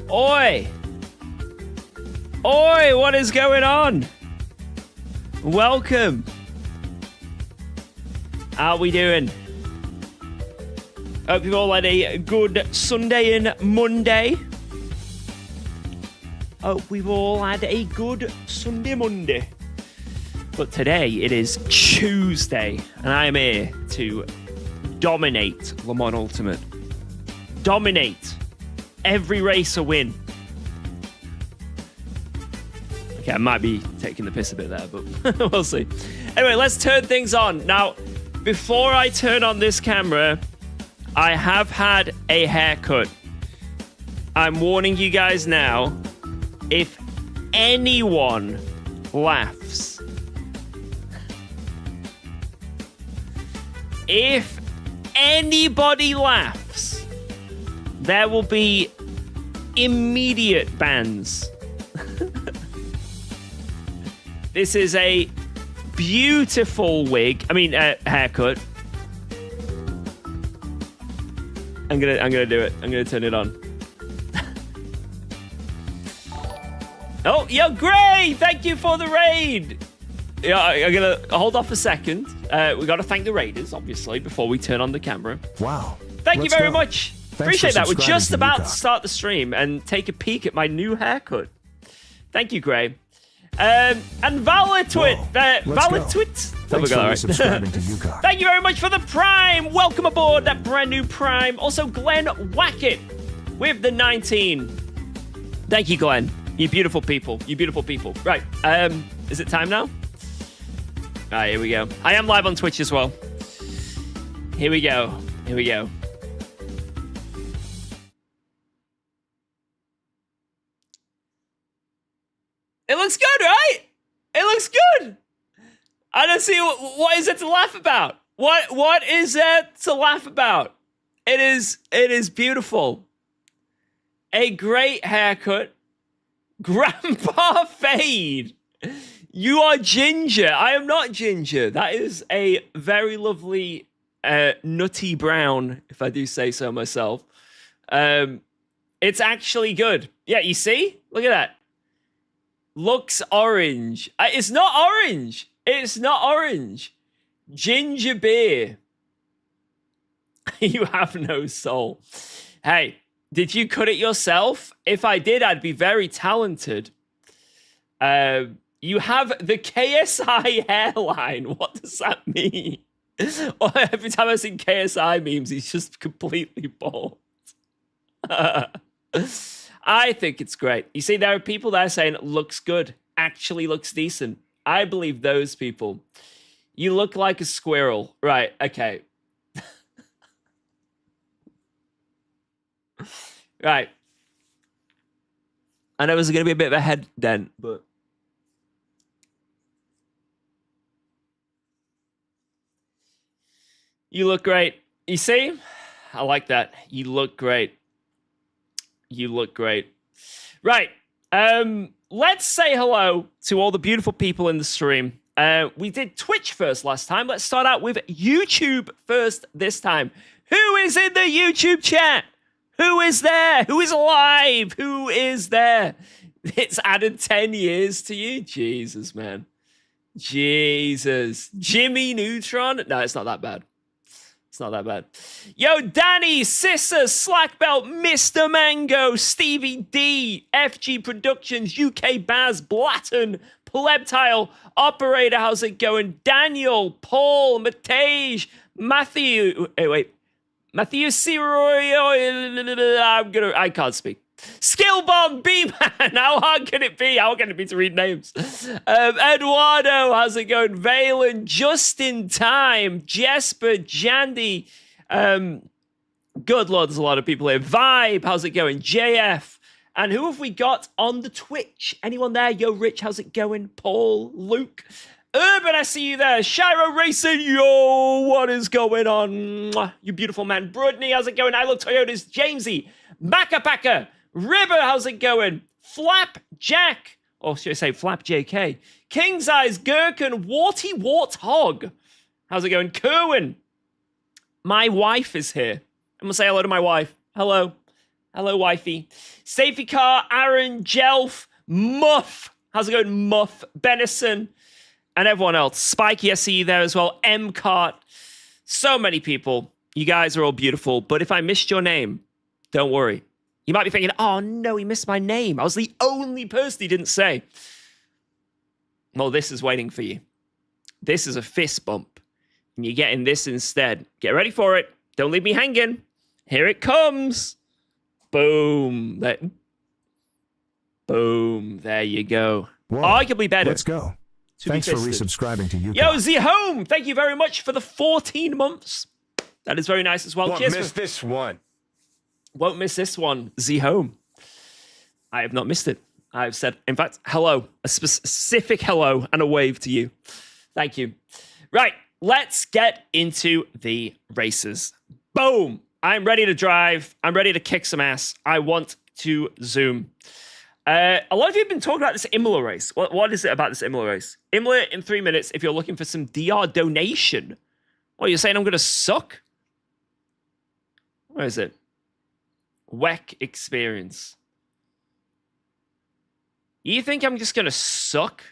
Oi! Oi, what is going on? Welcome. How are we doing? Hope you've all had a good Sunday and Monday. Hope we've all had a good Monday. But today it is Tuesday, and I am here to dominate Le Mans Ultimate. Dominate. Every race a win. Okay, I might be taking the piss a bit there, but we'll see. Anyway, let's turn things on. Now, before I turn on this camera, I have had a haircut. I'm warning you guys now, if anyone laughs, if anybody laughs, there will be immediate bans. This is a beautiful wig. I mean, haircut. I'm gonna do it. I'm gonna turn it on. Oh, yo, Gray! Thank you for the raid. Yeah, I'm gonna hold off a second. We gotta thank the raiders, obviously, before we turn on the camera. Wow. Thank you very much. Appreciate that. We're just about UKOG. to start the stream and take a peek at my new haircut. Thank you, Gray. And Valortwit. Valortwit? Thanks for subscribing to UKOG. Thank you very much for the Prime. Welcome aboard that brand new Prime. Also, Glenn Wackett with the 19. Thank you, Glenn. You beautiful people. You beautiful people. Right. Is it time now? All right, here we go. I am live on Twitch as well. Here we go. Here we go. It looks good, right? It looks good. I don't see what is there to laugh about. What is there to laugh about? It is beautiful. A great haircut. Grandpa fade. You are ginger. I am not ginger. That is a very lovely nutty brown, if I do say so myself. It's actually good. Yeah, you see? Look at that. Looks orange. It's not orange. It's not orange. Ginger beer. You have no soul. Hey, did you cut it yourself? If I did, I'd be very talented. You have the KSI hairline. What does that mean? Every time I've seen KSI memes, he's just completely bald. I think it's great. You see, there are people there saying it looks good, actually looks decent. I believe those people. You look like a squirrel. Right, okay. Right. I know there's going to be a bit of a head dent, but... You look great. You see? I like that. You look great. You look great. Right. Let's say hello to all the beautiful people in the stream. We did Twitch first last time. Let's start out with YouTube first this time. Who is in the YouTube chat? Who is there? Who is alive? Who is there? It's added 10 years to you. Jesus, man. Jesus. Jimmy Neutron? No, it's not that bad. It's not that bad. Yo, Danny, Sissa, Slackbelt, Mr. Mango, Stevie D, FG Productions, UK Baz, Blatton, Plebtile, Operator, how's it going? Daniel, Paul, Matej, Matthew, Matthew Siroy, I can't speak. Skillbomb, B-Man, how hard can it be? How can it be to read names? Eduardo, how's it going? Valen, Just in Time, Jesper, Jandy, good Lord, there's a lot of people here. Vibe, how's it going? JF, and who have we got on the Twitch? Anyone there? Yo, Rich, how's it going? Paul, Luke, Urban, I see you there. Shiro Racing, yo, what is going on? Mwah, you beautiful man. Broodney, how's it going? I love Toyotas. Jamesy, Macapaka, River, how's it going? Flapjack, or should I say Flap JK? King's Eyes, Gherkin, Warty Warthog. How's it going? Kerwin, my wife is here. I'm gonna say hello to my wife. Hello. Hello, wifey. Safety Car, Aaron, Jelf, Muff. How's it going, Muff? Benison, and everyone else. Spiky, I see you there as well. M Cart. So many people. You guys are all beautiful. But if I missed your name, don't worry. You might be thinking, oh no, he missed my name. I was the only person he didn't say. Well, this is waiting for you. This is a fist bump. And you're getting this instead. Get ready for it. Don't leave me hanging. Here it comes. Boom. Boom. There you go. Whoa. Arguably better. Let's go. Thanks for resubscribing to UKOG. Yo, Z Home. Thank you very much for the 14 months. That is very nice as well. Won't Cheers. miss this one. Won't miss this one. Z Home. I have not missed it. I've said, in fact, hello. A specific hello and a wave to you. Thank you. Right. Let's get into the races. Boom. I'm ready to drive. I'm ready to kick some ass. I want to zoom. A lot of you have been talking about this Imola race. What is it about this Imola race? Imola in 3 minutes if you're looking for some DR donation. What, you're saying I'm going to suck? Where is it? WEC experience. You think I'm just going to suck?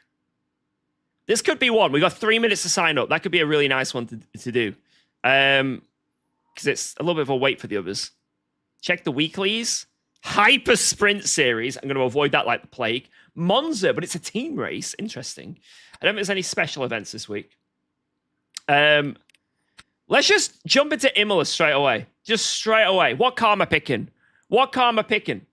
This could be one. We got 3 minutes to sign up. That could be a really nice one to do. Because it's a little bit of a wait for the others. Check the weeklies. Hyper Sprint Series. I'm going to avoid that like the plague. Monza, but it's a team race. Interesting. I don't think there's any special events this week. Let's just jump into Imola straight away. Just straight away. What car am I picking? What car am I picking?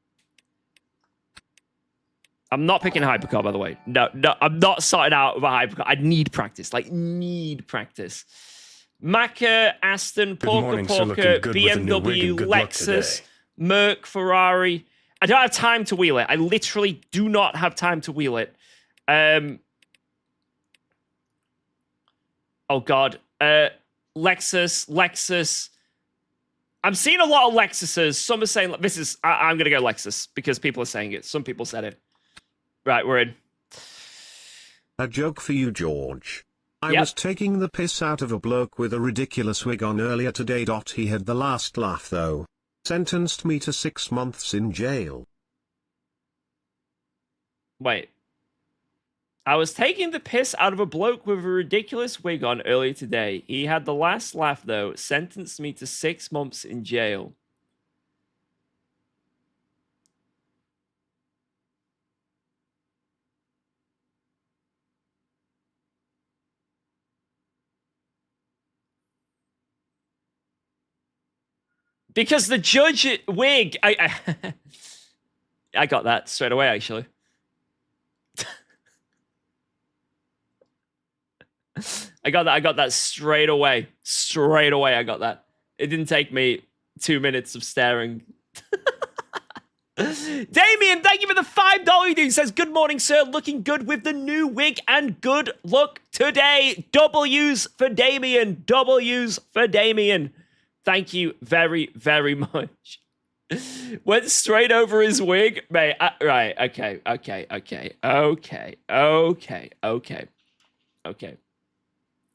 I'm not picking a hypercar, by the way. No, I'm not starting out with a hypercar. I need practice. Like, need practice. Macca, Aston, Porker, BMW, Lexus, Merc, Ferrari. I don't have time to wheel it. I literally do not have time to wheel it. Oh, God. Lexus. I'm seeing a lot of Lexuses. Some are saying, this is, I'm going to go Lexus because people are saying it. Some people said it. Right, we're in. A joke for you, George. I was taking the piss out of a bloke with a ridiculous wig on earlier today. He had the last laugh though. Sentenced me to 6 months in jail. Wait. I was taking the piss out of a bloke with a ridiculous wig on earlier today. He had the last laugh though. Sentenced me to 6 months in jail. Because the judge wig, I got that straight away, actually. I got that straight away. Straight away, I got that. It didn't take me 2 minutes of staring. Damien, thank you for the $5 dude. Says, good morning, sir. Looking good with the new wig and good luck today. W's for Damien. W's for Damien. Thank you very, very much. Went straight over his wig. Mate, right, okay.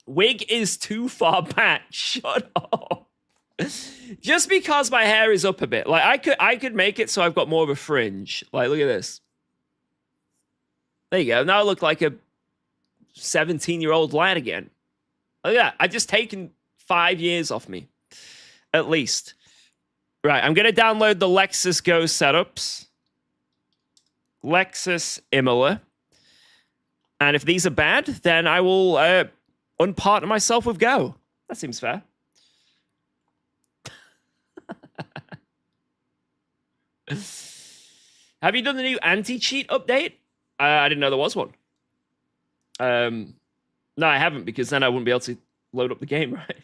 Wig is too far back. Shut up. Just because my hair is up a bit. Like, I could make it so I've got more of a fringe. Like, look at this. There you go. Now I look like a 17-year-old lad again. Look at that. I've just taken 5 years off me. At least. Right, I'm going to download the Lexus Go setups. Lexus Imola. And if these are bad, then I will unpartner myself with Go. That seems fair. Have you done the new anti-cheat update? I didn't know there was one. No, I haven't, because then I wouldn't be able to load up the game, right?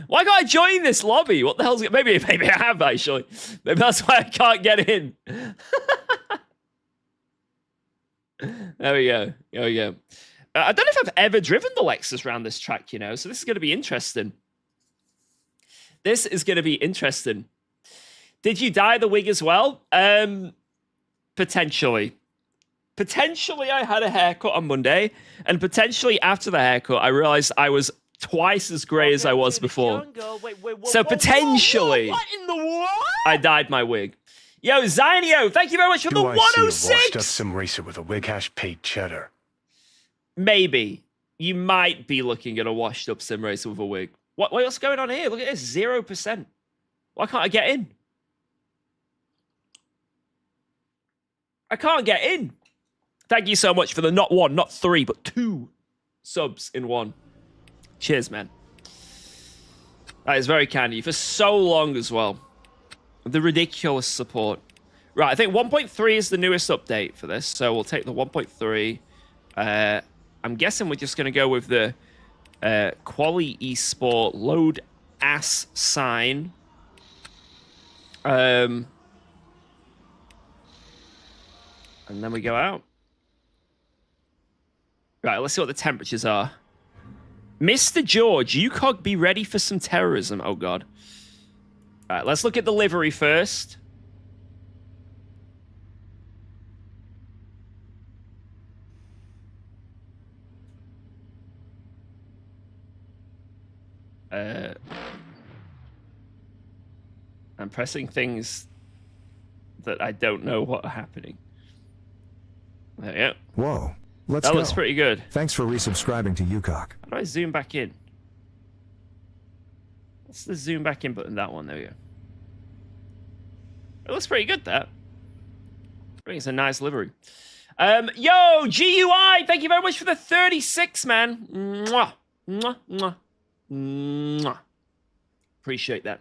Why can't I join this lobby? What the hell's it? Maybe I have, actually. Maybe that's why I can't get in. There we go. I don't know if I've ever driven the Lexus around this track, you know, so this is going to be interesting. Did you dye the wig as well? Potentially. potentially I had a haircut on Monday, and potentially after the haircut, I realized I was twice as grey as I was before. So potentially, what in the what? I dyed my wig. Yo, Zynio, thank you very much for the Do I see a 106. washed up sim racer with a wig hash paid cheddar? Maybe. You might be looking at a washed up sim racer with a wig. What's going on here? Look at this, 0%. Why can't I get in? I can't get in. Thank you so much for the not 1, not 3, but 2 subs in 1. Cheers, man. That is very kind of you for so long as well. The ridiculous support. Right, I think 1.3 is the newest update for this, so we'll take the 1.3. I'm guessing we're just going to go with the Quali Esport load ass sign. And then we go out. Right, let's see what the temperatures are. Mr. George, UKOG, be ready for some terrorism. Oh, God. All right, let's look at the livery first. I'm pressing things that I don't know what are happening. There we go. Whoa. Let's That go. looks pretty good. Thanks for resubscribing to UKOG. How do I zoom back in? What's the zoom back in button? That one. There we go. It looks pretty good, that. I think it's a nice livery. Yo, GUI, thank you very much for the 36, man. Mwah. Mwah. Mwah. Mwah. Appreciate that.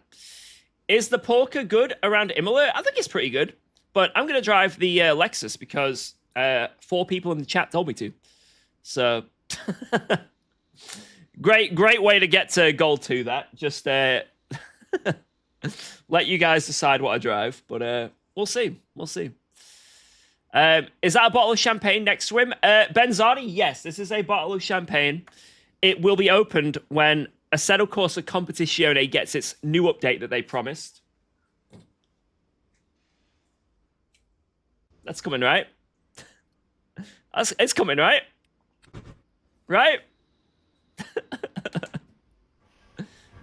Is the Porker good around Imola? I think it's pretty good. But I'm going to drive the Lexus because 4 people in the chat told me to. So, great way to get to goal 2, that. Just let you guys decide what I drive. But we'll see. We'll see. Is that a bottle of champagne next swim? Benzani, yes, this is a bottle of champagne. It will be opened when Assetto Corsa Competizione gets its new update that they promised. That's coming, right? It's coming, right? Right?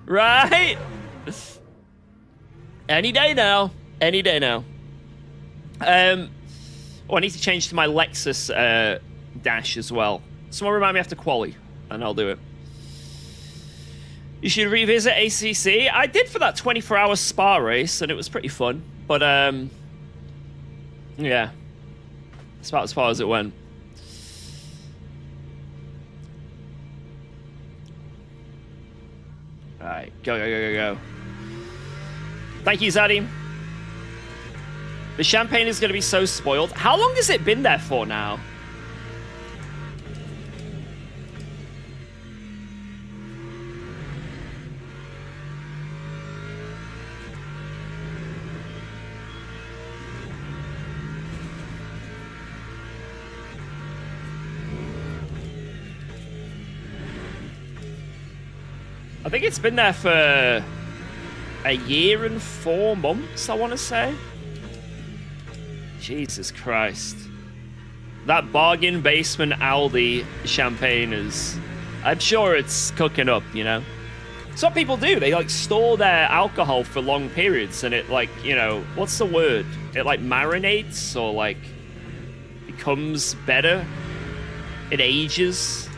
Right? Any day now. Any day now. Oh, I need to change to my Lexus dash as well. Someone remind me after quali, and I'll do it. You should revisit ACC. I did for that 24-hour Spa race, and it was pretty fun. But, yeah. It's about as far as it went. Alright, go. Thank you, Zaddy. The champagne is going to be so spoiled. How long has it been there for now? I think it's been there for a year and 4 months, I want to say. Jesus Christ. That bargain basement Aldi champagne is... I'm sure it's cooking up, you know? Some people do. They, like, store their alcohol for long periods, and it, like, you know... What's the word? It, like, marinates, or, like, becomes better. It ages.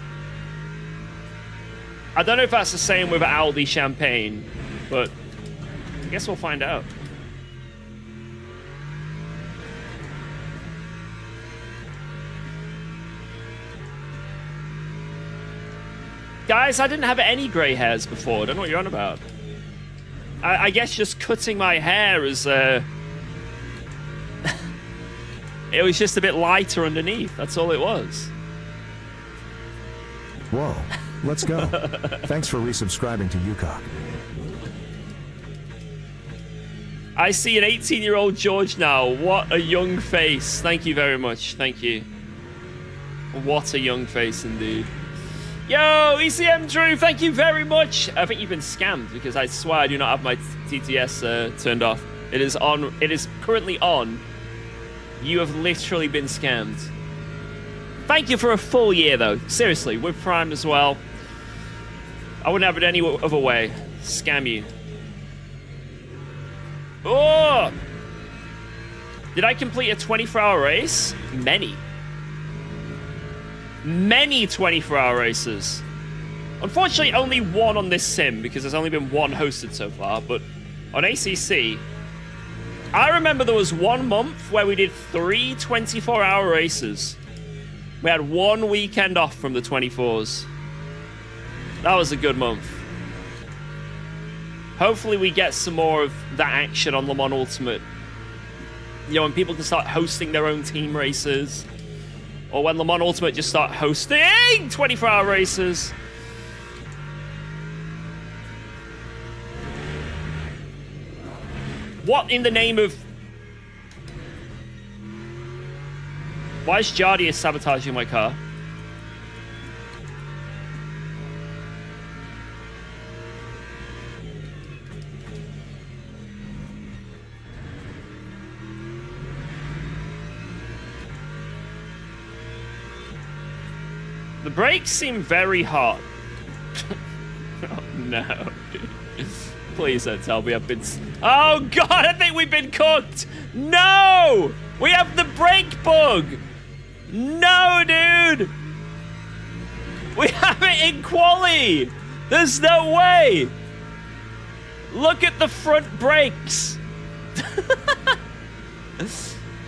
I don't know if that's the same with Aldi champagne, but I guess we'll find out. Guys, I didn't have any grey hairs before. I don't know what you're on about. I guess just cutting my hair is... it was just a bit lighter underneath. That's all it was. Whoa. Let's go. Thanks for resubscribing to UKOG. I see an 18-year-old George now. What a young face. Thank you very much. Thank you. What a young face indeed. Yo, ECM Drew, thank you very much. I think you've been scammed because I swear I do not have my TTS turned off. It is on. It is currently on. You have literally been scammed. Thank you for a full year, though. Seriously, with Prime as well. I wouldn't have it any other way. Scam you. Oh! Did I complete a 24-hour race? Many. Many 24-hour races. Unfortunately, only one on this sim, because there's only been one hosted so far, but on ACC, I remember there was 1 month where we did 3 24-hour races. We had 1 weekend off from the 24s. That was a good month. Hopefully we get some more of that action on Le Mans Ultimate. You know, when people can start hosting their own team races. Or when Le Mans Ultimate just start hosting 24-hour races. What in the name of... Why is Jardia sabotaging my car? The brakes seem very hot. Oh no. Please don't tell me I've been... Oh god, I think we've been cooked! No! We have the brake bug! No, dude! We have it in quali! There's no way! Look at the front brakes!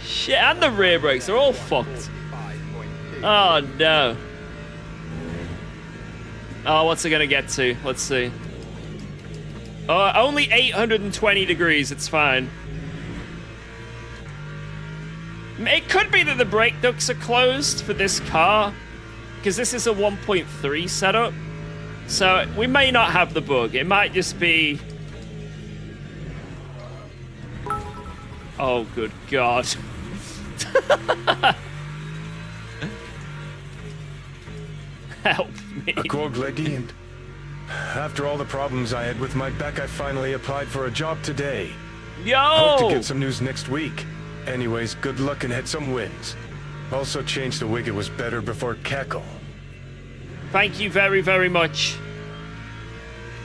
Shit, and the rear brakes are all fucked. Oh no. Oh, what's it gonna get to? Let's see. Oh, only 820 degrees, it's fine. It could be that the brake ducts are closed for this car, because this is a 1.3 setup. So we may not have the bug. It might just be... Oh, good God. Help me. UKOG legend. After all the problems I had with my back, I finally applied for a job today. Yo! Hope to get some news next week. Anyways, good luck and hit some wins. Also changed the wig, it was better before cackle. Thank you very, very much.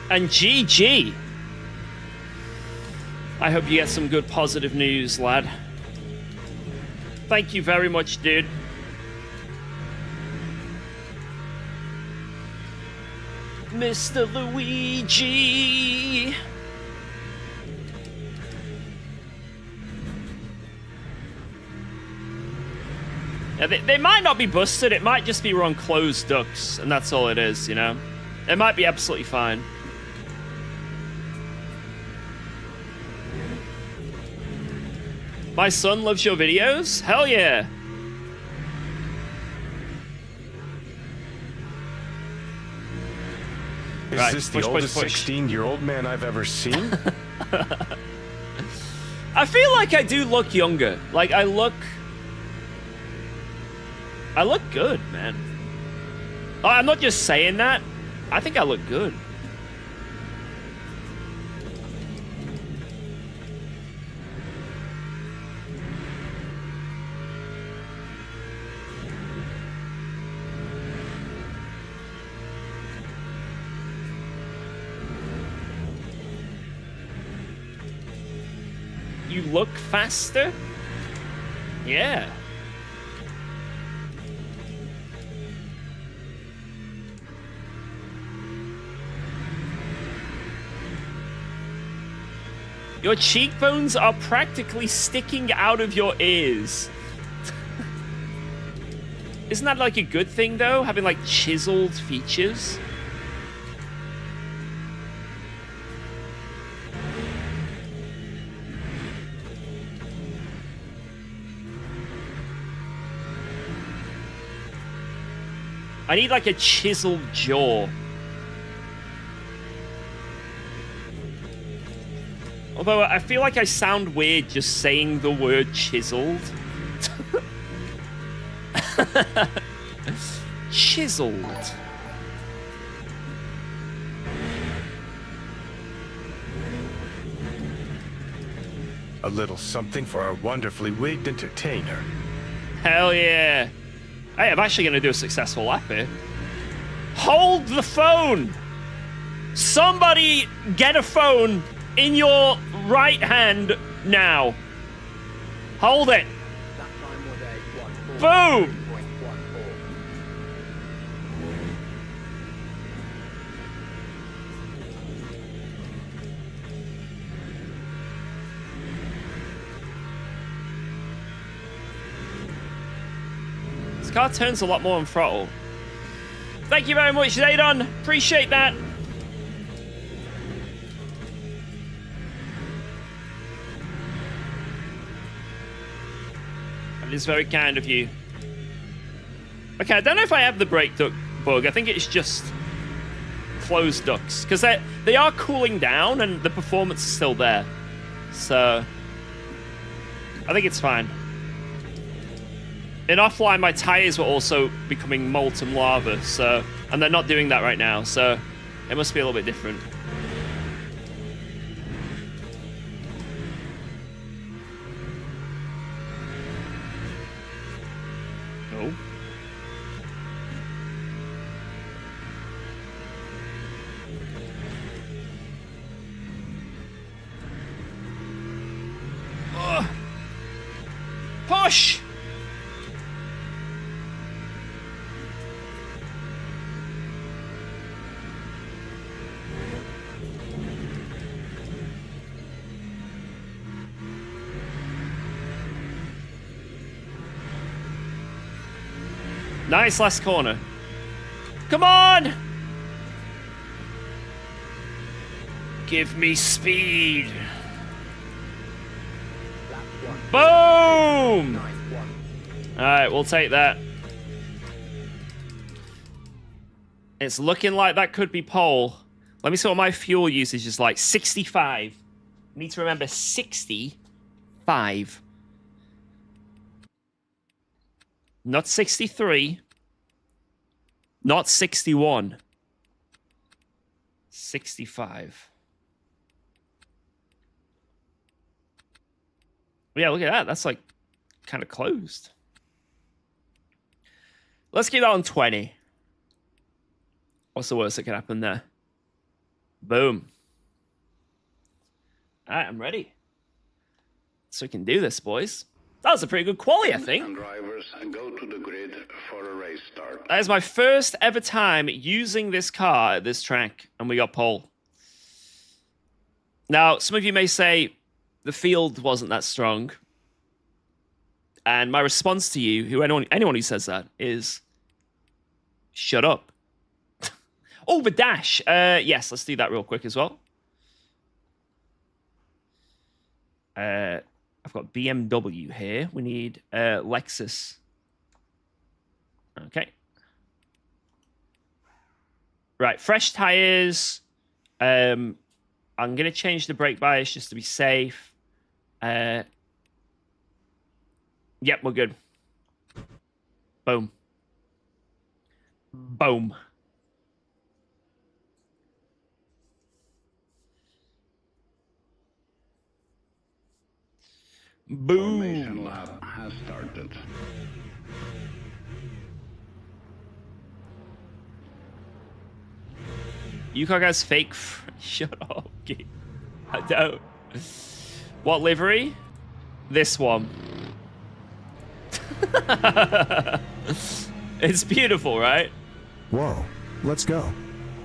And GG. I hope you get some good positive news, lad. Thank you very much, dude. Mr. Luigi. Yeah, they might not be busted. It might just be we're on closed ducts, and that's all it is, you know? It might be absolutely fine. My son loves your videos? Hell yeah. Is Right, this the oldest 16-year-old man I've ever seen? I feel like I do look younger. Like, I look good, man. I'm not just saying that. I think I look good. You look faster? Yeah. Your cheekbones are practically sticking out of your ears. Isn't that like a good thing though? Having like chiseled features? I need like a chiseled jaw. Although I feel like I sound weird just saying the word chiseled. Chiseled. A little something for our wonderfully wigged entertainer. Hell yeah. Hey, I'm actually going to do a successful lap here. Hold the phone! Somebody get a phone in your right hand now. Hold it. Boom! This car turns a lot more on throttle. Thank you very much, Zadon. Appreciate that. That is very kind of you. Okay, I don't know if I have the brake duct bug. I think it's just closed ducts. Because they are cooling down and the performance is still there. So, I think it's fine. In offline, my tires were also becoming molten lava, so... And they're not doing that right now, so... It must be a little bit different. Oh. Ugh. Push! Nice last corner. Come on! Give me speed. Boom! Alright, we'll take that. It's looking like that could be pole. Let me see what my fuel usage is like. 65. Need to remember 65. Not 63. Not 61. 65. Yeah, look at that. That's like kind of closed. Let's keep that on 20. What's the worst that could happen there? Boom. All right, I'm ready. So we can do this, boys. That was a pretty good quali, I think. Drivers, go to the grid for a race start. That is my first ever time using this car at this track, and we got pole. Now, some of you may say the field wasn't that strong, and my response to you, anyone who says that, is shut up. Oh, the dash. Yes, let's do that real quick as well. I've got BMW here. We need Lexus. Okay. Right, fresh tires. I'm going to change the brake bias just to be safe. Yep, we're good. Boom. Boom. Boom. Formation lap has started. UKOG has fake. Shut up, kid. I don't. What livery? This one. It's beautiful, right? Whoa, let's go.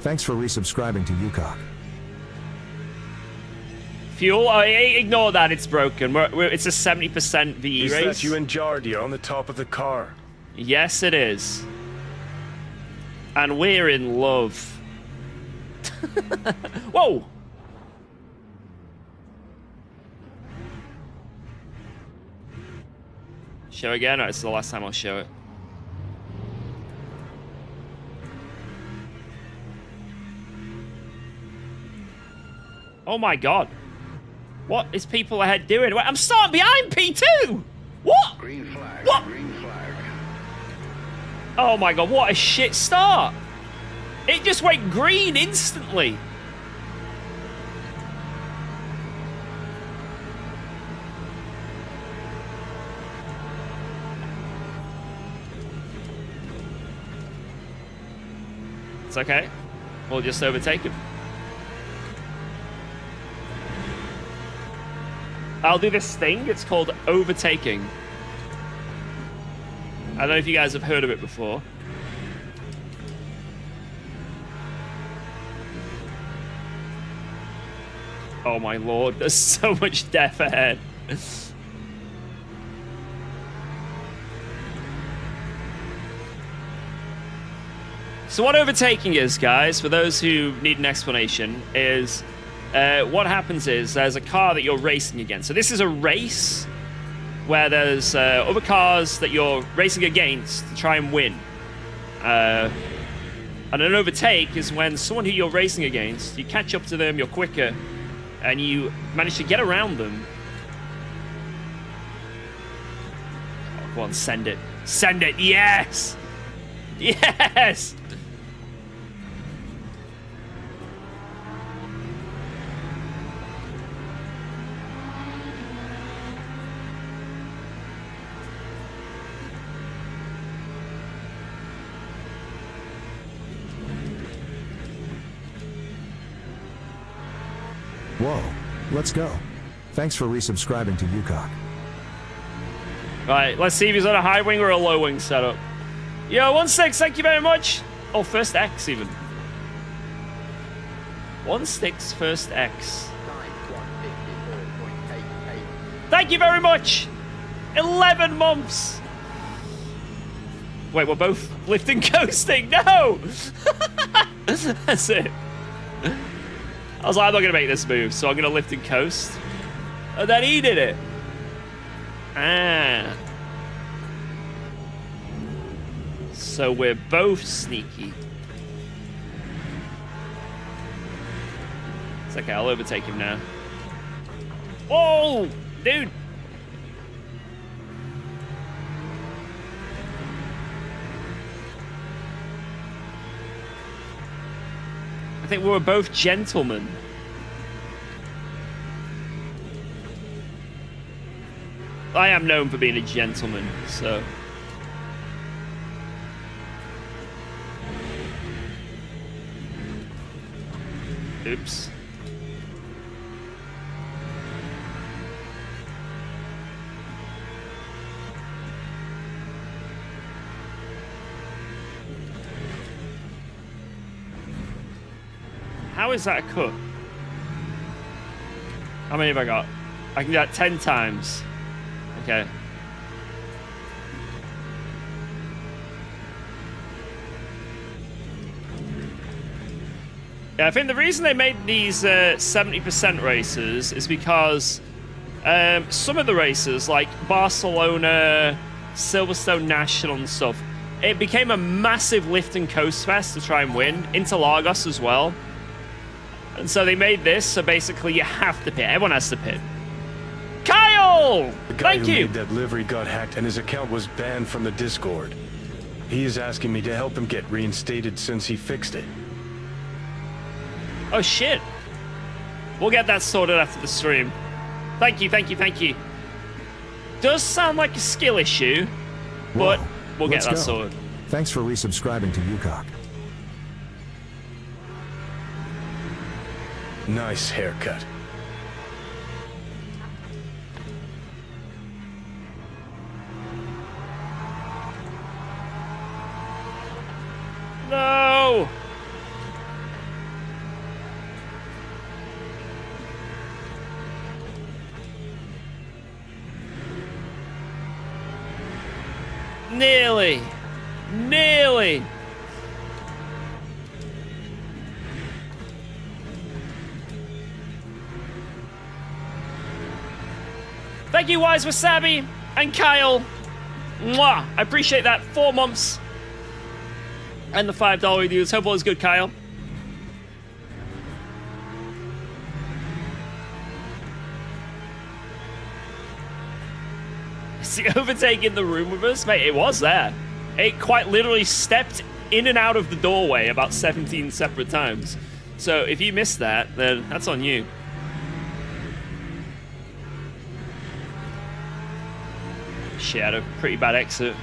Thanks for resubscribing to UKOG. Fuel? Oh, ignore that, it's broken. It's a 70% VE Is race. that you and Jardia on the top of the car? Yes, it is. And we're in love. Whoa! Show again? Or it's the last time I'll show it. Oh my god. What is people ahead doing? Wait, I'm starting behind P2! What? Green flag. What? Green flag. Oh my god, what a shit start. It just went green instantly. It's okay. We'll just overtake him. I'll do this thing. It's called overtaking. I don't know if you guys have heard of it before. Oh my lord, there's so much death ahead. So what overtaking is, guys, for those who need an explanation, is what happens is there's a car that you're racing against. So this is a race where there's other cars that you're racing against to try and win. And an overtake is when someone who you're racing against, you catch up to them, you're quicker, and you manage to get around them. Oh, go on, send it. Send it, yes! Yes! Whoa, let's go. Thanks for resubscribing to UKOG. Right, let's see if he's on a high wing or a low wing setup. Yo, 16, thank you very much. Oh, first X even. 16, first X. Thank you very much. 11 months. Wait, we're both lifting coasting. No! That's it. I was like, I'm not going to make this move, so I'm going to lift and coast. And then he did it. Ah. So we're both sneaky. It's okay, I'll overtake him now. Whoa! Dude! I think we were both gentlemen. I am known for being a gentleman, so... Oops. How is that a cut? How many have I got? I can do that 10 times. Okay. Yeah, I think the reason they made these 70% races is because some of the races, like Barcelona, Silverstone National and stuff, it became a massive lift and coast fest to try and win. Interlagos as well. And so they made this, so basically you have to pit. Everyone has to pit. Kyle! The guy Thank who you! made that livery got hacked and his account was banned from the Discord. He is asking me to help him get reinstated since he fixed it. Oh, shit. We'll get that sorted after the stream. Thank you, thank you, thank you. Does sound like a skill issue, but Whoa, we'll get let's that go. sorted. Thanks for resubscribing to UKOG. Nice haircut. No! Nearly. Nearly. Thank you, Wise Wasabi and Kyle. Mwah. I appreciate that. 4 months. And the $5 reviews. Hope all is good, Kyle. Is he overtaking the room with us? Mate, it was there. It quite literally stepped in and out of the doorway about 17 separate times. So if you missed that, then that's on you. Shit, I had a pretty bad exit.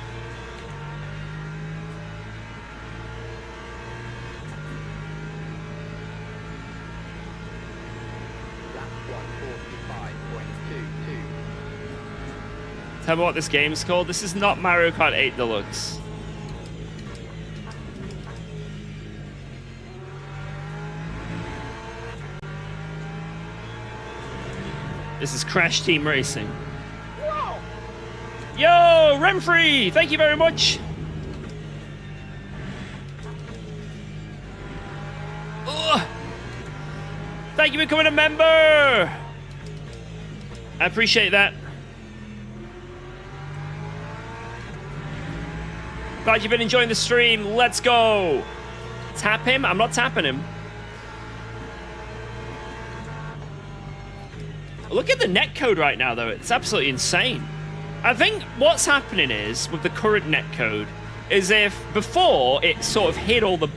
Tell me what this game's called. This is not Mario Kart 8 Deluxe. This is Crash Team Racing. Whoa. Yo, Renfrey, thank you very much. Ugh. Thank you for becoming a member. I appreciate that. Glad you've been enjoying the stream. Let's go. Tap him? I'm not tapping him. Look at the netcode right now, though. It's absolutely insane. I think what's happening is, with the current netcode, is if before it sort of hit all the,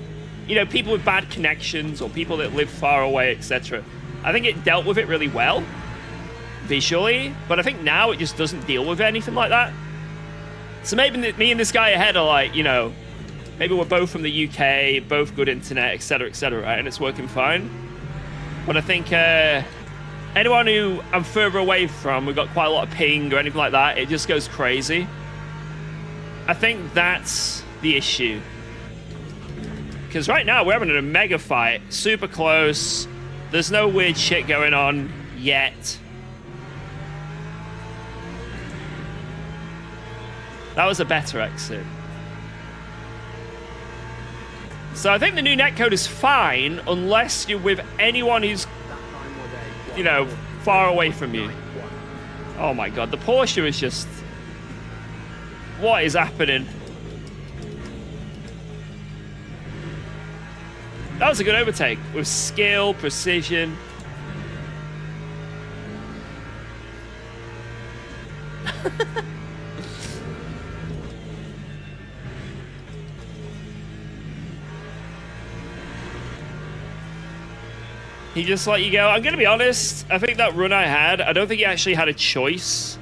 you know, people with bad connections or people that live far away, etc. I think it dealt with it really well, visually. But I think now it just doesn't deal with anything like that. So maybe me and this guy ahead are like, you know, maybe we're both from the UK, both good internet, etc., right? And it's working fine. But I think... anyone who I'm further away from, we've got quite a lot of ping or anything like that, it just goes crazy. I think that's the issue. Because right now, we're having a mega fight. Super close. There's no weird shit going on yet. That was a better exit. So I think the new netcode is fine, unless you're with anyone who's, you know, far away from you. Oh my god, the Porsche is just... What is happening? That was a good overtake, with skill, precision. He just let you go. I'm going to be honest. I think that run I had, I don't think he actually had a choice.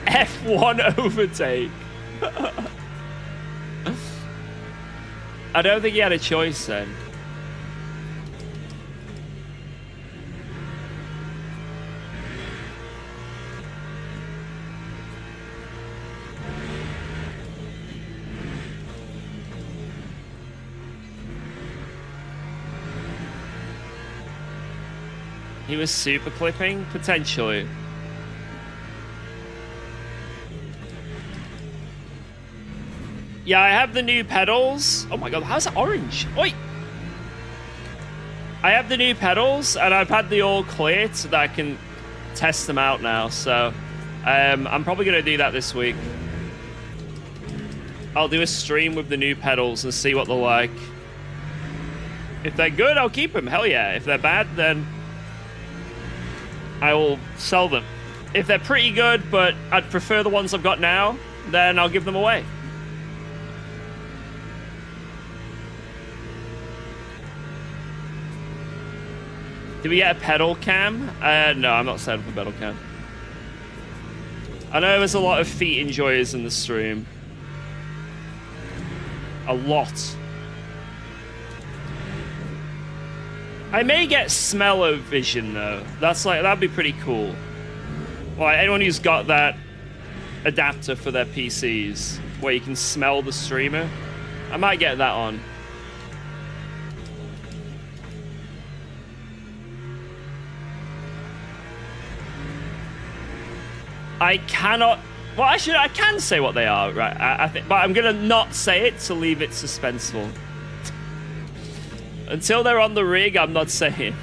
F1 overtake. I don't think he had a choice then. He was super clipping, potentially. Yeah, I have the new pedals. Oh my god, how's it orange? Oi! I have the new pedals, and I've had the all cleared so that I can test them out now. So, I'm probably going to do that this week. I'll do a stream with the new pedals and see what they're like. If they're good, I'll keep them. Hell yeah. If they're bad, then I will sell them. If they're pretty good, but I'd prefer the ones I've got now, then I'll give them away. Did we get a pedal cam? No, I'm not set up a pedal cam. I know there's a lot of feet enjoyers in the stream. A lot. I may get smell-o-vision though. That'd be pretty cool. Like anyone who's got that adapter for their PCs where you can smell the streamer, I might get that on. I cannot. Well, actually, I can say what they are, right? I think, but I'm gonna not say it to leave it suspenseful. Until they're on the rig, I'm not saying.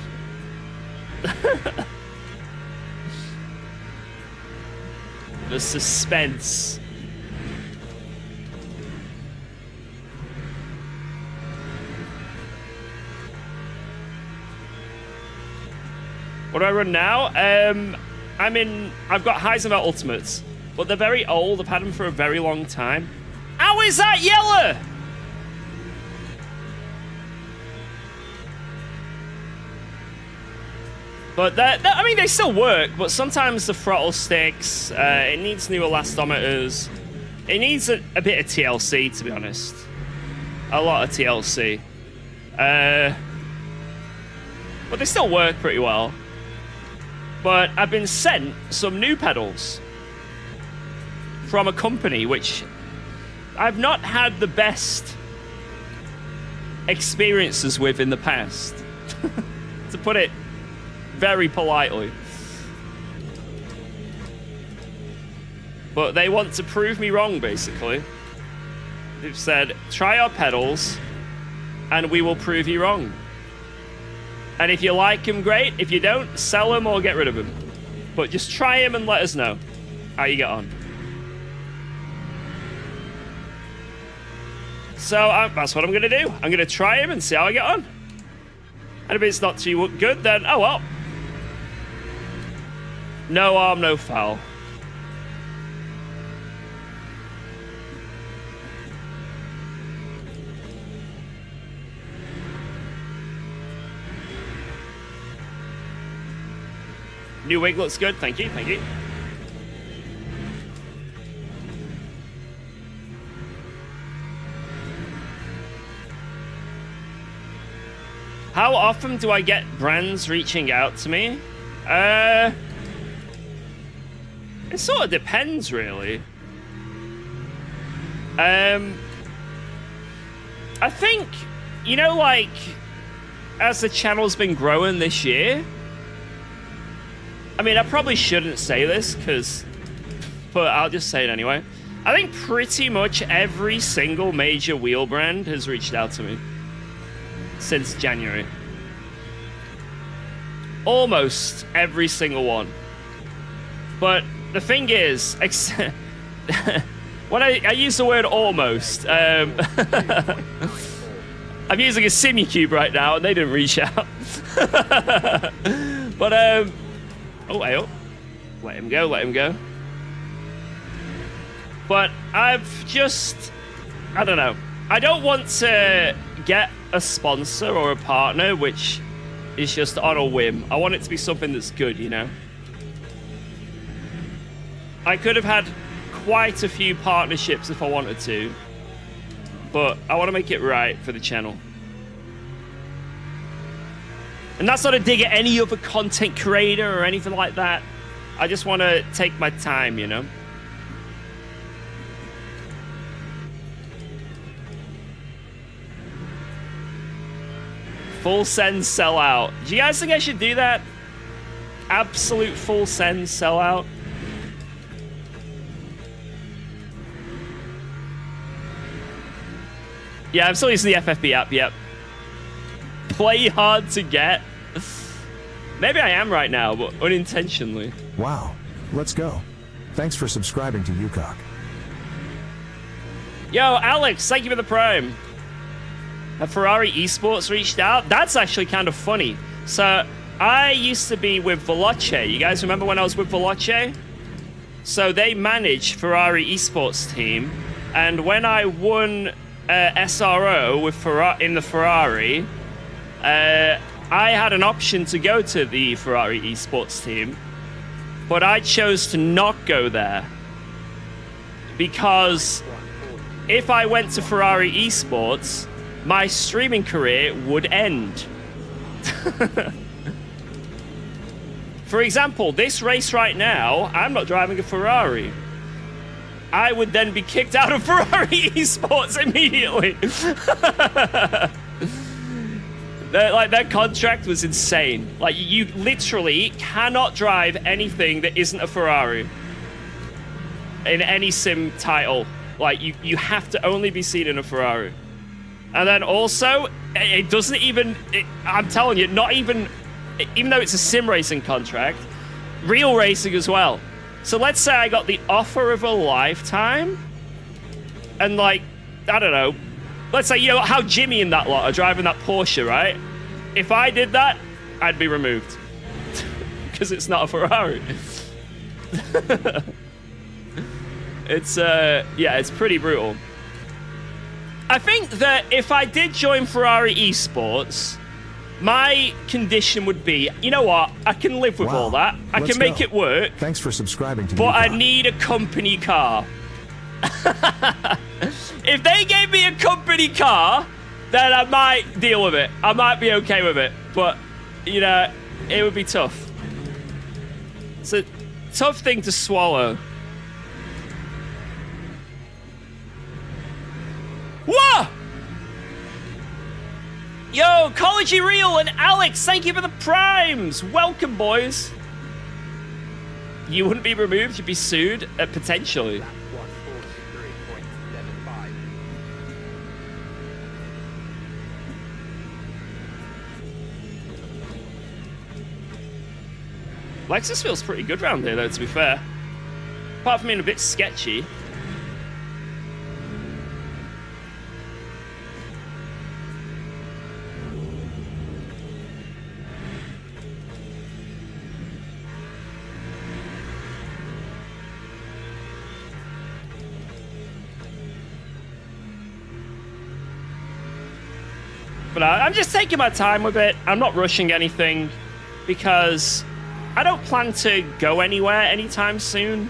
The suspense. What do I run now? I've got Heisenberg Ultimates, but they're very old. I've had them for a very long time. How is that yellow? But I mean, they still work, but sometimes the throttle sticks. It needs new elastometers. It needs a bit of TLC, to be honest. A lot of TLC. But they still work pretty well. But I've been sent some new pedals from a company which I've not had the best experiences with in the past, to put it very politely. But they want to prove me wrong, basically. They've said, try our pedals, and we will prove you wrong. And if you like them, great. If you don't, sell them or get rid of them. But just try them and let us know how you get on. So that's what I'm going to do. I'm going to try them and see how I get on. And if it's not too good, then, oh well. No harm, no foul. New wig looks good. Thank you, thank you. How often do I get brands reaching out to me? It sort of depends, really. I think, you know, like, as the channel's been growing this year, I mean, I probably shouldn't say this, but I'll just say it anyway. I think pretty much every single major wheel brand has reached out to me since January. Almost every single one. But the thing is, when I use the word almost, I'm using a Simicube right now, and they didn't reach out. But, oh, hey, let him go, let him go. But I've just, I don't know. I don't want to get a sponsor or a partner which is just on a whim. I want it to be something that's good, you know? I could have had quite a few partnerships if I wanted to, but I want to make it right for the channel. And that's not a dig at any other content creator or anything like that. I just want to take my time, you know? Full send, sell out. Do you guys think I should do that? Absolute full send, sell out? Yeah, I'm still using the FFB app, yep. Play hard to get. Maybe I am right now, but unintentionally. Wow. Let's go. Thanks for subscribing to UKOG. Yo, Alex, thank you for the Prime. Have Ferrari Esports reached out? That's actually kind of funny. So, I used to be with Veloce. You guys remember when I was with Veloce? So, they managed Ferrari Esports team. And when I won SRO with in the Ferrari, I had an option to go to the Ferrari Esports team. But I chose to not go there. Because if I went to Ferrari Esports, my streaming career would end. For example, this race right now, I'm not driving a Ferrari. I would then be kicked out of Ferrari Esports immediately. Their contract was insane. Like, you literally cannot drive anything that isn't a Ferrari in any sim title. Like, you have to only be seen in a Ferrari. And then also, it doesn't even, I'm telling you, not even though it's a sim racing contract, real racing as well. So let's say I got the offer of a lifetime, and like, I don't know, let's say, you know how Jimmy and that lot are driving that Porsche, right? If I did that, I'd be removed. Because it's not a Ferrari. It's, yeah, it's pretty brutal. I think that if I did join Ferrari Esports, my condition would be, you know what, I can live with all that. I can make it work. Thanks for subscribing to But UKOG. I need a company car. If they gave me a company car, then I might deal with it. I might be okay with it. But, you know, it would be tough. It's a tough thing to swallow. Whoa! Yo, College Real and Alex, thank you for the primes. Welcome, boys. You wouldn't be removed, you'd be sued, potentially. Lexus feels pretty good around here, though, to be fair. Apart from being a bit sketchy. But I'm just taking my time with it. I'm not rushing anything because I don't plan to go anywhere anytime soon.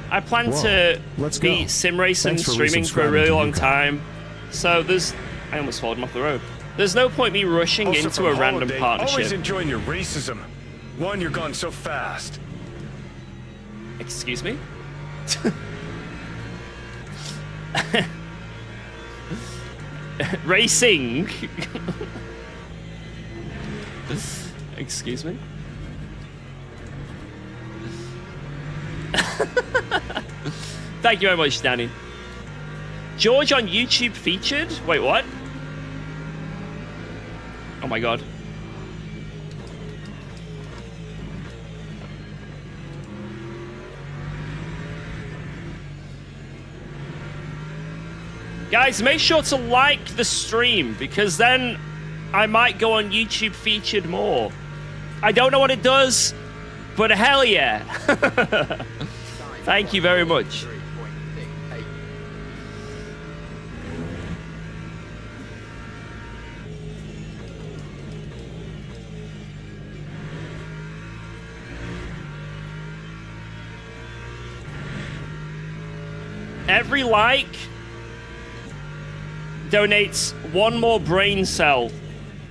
I plan to be sim racing, streaming for a really long time. So I almost followed him off the road. There's no point me rushing Also into a from random Holiday, partnership. Always enjoying your racism. One, you're gone so fast. Excuse me? Racing? Excuse me? Thank you very much, Danny. George on YouTube featured? Wait, what? Oh my god. Guys, make sure to like the stream because then I might go on YouTube featured more. I don't know what it does, but hell yeah. Thank you very much. Every like donates one more brain cell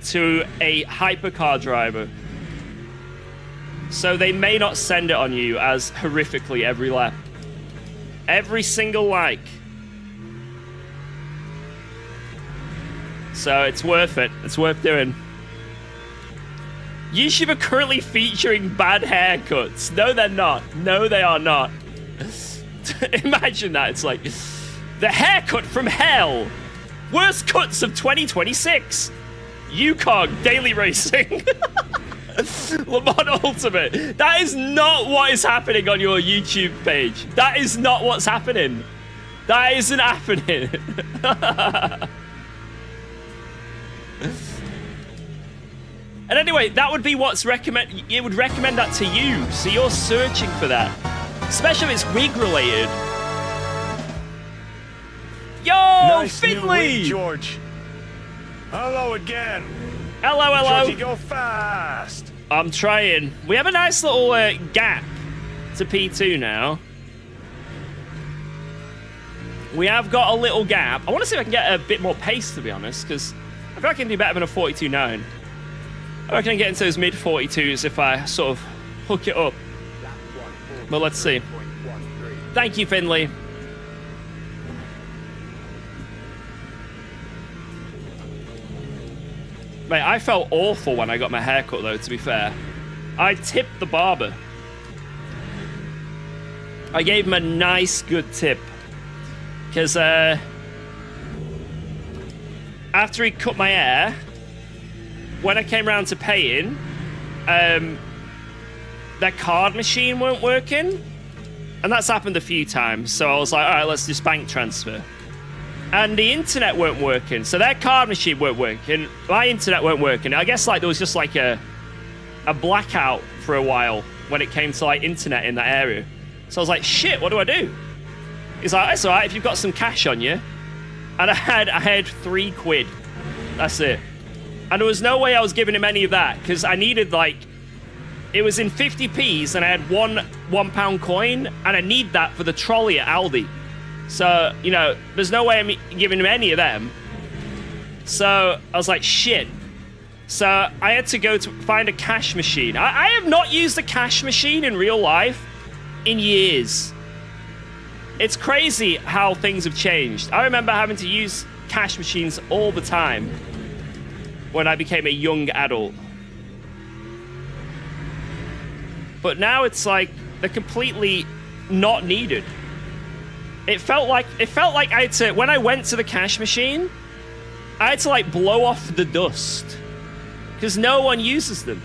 to a hypercar driver. So they may not send it on you as horrifically every lap. Every single like. So it's worth it. It's worth doing. YouTube are currently featuring bad haircuts. No, they're not. No, they are not. Imagine that. It's like, the haircut from hell. Worst cuts of 2026. UKOG daily racing. Le Mans Ultimate. That is not what is happening on your YouTube page. That is not what's happening. That isn't happening. And anyway, that would be what's recommend. It would recommend that to you. So you're searching for that. Especially if it's wig related. Yo, Nice new Finley! wig, George. Hello again. Hello, hello. Georgie, go fast. I'm trying. We have a nice little gap to P2 now. We have got a little gap. I want to see if I can get a bit more pace, to be honest, because I feel like I can do better than a 42.9. I reckon I can get into those mid-42s if I sort of hook it up. But let's see. Thank you, Finley. Mate, I felt awful when I got my hair cut, though, to be fair. I tipped the barber. I gave him a nice, good tip. Because, after he cut my hair, when I came around to paying, their card machine weren't working. And that's happened a few times. So I was like, all right, let's just bank transfer. And the internet weren't working. So their card machine weren't working. My internet weren't working. I guess like there was just like a blackout for a while when it came to like internet in that area. So I was like, shit, what do I do? He's like, it's all right if you've got some cash on you. And I had £3. That's it. And there was no way I was giving him any of that because I needed like, it was in 50p's and I had one £1 coin and I need that for the trolley at Aldi. So, you know, there's no way I'm giving him any of them. So I was like, shit. So I had to go to find a cash machine. I have not used a cash machine in real life in years. It's crazy how things have changed. I remember having to use cash machines all the time when I became a young adult. But now it's like they're completely not needed. It felt like I had to, when I went to the cash machine, I had to like blow off the dust because no one uses them.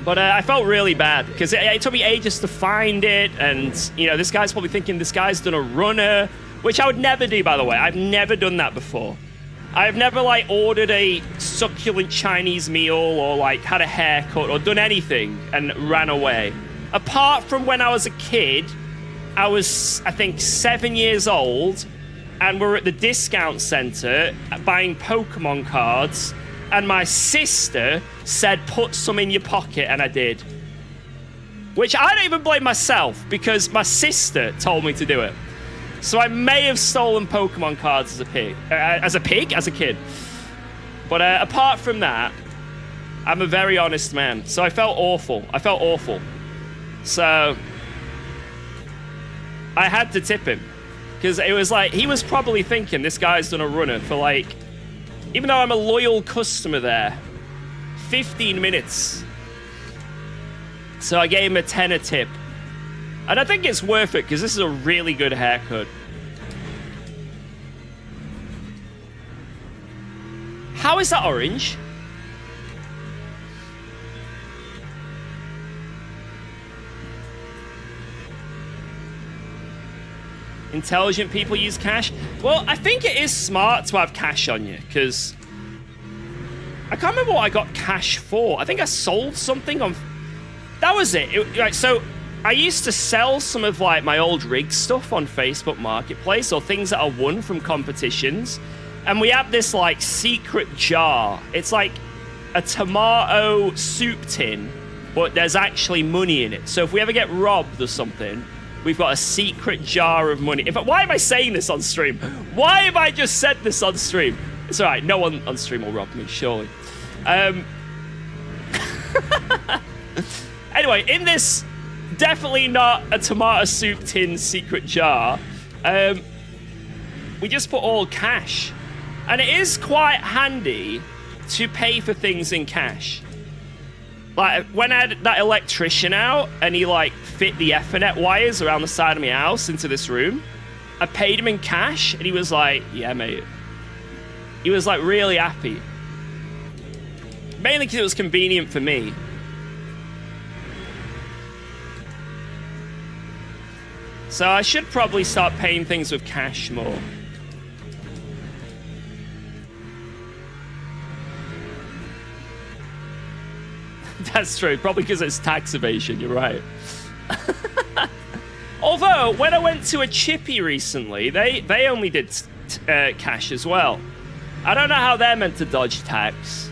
But I felt really bad because it took me ages to find it, and you know, this guy's probably thinking this guy's done a runner, which I would never do, by the way. I've never done that before. I've never like ordered a succulent Chinese meal or like had a haircut or done anything and ran away. Apart from when I was a kid, I was, I think, 7 years old, and we're at the discount center buying Pokemon cards, and my sister said, put some in your pocket, and I did. Which I don't even blame myself, because my sister told me to do it. So I may have stolen Pokemon cards as a pig. As a kid. But apart from that, I'm a very honest man. So I felt awful. So I had to tip him. Because it was like, he was probably thinking this guy's done a runner for like, even though I'm a loyal customer there, 15 minutes. So I gave him a tenner tip. And I think it's worth it because this is a really good haircut. How is that orange? Intelligent people use cash. Well, I think it is smart to have cash on you because I can't remember what I got cash for. I think I sold something on. That was it. Right, so I used to sell some of like my old rig stuff on Facebook Marketplace or things that I won from competitions. And we have this like secret jar. It's like a tomato soup tin, but there's actually money in it. So if we ever get robbed or something, we've got a secret jar of money. Why am I saying this on stream? Why have I just said this on stream? It's all right. No one on stream will rob me, surely. Anyway, in this definitely not a tomato soup tin secret jar, we just put all cash. And it is quite handy to pay for things in cash. Like, when I had that electrician out and he, like, fit the Ethernet wires around the side of my house into this room, I paid him in cash, and he was like, yeah, mate. He was, like, really happy. Mainly because it was convenient for me. So I should probably start paying things with cash more. That's true. Probably because it's tax evasion. You're right. Although, when I went to a chippy recently, they only did cash as well. I don't know how they're meant to dodge tax.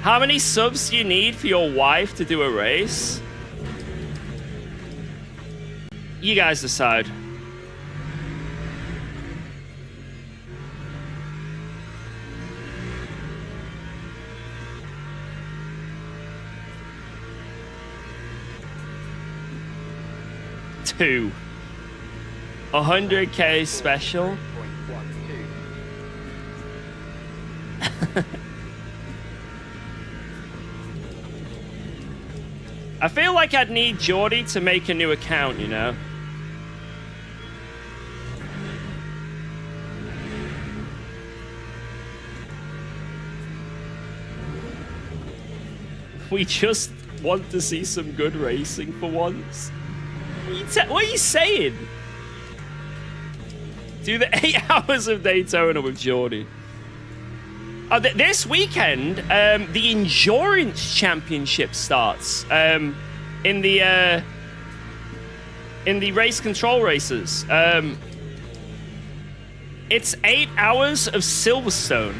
How many subs do you need for your wife to do a race? You guys decide. Two. 100k special. I feel like I'd need Geordie to make a new account, you know? We just want to see some good racing for once. What are you saying? Do the 8 hours of Daytona with Geordie. This weekend, the Endurance Championship starts in the race control races. It's 8 hours of Silverstone.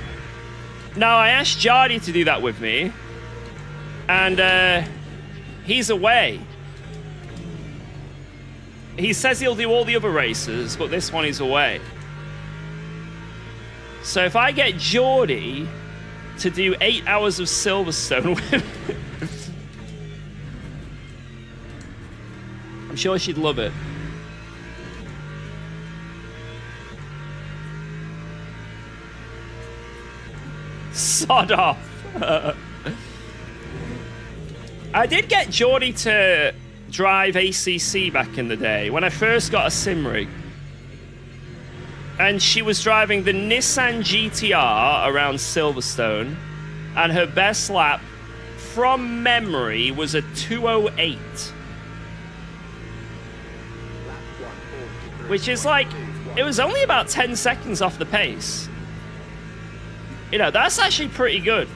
Now, I asked Jardy to do that with me, and he's away. He says he'll do all the other races, but this one he's away. So if I get Geordie to do 8 hours of Silverstone with... I'm sure she'd love it. Sod off. I did get Geordie to drive ACC back in the day when I first got a sim rig. And she was driving the Nissan GTR around Silverstone, and her best lap from memory was a 2:08. Which is like, it was only about 10 seconds off the pace. You know, that's actually pretty good.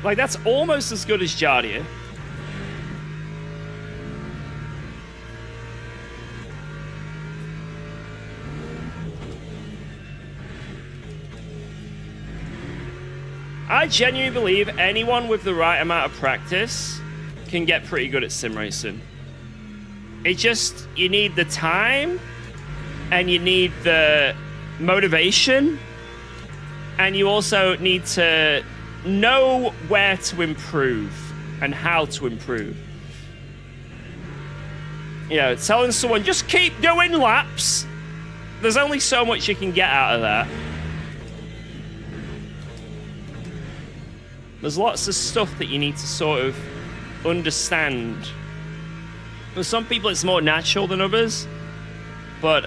Like, that's almost as good as Jardia. I genuinely believe anyone with the right amount of practice can get pretty good at sim racing. It just, you need the time, and you need the motivation, and you also need to know where to improve and how to improve. You know, telling someone, just keep doing laps, there's only so much you can get out of that. There's lots of stuff that you need to sort of understand. For some people, it's more natural than others. But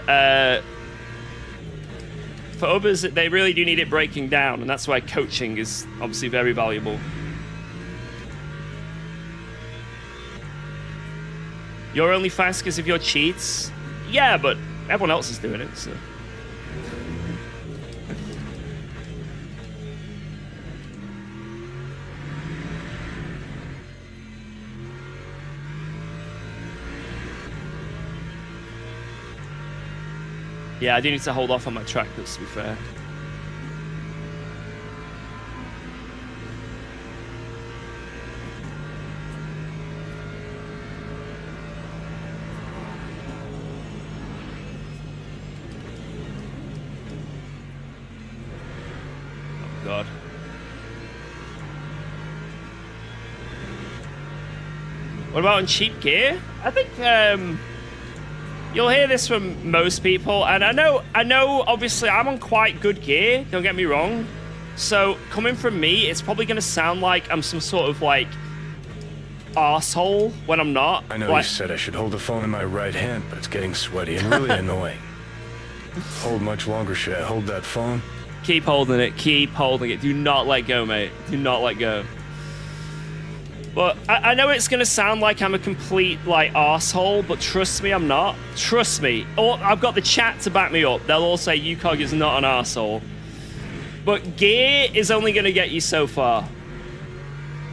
for others, they really do need it breaking down. And that's why coaching is obviously very valuable. You're only fast because of your cheats? Yeah, but everyone else is doing it, so... Yeah, I do need to hold off on my track, to be fair. Oh, God. What about in cheap gear? I think, you'll hear this from most people, and I know, obviously, I'm on quite good gear, don't get me wrong. So, coming from me, it's probably going to sound like I'm some sort of, like, arsehole when I'm not. I know like, you said I should hold the phone in my right hand, but it's getting sweaty and really annoying. Hold much longer, should I hold that phone? Keep holding it, keep holding it. Do not let go, mate. Do not let go. But I know it's going to sound like I'm a complete, like, arsehole, but trust me, I'm not. Trust me. Or I've got the chat to back me up. They'll all say UKOG is not an arsehole. But gear is only going to get you so far.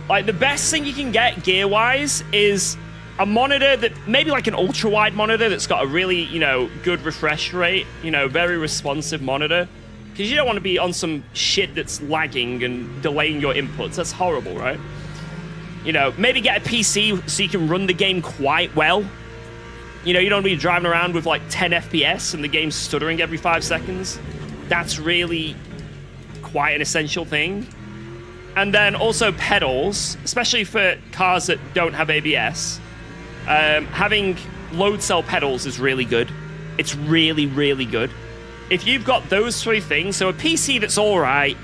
Like, the best thing you can get gear-wise is a monitor that, maybe like an ultra-wide monitor that's got a really, you know, good refresh rate, you know, very responsive monitor. Because you don't want to be on some shit that's lagging and delaying your inputs. That's horrible, right? You know, maybe get a PC so you can run the game quite well. You know, you don't want to be driving around with like 10 FPS and the game's stuttering every 5 seconds. That's really quite an essential thing. And then also pedals, especially for cars that don't have ABS. Having load cell pedals is really good. It's really, really good. If you've got those three things, so a PC that's all right,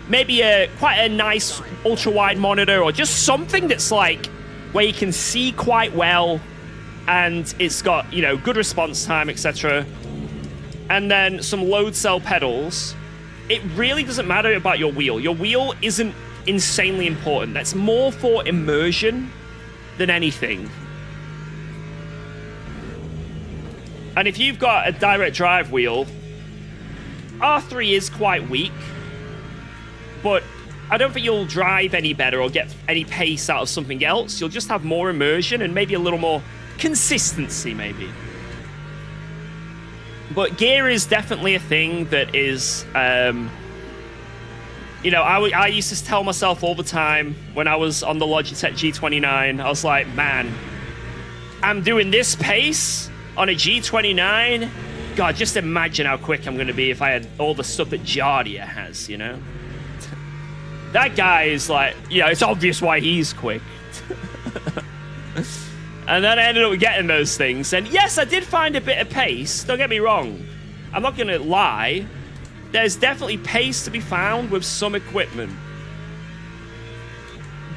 maybe quite a nice ultra-wide monitor, or just something that's like where you can see quite well and it's got, you know, good response time, etc. And then some load cell pedals. It really doesn't matter about your wheel. Your wheel isn't insanely important. That's more for immersion than anything. And if you've got a direct drive wheel, R3 is quite weak. But I don't think you'll drive any better or get any pace out of something else. You'll just have more immersion and maybe a little more consistency, maybe. But gear is definitely a thing that is, you know, I used to tell myself all the time when I was on the Logitech G29, I was like, man, I'm doing this pace, on a G29, God, just imagine how quick I'm going to be if I had all the stuff that Jardia has, you know? That guy is like, you know, it's obvious why he's quick. And then I ended up getting those things. And yes, I did find a bit of pace. Don't get me wrong. I'm not going to lie. There's definitely pace to be found with some equipment.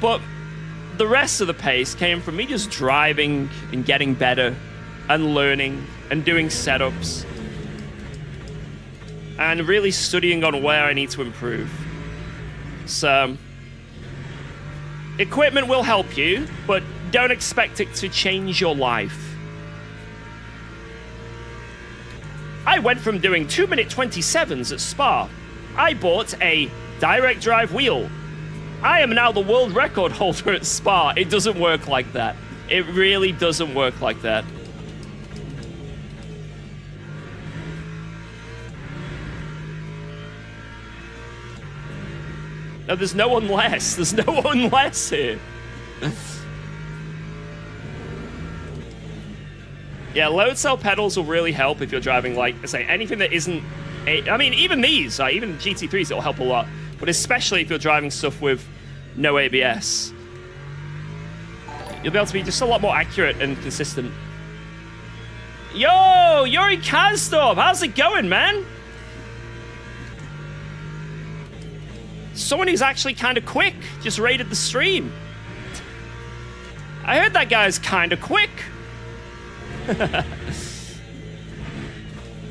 But the rest of the pace came from me just driving and getting better and learning and doing setups and really studying on where I need to improve. So, equipment will help you, but don't expect it to change your life. I went from doing 2-minute 27s at Spa. I bought a direct drive wheel. I am now the world record holder at Spa. It doesn't work like that. It really doesn't work like that. No, there's no unless. There's no unless here. Yeah, load cell pedals will really help if you're driving, like, I say, anything that isn't... I mean, even these, even GT3s, it'll help a lot. But especially if you're driving stuff with no ABS. You'll be able to be just a lot more accurate and consistent. Yo, Yuri Kazdorp, how's it going, man? Someone who's actually kind of quick just raided the stream. I heard that guy's kind of quick.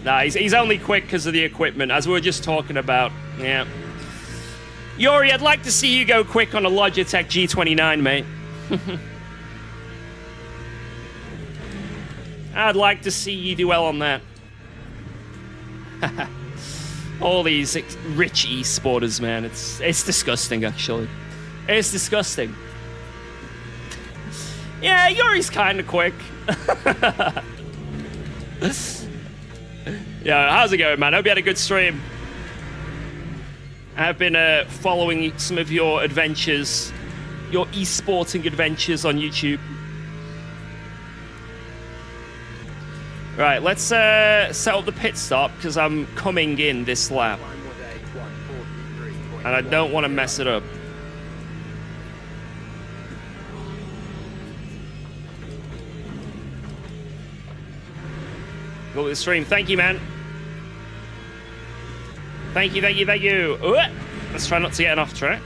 Nah, he's only quick because of the equipment, as we were just talking about. Yeah. Yuri, I'd like to see you go quick on a Logitech G29, mate. I'd like to see you do well on that. All these rich esporters, man. It's disgusting, actually. It's disgusting. Yeah, Yuri's kind of quick. Yeah, how's it going, man? Hope you had a good stream. I've been following some of your adventures, your esporting adventures on YouTube. Right, let's set up the pit stop because I'm coming in this lap. And I don't want to mess it up. Go with the stream. Thank you, man. Thank you, thank you, thank you. Ooh, let's try not to get an off track.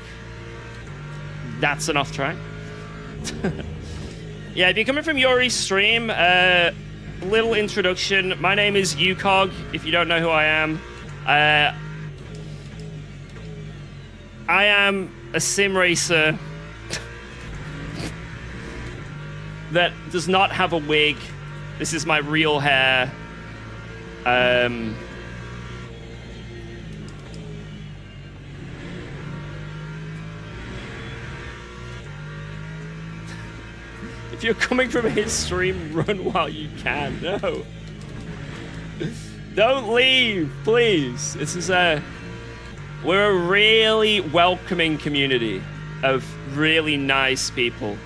That's an off track. Yeah, if you're coming from Yuri's stream, little introduction. My name is UKOG, if you don't know who I am. I am a sim racer that does not have a wig. This is my real hair. If you're coming from his stream, run while you can. No. Don't leave, please. This is we're a really welcoming community of really nice people.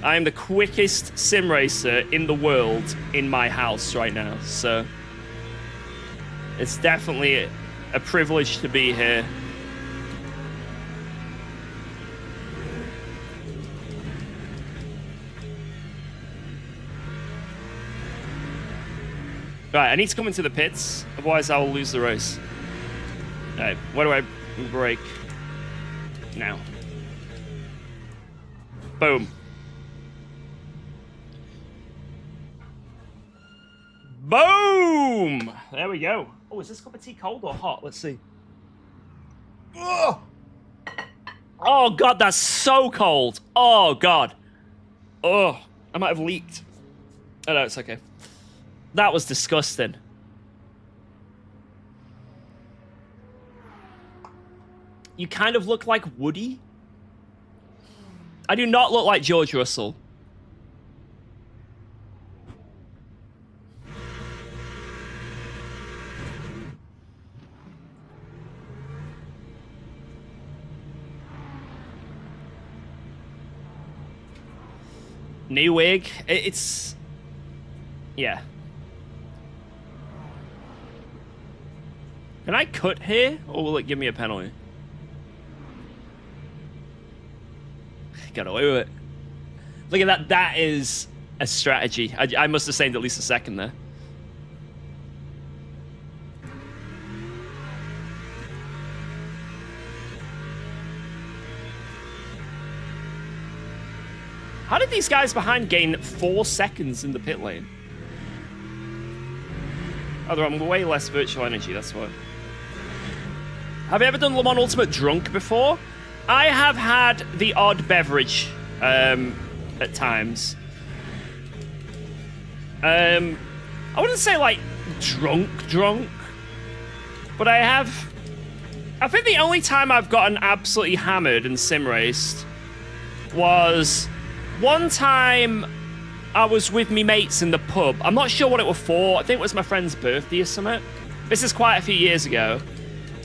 I am the quickest sim racer in the world in my house right now, so it's definitely a privilege to be here. Right, I need to come into the pits, otherwise I'll lose the race. Alright, where do I brake? Now. Boom. Boom! There we go. Oh, is this cup of tea cold or hot? Let's see. Oh, oh God, that's so cold. Oh, God. Oh, I might have leaked. Oh, no, it's okay. That was disgusting. You kind of look like Woody. I do not look like George Russell. New wig. It's... Yeah. Can I cut here, or will it give me a penalty? Got away with it. Look at that. That is a strategy. I must have saved at least a second there. How did these guys behind gain 4 seconds in the pit lane? Oh, they're on way less virtual energy, that's why. Have you ever done Le Mans Ultimate drunk before? I have had the odd beverage at times. I wouldn't say like drunk, but I have... I think the only time I've gotten absolutely hammered and sim raced was one time I was with me mates in the pub. I'm not sure what it was for. I think it was my friend's birthday or something. This is quite a few years ago.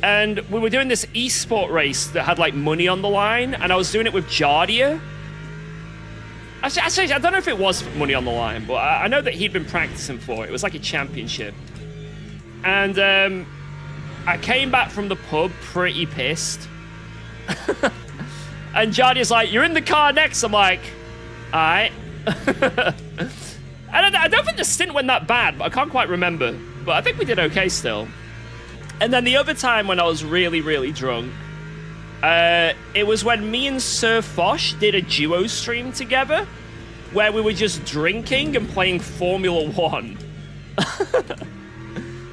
And we were doing this esport race that had like money on the line, and I was doing it with Jardia. Actually, I don't know if it was money on the line, but I know that he'd been practicing for it. It was like a championship. And I came back from the pub pretty pissed. And Jardia's like, "You're in the car next." I'm like, "Alright." I don't think the stint went that bad, but I can't quite remember. But I think we did okay still. And then the other time when I was really, really drunk, it was when me and Sir Fosh did a duo stream together, where we were just drinking and playing Formula 1.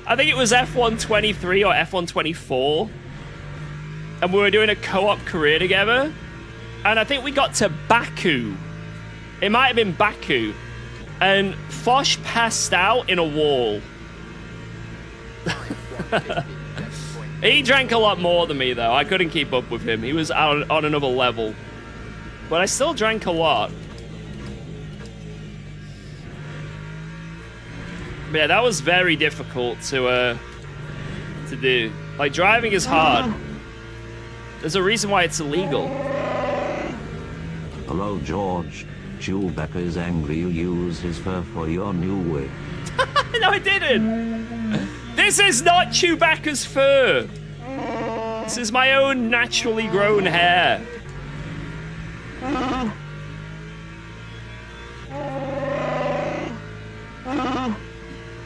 I think it was F1 23 or F1 24. And we were doing a co-op career together. And I think we got to Baku. It might have been Baku. And Fosh passed out in a wall. He drank a lot more than me, though. I couldn't keep up with him. He was on another level. But I still drank a lot. But yeah, that was very difficult to do. Like, driving is hard. There's a reason why it's illegal. Hello, George. Chewbacca is angry you used his fur for your new wig. No, I didn't. This is not Chewbacca's fur. This is my own naturally grown hair.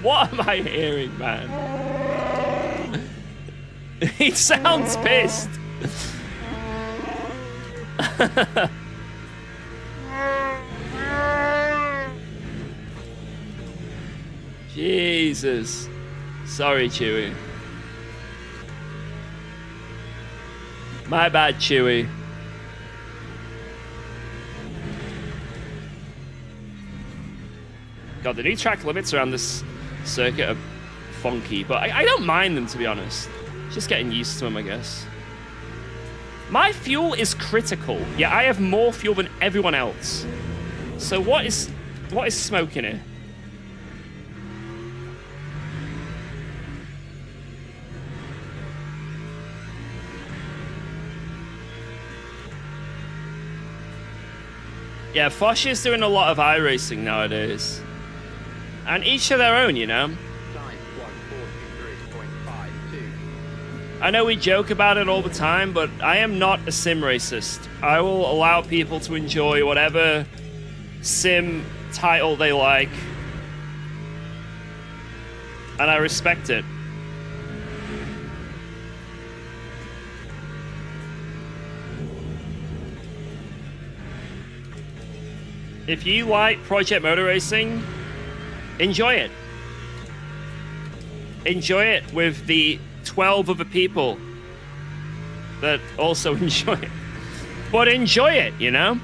What am I hearing, man? He sounds pissed. Jesus. Sorry, Chewie. My bad, Chewie. God, the new track limits around this circuit are funky, but I don't mind them, to be honest. Just getting used to them, I guess. My fuel is critical. Yeah, I have more fuel than everyone else. So what is smoking here? Yeah, Fosh is doing a lot of iRacing nowadays. And each to their own, you know? I know we joke about it all the time, but I am not a sim racist. I will allow people to enjoy whatever sim title they like. And I respect it. If you like Project Motor Racing, enjoy it. Enjoy it with the 12 other people that also enjoy it. But enjoy it, you know?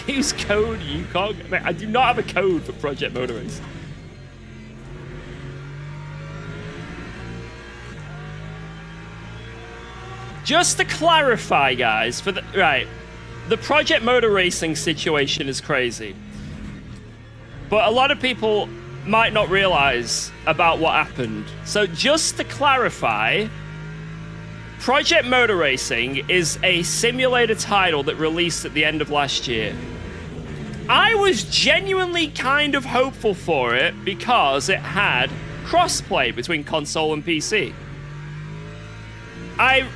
Use code UKOG. Mate, I do not have a code for Project Motor Race. Just to clarify, guys, for the Project Motor Racing situation is crazy. but a lot of people might not realize about what happened. So just to clarify, Project Motor Racing is a simulator title that released at the end of last year. I was genuinely kind of hopeful for it because it had crossplay between console and PC. I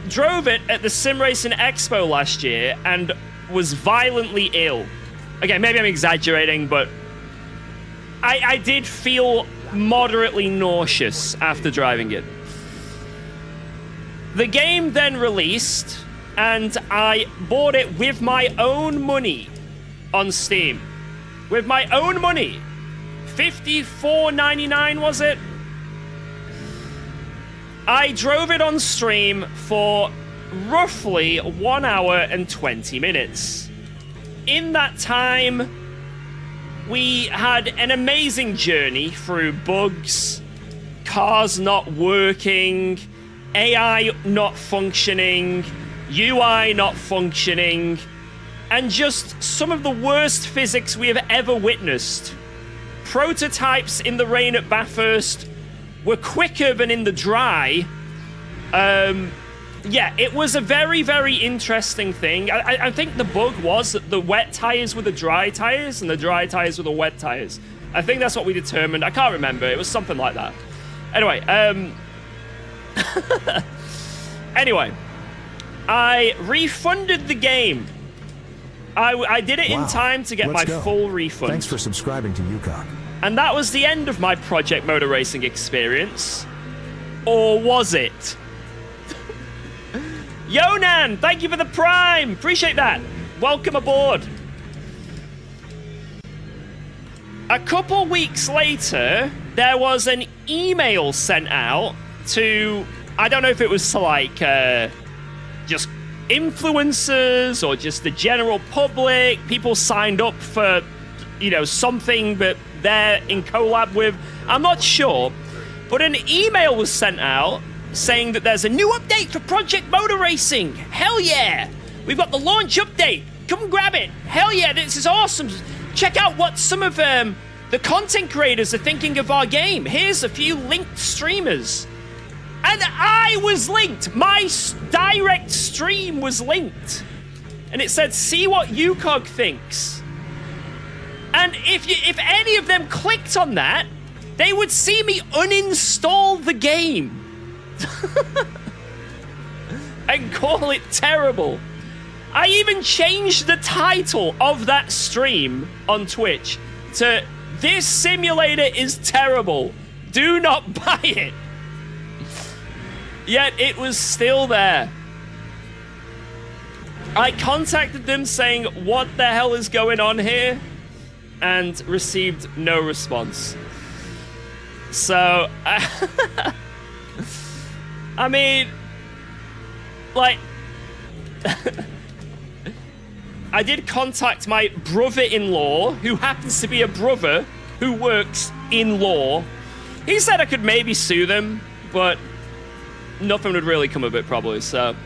drove it at the Sim Racing Expo last year and was violently ill. Okay, maybe I'm exaggerating, but I did feel moderately nauseous after driving it. The game then released, and I bought it with my own money on Steam. With my own money. $54.99 was it? I drove it on stream for roughly 1 hour and 20 minutes. In that time, we had an amazing journey through bugs, cars not working, AI not functioning, UI not functioning, and just some of the worst physics we have ever witnessed. Prototypes in the rain at Bathurst were quicker than in the dry. Yeah, it was a very, very interesting thing. I think the bug was that the wet tires were the dry tires and the dry tires were the wet tires. I think that's what we determined. I can't remember. It was something like that. Anyway, anyway, I refunded the game. I did it in time to get my full refund. Thanks for subscribing to UKOG. And that was the end of my Project Motor Racing experience. Or was it? Yonan, thank you for the Prime. Appreciate that. Welcome aboard. A couple weeks later, there was an email sent out to, I don't know if it was to like just influencers or just the general public. People signed up for, you know, something that they're in collab with. I'm not sure. But an email was sent out saying that there's a new update for Project Motor Racing. Hell yeah! We've got the launch update. Come grab it. Hell yeah, this is awesome. Check out what some of the content creators are thinking of our game. Here's a few linked streamers. And I was linked. My direct stream was linked. And it said, see what UKOG thinks. And if any of them clicked on that, they would see me uninstall the game. And call it terrible. I even changed the title of that stream on Twitch to "This simulator is terrible. Do not buy it." Yet it was still there. I contacted them saying, what the hell is going on here? And received no response. So, I mean, like, I did contact my brother-in-law, who happens to be a brother who works in law. He said I could maybe sue them, but nothing would really come of it probably, so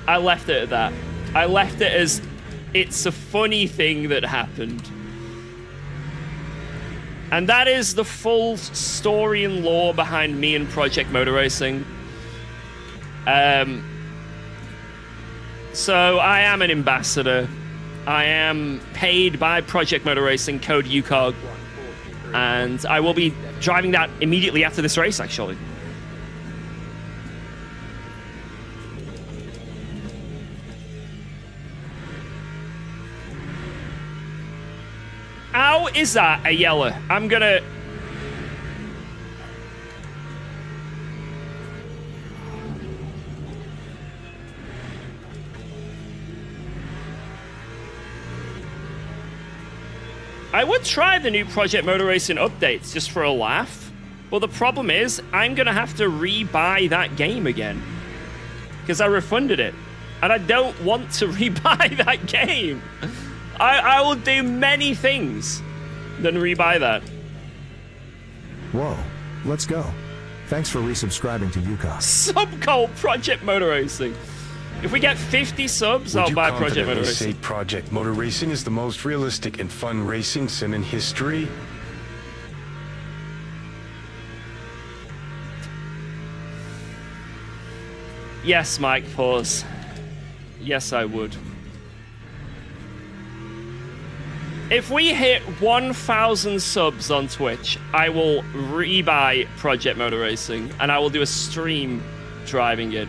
I left it at that. I left it as, it's a funny thing that happened. And that is the full story and lore behind me and Project Motor Racing. So I am an ambassador. I am paid by Project Motor Racing, code UKOG. And I will be driving that immediately after this race, actually. How is that a yeller? I'm gonna... I would try the new Project Motor Racing updates just for a laugh. But the problem is, I'm gonna have to re-buy that game again. Because I refunded it. And I don't want to re-buy that game. I will do many things than rebuy that. Whoa, let's go. Thanks for resubscribing to UKOG. Subcoal Project Motor Racing. If we get 50 subs, Would I'll you buy Project Motor confidently Racing. say Project Motor Racing is the most realistic and fun racing sim in history? Yes, Mike, pause. Yes, I would. If we hit 1,000 subs on Twitch, I will rebuy Project Motor Racing, and I will do a stream driving it.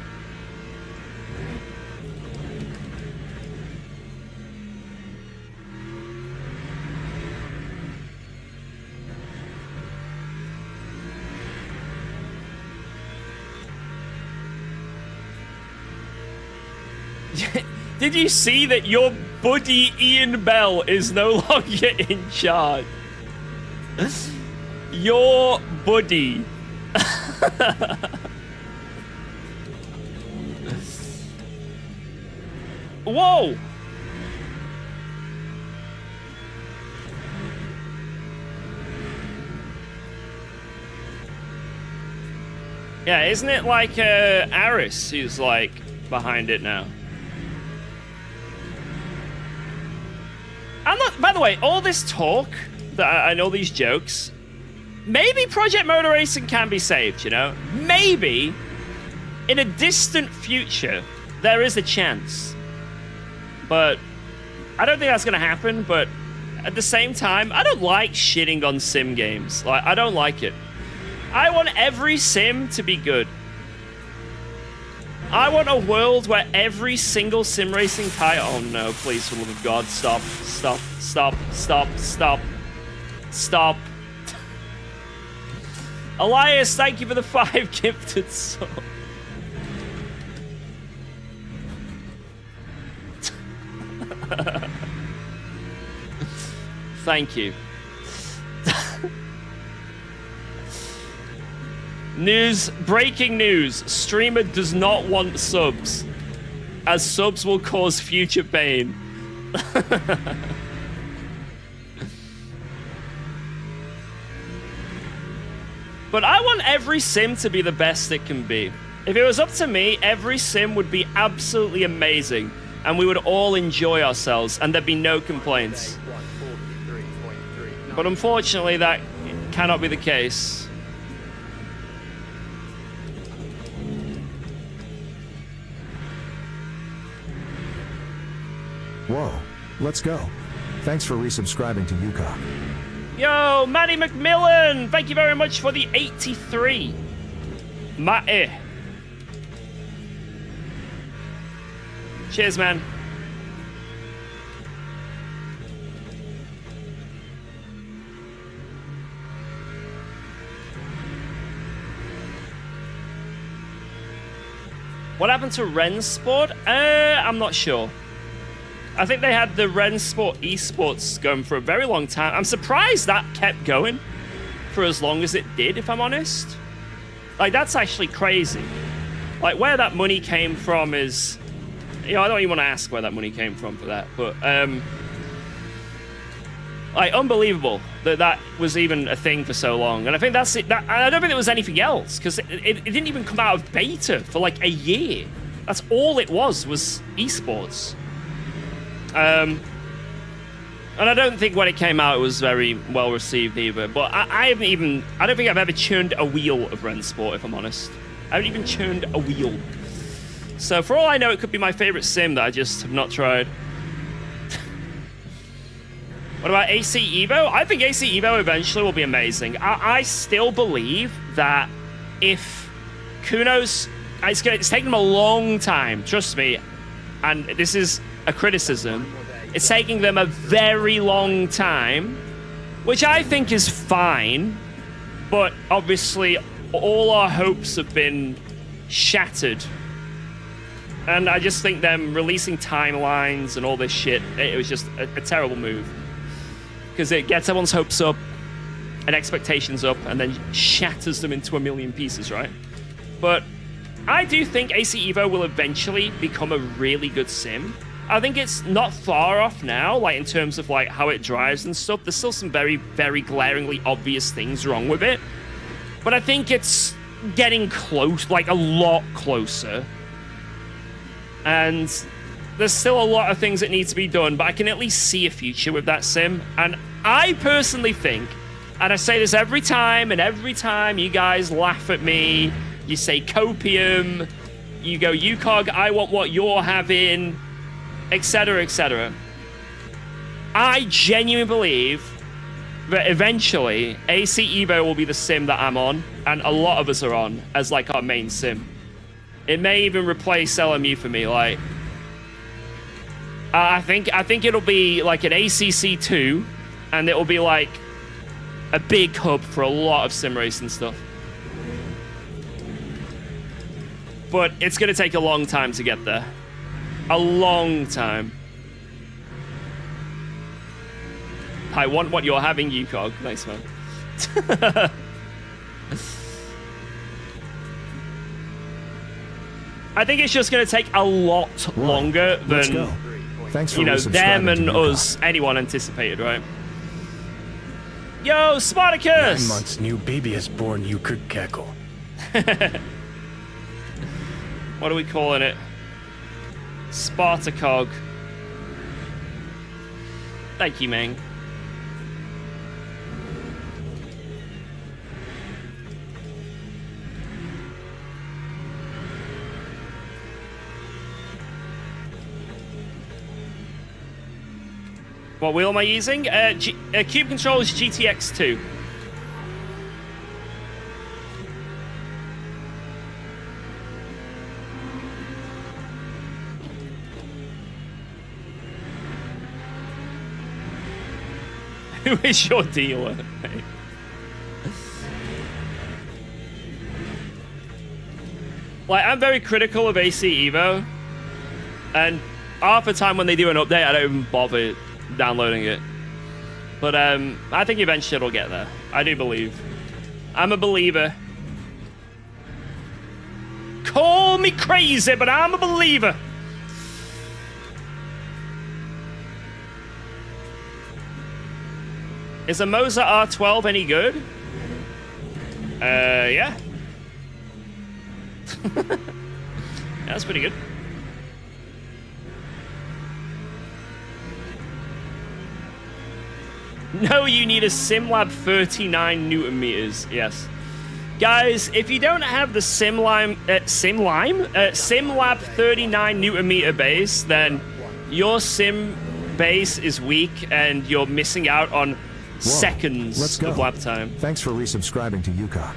Did you see that your buddy Ian Bell is no longer in charge? Your buddy. Whoa! Yeah, isn't it like Aris who's like behind it now? I'm not, by the way, all this talk, and all these jokes, maybe Project Motor Racing can be saved, you know? Maybe, in a distant future, there is a chance. But I don't think that's going to happen, but at the same time, I don't like shitting on sim games. Like, I don't like it. I want every sim to be good. I want a world where every single sim racing title... Oh no, please, for the love of God, stop, stop, stop, stop, stop, stop. Elias, thank you for the 5 gifted subs. Thank you. Breaking news. Streamer does not want subs, as subs will cause future pain. But I want every sim to be the best it can be. If it was up to me, every sim would be absolutely amazing, and we would all enjoy ourselves, and there'd be no complaints. But unfortunately, that cannot be the case. Whoa, let's go. Thanks for resubscribing to UKOG. Yo, Manny McMillan, thank you very much for the 83. Matty. Cheers, man. What happened to Rensport? I'm not sure. I think they had the Rensport esports going for a very long time. I'm surprised that kept going for as long as it did, if I'm honest. Like, that's actually crazy. Like, where that money came from is... You know, I don't even want to ask where that money came from for that, but... like, unbelievable that that was even a thing for so long. And I think that's it. I don't think there was anything else, because it didn't even come out of beta for, like, a year. That's all it was esports. And I don't think when it came out it was very well received either. But I don't think I've ever churned a wheel of Rensport, if I'm honest. I haven't even churned a wheel. So for all I know, it could be my favorite sim that I just have not tried. What about AC Evo? I think AC Evo eventually will be amazing. I still believe that if Kuno's... It's taken them a long time, trust me. And this is a criticism. It's taking them a very long time, which I think is fine, but obviously all our hopes have been shattered. And I just think them releasing timelines and all this shit, it was just a terrible move. Because it gets everyone's hopes up and expectations up and then shatters them into a million pieces, right? But I do think AC Evo will eventually become a really good sim. I think it's not far off now, like in terms of like how it drives and stuff. There's still some very, very glaringly obvious things wrong with it. But I think it's getting close, like a lot closer. And there's still a lot of things that need to be done, but I can at least see a future with that sim. And I personally think, and I say this every time, and every time you guys laugh at me, you say copium, you go UKOG, I want what you're having, etc., etc. I genuinely believe that eventually AC Evo will be the sim that I'm on, and a lot of us are on as like our main sim. It may even replace LMU for me. Like, I think it'll be like an ACC2, and it will be like a big hub for a lot of sim racing stuff. But it's gonna take a long time to get there. A long time. I want what you're having, UKOG. Nice, man. I think it's just going to take a lot longer than, Thanks for you know, them resubscribing and to UKOG. us, anyone anticipated, right? Yo, Spartacus! 9 months, new baby is born, you could cackle. What are we calling it? Spartacog. Thank you, man. What wheel am I using? Cube Controls GTX 2. Who is your dealer? Like, I'm very critical of AC Evo, and half the time when they do an update, I don't even bother downloading it. But I think eventually it'll get there. I do believe. I'm a believer. Call me crazy, but I'm a believer. Is a Mozart R12 any good? Yeah. Yeah, that's pretty good. No, you need a SimLab 39 Newton meters. Yes. Guys, if you don't have the SimLab 39 Newton meter base, then your sim base is weak and you're missing out on seconds Let's go. of lap time. Thanks for resubscribing to UKOG.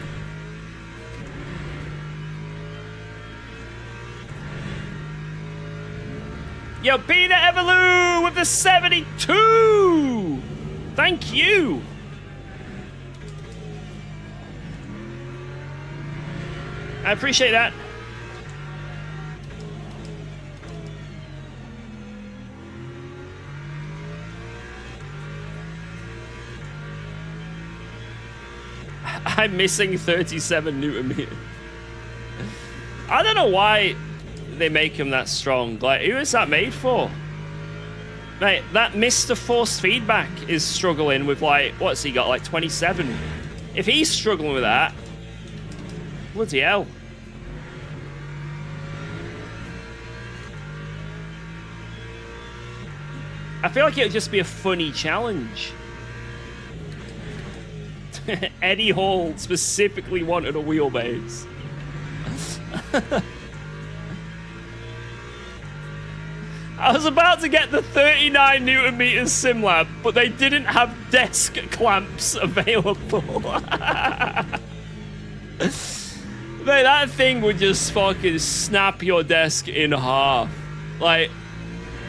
Yo, Peter Everloo with the 72! Thank you! I appreciate that. I'm missing 37 Newton meters. I don't know why they make him that strong. Like, who is that made for? Mate, that Mr. Force Feedback is struggling with, like, what's he got, like 27? If he's struggling with that, bloody hell. I feel like it would just be a funny challenge. Eddie Hall specifically wanted a wheelbase. I was about to get the 39 Newton meters SimLab, but they didn't have desk clamps available. Mate, that thing would just fucking snap your desk in half. Like,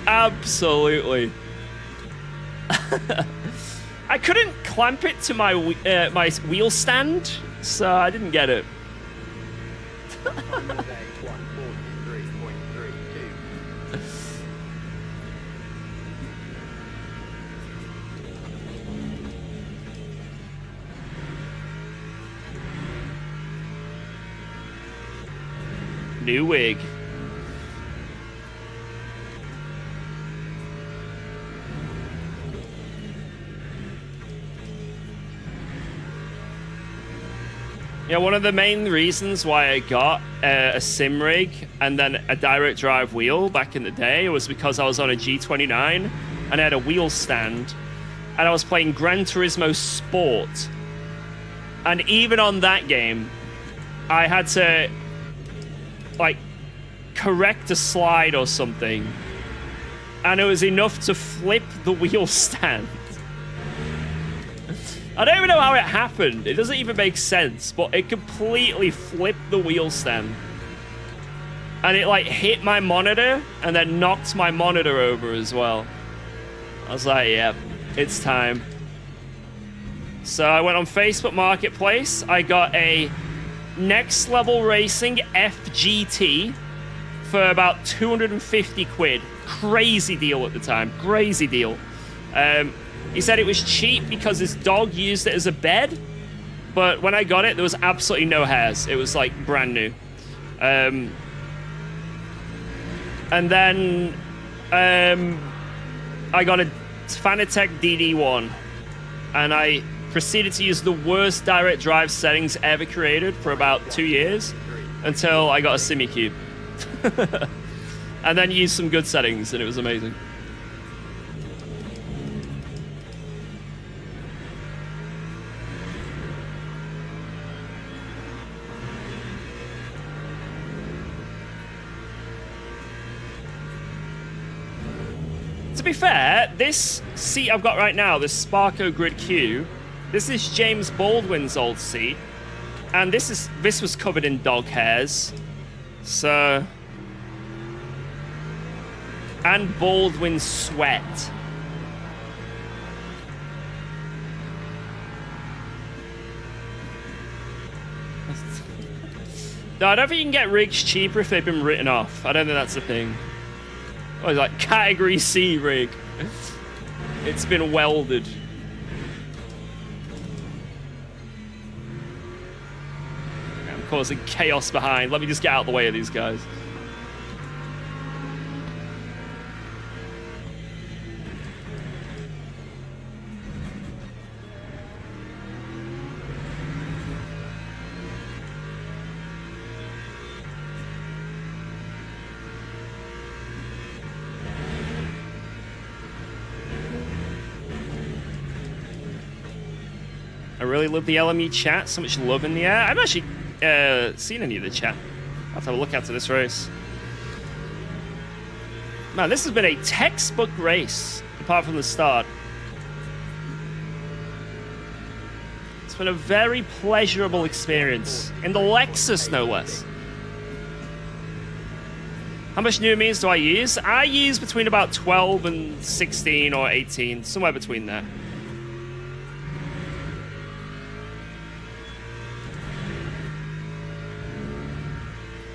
absolutely. I couldn't clamp it to my my wheel stand, so I didn't get it. New wig. Yeah, one of the main reasons why I got a sim rig and then a direct drive wheel back in the day was because I was on a G29 and I had a wheel stand and I was playing Gran Turismo Sport. And even on that game, I had to, like, correct a slide or something. And it was enough to flip the wheel stand. I don't even know how it happened. It doesn't even make sense, but it completely flipped the wheel stand. And it, like, hit my monitor and then knocked my monitor over as well. I was like, yep, it's time. So I went on Facebook Marketplace. I got a Next Level Racing FGT for about 250 quid. Crazy deal at the time. Crazy deal. He said it was cheap because his dog used it as a bed, but when I got it, there was absolutely no hairs. It was, like, brand new. And then I got a Fanatec DD1, and I proceeded to use the worst direct drive settings ever created for about 2 years until I got a SimiCube. And then used some good settings, and it was amazing. To be fair, this seat I've got right now, this Sparco Grid Q, this is James Baldwin's old seat, and this was covered in dog hairs, so, and Baldwin's sweat. No, I don't think you can get rigs cheaper if they've been written off. I don't think that's the thing. Oh, it's like category C rig. It's been welded. I'm causing chaos behind. Let me just get out of the way of these guys. I really love the LME chat. So much love in the air. I haven't actually seen any of the chat. I'll have to have a look after this race. Man, this has been a textbook race, apart from the start. It's been a very pleasurable experience. In the Lexus, no less. How much new amines do I use? I use between about 12 and 16 or 18, somewhere between there.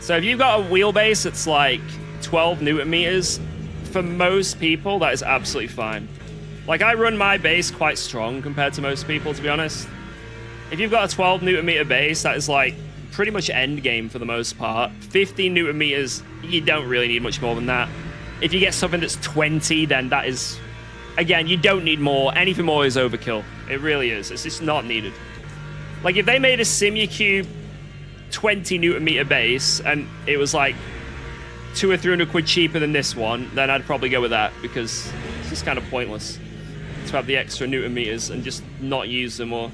So if you've got a wheelbase that's like 12 Newton meters, for most people, that is absolutely fine. Like, I run my base quite strong compared to most people, to be honest. If you've got a 12 Newton meter base, that is like pretty much end game for the most part. 15 Newton meters, you don't really need much more than that. If you get something that's 20, then that is, again, you don't need more. Anything more is overkill. It really is. It's just not needed. Like, if they made a SimiCube 20 Newton meter base and it was like 200 or 300 quid cheaper than this one, then I'd probably go with that, because it's just kind of pointless to have the extra Newton meters and just not use them more.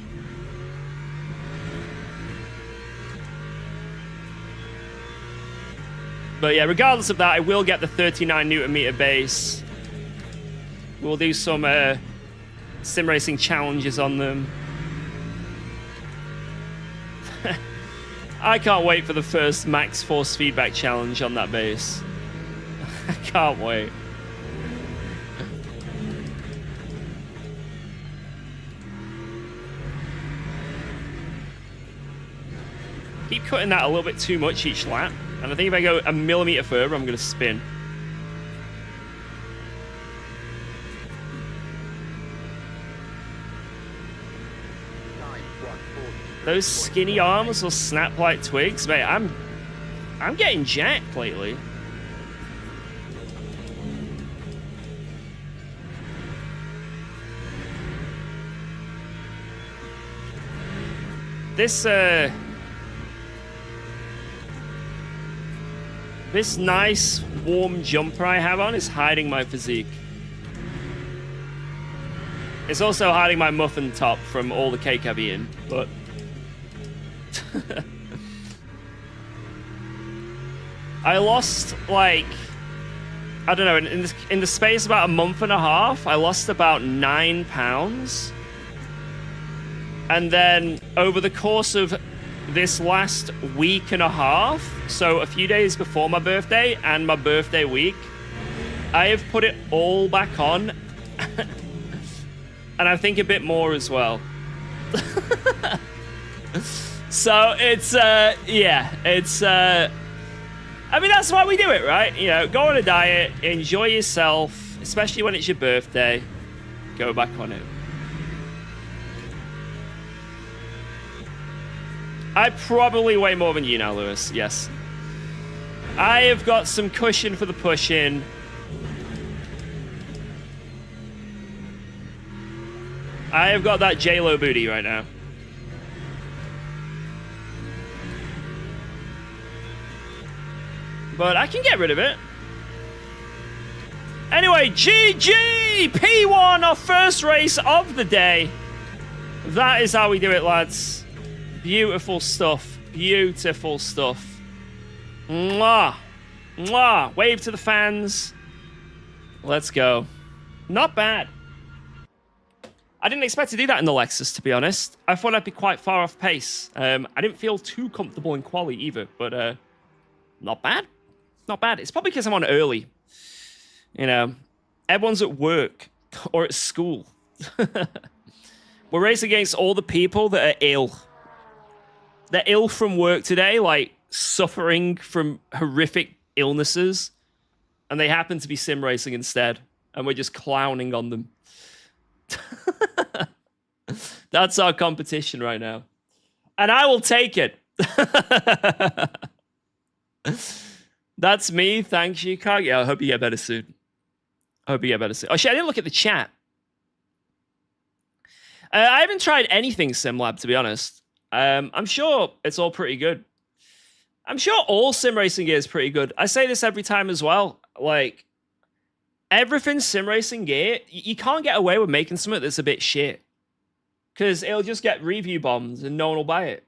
But yeah, regardless of that, I will get the 39 Newton meter base. We'll do some sim racing challenges on them. I can't wait for the first max force feedback challenge on that base. I can't wait. Keep cutting that a little bit too much each lap. And I think if I go a millimeter further, I'm going to spin. Those skinny arms will snap like twigs. Mate, I'm getting jacked lately. This This nice, warm jumper I have on is hiding my physique. It's also hiding my muffin top from all the cake I've eaten, but... I lost, like... I don't know, in the space of about a month and a half, I lost about 9 pounds. And then, over the course of this last week and a half, so a few days before my birthday and my birthday week, I have put it all back on. And I think a bit more as well. So it's, yeah, it's, I mean, that's why we do it, right? You know, go on a diet, enjoy yourself, especially when it's your birthday. Go back on it. I probably weigh more than you now, Lewis. Yes. I have got some cushion for the push-in. I have got that J-Lo booty right now. But I can get rid of it. Anyway, GG! P1, our first race of the day. That is how we do it, lads. Beautiful stuff. Beautiful stuff. Mwah. Mwah. Wave to the fans. Let's go. Not bad. I didn't expect to do that in the Lexus, to be honest. I thought I'd be quite far off pace. I didn't feel too comfortable in quali either, but not bad. Not bad. It's probably because I'm on early. You know, everyone's at work or at school. We're racing against all the people that are ill. They're ill from work today, like suffering from horrific illnesses, and they happen to be sim racing instead, and we're just clowning on them. That's our competition right now. And I will take it. That's me. Thanks, UKOG. Yeah, I hope you get better soon. I hope you get better soon. Oh, shit, I didn't look at the chat. I haven't tried anything SimLab, to be honest. I'm sure it's all pretty good. I'm sure all sim racing gear is pretty good. I say this every time as well. Like, everything sim racing gear, you can't get away with making something that's a bit shit. Because it'll just get review bombs and no one will buy it.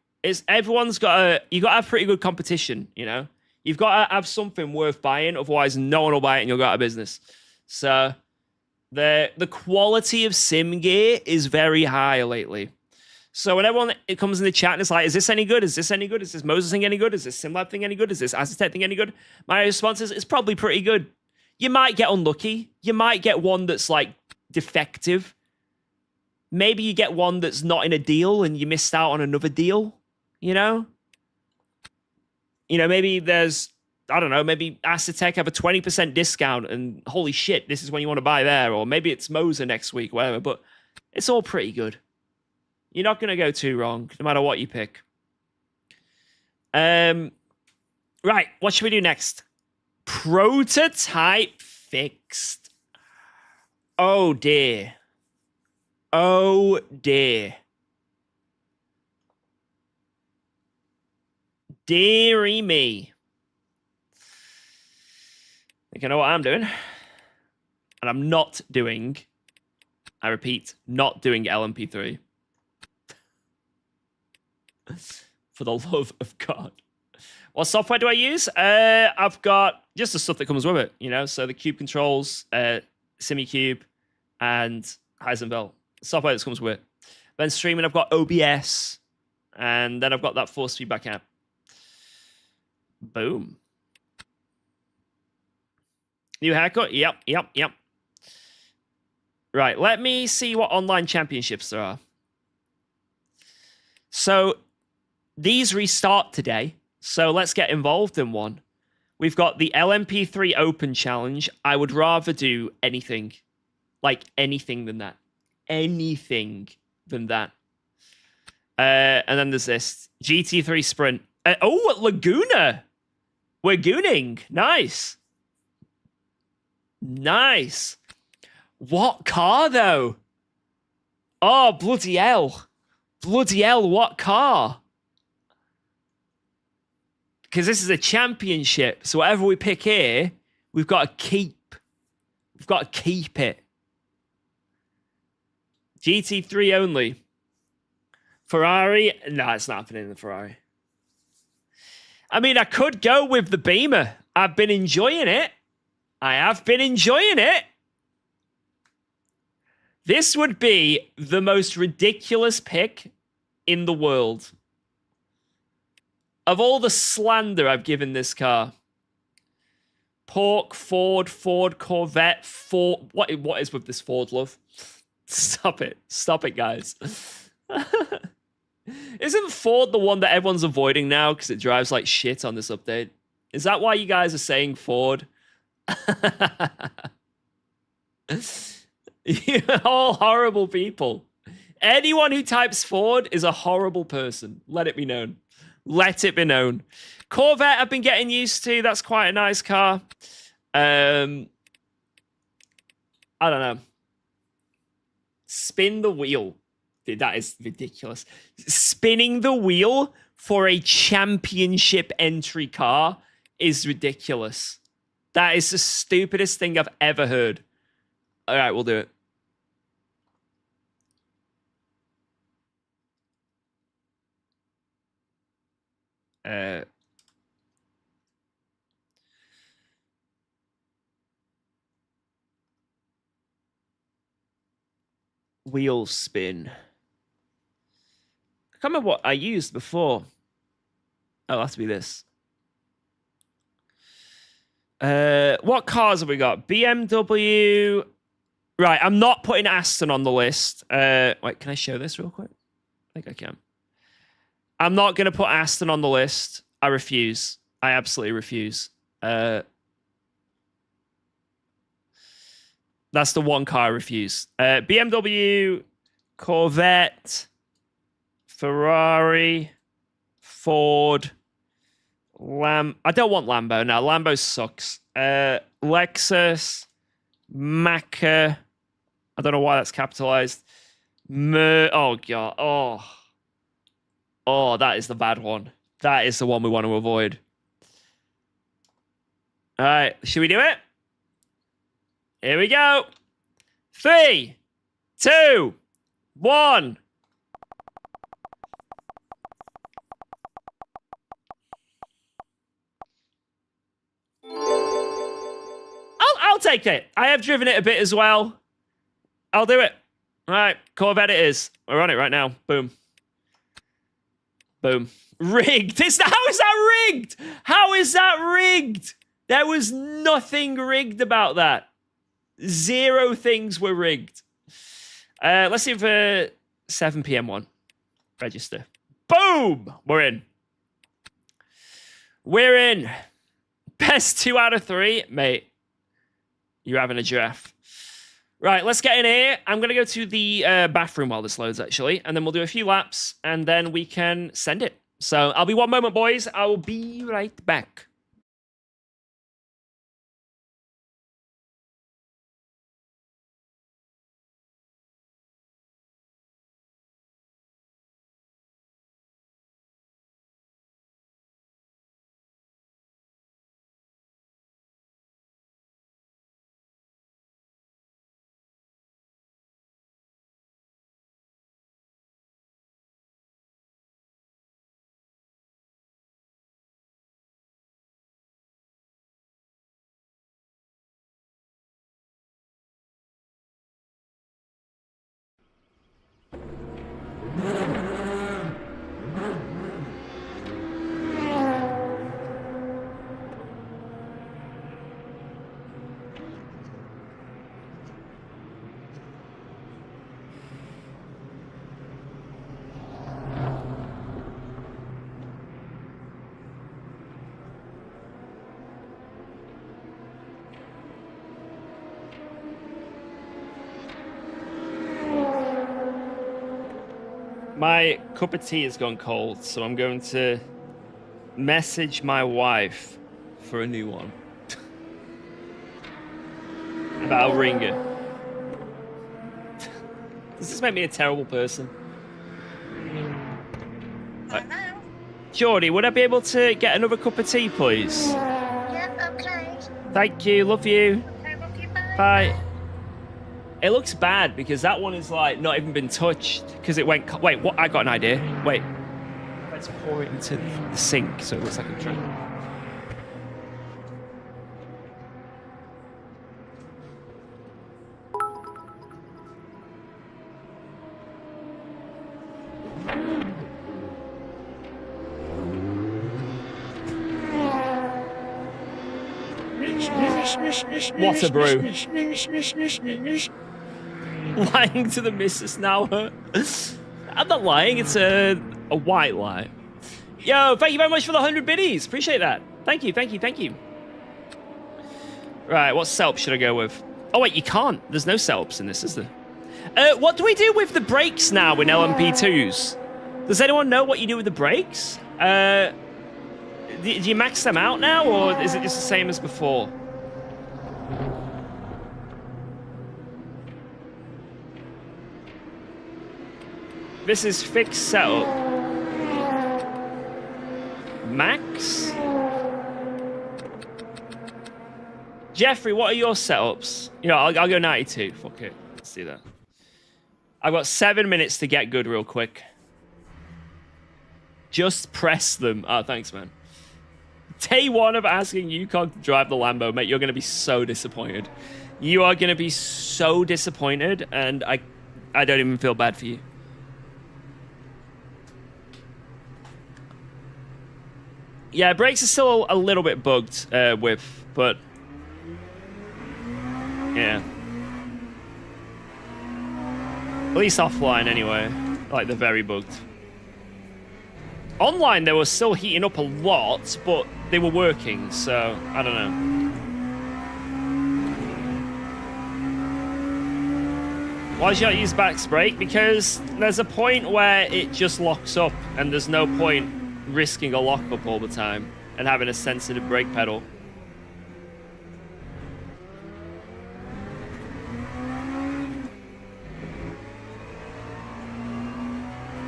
Everyone's got you got to have pretty good competition, you know? You've got to have something worth buying, otherwise no one will buy it and you'll go out of business. So, the quality of sim gear is very high lately. So when everyone it comes in the chat and it's like, is this any good? Is this any good? Is this Moses thing any good? Is this SimLab thing any good? Is this Aztec thing any good? My response is, it's probably pretty good. You might get unlucky. You might get one that's like defective. Maybe you get one that's not in a deal and you missed out on another deal, you know? You know, maybe there's, I don't know, maybe Aztec have a 20% discount and holy shit, this is when you want to buy there. Or maybe it's Moser next week, whatever. But it's all pretty good. You're not going to go too wrong, no matter what you pick. Right, what should we do next? Prototype fixed. Oh, dear. Oh, dear. Deary me. I think I know what I'm doing. And I'm not doing, I repeat, not doing LMP3. For the love of God. What software do I use? I've got just the stuff that comes with it, you know? So the Cube controls, SimiCube, and Heisenfeld. Software that comes with it. Then streaming, I've got OBS, and then I've got that force feedback app. Boom. New haircut? Yep. Right, let me see what online championships there are. So, these restart today, so let's get involved in one. We've got the LMP3 Open Challenge. I would rather do anything. Like, anything than that. Anything than that. And then there's this. GT3 Sprint. Oh, Laguna! We're gooning. Nice. Nice. What car, though? Oh, bloody hell. Bloody hell, what car? Because this is a championship. So whatever we pick here, we've got to keep. We've got to keep it. GT3 only. Ferrari? No, it's not happening in the Ferrari. I mean, I could go with the Beamer. I've been enjoying it. I have been enjoying it. This would be the most ridiculous pick in the world. Of all the slander I've given this car. Pork, Ford, Corvette, Ford. What is with this Ford love? Stop it. Stop it, guys. Isn't Ford the one that everyone's avoiding now because it drives like shit on this update? Is that why you guys are saying Ford? You're all horrible people. Anyone who types Ford is a horrible person. Let it be known. Let it be known. Corvette I've been getting used to. That's quite a nice car. I don't know. Spin the wheel. Dude, that is ridiculous. Spinning the wheel for a championship entry car is ridiculous. That is the stupidest thing I've ever heard. All right, we'll do it. Wheel spin. I can't remember what I used before. Oh, it'll have to be this. What cars have we got? BMW. Right, I'm not putting Aston on the list. Wait, can I show this real quick? I think I can. I'm not going to put Aston on the list. I refuse. I absolutely refuse. That's the one car I refuse. BMW, Corvette, Ferrari, Ford, I don't want Lambo now. Lambo sucks. Lexus, Macca. I don't know why that's capitalized. Oh, God. Oh, that is the bad one. That is the one we want to avoid. All right, should we do it? Here we go. 3, 2, 1. I'll take it. I have driven it a bit as well. I'll do it. All right, Corvette it is. We're on it right now. Boom. Boom. Rigged. How is that rigged? How is that rigged? There was nothing rigged about that. 0 things were rigged. Let's see if 7 p.m. one. Register. Boom! We're in. We're in. Best 2 out of 3. Mate, you're having a giraffe. Right, let's get in here. I'm going to go to the bathroom while this loads, actually. And then we'll do a few laps, and then we can send it. So I'll be one moment, boys. I will be right back. My cup of tea has gone cold, so I'm going to message my wife for a new one. About a ringer. Does this make me a terrible person? Hello? Geordie, would I be able to get another cup of tea, please? Yep, okay. Thank you. Love you. Okay, love you, bye. Bye. It looks bad because that one is like not even been touched because it went. Wait, what? I got an idea. Wait. Let's pour it into the sink so it looks like a drink. What a brew. Lying to the missus now. I'm not lying, it's a white lie. Yo, thank you very much for the 100 biddies. Appreciate that. Thank you, thank you, thank you. Right, what self should I go with? Oh wait, you can't. There's no selps in this, is there? What do we do with the brakes now in LMP2s? Does anyone know what you do with the brakes? Do you max them out now, or is it just the same as before? This is fixed setup. Max? Jeffrey, what are your setups? You know, I'll go 92. Fuck it. Let's do that. I've got 7 minutes to get good real quick. Just press them. Oh, thanks, man. Day one of asking UKOG to drive the Lambo, mate, you're going to be so disappointed. You are going to be so disappointed, and I don't even feel bad for you. Yeah, brakes are still a little bit bugged with, but yeah. At least offline anyway. Like, they're very bugged. Online, they were still heating up a lot, but they were working, so I don't know. Why should I use back's brake? Because there's a point where it just locks up, and there's no point risking a lockup all the time and having a sensitive brake pedal.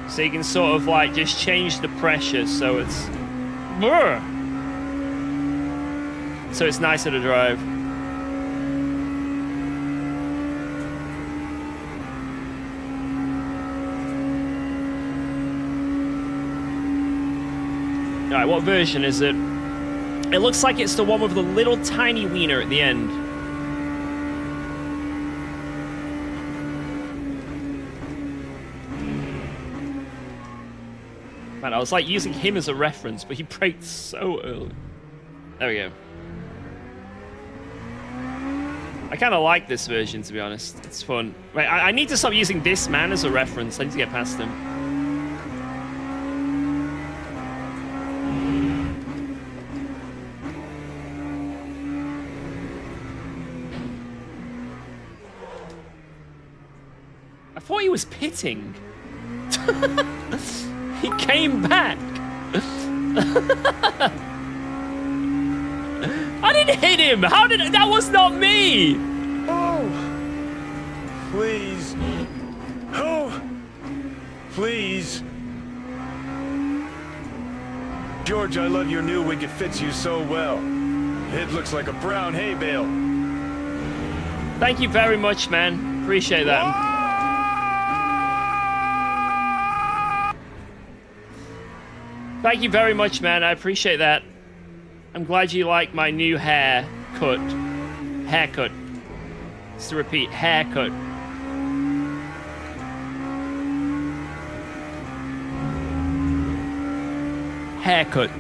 So you can sort of like just change the pressure so it's nicer to drive. Alright, what version is it? It looks like it's the one with the little tiny wiener at the end. Man, I was like using him as a reference, but he braked so early. There we go. I kind of like this version, to be honest. It's fun. Wait, I need to stop using this man as a reference. I need to get past him. I thought he was pitting. He came back. I didn't hit him. How did that? Was not me. Oh, please. Oh, please. George, I love your new wig. It fits you so well. It looks like a brown hay bale. Thank you very much, man. Appreciate that. Thank you very much, man. I appreciate that. I'm glad you like my new haircut. Haircut. Just to repeat, haircut. Haircut.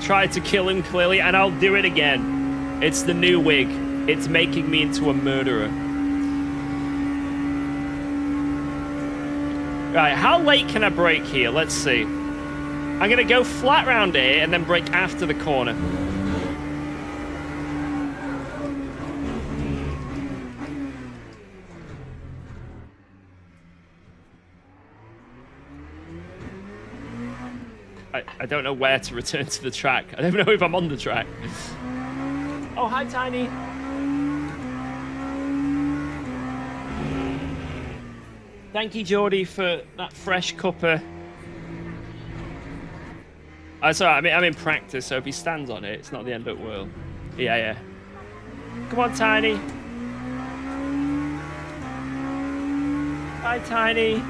Tried to kill him clearly, and I'll do it again. It's the new wig. It's making me into a murderer. Right, how late can I brake here? Let's see. I'm going to go flat round here and then brake after the corner. I don't know where to return to the track. I don't know if I'm on the track. Oh, hi, Tiny. Thank you, Geordie, for that fresh cuppa. Sorry, I'm in practice, so if he stands on it, it's not the end of the world. Yeah. Come on, Tiny. Hi, Tiny.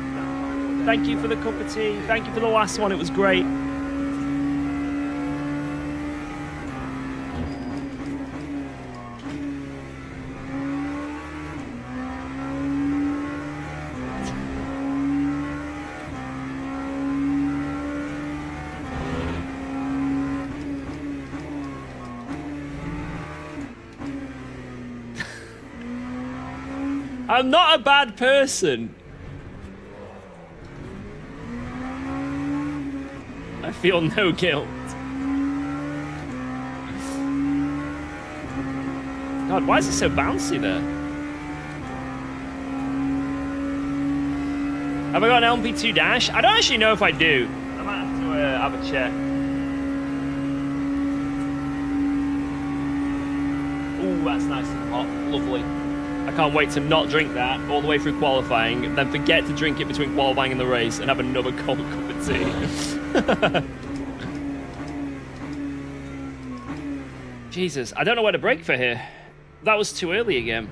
Thank you for the cup of tea. Thank you for the last one. It was great. I'm not a bad person. I feel no guilt. God, why is it so bouncy there? Have I got an LMP2 dash? I don't actually know if I do. I might have to have a check. Ooh, that's nice and hot. Lovely. I can't wait to not drink that all the way through qualifying, then forget to drink it between qualifying and the race, and have another cold cup of tea. Jesus, I don't know where to brake for here. That was too early again.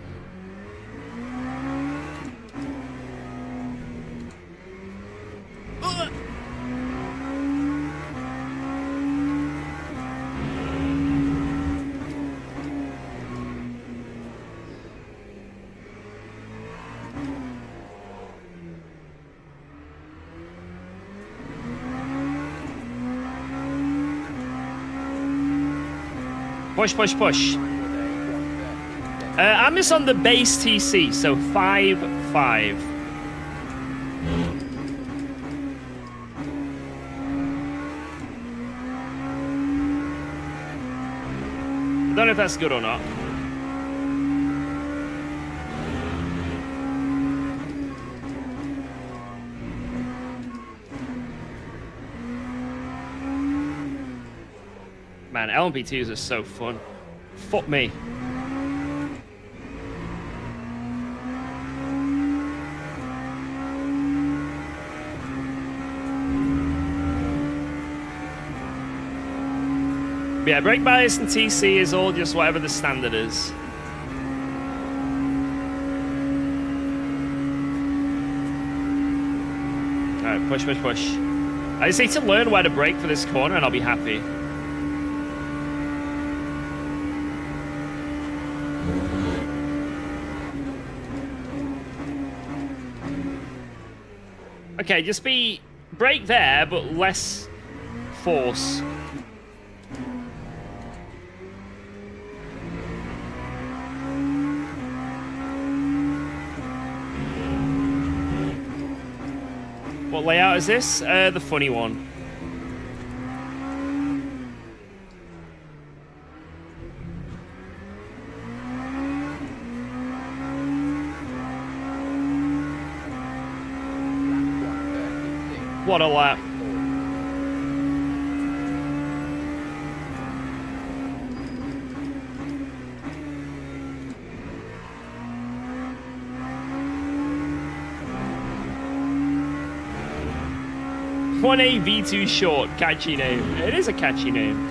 Push, push, push. I'm just on the base TC, so 5-5. I don't know if that's good or not. Man, LMP2s are so fun. Fuck me. But yeah, brake bias and TC is all just whatever the standard is. Alright, push, push, push. I just need to learn where to brake for this corner and I'll be happy. Okay, just brake there, but less force. What layout is this? The funny one. What a lap. One A V2 short, catchy name. It is a catchy name.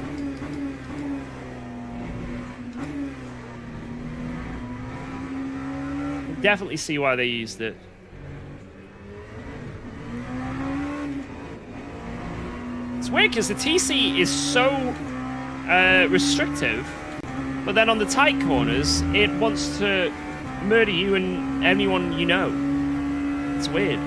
Definitely see why they used it. It's weird because the TC is so restrictive, but then on the tight corners, it wants to murder you and anyone you know. It's weird.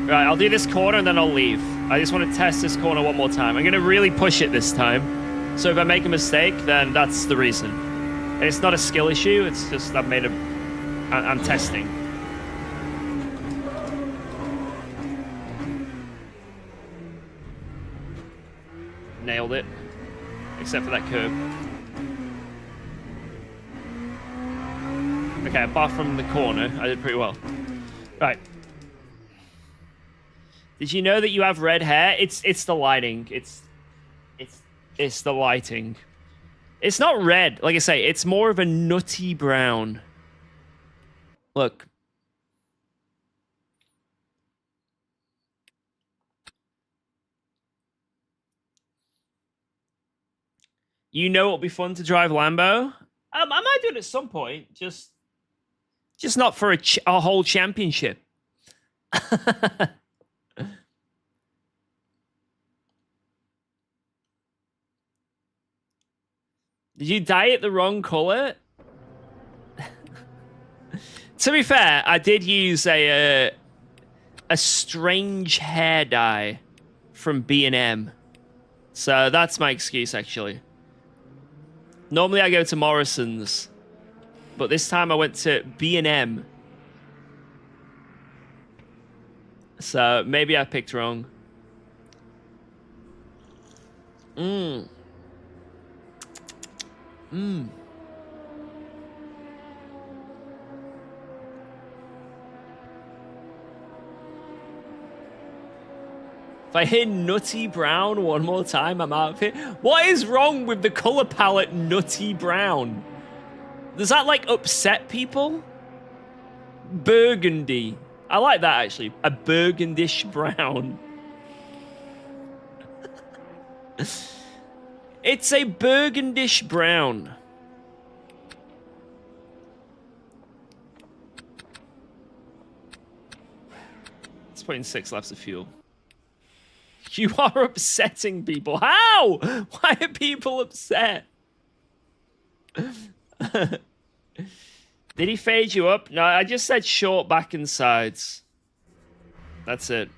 Right, I'll do this corner and then I'll leave. I just want to test this corner one more time. I'm going to really push it this time. So if I make a mistake, then that's the reason. And it's not a skill issue, it's just I'm testing. Nailed it. Except for that curve. Okay, apart from the corner, I did pretty well. Right. Did you know that you have red hair? It's the lighting. It's the lighting. It's not red. Like I say, it's more of a nutty brown. Look. You know it'll be fun to drive Lambo? I might do it at some point. Just not for a whole championship. Did you dye it the wrong color? To be fair, I did use a strange hair dye from B&M. So that's my excuse, actually. Normally I go to Morrison's, but this time I went to B&M. So maybe I picked wrong. Mmm. Mmm. If I hear nutty brown one more time, I'm out of here. What is wrong with the color palette nutty brown? Does that, like, upset people? Burgundy. I like that, actually. A burgundish brown. It's a burgundish brown. Let's put in 6 laps of fuel. You are upsetting people. How? Why are people upset? Did he fade you up? No, I just said short back and sides. That's it.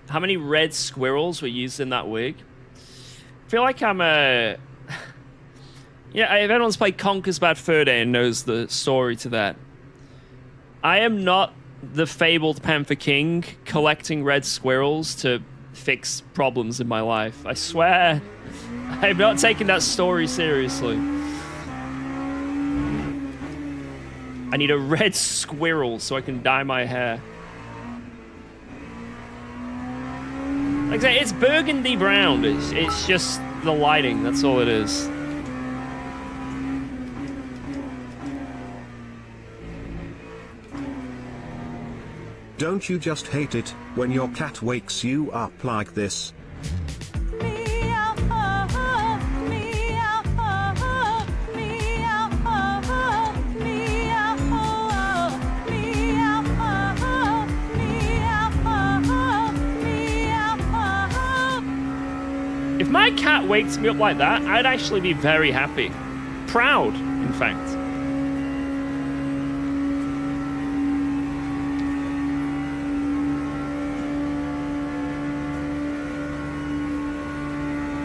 How many red squirrels were used in that wig? I feel like I'm a... Yeah, if anyone's played Conker's Bad Fur Day and knows the story to that, I am not the fabled Panther King collecting red squirrels to fix problems in my life. I swear, I have not taken that story seriously. I need a red squirrel so I can dye my hair. Like I say, it's burgundy brown. It's just the lighting. That's all it is. Don't you just hate it when your cat wakes you up like this? If my cat wakes me up like that, I'd actually be very happy. Proud, in fact.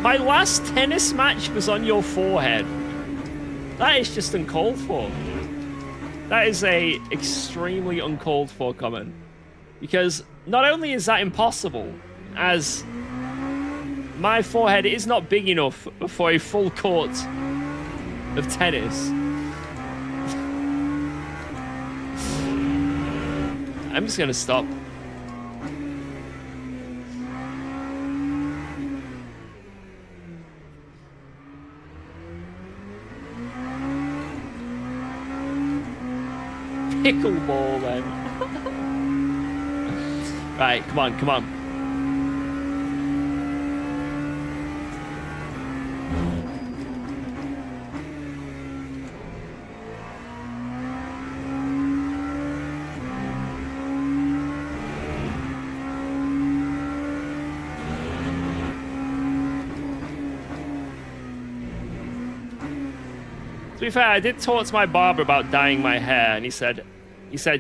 My last tennis match was on your forehead. That is just uncalled for. That is a extremely uncalled for comment. Because not only is that impossible, as my forehead is not big enough for a full court of tennis. I'm just gonna stop. Pickleball then. Right, come on, come on. To be fair, I did talk to my barber about dyeing my hair, and he said,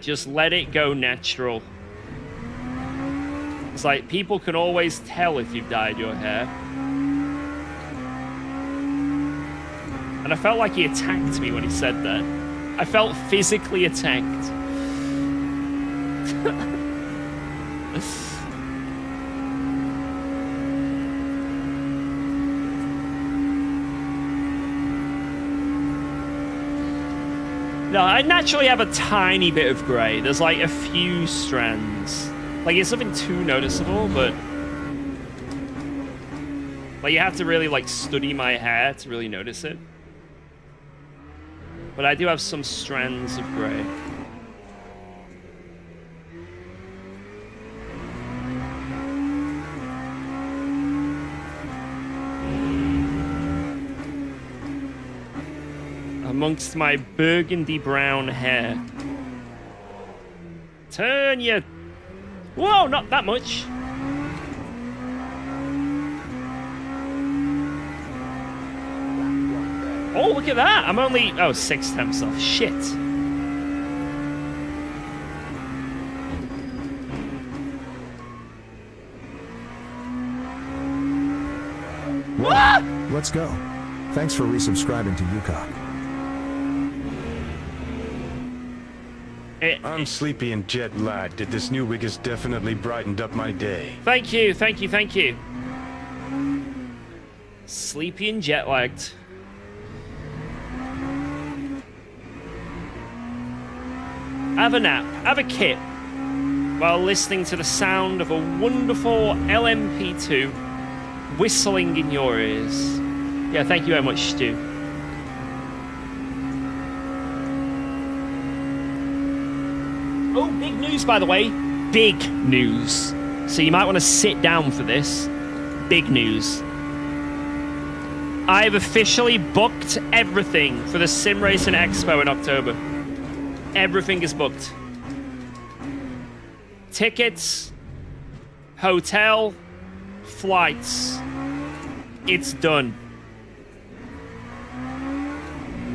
just let it go natural. It's like, people can always tell if you've dyed your hair. And I felt like he attacked me when he said that. I felt physically attacked. No, I naturally have a tiny bit of grey. There's like a few strands. Like it's nothing too noticeable, but like you have to really like study my hair to really notice it. But I do have some strands of grey. Amongst my burgundy brown hair. Turn your... Whoa, not that much. Oh, look at that. I'm only... Oh, 6 temps off. Shit. Well, let's go. Thanks for resubscribing to UKOG. I'm sleepy and jet lagged. This new wig has definitely brightened up my day. Thank you, thank you, thank you. Sleepy and jet lagged. Have a nap, have a kip, while listening to the sound of a wonderful LMP2 whistling in your ears. Yeah, thank you very much, Stu. Oh, big news, by the way. Big news. So you might want to sit down for this. Big news. I've officially booked everything for the Sim Racing Expo in October. Everything is booked. Tickets, hotel, flights. It's done.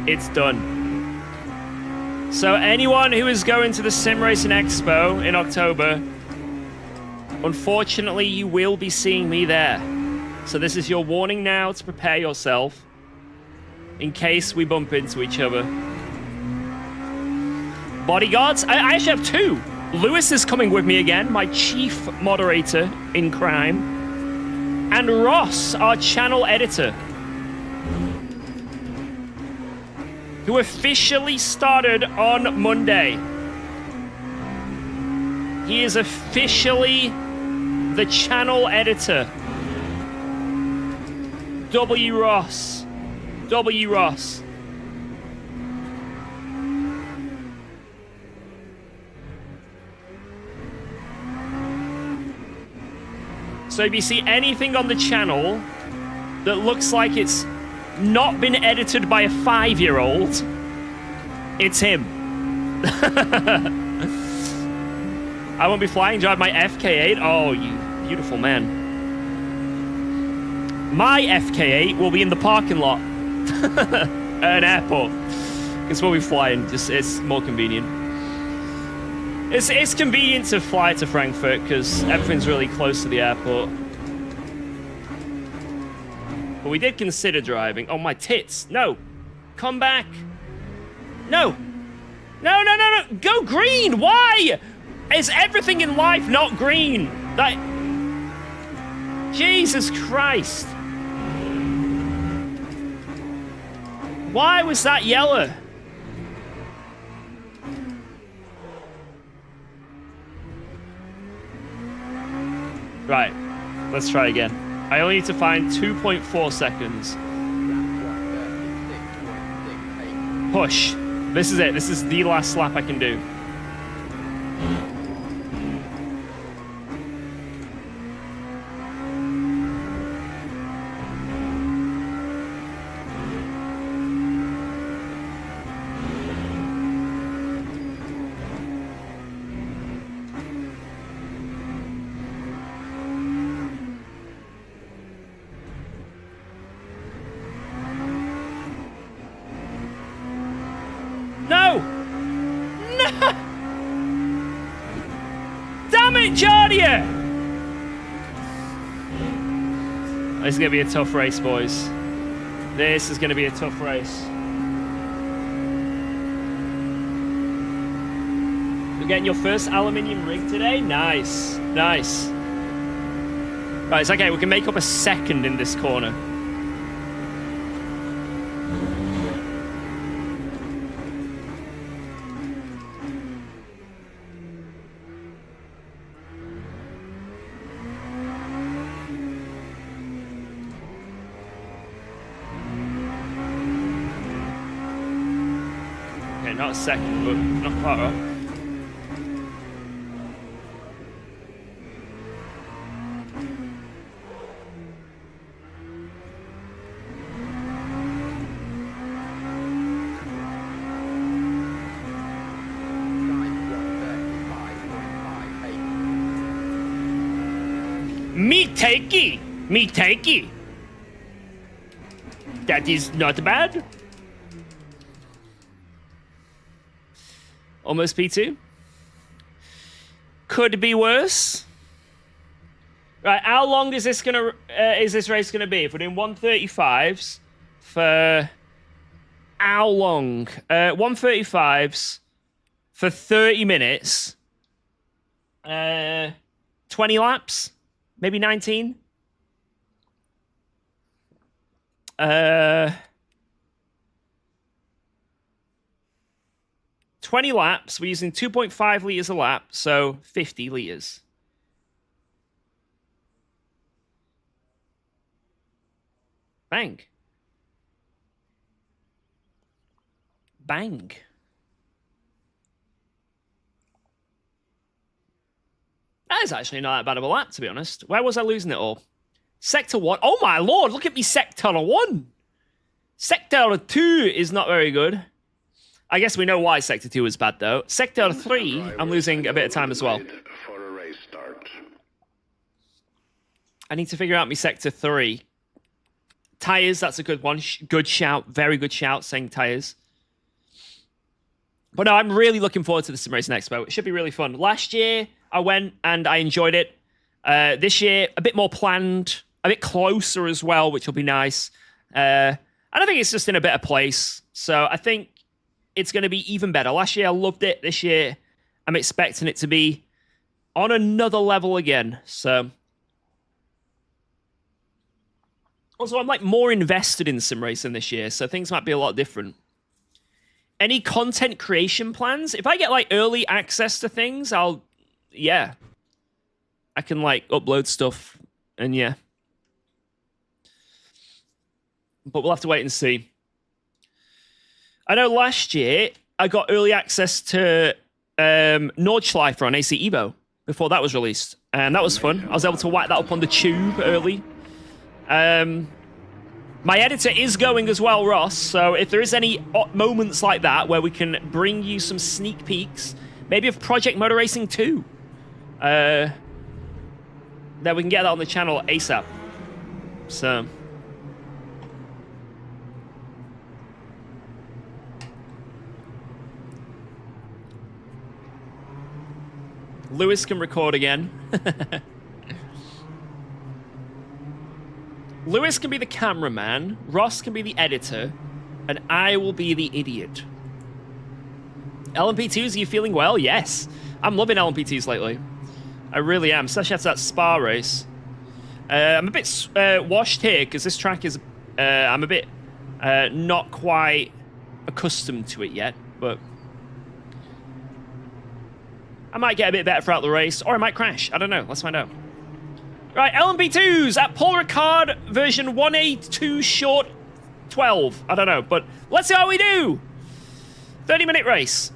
It's done. So anyone who is going to the Sim Racing Expo in October, unfortunately, you will be seeing me there. So this is your warning now to prepare yourself in case we bump into each other. Bodyguards? I actually have 2. Lewis is coming with me again, my chief moderator in crime. And Ross, our channel editor, who officially started on Monday. He is officially the channel editor. W. Ross. W. Ross. So if you see anything on the channel that looks like it's not been edited by a 5-year-old, it's him. I won't be flying, drive my FK8. Oh, you beautiful man. My FK8 will be in the parking lot at an airport. Because we'll be flying. Just it's more convenient. It's convenient to fly to Frankfurt because everything's really close to the airport. But we did consider driving. Oh, my tits. No. Come back. No. No, no, no, no. Go green. Why? Is everything in life not green? That... Jesus Christ. Why was that yellow? Right. Let's try again. I only need to find 2.4 seconds. Push. This is it. This is the last lap I can do. No! No! Damn it, Jardia! This is going to be a tough race, boys. This is going to be a tough race. You're getting your first aluminium rig today? Nice. Nice. Right, it's okay. We can make up a second in this corner. not second, but not far off. Me takey. That is not bad. Almost P2. Could be worse. Right, how long is this race gonna be? If we're doing 135s for how long? 135s for 30 minutes. 20 laps, maybe 19. 20 laps. We're using 2.5 liters a lap, so 50 liters. Bang. Bang. That is actually not that bad of a lap, to be honest. Where was I losing it all? Sector 1. Oh my lord, look at me, Sector 1. Sector 2 is not very good. I guess we know why Sector 2 is bad, though. Sector 3, I'm losing a bit of time as well. For a race start. I need to figure out my Sector 3. Tyres, that's a good one. Good shout. Very good shout, saying tyres. But no, I'm really looking forward to the Sim Racing Expo. It should be really fun. Last year, I went and I enjoyed it. This year, a bit more planned. A bit closer as well, which will be nice. And I think it's just in a better place. So I think it's going to be even better. Last year, I loved it. This year, I'm expecting it to be on another level again. So also, I'm like more invested in sim racing this year, so things might be a lot different. Any content creation plans? If I get like early access to things, I can like upload stuff and yeah. But we'll have to wait and see. I know last year I got early access to Nordschleifer on AC Evo before that was released. And that was fun. I was able to whack that up on the tube early. My editor is going as well, Ross, so if there is any moments like that where we can bring you some sneak peeks, maybe of Project Motor Racing 2, then we can get that on the channel ASAP. So Lewis can record again. Lewis can be the cameraman, Ross can be the editor, and I will be the idiot. LMP2s, are you feeling well? Yes. I'm loving LMP2s lately. I really am, especially after that Spa race. I'm a bit washed here, because this track is... I'm a bit not quite accustomed to it yet, but... I might get a bit better throughout the race, or I might crash. I don't know. Let's find out. Right, LMP2s at Paul Ricard version 1A2 short 12. I don't know, but let's see how we do. 30-minute race.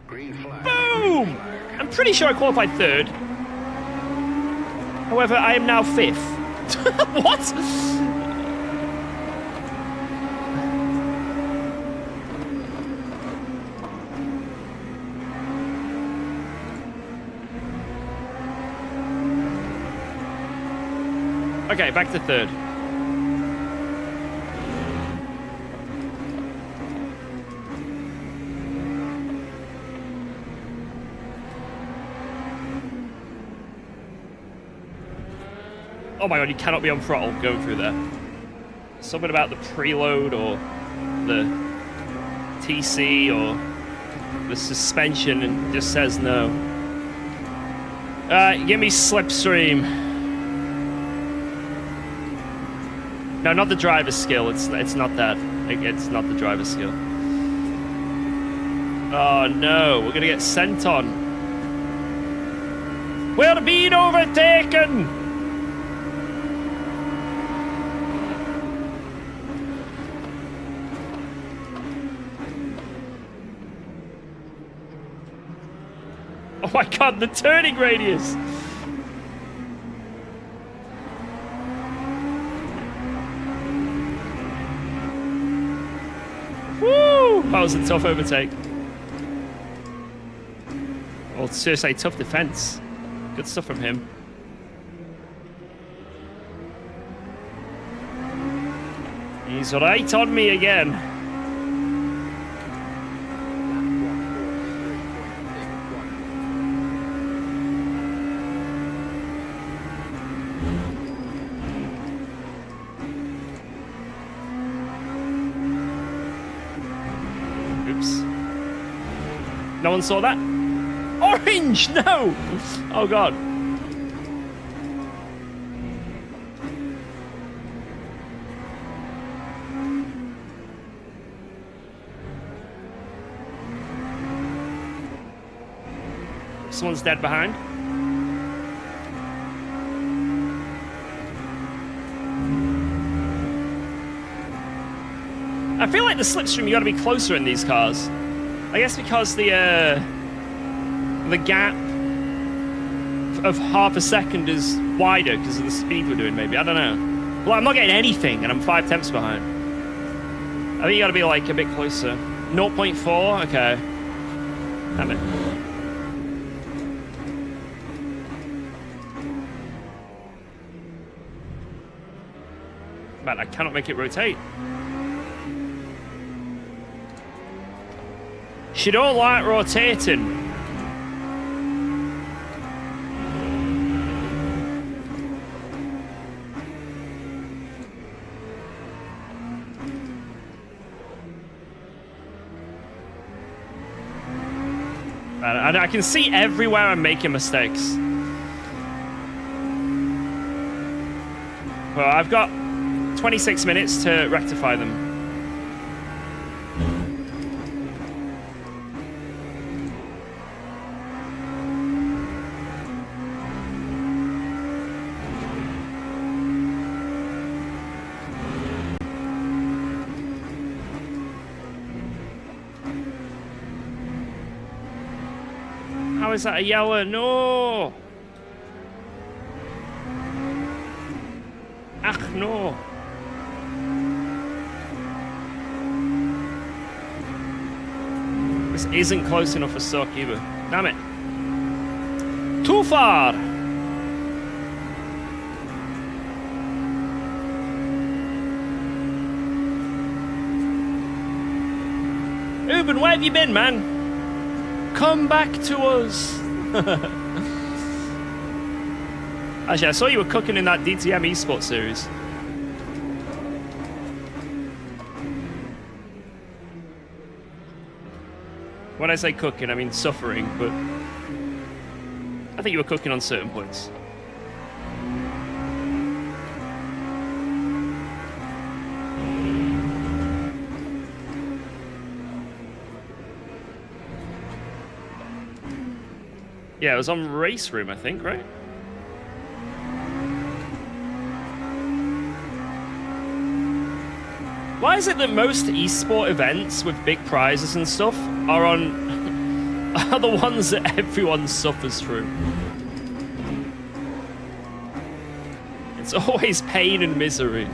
Green flag. Boom! I'm pretty sure I qualified third. However, I am now fifth. What? Okay, back to third. Oh my god, you cannot be on throttle going through there. Something about the preload or the TC or the suspension and just says no. Give me slipstream. No, not the driver's skill. It's not that. It's not the driver's skill. Oh no, we're gonna get sent on. We're being overtaken. Oh my god, the turning radius! Woo! That was a tough overtake. Well, seriously, tough defense. Good stuff from him. He's right on me again. Oops. No one saw that? Orange! No! Oh god. Someone's dead behind. I feel like the slipstream, you gotta be closer in these cars. I guess because the gap of half a second is wider because of the speed we're doing, maybe. I don't know. Well, I'm not getting anything, and I'm 5 tenths behind. I think you gotta be, like, a bit closer. 0.4? Okay. Damn it. Man, I cannot make it rotate. She don't like rotating. And I can see everywhere I'm making mistakes. Well, I've got 26 minutes to rectify them. How is that a yellow? No! Ach, no. This isn't close enough for Sock either. Damn it. Too far! Ruben, where have you been, man? Come back to us! Actually, I saw you were cooking in that DTM eSports series. When I say cooking, I mean suffering, but I think you were cooking on certain points. Yeah, it was on Race Room, I think, right? Why is it that most esport events with big prizes and stuff are the ones that everyone suffers through? It's always pain and misery.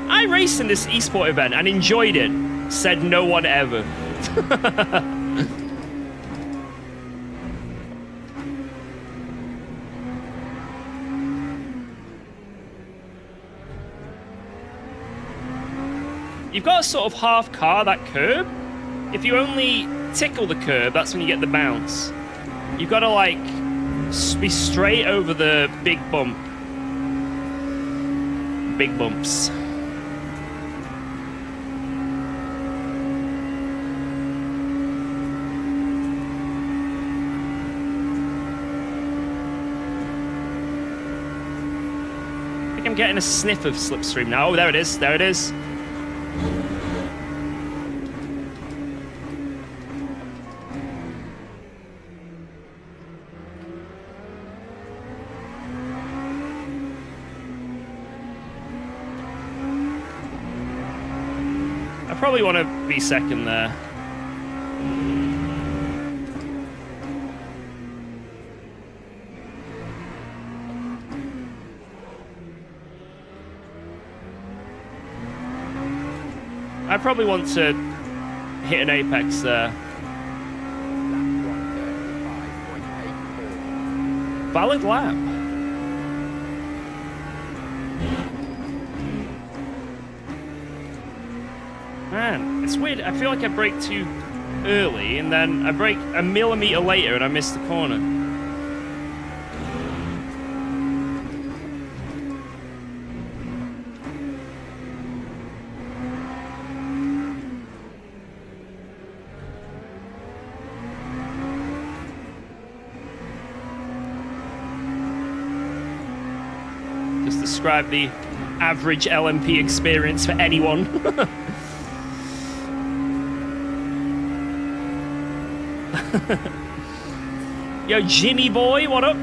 I raced in this esport event and enjoyed it. Said no one ever. You've got to sort of half car that curb. If you only tickle the curb, that's when you get the bounce. You've got to, like, be straight over the big bump. Big bumps. I think I'm getting a sniff of slipstream now. Oh, there it is. There it is. Probably want to be second there. I probably want to hit an apex there. Valid lap. Man, it's weird. I feel like I brake too early, and then I brake a millimeter later, and I missed the corner. Just describe the average LMP experience for anyone. Yo, Jimmy boy, what up?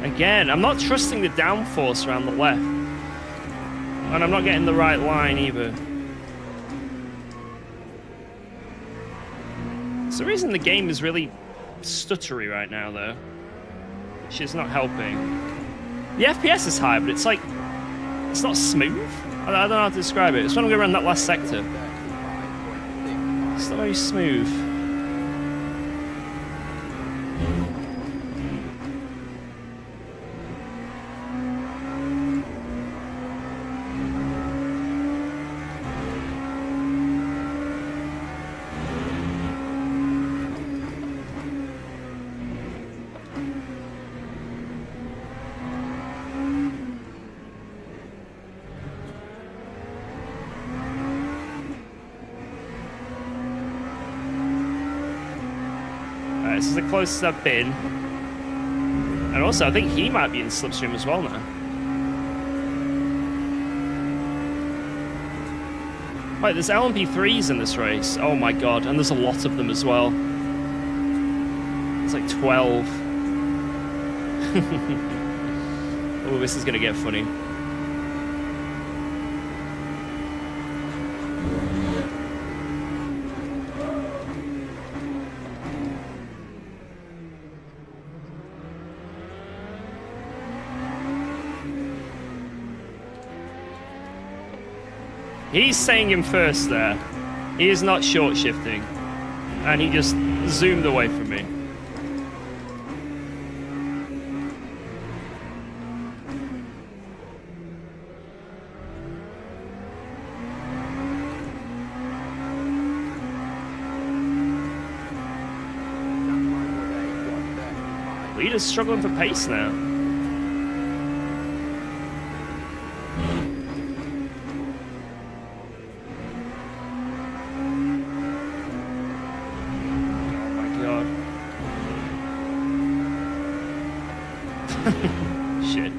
Again, I'm not trusting the downforce around the left. And I'm not getting the right line either. It's the reason the game is really stuttery right now, though. Which is not helping. The FPS is high, but it's like... It's not smooth? I don't know how to describe it. It's when I'm going around that last sector. It's not very smooth. This is the closest I've been. And also, I think he might be in slipstream as well now. Wait, there's LMP3s in this race. Oh my god, and there's a lot of them as well. It's like 12. Oh, this is gonna get funny. He's saying him first there. He is not short shifting. And he just zoomed away from me. Leader's struggling for pace now. Shit.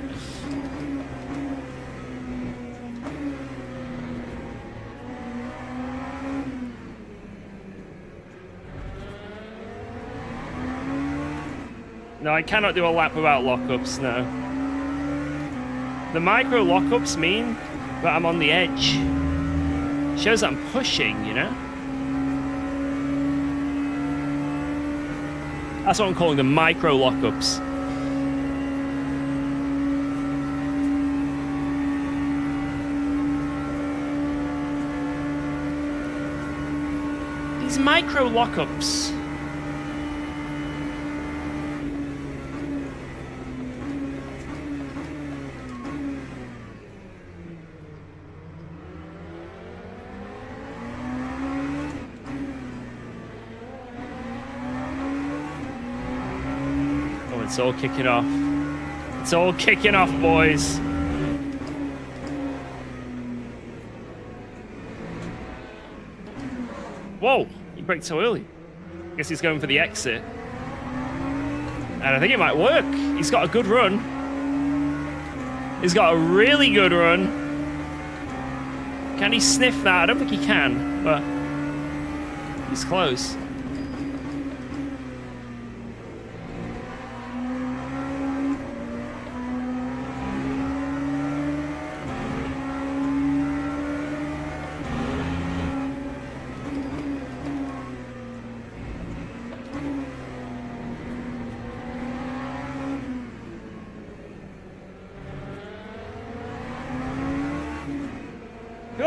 No, I cannot do a lap without lockups, no. The micro lockups mean that I'm on the edge. Shows that I'm pushing, you know? That's what I'm calling the micro lockups. These micro lockups. It's all kicking off. It's all kicking off, boys. Whoa, he braked so early. I guess he's going for the exit. And I think it might work. He's got a good run. He's got a really good run. Can he sniff that? I don't think he can, but he's close.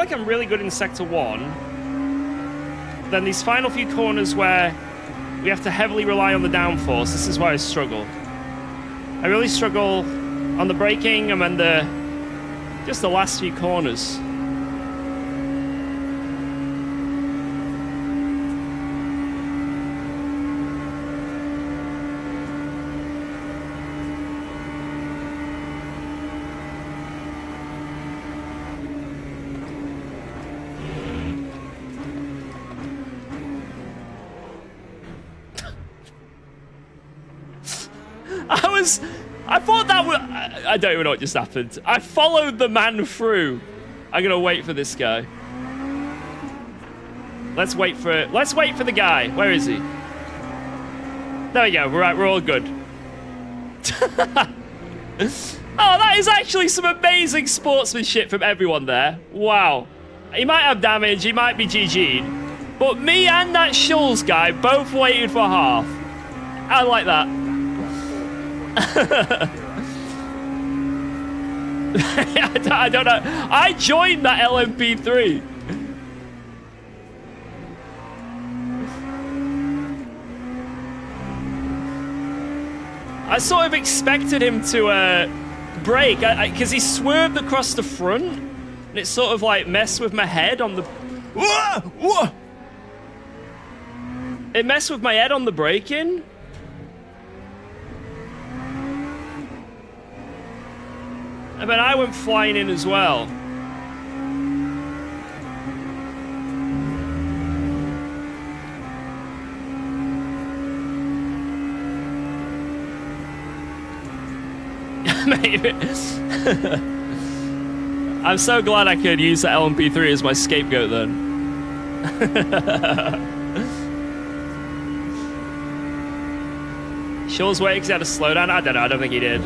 like I'm really good in Sector 1. Then these final few corners where we have to heavily rely on the downforce, this is where I struggle. I really struggle on the braking and then just the last few corners. I thought that would... I don't even know what just happened. I followed the man through. I'm going to wait for this guy. Let's wait for it. Let's wait for the guy. Where is he? There we go. Right, we're all good. Oh, that is actually some amazing sportsmanship from everyone there. Wow. He might have damage. He might be GG'd. But me and that Schulz guy both waited for half. I like that. I don't know. I joined that LMP3. I sort of expected him to brake because he swerved across the front, and it sort of like messed with my head on the. It messed with my head on the braking. And then I went flying in as well. Maybe. I'm so glad I could use the LMP3 as my scapegoat then. Schulz waiting because he had a slowdown? I don't know, I don't think he did.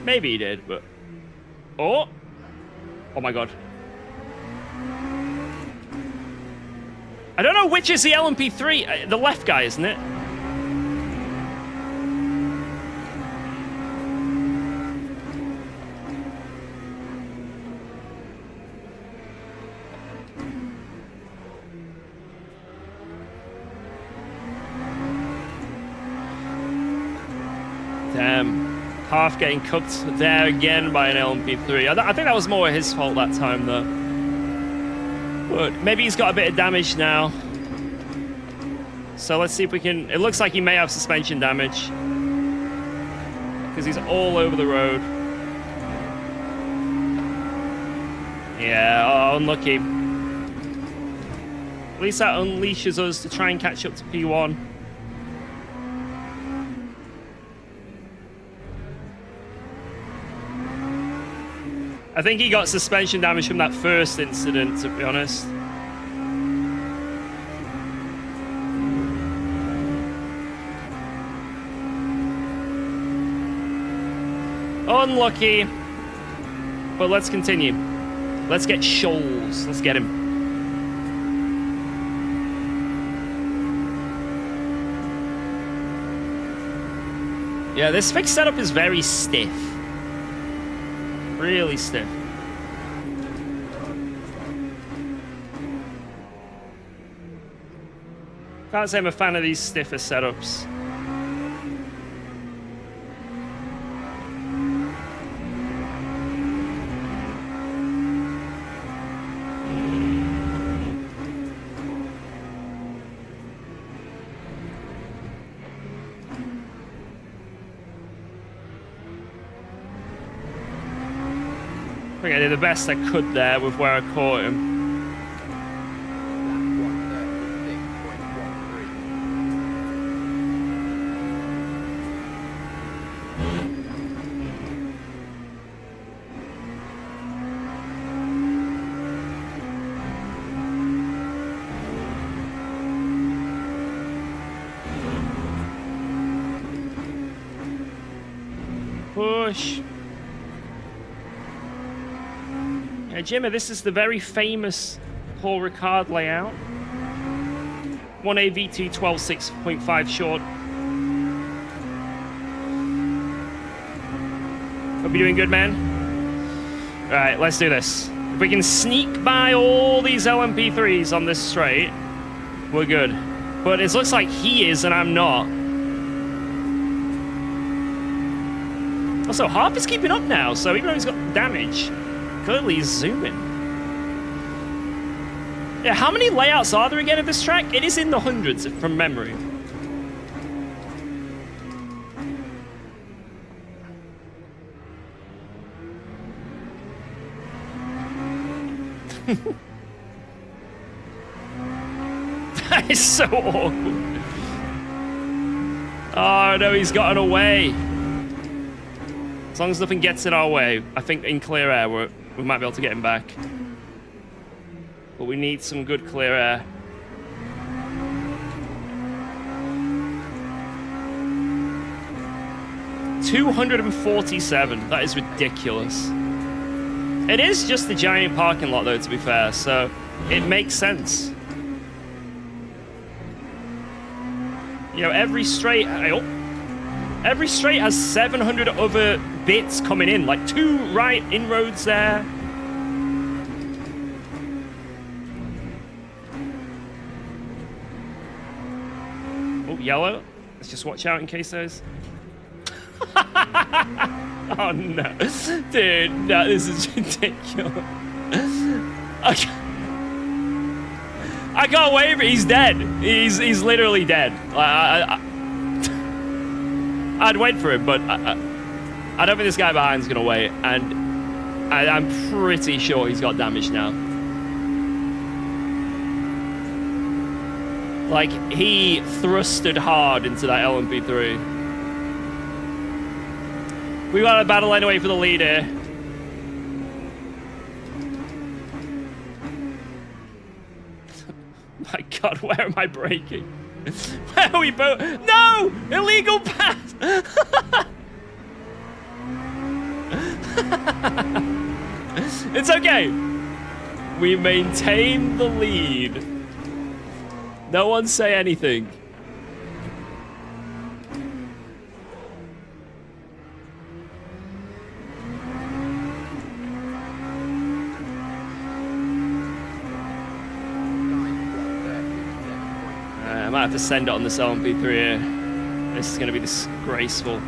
Maybe he did, but... Oh! Oh my god. I don't know which is the LMP3. The left guy, isn't it? Damn. Half getting cooked there again by an LMP3. I think that was more his fault that time, though. But maybe he's got a bit of damage now. So let's see if we can... It looks like he may have suspension damage. Because he's all over the road. Yeah, oh, unlucky. At least that unleashes us to try and catch up to P1. I think he got suspension damage from that first incident, to be honest. Unlucky. But let's continue. Let's get Schulz. Let's get him. Yeah, this fixed setup is very stiff. Really stiff. Can't say I'm a fan of these stiffer setups. I think I did the best I could there with where I caught him. Push. Yeah, Jimmy, this is the very famous Paul Ricard layout. 1A V2 12.6.5 short. Hope you're doing good, man. All right, let's do this. If we can sneak by all these LMP3s on this straight, we're good. But it looks like he is and I'm not. Also, Harp is keeping up now, so even though he's got damage, clearly he's zooming. Yeah, how many layouts are there again of this track? It is in the hundreds from memory. That is so awkward. Oh no, he's gotten away. As long as nothing gets in our way, I think in clear air we might be able to get him back. But we need some good clear air. $247. That is ridiculous. It is just the giant parking lot, though, to be fair, so it makes sense. You know, every straight has 700 other bits coming in, like 2 right inroads there. Oh, yellow. Let's just watch out in case there's... Oh no, dude, no, this is ridiculous. I can't wait for it. He's dead. He's literally dead. I'd wait for him, but I don't think this guy behind's gonna wait, and I'm pretty sure he's got damage now. Like, he thrusted hard into that LMP3. We got a battle anyway for the lead here. My God, where am I braking? Where are we both? No! Illegal pass! It's okay. We maintain the lead. No one say anything. I might have to send it on this LMP3 here. This is going to be disgraceful.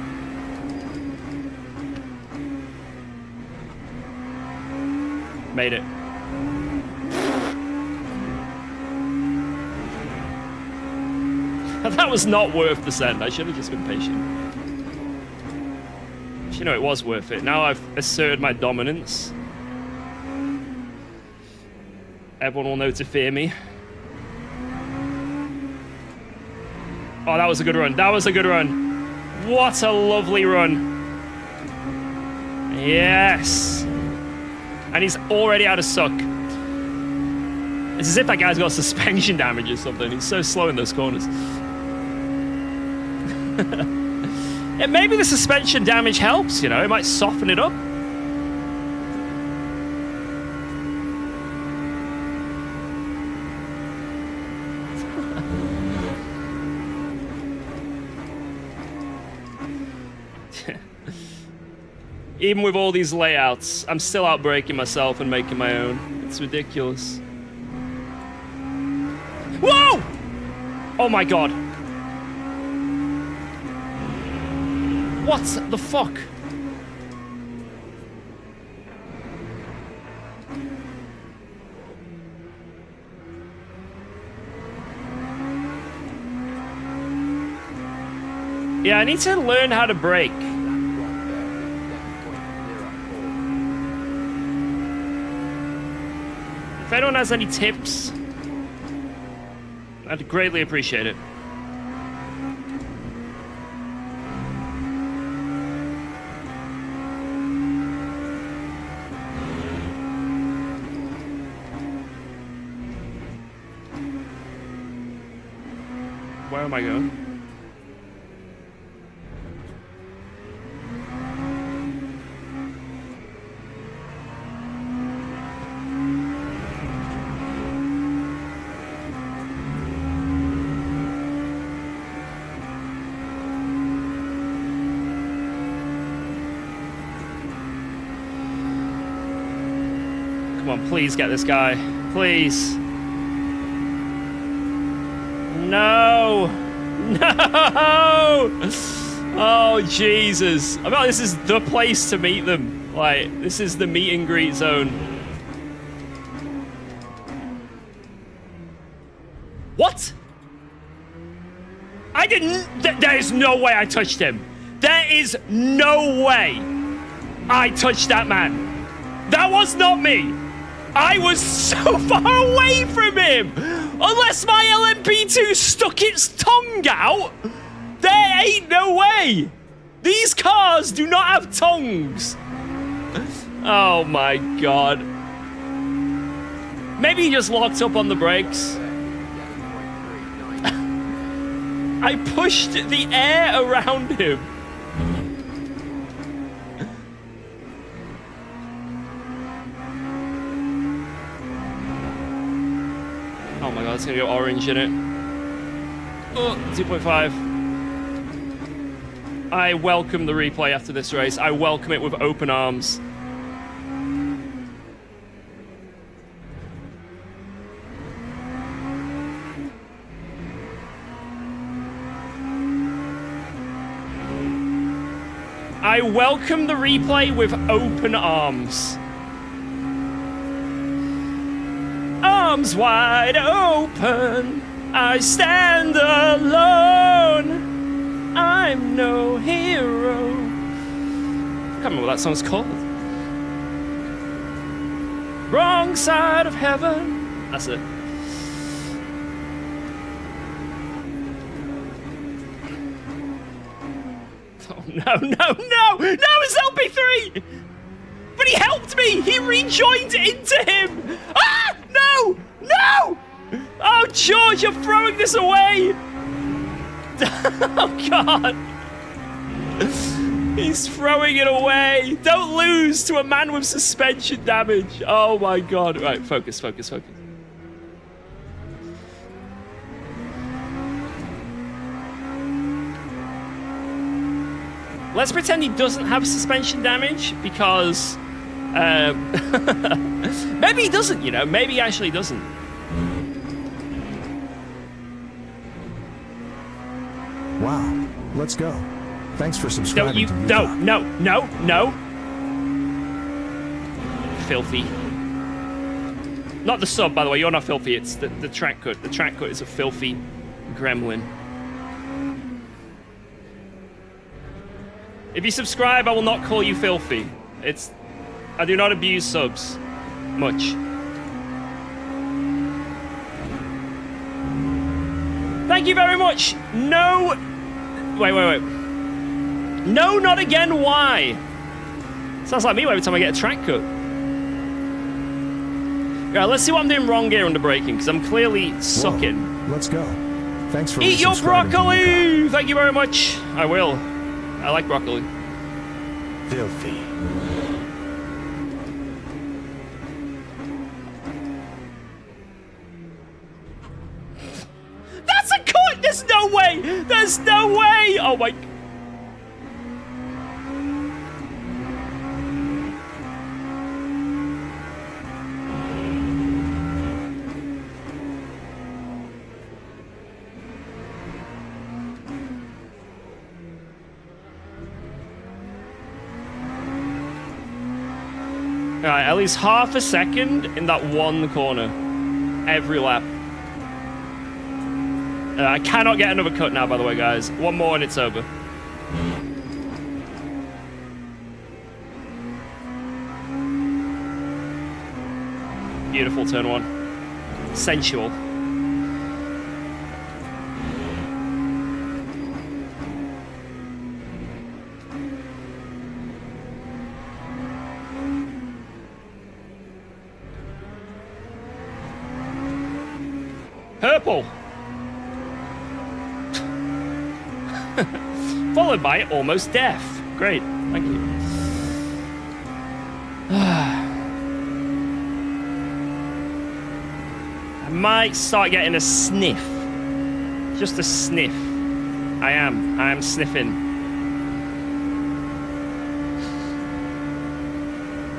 Made it. That was not worth the send. I should have just been patient. You know, it was worth it. Now I've asserted my dominance. Everyone will know to fear me. Oh, that was a good run. That was a good run. What a lovely run. Yes. And he's already out of suck. It's as if that guy's got suspension damage or something. He's so slow in those corners. And maybe the suspension damage helps, you know. It might soften it up. Even with all these layouts, I'm still outbraking myself and making my own. It's ridiculous. Whoa! Oh my God. What the fuck? Yeah, I need to learn how to brake. If anyone has any tips, I'd greatly appreciate it. Where am I going? on, please get this guy. Please. No! No! Oh, Jesus. I bet this is the place to meet them. Like, this is the meet and greet zone. What? I didn't... There is no way I touched him. There is no way I touched that man. That was not me. I was so far away from him. Unless my LMP2 stuck its tongue out, there ain't no way. These cars do not have tongues. Oh my God. Maybe he just locked up on the brakes. I pushed the air around him. Oh my God, it's gonna go orange in it. Oh, 2.5. I welcome the replay after this race. I welcome it with open arms. I welcome the replay with open arms. Arms wide open, I stand alone. I'm no hero. I can't remember what that song's called. Wrong side of heaven. That's it. Oh, no, no, no! No, it's LP3! But he helped me! He rejoined into him! Ah! No! No! Oh, George, you're throwing this away! Oh, God. He's throwing it away. Don't lose to a man with suspension damage. Oh, my God. Right, focus, focus, focus. Let's pretend he doesn't have suspension damage because... maybe he doesn't, you know. Maybe he actually doesn't. Wow. Let's go. Thanks for subscribing Don't you... to No, UKOG. no, no, no. Filthy. Not the sub, by the way. You're not filthy. It's the track cut. The track cut is a filthy gremlin. If you subscribe, I will not call you filthy. I do not abuse subs. Much. Thank you very much. No... Wait. No, not again, why? Sounds like me every time I get a track cut. Right, let's see what I'm doing wrong here under braking, because I'm clearly sucking. Whoa. Let's go. Thanks for Eat your resubscribing to broccoli! UKOG. Thank you very much. I will. I like broccoli. Filthy. That's a cut! There's no way! There's no way! Oh my... Alright, at least half a second in that one corner. Every lap. I cannot get another cut now, by the way, guys. One more and it's over. Beautiful turn one. Sensual. Purple. Followed by almost deaf. Great, thank you. I might start getting a sniff. Just a sniff. I am sniffing.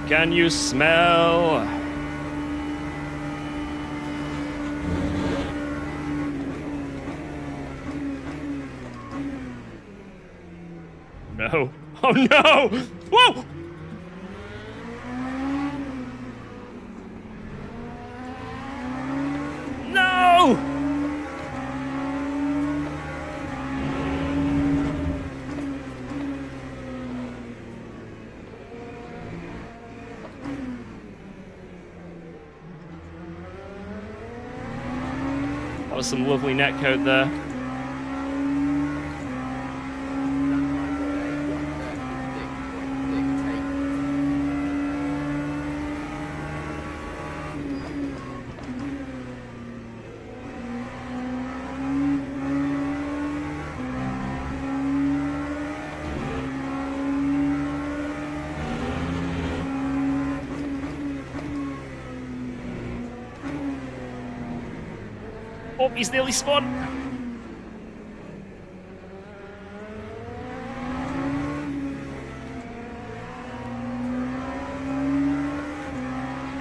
Can you smell no. Oh no! Whoa! No! That was some lovely netcode there. Oh, he's nearly spawned.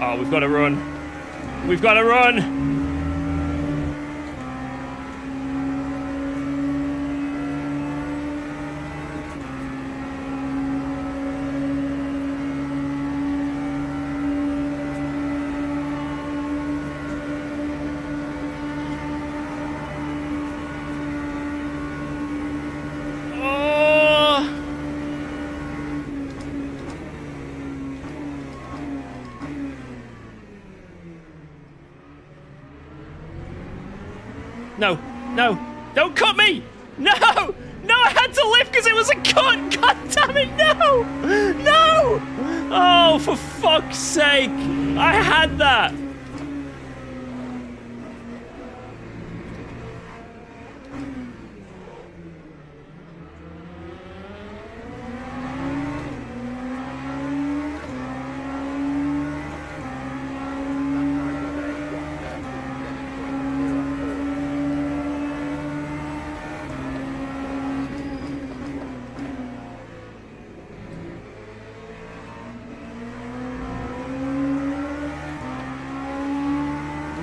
Oh, we've got to run. We've got to run. No, no, don't cut me! No! No, I had to lift because it was a cut! God damn it, no! No! Oh, for fuck's sake! I had that!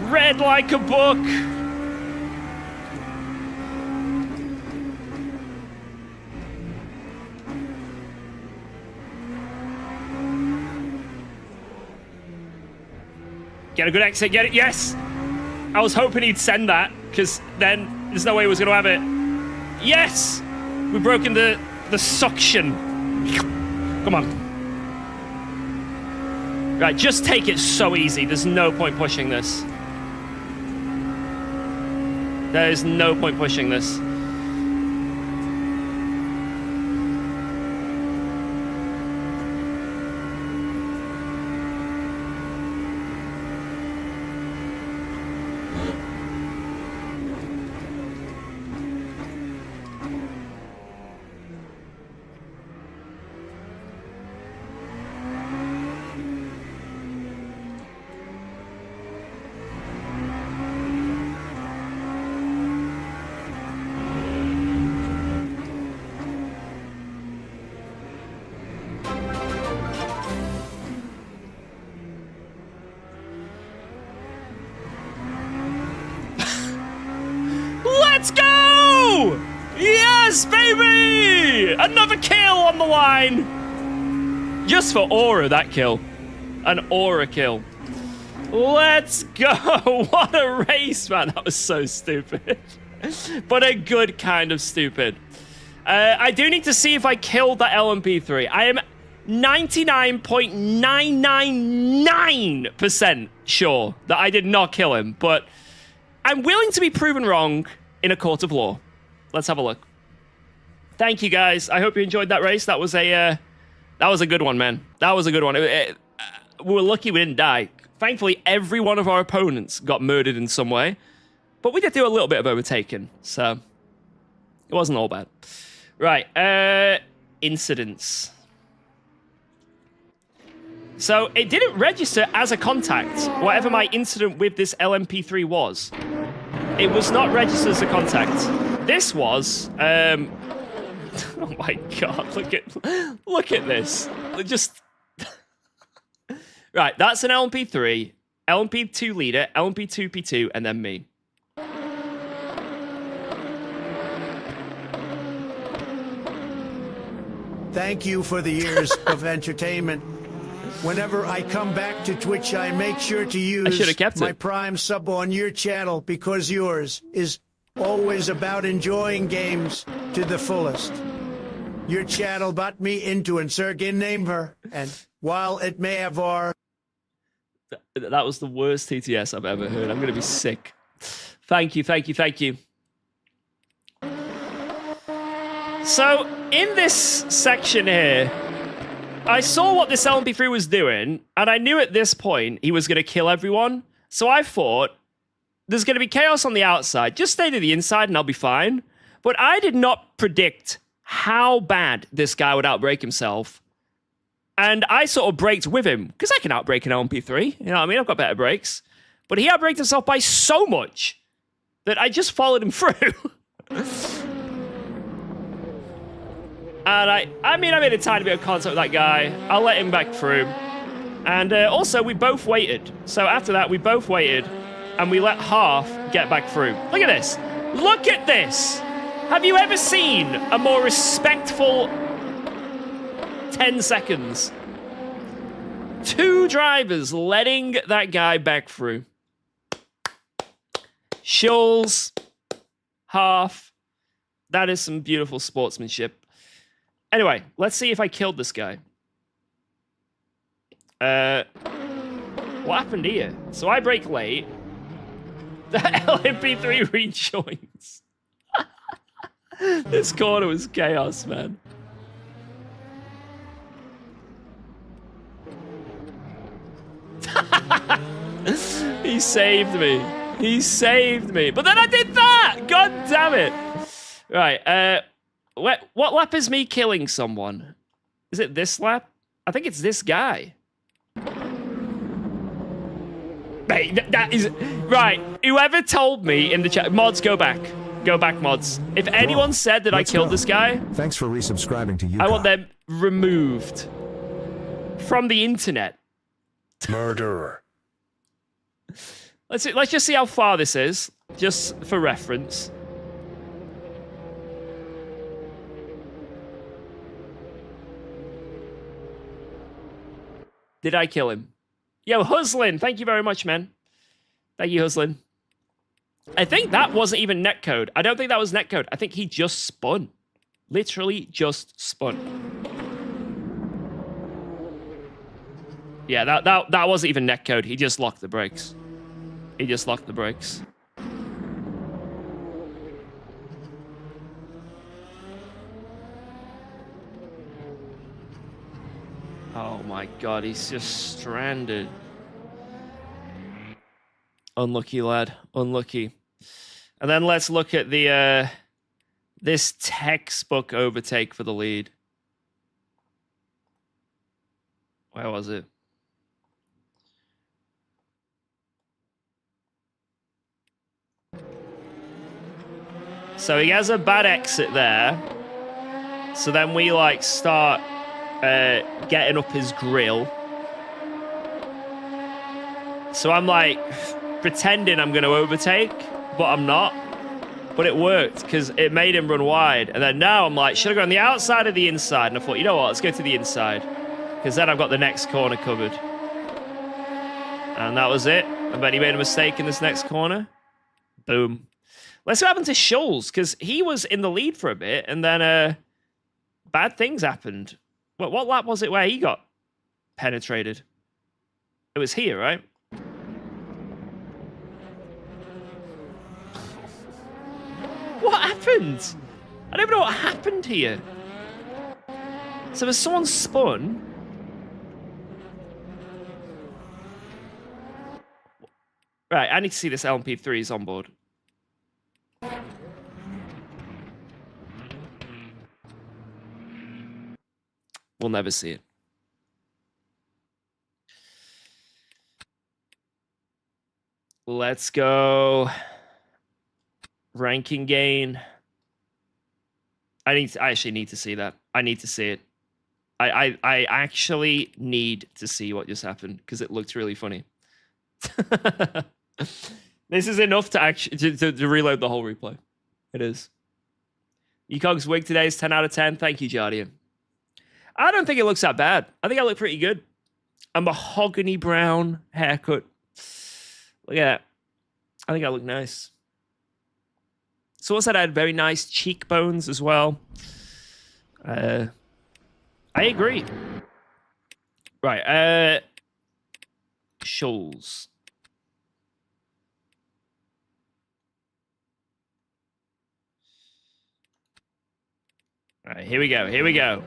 Read like a book. Get a good exit, get it, yes! I was hoping he'd send that, because then there's no way he was going to have it. Yes! We've broken the suction. Come on. Right, just take it so easy. There's no point pushing this. There is no point pushing this. Let's go! Yes, baby! Another kill on the line. Just for aura, that kill. An aura kill. Let's go. What a race, man. That was so stupid. But a good kind of stupid. I do need to see if I killed that LMP3. I am 99.999% sure that I did not kill him, but I'm willing to be proven wrong in a court of law. Let's have a look. Thank you, guys. I hope you enjoyed that race. That was a good one, man. That was a good one. We were lucky we didn't die. Thankfully, every one of our opponents got murdered in some way, but we did do a little bit of overtaking, so it wasn't all bad. Right, incidents. So it didn't register as a contact, whatever my incident with this LMP3 was. It was not registered as a contact. This was, oh my god, look at this. Just, right, that's an LMP3, LMP2 leader, LMP2 P2, and then me. Thank you for the years of entertainment. Whenever I come back to Twitch, I make sure to use my Prime sub on your channel because yours is always about enjoying games to the fullest. Your channel brought me into and Sergey named her, and while it may have That was the worst TTS I've ever heard. I'm going to be sick. Thank you, thank you, thank you. So, in this section here, I saw what this LMP3 was doing, and I knew at this point he was going to kill everyone. So I thought, there's going to be chaos on the outside. Just stay to the inside and I'll be fine. But I did not predict how bad this guy would outbreak himself. And I sort of braked with him, because I can outbreak an LMP3. You know what I mean? I've got better brakes. But he outbraked himself by so much that I just followed him through. And I mean, I made a tiny bit of contact with that guy. I'll let him back through. And also, we both waited. So after that, we both waited. And we let half get back through. Look at this. Look at this. Have you ever seen a more respectful 10 seconds? 2 drivers letting that guy back through. Schulz, half. That is some beautiful sportsmanship. Anyway, let's see if I killed this guy. What happened here? So I brake late. The LMP3 rejoins. This corner was chaos, man. He saved me. He saved me. But then I did that! God damn it. Right, what lap is me killing someone? Is it this lap? I think it's this guy. Hey, that is... Right, whoever told me in the chat... Mods, go back. Go back, mods. If anyone said that I killed this guy... Thanks for resubscribing to UKOG. I want them removed from the internet. Murderer. Let's just see how far this is, just for reference. Did I kill him? Yo, Huslin, thank you very much, man. Thank you, Huslin. I think that wasn't even netcode. I don't think that was netcode. I think he just spun. Literally just spun. Yeah, that wasn't even netcode. He just locked the brakes. He just locked the brakes. Oh my god, he's just stranded. Unlucky, lad. Unlucky. And then let's look at the this textbook overtake for the lead. Where was it? So he has a bad exit there. So then we like start getting up his grill. So I'm like pretending I'm going to overtake, but I'm not. But it worked because it made him run wide. And then now I'm like, should I go on the outside or the inside? And I thought, you know what, let's go to the inside. Because then I've got the next corner covered. And that was it. I bet he made a mistake in this next corner. Boom. Let's see what happened to Schulz, because he was in the lead for a bit, and then bad things happened. What lap was it where he got penetrated? It was here, right? What happened? I don't even know what happened here. So has someone spun? Right, I need to see this LMP3's on board. We'll never see it. Let's go. Ranking gain. I actually need to see that. I need to see it. I actually need to see what just happened because it looked really funny. This is enough to actually to reload the whole replay. It is. UKOG's wig today is 10 out of 10. Thank you, Jardian. I don't think it looks that bad. I think I look pretty good. A mahogany brown haircut. Look at that. I think I look nice. Someone said I had very nice cheekbones as well. I agree. Right, Shoals. All right, here we go. Here we go.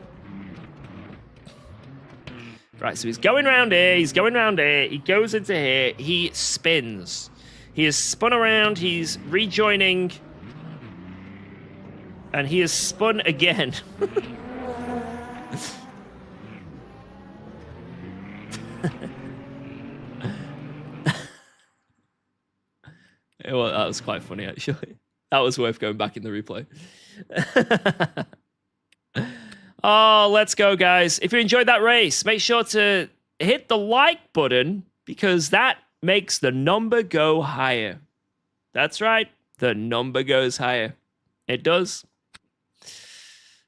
Right, so he's going around here. He's going around here. He goes into here. He spins. He has spun around. He's rejoining. And he has spun again. Well, that was quite funny, actually. That was worth going back in the replay. Oh, let's go, guys. If you enjoyed that race, make sure to hit the like button because that makes the number go higher. That's right. The number goes higher. It does.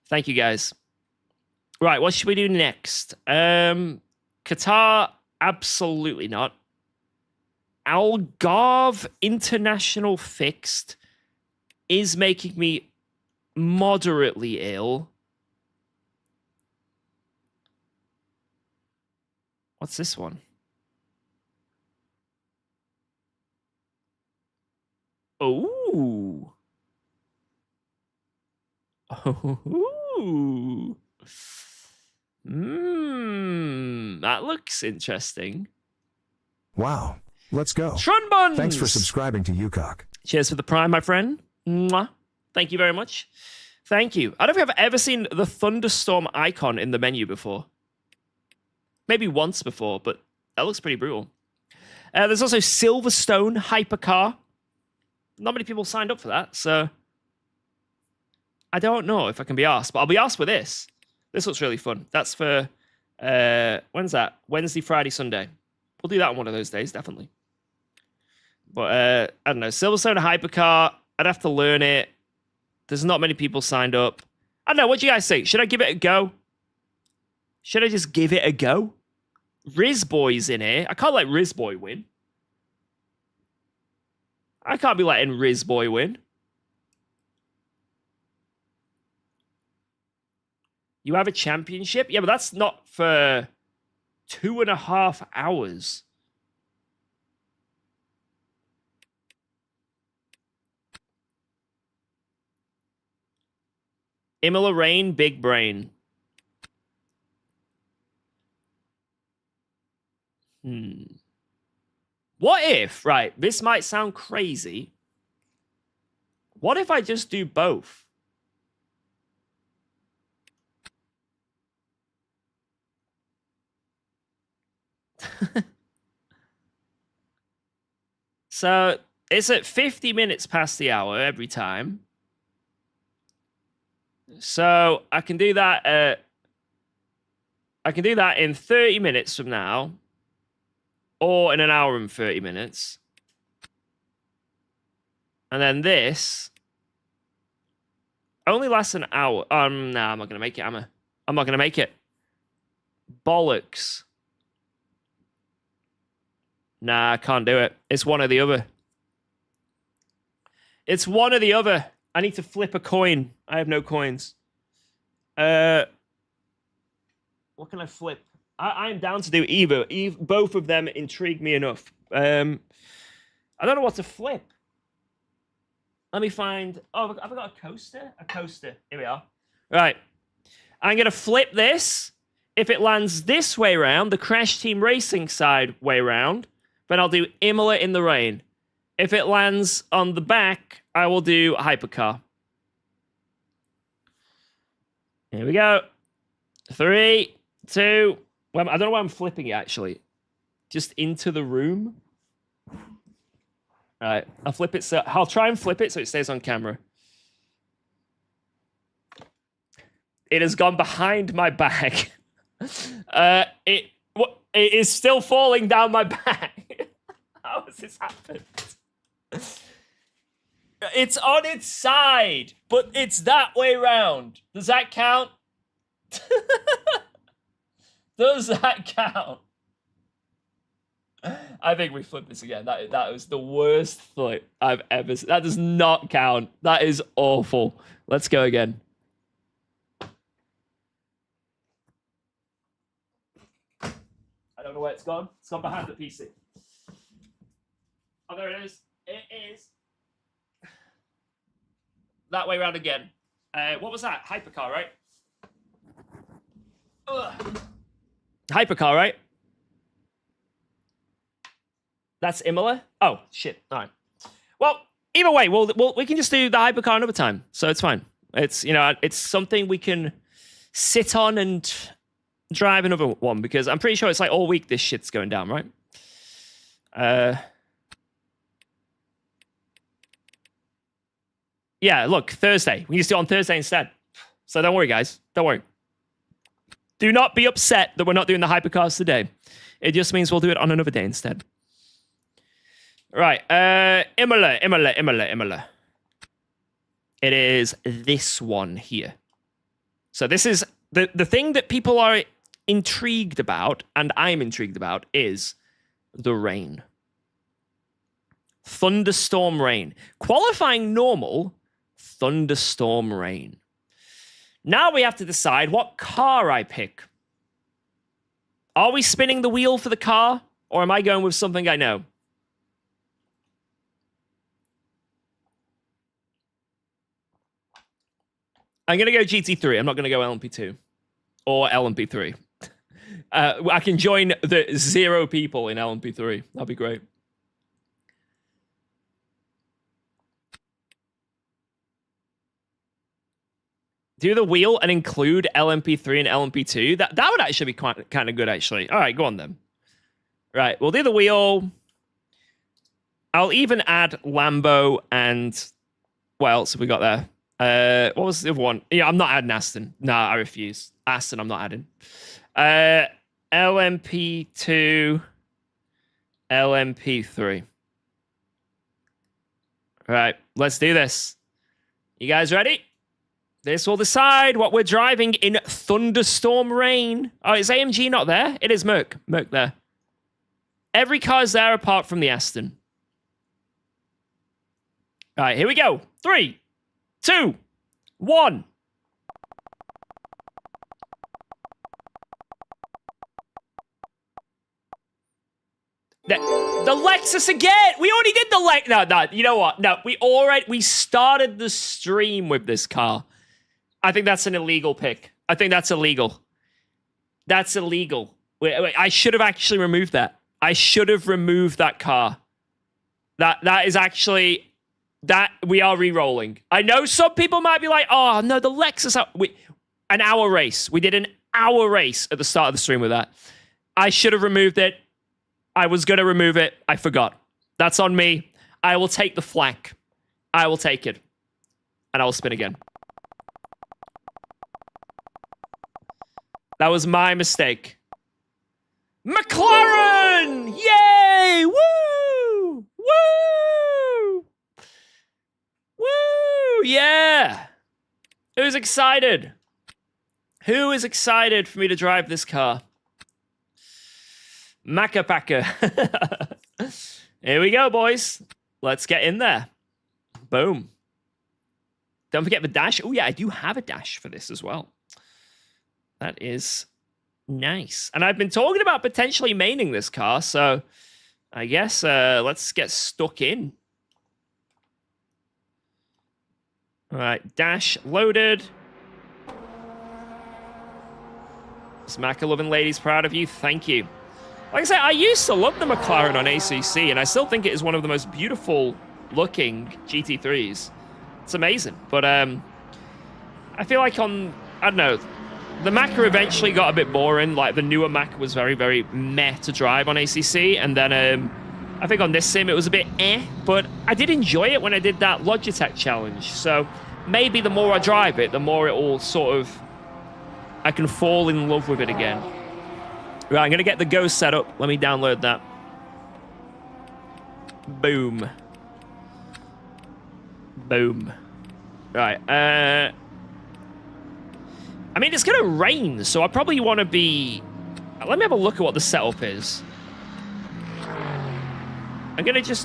Thank you, guys. Right, what should we do next? Qatar, absolutely not. Algarve International Fixed is making me moderately ill. What's this one? Oh. Oh. That looks interesting. Wow. Let's go. Trunbuns! Thanks for subscribing to UKOG. Cheers for the prime, my friend. Mwah. Thank you very much. Thank you. I don't think I've ever seen the thunderstorm icon in the menu before. Maybe once before, but that looks pretty brutal. There's also Silverstone Hypercar. Not many people signed up for that, so I don't know if I can be asked, but I'll be asked with this. This looks really fun. That's for, when's that? Wednesday, Friday, Sunday. We'll do that on one of those days, definitely. But, I don't know. Silverstone Hypercar, I'd have to learn it. There's not many people signed up. I don't know. What do you guys think? Should I give it a go? Should I just give it a go? Rizboy's in here. I can't let Rizboy win. I can't be letting Rizboy win. You have a championship? Yeah, but that's not for 2.5 hours. Imola Rain, Big Brain. What if, right, this might sound crazy. What if I just do both? So it's at 50 minutes past the hour every time. So I can do that. I can do that in 30 minutes from now, or in an hour and 30 minutes. And then this only lasts an hour. Nah, I'm not gonna make it. I'm not gonna make it. Bollocks. Nah, I can't do it. It's one or the other. It's one or the other. I need to flip a coin. I have no coins. What can I flip? I'm down to do either. Both of them intrigue me enough. I don't know what to flip. Let me find... Oh, have I got a coaster? A coaster. Here we are. Right. I'm going to flip this. If it lands this way round, the Crash Team Racing side way round, then I'll do Imola in the Rain. If it lands on the back, I will do Hypercar. Here we go. 3, 2... Well, I don't know why I'm flipping it, actually. Just into the room. All right, I'll flip it. So I'll try and flip it so it stays on camera. It has gone behind my back. It is still falling down my back. How has this happened? It's on its side, but it's that way round. Does that count? Does that count? I think we flipped this again. That was the worst flip I've ever seen. That does not count. That is awful. Let's go again. I don't know where it's gone. It's gone behind the PC. Oh, there it is. It is. That way around again. What was that? Hypercar, right? Ugh. Hypercar, right? That's Imola? Oh, shit. All right. Well, either way, we can just do the hypercar another time. So it's fine. It's, you know, it's something we can sit on and drive another one, because I'm pretty sure it's like all week this shit's going down, right? Yeah, look, Thursday. We can just do it on Thursday instead. So don't worry, guys. Don't worry. Do not be upset that we're not doing the hypercars today. It just means we'll do it on another day instead. Right, Imola. It is this one here. So this is the thing that people are intrigued about, and I'm intrigued about, is the rain. Thunderstorm rain. Qualifying normal, thunderstorm rain. Now we have to decide what car I pick. Are we spinning the wheel for the car, or am I going with something I know? I'm going to go GT3. I'm not going to go LMP2 or LMP3. I can join the 0 people in LMP3. That'd be great. Do the wheel and include LMP3 and LMP2. That would actually be kind of good, actually. All right, go on then. Right, we'll do the wheel. I'll even add Lambo and... What else have we got there? What was the other one? Yeah, I'm not adding Aston. No, I refuse. Aston, I'm not adding. LMP2, LMP3. All right, let's do this. You guys ready? This will decide what we're driving in thunderstorm rain. Oh, is AMG not there? It is Merc. Merc there. Every car's there apart from the Aston. All right, here we go. 3, 2, 1. The Lexus again. We already did the Lexus. No, you know what? No, we started the stream with this car. I think that's an illegal pick. I think that's illegal. That's illegal. Wait, I should have actually removed that. I should have removed that car. That is actually... That we are re-rolling. I know some people might be like, oh, no, the Lexus... An hour race. We did an hour race at the start of the stream with that. I should have removed it. I was going to remove it. I forgot. That's on me. I will take the flank. I will take it. And I will spin again. That was my mistake. McLaren! Yay! Woo! Woo! Woo! Yeah! Who's excited? Who is excited for me to drive this car? Macca Packer. Here we go, boys. Let's get in there. Boom. Don't forget the dash. Oh, yeah, I do have a dash for this as well. That is nice. And I've been talking about potentially maining this car, so I guess let's get stuck in. All right, dash loaded. Smacker loving ladies, proud of you. Thank you. Like I said, I used to love the McLaren on ACC, and I still think it is one of the most beautiful looking GT3s. It's amazing. But I feel like I don't know, the Macca eventually got a bit boring. Like, the newer Macca was very, very meh to drive on ACC. And then I think on this sim, it was a bit eh. But I did enjoy it when I did that Logitech challenge. So maybe the more I drive it, the more it will sort of... I can fall in love with it again. Right, I'm going to get the Ghost set up. Let me download that. Boom. Boom. Right. I mean, it's going to rain, so I probably want to be Let me have a look at what the setup is. I'm gonna just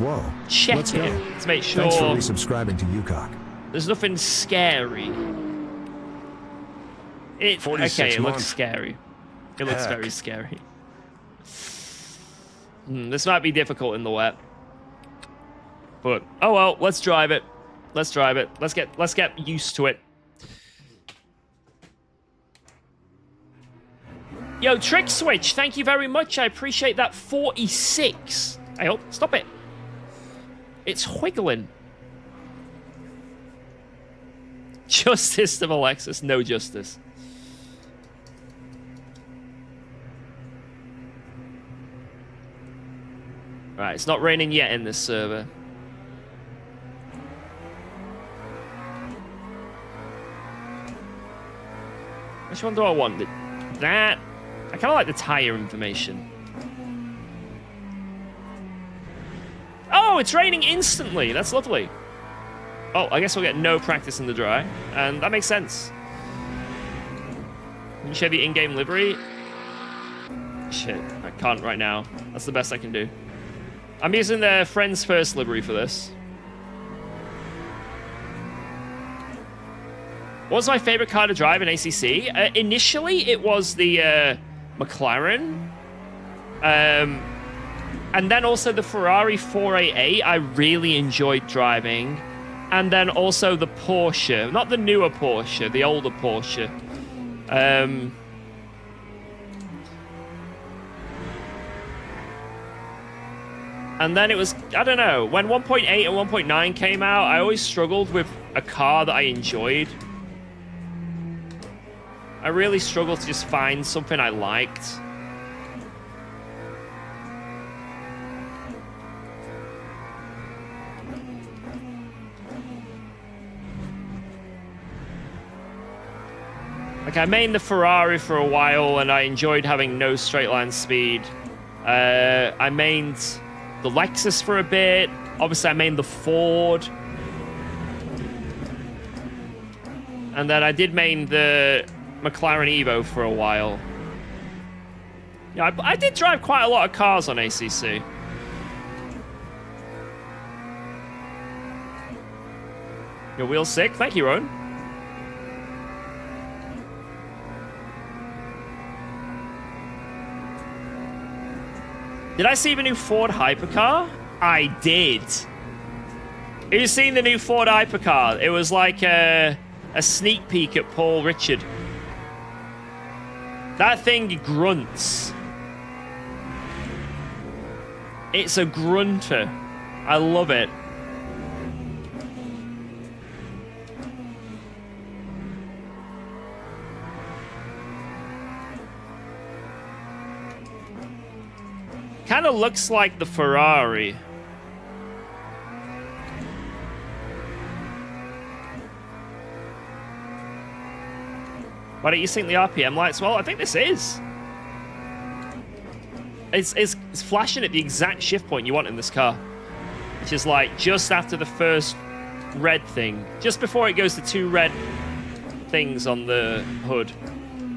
check Let's it go. to make sure. Thanks for resubscribing to UKOG. There's nothing scary. Okay, it looks scary. It looks very scary. This might be difficult in the wet. But oh well, let's drive it. Let's drive it. Let's get used to it. Yo, Trick Switch, thank you very much. I appreciate that. 46. Hey, oh, stop it. It's wiggling. Justice of Alexis, no justice. Right, it's not raining yet in this server. Which one do I want? That? I kind of like the tire information. Oh, it's raining instantly. That's lovely. Oh, I guess we'll get no practice in the dry. And that makes sense. Can you show the in-game livery? Shit, I can't right now. That's the best I can do. I'm using the Friends First livery for this. What was my favorite car to drive in ACC? Initially, it was the McLaren. And then also the Ferrari 488 I really enjoyed driving. And then also the Porsche. Not the newer Porsche, the older Porsche. And then it was, I don't know, when 1.8 and 1.9 came out, I always struggled with a car that I enjoyed. I really struggled to just find something I liked. Like, I mained the Ferrari for a while, and I enjoyed having no straight line speed. I mained the Lexus for a bit. Obviously, I mained the Ford. And then I did main the McLaren Evo for a while. Yeah, I did drive quite a lot of cars on ACC. Your wheel's sick. Thank you, Rowan. Did I see the new Ford hypercar? I did. Have you seen the new Ford hypercar? It was like a sneak peek at Paul Richard. That thing grunts. It's a grunter. I love it. Kind of looks like the Ferrari. Why don't you sync the RPM lights? Well, I think this is. It's flashing at the exact shift point you want in this car. Which is like just after the first red thing. Just before it goes to 2 red things on the hood.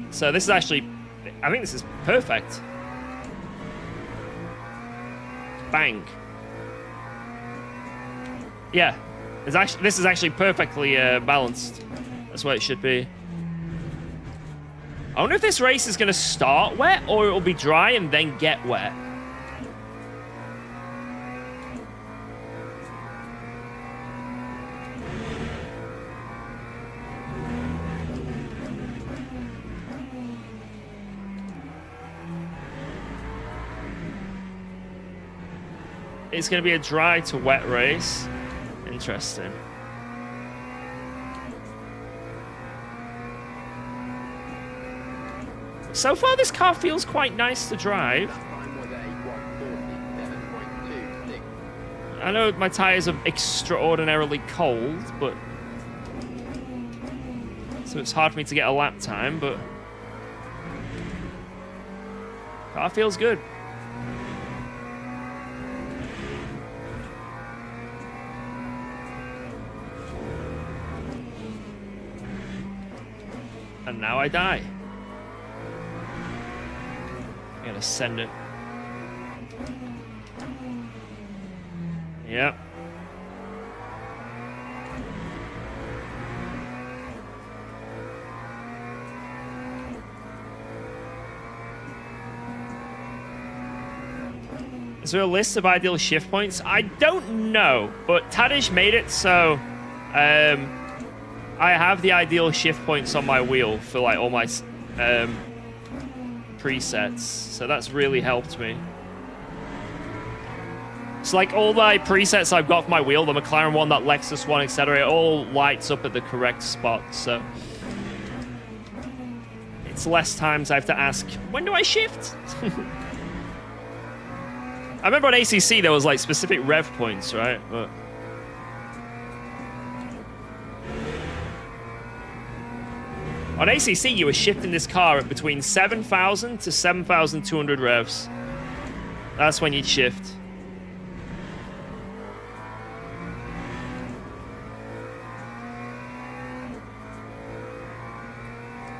So this is actually, I think this is perfect. Bang. Yeah, this is actually perfectly balanced. That's what it should be. I wonder if this race is going to start wet or it will be dry and then get wet. It's going to be a dry to wet race. Interesting. So far, this car feels quite nice to drive. I know my tires are extraordinarily cold, but... so it's hard for me to get a lap time, but... car feels good. And now I die. Gotta send it. Yep. Is there a list of ideal shift points? I don't know, but Tadish made it, so I have the ideal shift points on my wheel for like all my presets, so that's really helped me. So like all my presets I've got for my wheel, the McLaren one, that Lexus one, etc., it all lights up at the correct spot, so it's less times I have to ask, when do I shift? I remember on ACC there was like specific rev points, right? But on ACC you were shifting this car at between 7,000 to 7,200 revs. That's when you'd shift.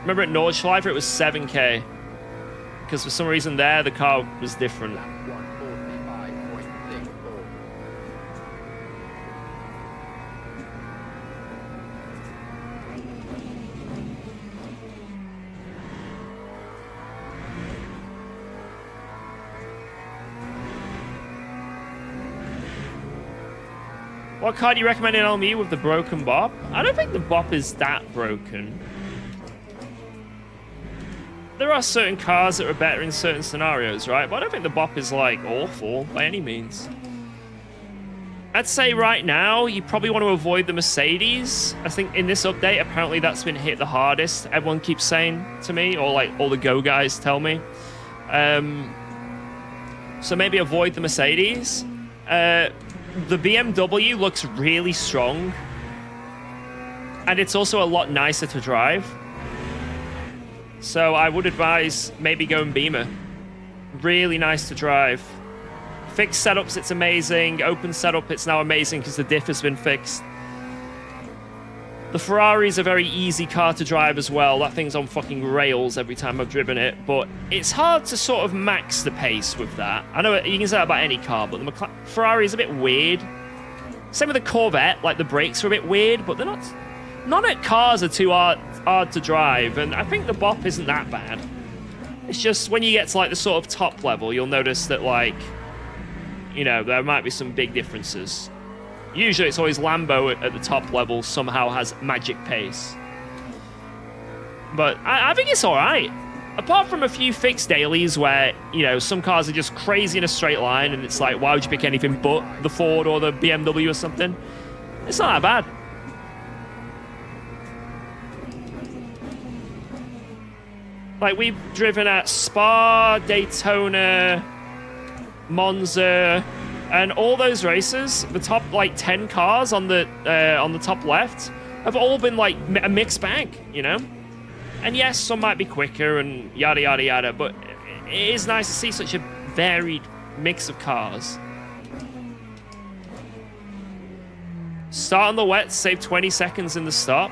Remember at Nordschleifer it was 7K. Because for some reason there the car was different. What car do you recommend in LME with the broken bop? I don't think the bop is that broken. There are certain cars that are better in certain scenarios, right? But I don't think the bop is, like, awful by any means. I'd say right now, you probably want to avoid the Mercedes. I think in this update, apparently that's been hit the hardest. Everyone keeps saying to me, or, like, all the Go guys tell me. So maybe avoid the Mercedes. The BMW looks really strong. And it's also a lot nicer to drive. So I would advise maybe going Beamer. Really nice to drive. Fixed setups, it's amazing. Open setup, it's now amazing because the diff has been fixed. The Ferrari is a very easy car to drive as well. That thing's on fucking rails every time I've driven it. But it's hard to sort of max the pace with that. I know you can say that about any car, but the Ferrari is a bit weird. Same with the Corvette. Like, the brakes are a bit weird, but they're not... None of cars are too hard to drive, and I think the bop isn't that bad. It's just when you get to like the sort of top level, you'll notice that, like, you know, there might be some big differences. Usually it's always Lambo at the top level somehow has magic pace. But I think it's alright. Apart from a few fixed dailies where, you know, some cars are just crazy in a straight line and it's like, why would you pick anything but the Ford or the BMW or something? It's not that bad. Like, we've driven at Spa, Daytona, Monza, and all those races, the top, like, 10 cars on the top left have all been, like, a mixed bag, you know? And yes, some might be quicker and yada, yada, yada, but it is nice to see such a varied mix of cars. Start on the wet, save 20 seconds in the stop.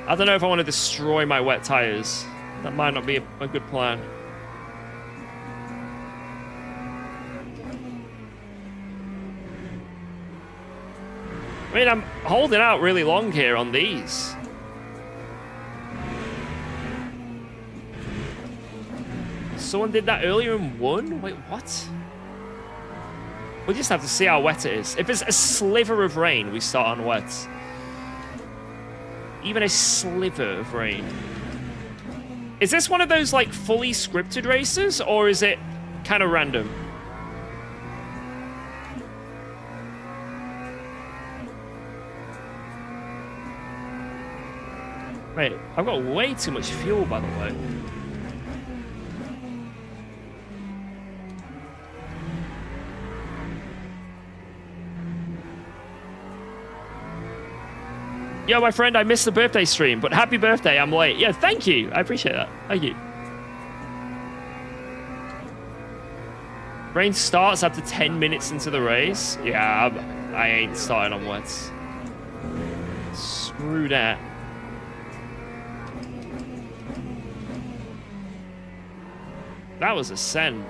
I don't know if I want to destroy my wet tires. That might not be a good plan. I mean, I'm holding out really long here on these. Someone did that earlier and won? Wait, what? We'll just have to see how wet it is. If it's a sliver of rain, we start on wets. Even a sliver of rain. Is this one of those, like, fully scripted races, or is it kind of random? Wait, I've got way too much fuel, by the way. Yo, my friend, I missed the birthday stream, but happy birthday, I'm late. Yeah, thank you. I appreciate that. Thank you. Rain starts after 10 minutes into the race. Yeah, I ain't starting on wets. Screw that. That was a send.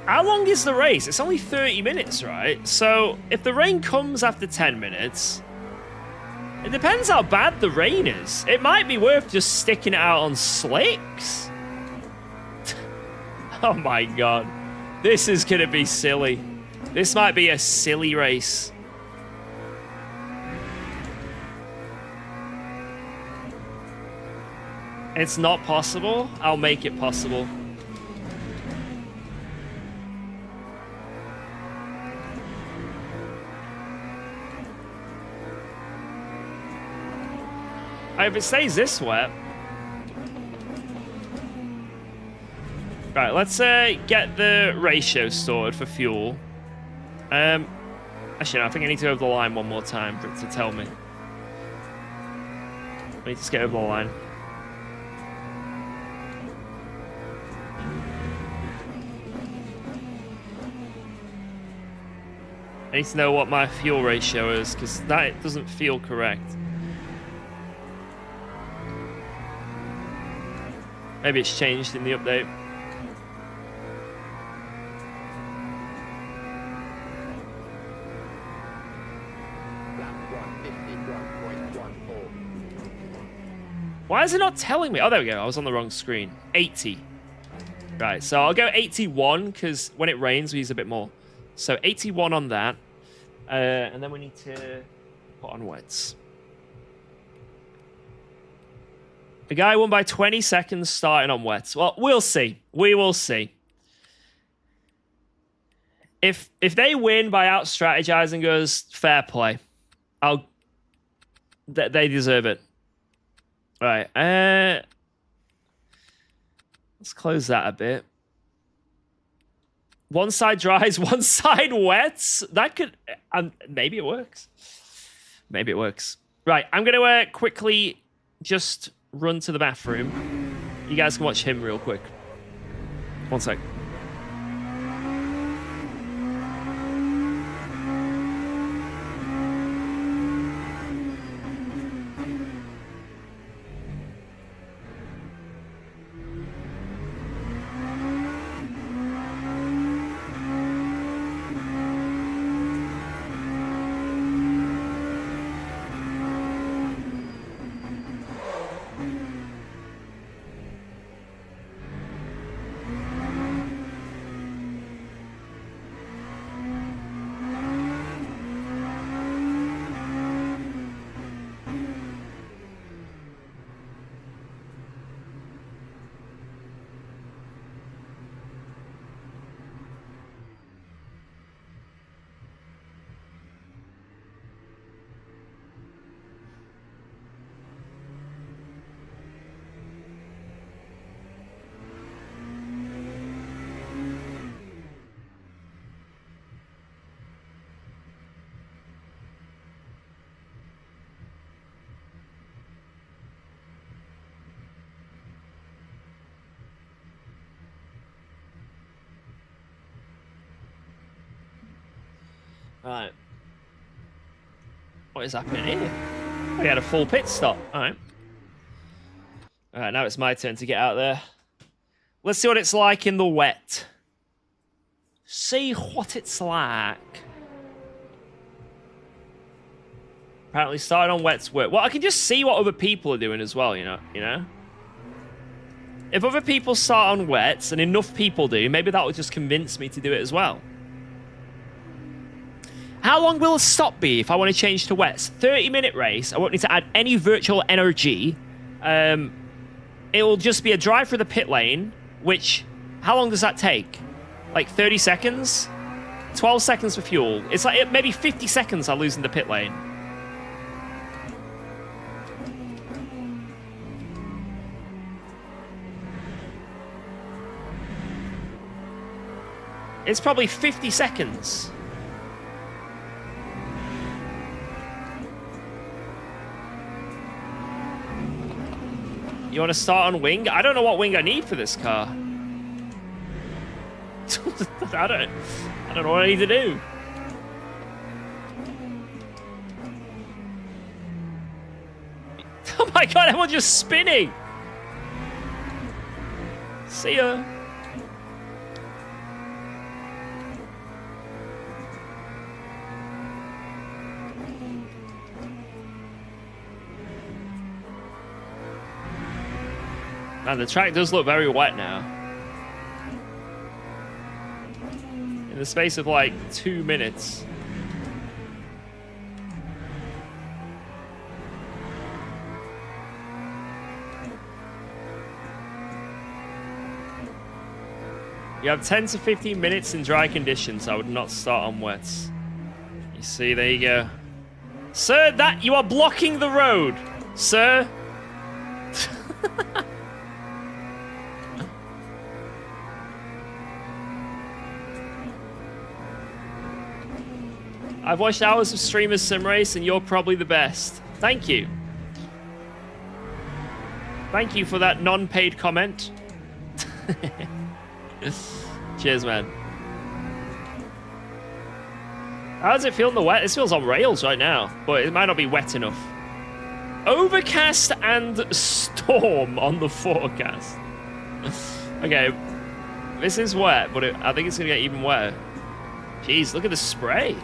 How long is the race? It's only 30 minutes, right? So if the rain comes after 10 minutes, it depends how bad the rain is. It might be worth just sticking it out on slicks. Oh my god. This is going to be silly. This might be a silly race. It's not possible. I'll make it possible. If it stays this wet. Right, let's get the ratio stored for fuel. Actually, no, I think I need to go over the line one more time for it to tell me. I need to get over the line. I need to know what my fuel ratio is, because that doesn't feel correct. Maybe it's changed in the update. Why is it not telling me? Oh, there we go. I was on the wrong screen. 80. Right, so I'll go 81, because when it rains, we use a bit more. So 81 on that. And then we need to put on wets. The guy won by 20 seconds starting on wets. Well, we'll see. We will see. If they win by out-strategizing us, fair play. They deserve it. All right. Let's close that a bit. One side dries, one side wets. That could... maybe it works. Maybe it works. Right, I'm going to quickly just run to the bathroom. You guys can watch him real quick. One sec. Right. What is happening here? We had a full pit stop. Alright. Alright, now it's my turn to get out there. Let's see what it's like in the wet. See what it's like. Apparently starting on wet's work. Well, I can just see what other people are doing as well, you know? If other people start on wets, and enough people do, maybe that will just convince me to do it as well. How long will a stop be if I want to change to wets? 30-minute race. I won't need to add any virtual energy. It will just be a drive through the pit lane, which... How long does that take? Like 30 seconds? 12 seconds for fuel. It's like maybe 50 seconds I lose in the pit lane. It's probably 50 seconds. You want to start on wing? I don't know what wing I need for this car. I don't know what I need to do. Oh my god, everyone's just spinning. See ya. Man, the track does look very wet now. In the space of like 2 minutes. You have 10 to 15 minutes in dry conditions. I would not start on wets. You see, there you go. Sir, that you are blocking the road. Sir. I've watched hours of streamers sim race, and you're probably the best. Thank you. Thank you for that non-paid comment. Cheers, man. How does it feel in the wet? This feels on rails right now, but it might not be wet enough. Overcast and storm on the forecast. Okay, this is wet, but I think it's gonna get even wetter. Jeez, look at the spray.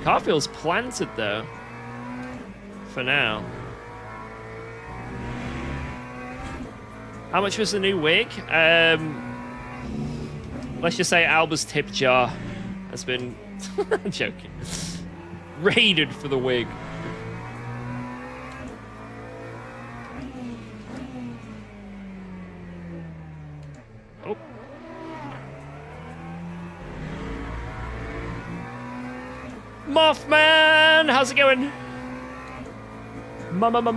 Car feels planted though. For now. How much was the new wig? Let's just say Alba's tip jar has been I'm joking. Raided for the wig. Oh. Mothman! How's it going? Mothman!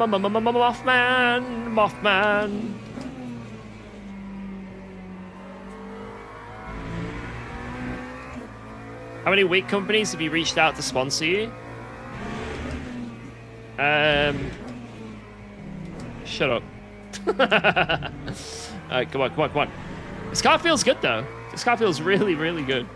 How many wig companies have you reached out to sponsor you? Shut up. Alright, come on. This car feels good though. This car feels really, really good.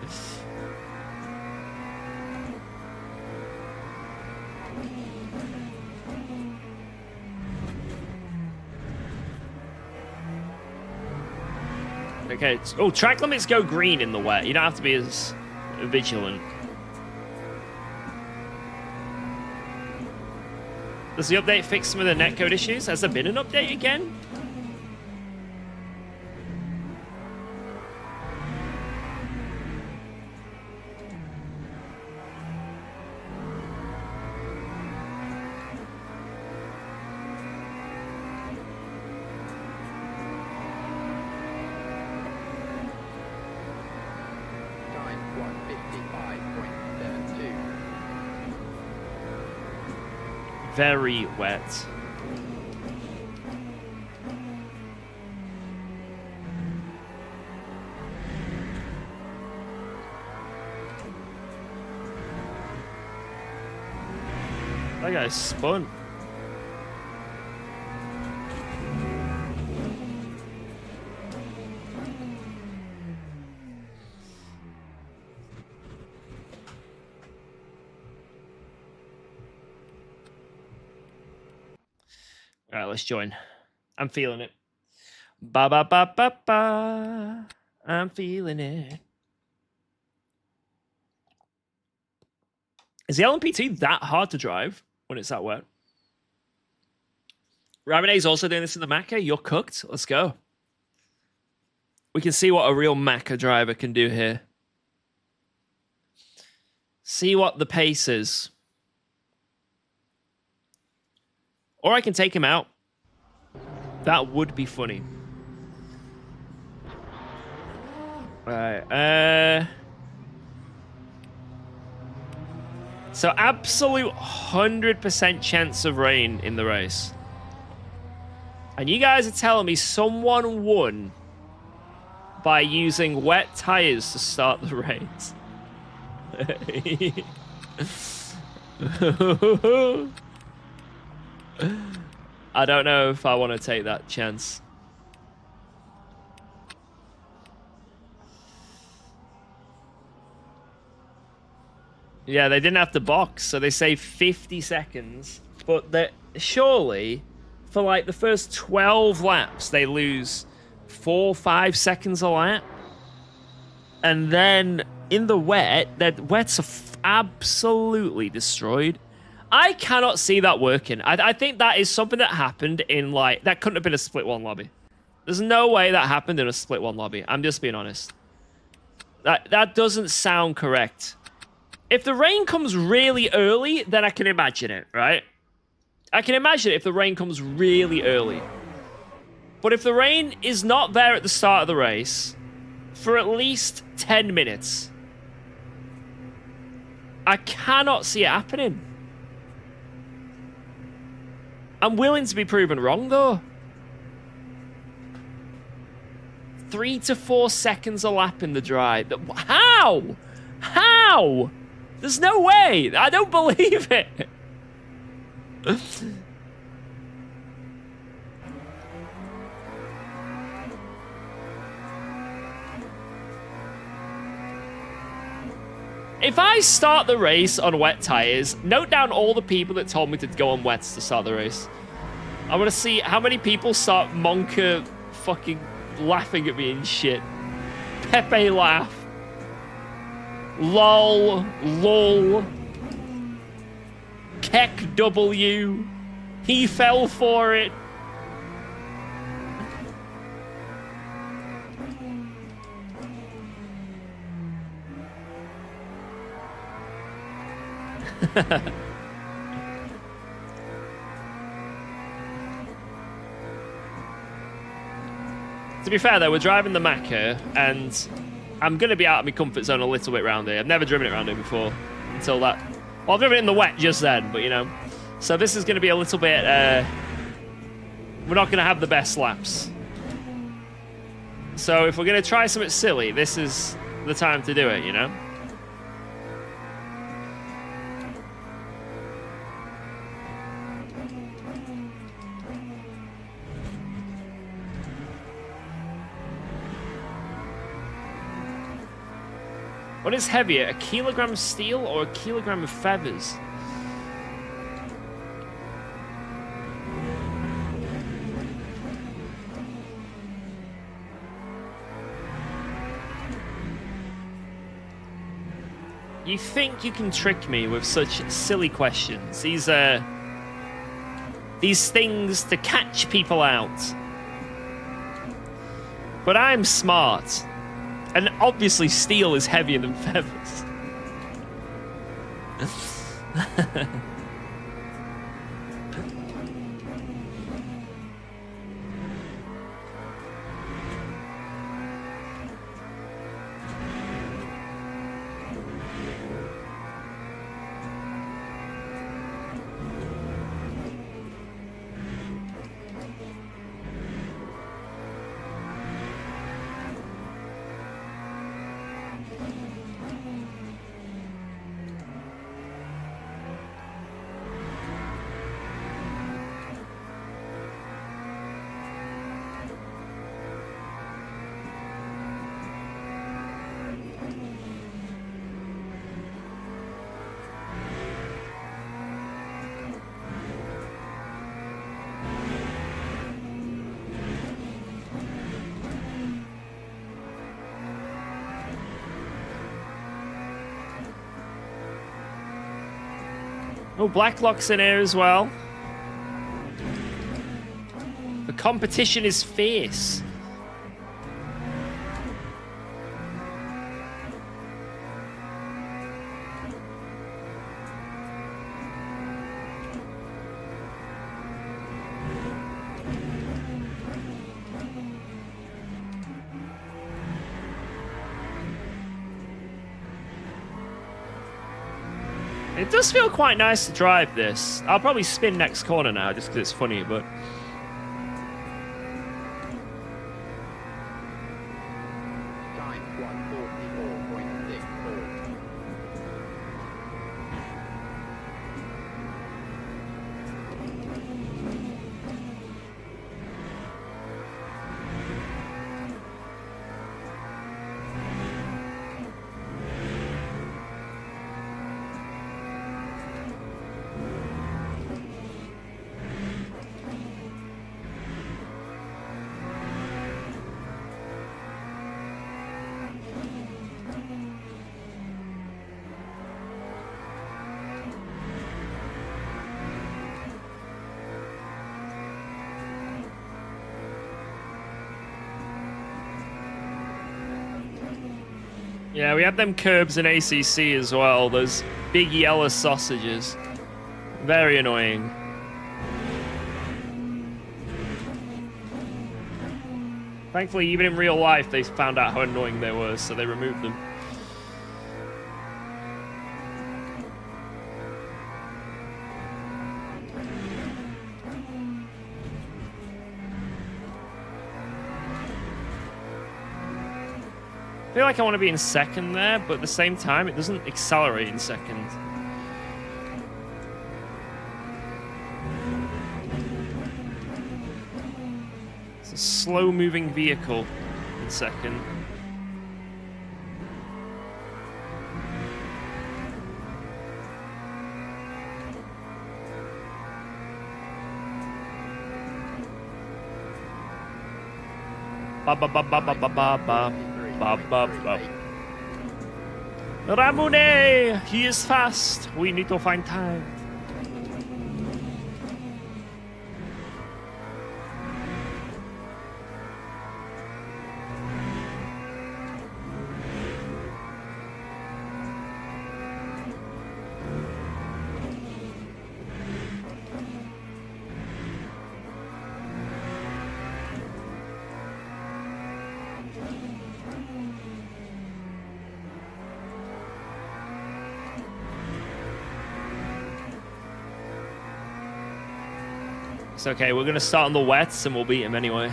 Okay. Oh, track limits go green in the wet. You don't have to be as vigilant. Does the update fix some of the netcode issues? Has there been an update again? Very wet. That guy spun. All right, let's join. I'm feeling it. Ba ba ba ba ba. I'm feeling it. Is the LMP2 that hard to drive when it's that wet? Rabine's also doing this in the Macca. You're cooked. Let's go. We can see what a real Macca driver can do here. See what the pace is. Or I can take him out. That would be funny. Alright, so absolute 100% chance of rain in the race. And you guys are telling me someone won by using wet tires to start the race. I don't know if I want to take that chance. Yeah, they didn't have to box, so they say 50 seconds. But surely, for like the first 12 laps, they lose 4-5 seconds a lap. And then in the wet, their wets are absolutely destroyed. I cannot see that working. I think that is something that happened in like... That couldn't have been a split one lobby. There's no way that happened in a split one lobby. I'm just being honest. That doesn't sound correct. If the rain comes really early, then I can imagine it, right? I can imagine it if the rain comes really early. But if the rain is not there at the start of the race for at least 10 minutes, I cannot see it happening. I'm willing to be proven wrong, though. 3 to 4 seconds a lap in the dry. How? How? There's no way. I don't believe it. If I start the race on wet tires, note down all the people that told me to go on wets to start the race. I want to see how many people start Monka fucking laughing at me and shit. Pepe laugh. LOL. LOL. Keck W. He fell for it. To be fair though, we're driving the Mac here, and I'm going to be out of my comfort zone a little bit around here. I've never driven it around here before until that. Well, I've driven it in the wet just then, but you know. So this is going to be a little bit, we're not going to have the best laps. So if we're going to try something silly, this is the time to do it, you know? What is heavier, a kilogram of steel or a kilogram of feathers? You think you can trick me with such silly questions? These things to catch people out. But I'm smart. And obviously steel is heavier than feathers. Oh, Blacklock's in here as well. The competition is fierce. It does feel quite nice to drive this. I'll probably spin next corner now just because it's funny, but... Time 144.64. Yeah, we had them curbs in ACC as well. Those big yellow sausages. Very annoying. Thankfully, even in real life, they found out how annoying they were, so they removed them. I feel like I want to be in second there, but at the same time, it doesn't accelerate in second. It's a slow-moving vehicle in second. Ba ba ba ba ba ba ba ba. Ramune! He is fast! We need to find time. It's okay, we're gonna start on the wets and we'll beat him anyway.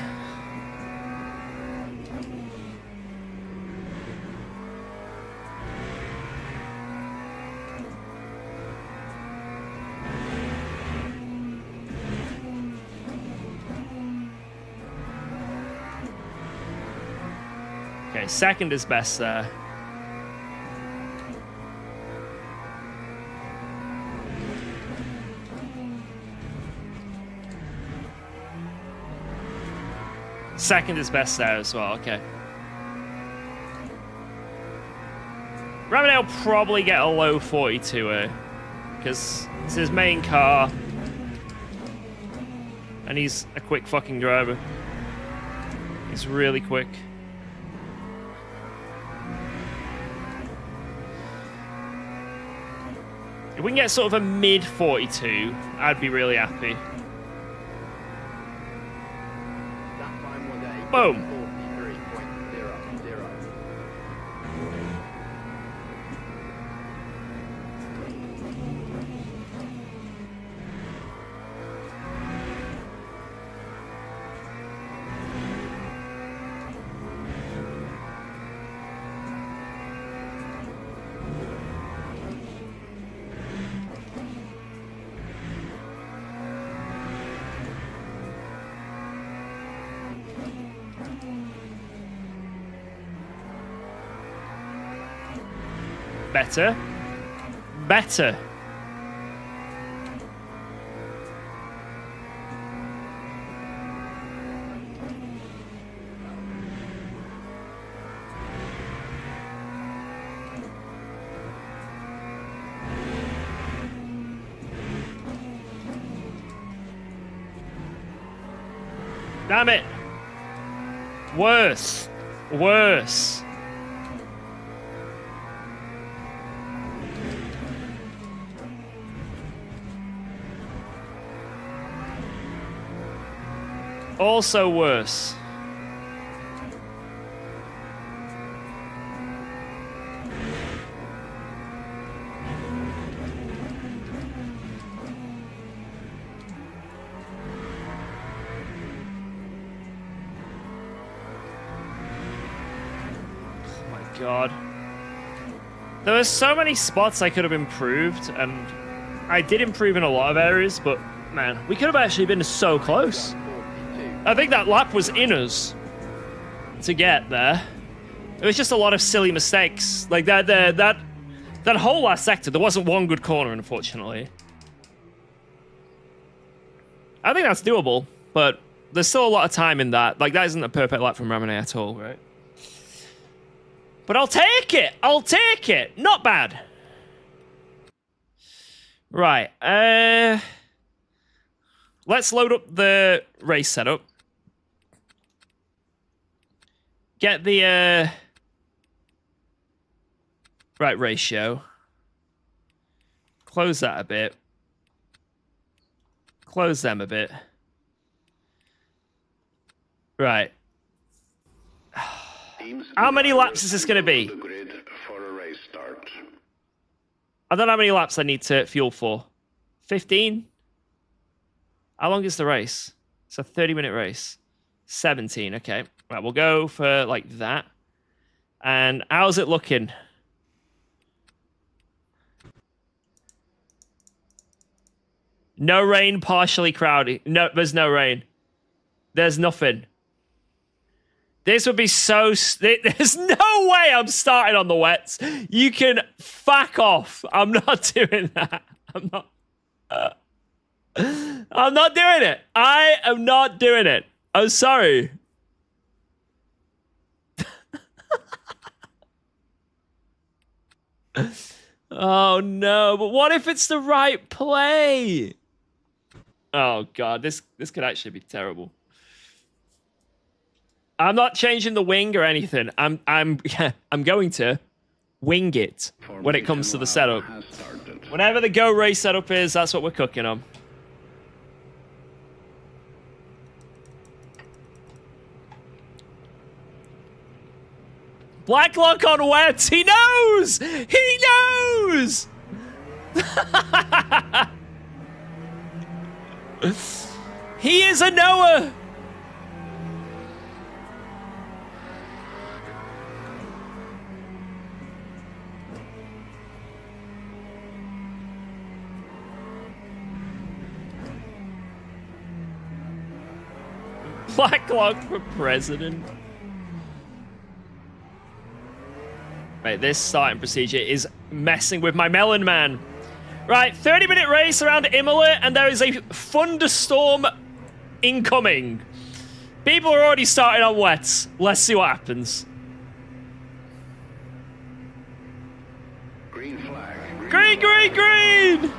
Okay, second is best there. Second is best there as well, okay. Ramadale will probably get a low 42 here, because it's his main car, and he's a quick fucking driver. He's really quick. If we can get sort of a mid 42, I'd be really happy. Boom. Better. Better. Damn it. Worse. Worse. Also worse. Oh my god. There were so many spots I could have improved, and I did improve in a lot of areas, but man, we could have actually been so close. I think that lap was in us to get there. It was just a lot of silly mistakes. Like that whole last sector, there wasn't one good corner, unfortunately. I think that's doable, but there's still a lot of time in that. Like, that isn't a perfect lap from Ramone at all, right? But I'll take it! I'll take it! Not bad. Right, let's load up the race setup. Get the Right, ratio. Close that a bit. Close them a bit. Right. How many laps is this going to be? I don't know how many laps I need to fuel for. 15? How long is the race? It's a 30-minute race. 17, okay. Right, we'll go for like that. And how's it looking? No rain, partially cloudy. No, there's no rain. There's nothing. This would be so... There's no way I'm starting on the wets. You can fuck off. I'm not doing that. I'm not doing it. I am not doing it. I'm sorry. Oh, no. But what if it's the right play? Oh, God. This could actually be terrible. I'm not changing the wing or anything. I'm going to wing it when it comes to the setup. Whatever the Go race setup is, that's what we're cooking on. Blacklock on wet. He knows. He knows. He is a knower. Blacklock for president. Right, this starting procedure is messing with my melon, man. Right, 30-minute race around Imola, and there is a thunderstorm incoming. People are already starting on wets. Let's see what happens. Green flag. Green, green, green!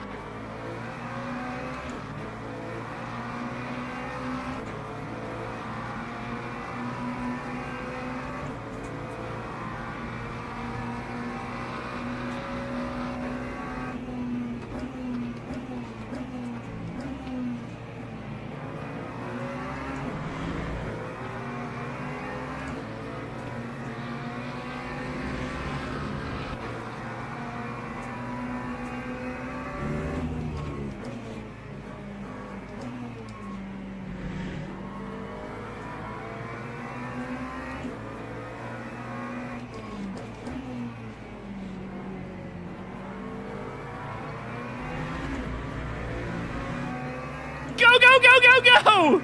Go, go, go, go, go!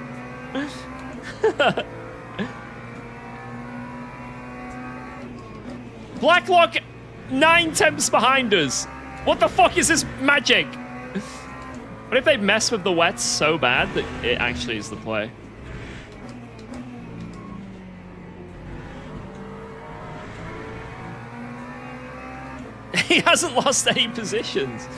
Blacklock 9/10 behind us. What the fuck is this magic? What if they mess with the wets so bad that it actually is the play? He hasn't lost any positions.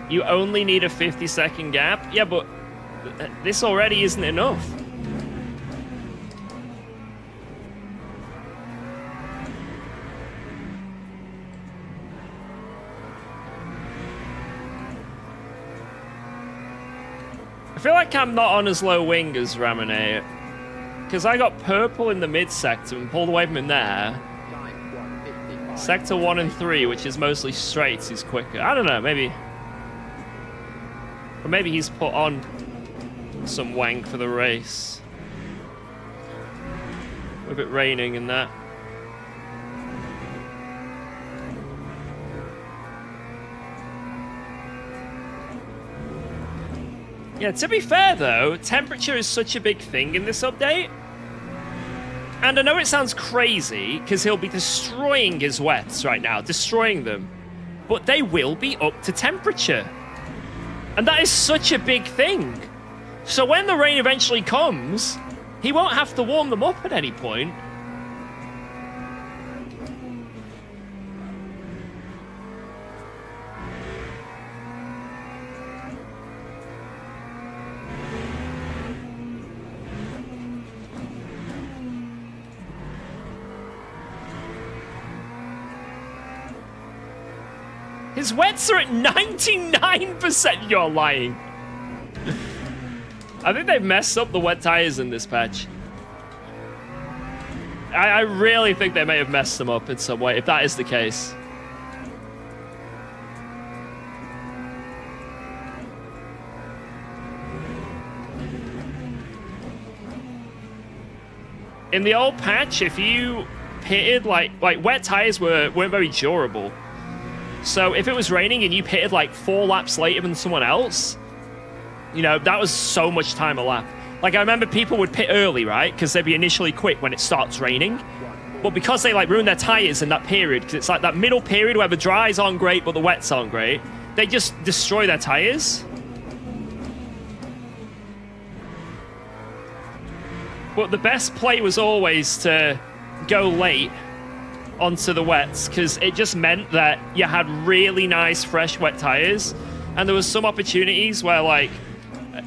You only need a 50-second gap? Yeah, but this already isn't enough. I feel like I'm not on as low wing as Ramone, because I got purple in the mid-sector and pulled away from him there. Sector 1 and 3, which is mostly straights, is quicker. I don't know, maybe... Or maybe he's put on some wank for the race. With it raining and that. Yeah, to be fair though, temperature is such a big thing in this update. And I know it sounds crazy, because he'll be destroying his wets right now, destroying them. But they will be up to temperature. And that is such a big thing. So when the rain eventually comes, he won't have to warm them up at any point. His wets are at 99%. You're lying. I think they've messed up the wet tires in this patch. I really think they may have messed them up in some way, if that is the case. In the old patch, if you pitted, like wet tires weren't very durable. So if it was raining and you pitted like 4 laps later than someone else, you know, that was so much time a lap. Like, I remember people would pit early, right? Because they'd be initially quick when it starts raining. But because they, like, ruin their tires in that period, because it's like that middle period where the dries aren't great but the wets aren't great, they just destroy their tires. But the best play was always to go late onto the wets, because it just meant that you had really nice, fresh, wet tires. And there was some opportunities where, like,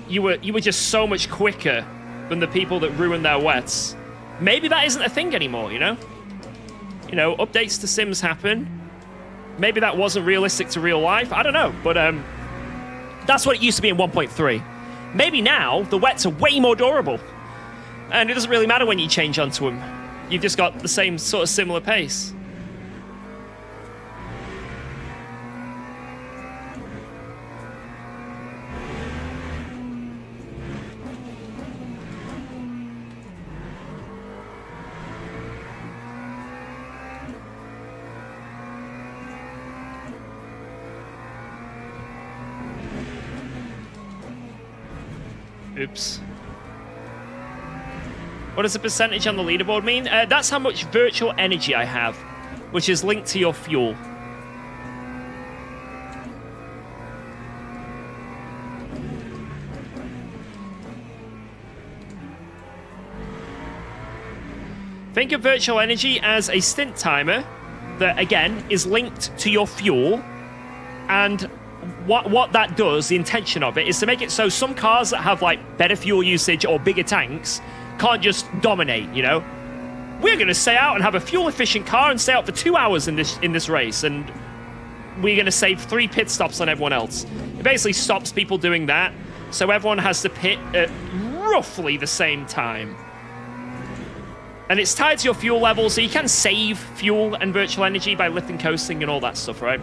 you were just so much quicker than the people that ruined their wets. Maybe that isn't a thing anymore, you know? You know, updates to Sims happen. Maybe that wasn't realistic to real life. I don't know, but that's what it used to be in 1.3. Maybe now the wets are way more durable. And it doesn't really matter when you change onto them. You've just got the same sort of similar pace. Oops. What does the percentage on the leaderboard mean? That's how much virtual energy I have, which is linked to your fuel. Think of virtual energy as a stint timer that, again, is linked to your fuel. And what that does, the intention of it, is to make it so some cars that have, like, better fuel usage or bigger tanks can't just dominate, you know? We're going to stay out and have a fuel-efficient car and stay out for 2 hours in this race, and we're going to save 3 pit stops on everyone else. It basically stops people doing that, so everyone has to pit at roughly the same time. And it's tied to your fuel level, so you can save fuel and virtual energy by lift and coasting and all that stuff, right?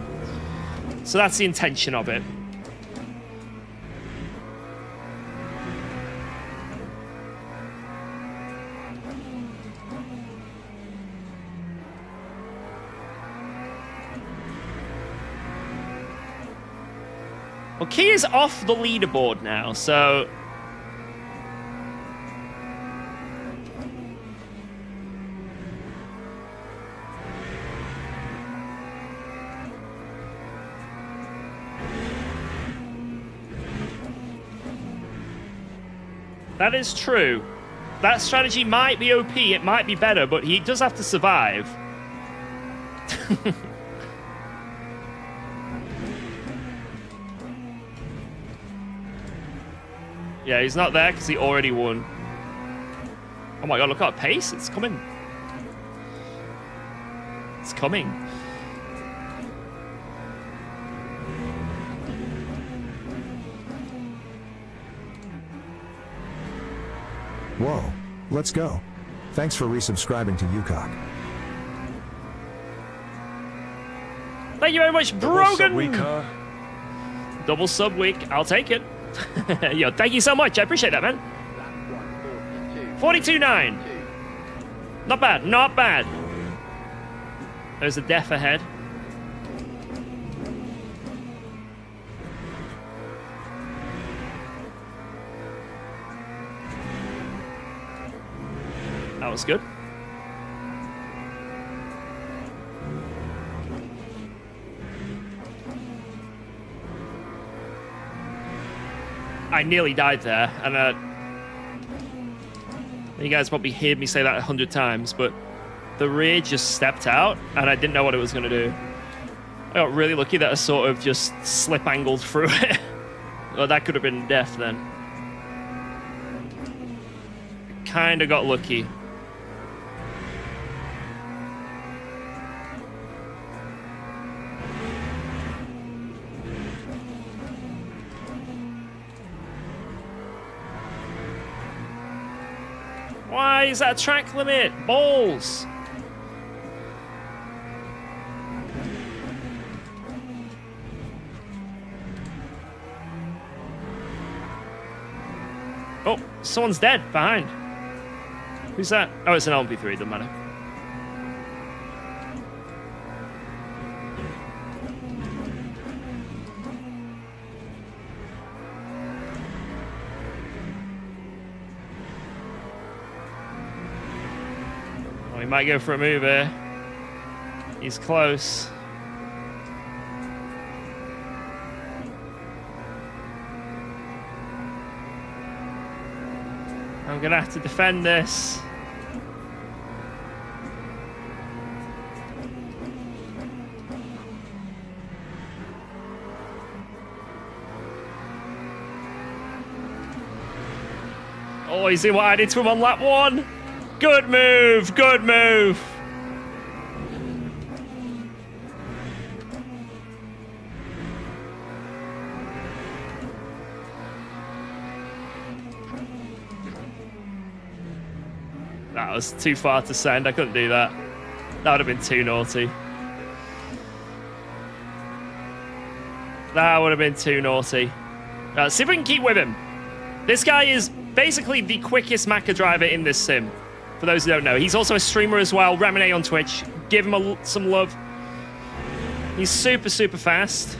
So that's the intention of it. Well, Kia's off the leaderboard now, so... That is true. That strategy might be OP, it might be better, but he does have to survive. Yeah, he's not there because he already won. Oh my god, look at that pace. It's coming. It's coming. Whoa, let's go. Thanks for resubscribing to UKOG. Thank you very much, Brogan. Double sub week, huh? Double sub week. I'll take it. Yo, thank you so much. I appreciate that, man. 42.9. Not bad. Not bad. There's a death ahead. That was good. I nearly died there, and you guys probably heard me say that 100 times, but the rear just stepped out, and I didn't know what it was going to do. I got really lucky that I sort of just slip angled through it. Well, that could have been death then. Kind of got lucky. Why is that a track limit? Balls. Oh, someone's dead behind. Who's that? Oh, it's an LMP3, doesn't matter. Oh, he might go for a move here. He's close. I'm gonna have to defend this. Oh, you see what I did to him on lap 1? Good move, good move. That was too far to send. I couldn't do that. That would have been too naughty. That would have been too naughty. Let's see if we can keep with him. This guy is basically the quickest Macca driver in this sim. For those who don't know. He's also a streamer as well. Ramine on Twitch. Give him some love. He's super, super fast.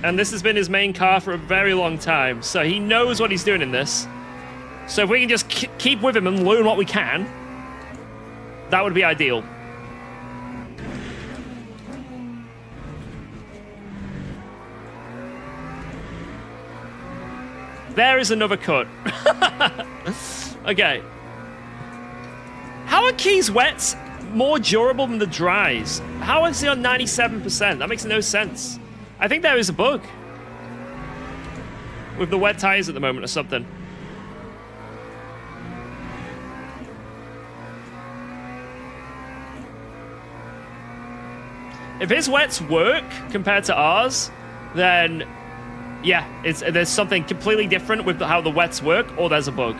And this has been his main car for a very long time. So he knows what he's doing in this. So if we can just keep with him and learn what we can, that would be ideal. There is another cut. Okay. How are Key's wets more durable than the dries? How is he on 97%? That makes no sense. I think there is a bug with the wet tires at the moment or something. If his wets work compared to ours, then yeah, there's something completely different with how the wets work, or there's a bug.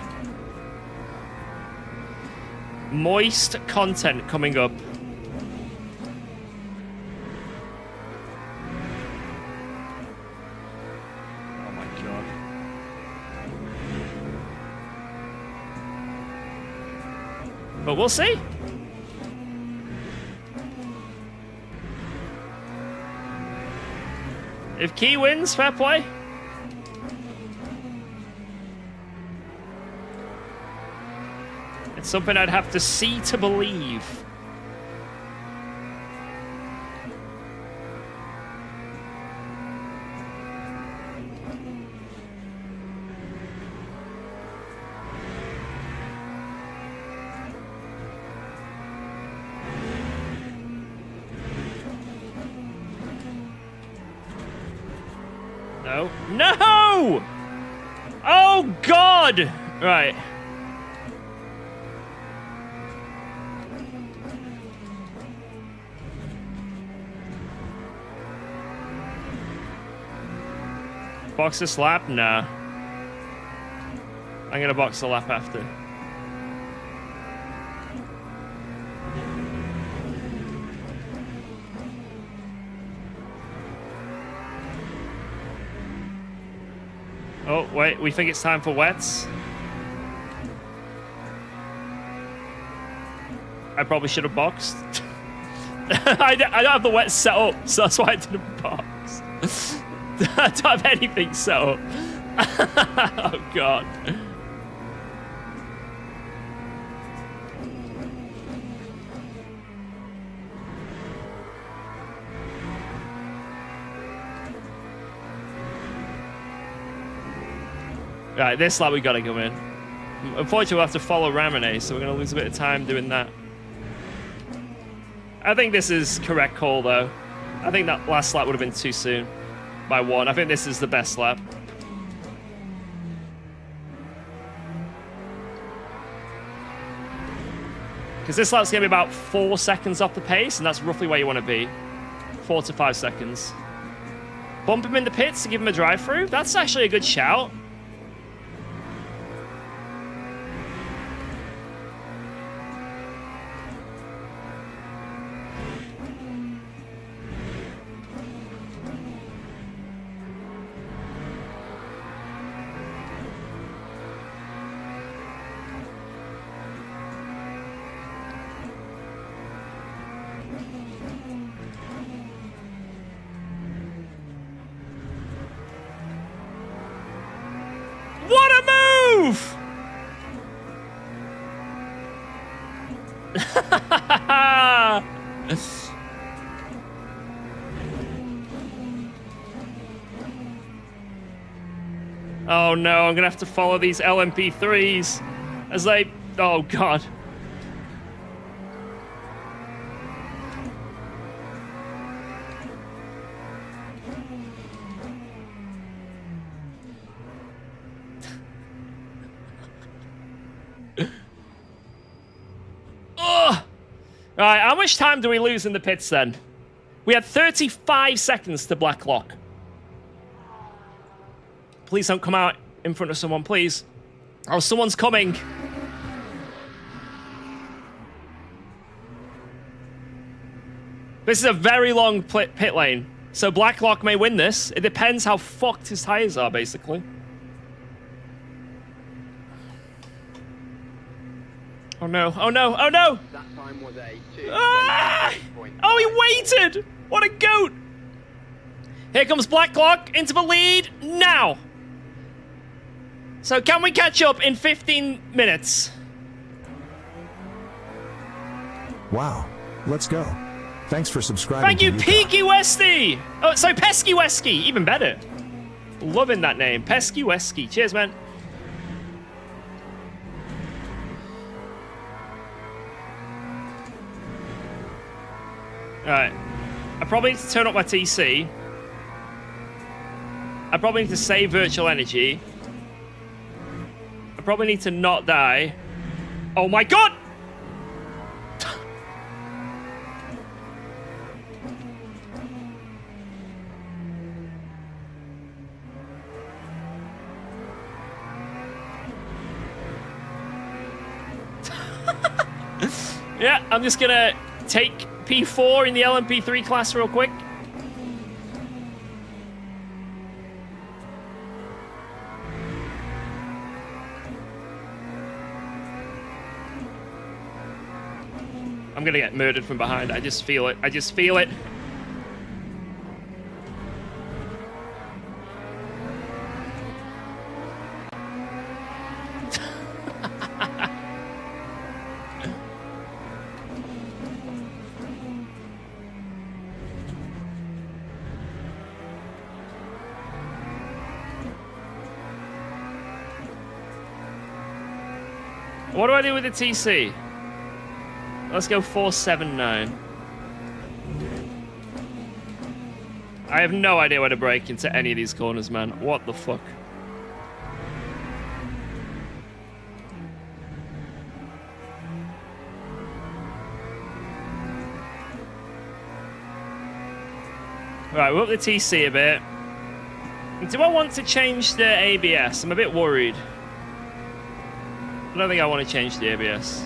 Moist content coming up. Oh my god. But we'll see. If Key wins, fair play. It's something I'd have to see to believe. No. No! Oh, God! Right. Box this lap? Nah. I'm gonna box the lap after. Oh, wait, we think it's time for wets. I probably should have boxed. I don't have the wets set up, so that's why I didn't box. I don't have anything set up. Oh, God. Right, this lap we gotta go in. Unfortunately, we'll have to follow Ramine, so we're gonna lose a bit of time doing that. I think this is correct call, though. I think that last lap would have been too soon by 1. I think this is the best lap. Because this lap's gonna be about 4 seconds off the pace, and that's roughly where you want to be. 4 to 5 seconds. Bump him in the pits to give him a drive-through? That's actually a good shout. move! Oh no, I'm gonna have to follow these LMP3s as they... Oh god. Ugh! Alright, how much time do we lose in the pits then? We had 35 seconds to black lock. Please don't come out in front of someone, please. Oh, someone's coming. This is a very long pit lane, so Blacklock may win this. It depends how fucked his tires are, basically. Oh no, oh no, oh no! That time was a 2. Ah! Oh, he waited! What a goat! Here comes Blacklock into the lead now. So can we catch up in 15 minutes? Wow. Let's go. Thanks for subscribing. Thank you, to Peaky Westy! Oh, so Pesky Wesky, even better. Loving that name, Pesky Wesky. Cheers, man. Alright. I probably need to turn up my TC. I probably need to save virtual energy. I probably need to not die. Oh my god! Yeah, I'm just gonna take P4 in the LMP3 class real quick. I'm gonna get murdered from behind. I just feel it. I just feel it. What do I do with the TC? Let's go 479. I have no idea where to brake into any of these corners, man. What the fuck? Right, we're up the TC a bit. Do I want to change the ABS? I'm a bit worried. I don't think I want to change the ABS.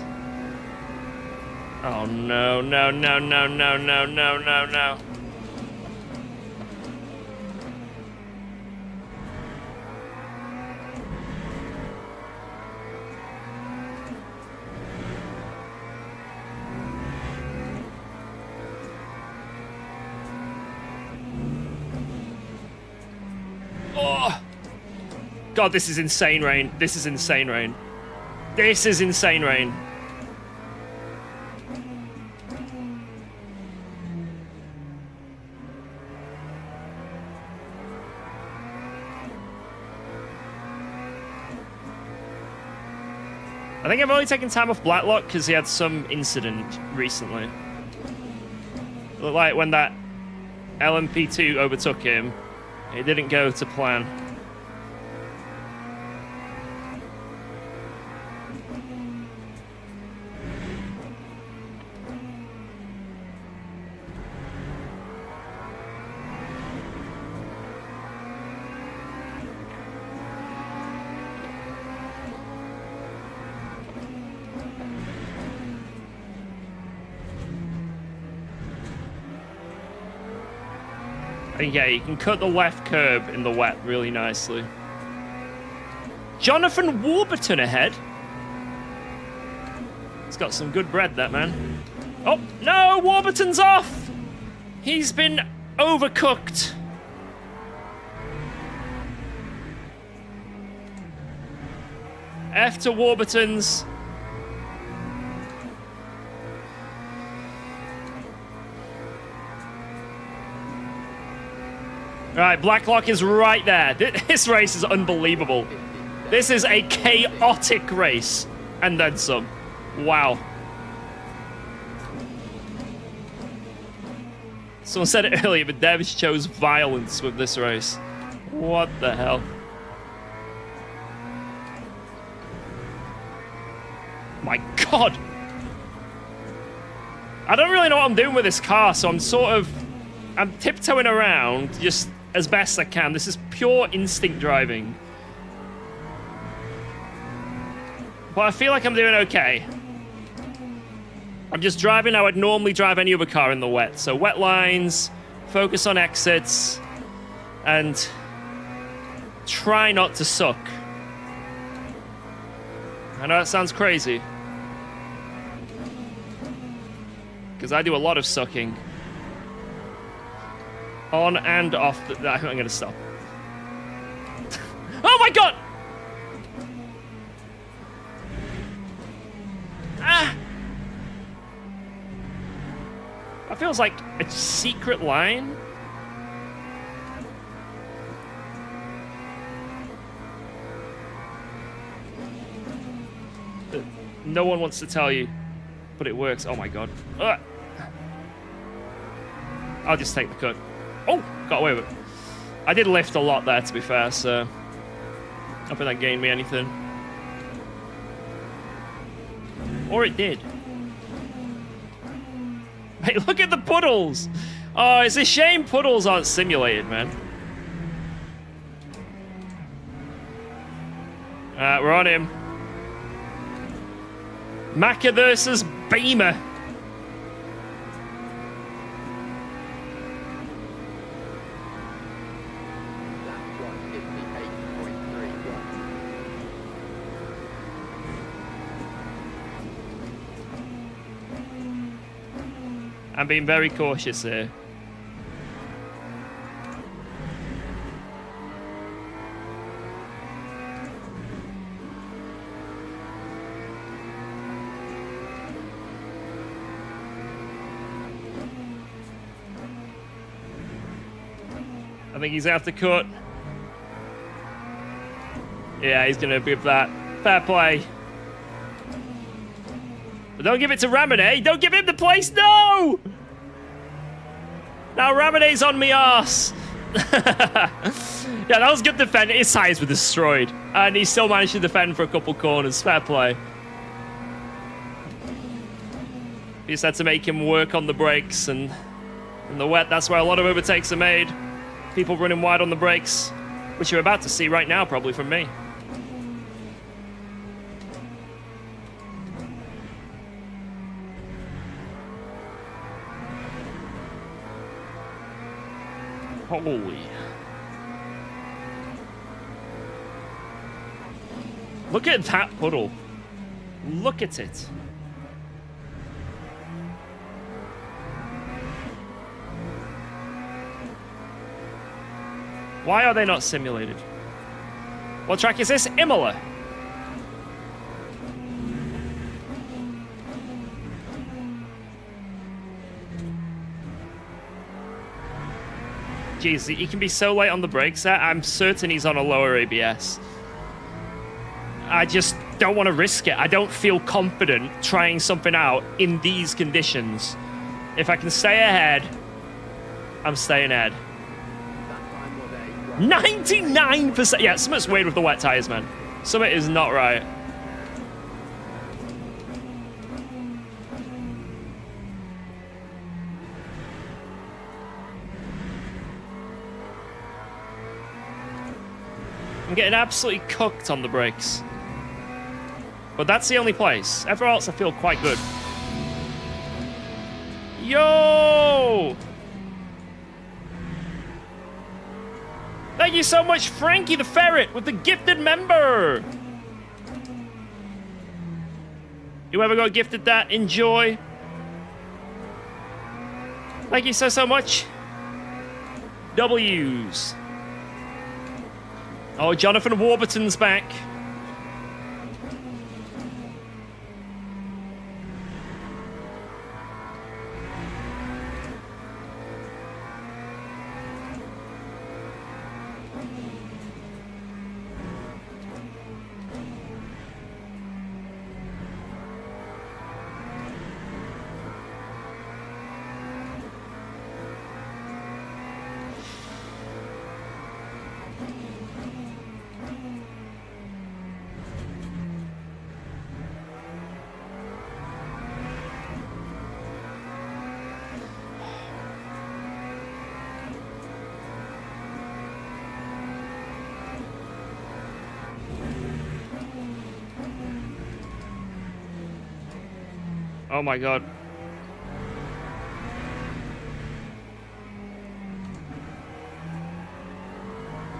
Oh no, no, no, no, no, no, no, no, no. Oh! God, this is insane rain. This is insane rain. This is insane rain. I think I've only taken time off Blacklock because he had some incident recently. Looked like when that LMP2 overtook him, it didn't go to plan. Yeah, you can cut the left curb in the wet really nicely. Jonathan Warburton ahead. He's got some good bread, that man. Oh, no, Warburton's off. He's been overcooked. F to Warburtons. Alright, Blacklock is right there. This race is unbelievable. This is a chaotic race. And then some. Wow. Someone said it earlier, but Devs chose violence with this race. What the hell? My God. I don't really know what I'm doing with this car, so I'm tiptoeing around just as best I can. This is pure instinct driving. But I feel like I'm doing okay. I'm just driving how I'd normally drive any other car in the wet. So wet lines, focus on exits, and try not to suck. I know that sounds crazy. Because I do a lot of sucking. On and off the... I'm going to stop. Oh my God! Ah! That feels like a secret line. That no one wants to tell you, but it works. Oh my God. Ugh. I'll just take the cut. Oh, got away with it. I did lift a lot there, to be fair, so I don't think that gained me anything. Or it did. Hey, look at the puddles! Oh, it's a shame puddles aren't simulated, man. We're on him. Macca versus Beamer. I'm being very cautious here. I think he's out the cut. Yeah, he's gonna give that. Fair play. But don't give it to Ramone. Don't give him the place. No! Now Ramone's on me arse. Yeah, that was good defending. His tires were destroyed. And he still managed to defend for a couple corners. Fair play. He just had to make him work on the brakes. And in the wet, that's where a lot of overtakes are made. People running wide on the brakes. Which you're about to see right now, probably, from me. Holy. Look at that puddle. Look at it. Why are they not simulated? What track is this? Imola. Jeez, he can be so late on the brakes there. I'm certain he's on a lower ABS. I just don't want to risk it. I don't feel confident trying something out in these conditions. If I can stay ahead, I'm staying ahead. 99%! Yeah, something's weird with the wet tires, man. Something is not right. I'm getting absolutely cooked on the brakes. But that's the only place. Everywhere else I feel quite good. Yo! Thank you so much, Frankie the Ferret, with the gifted member! Whoever got gifted that, enjoy. Thank you so much. W's. Oh, Jonathan Warburton's back. Oh my god.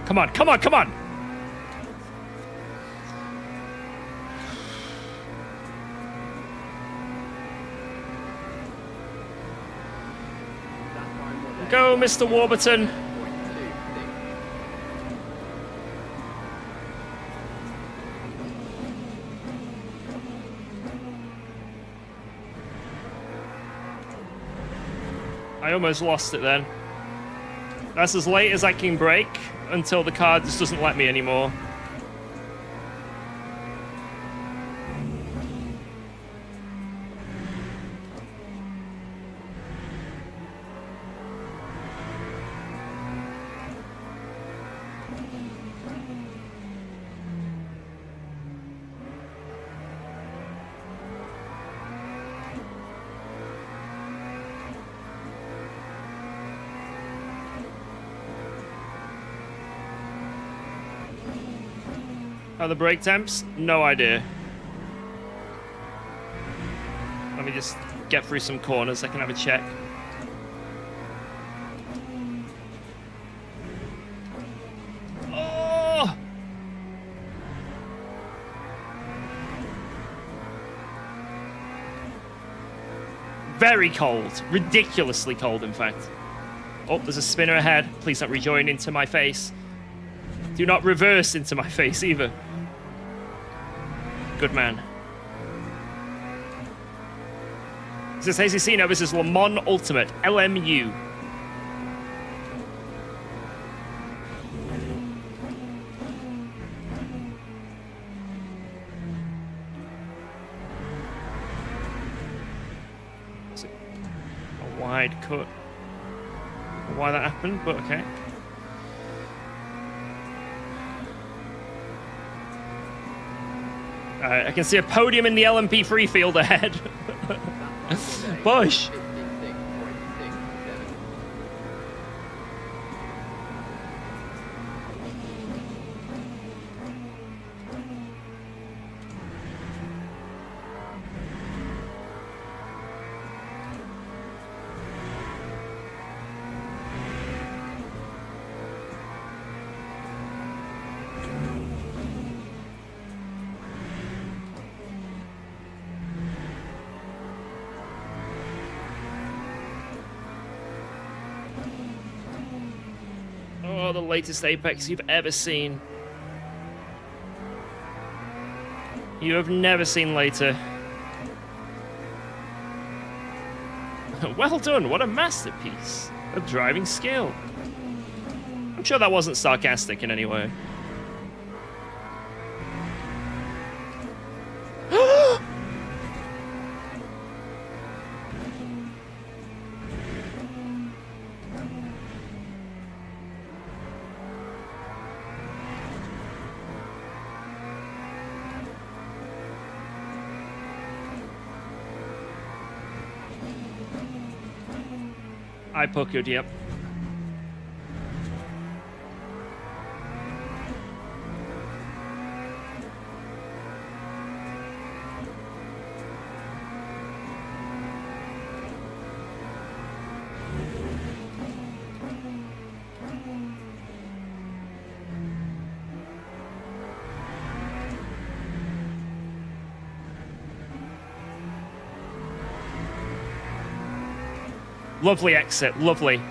Come on, come on, come on! Go, Mr. Warburton. I almost lost it then. That's as late as I can brake until the car just doesn't let me anymore. Are the brake temps? No idea. Let me just get through some corners. I can have a check. Oh! Very cold. Ridiculously cold, in fact. Oh, there's a spinner ahead. Please don't rejoin into my face. Do not reverse into my face either. Good man. This is Hazy Cino. This is Le Mans Ultimate LMU. Is it a wide cut? Why that happened, but okay. I can see a podium in the LMP3 field ahead. Bush! Oh, the latest Apex you've ever seen. You have never seen later. Well done, what a masterpiece of driving skill. I'm sure that wasn't sarcastic in any way. I puckered, yep. Lovely exit, lovely.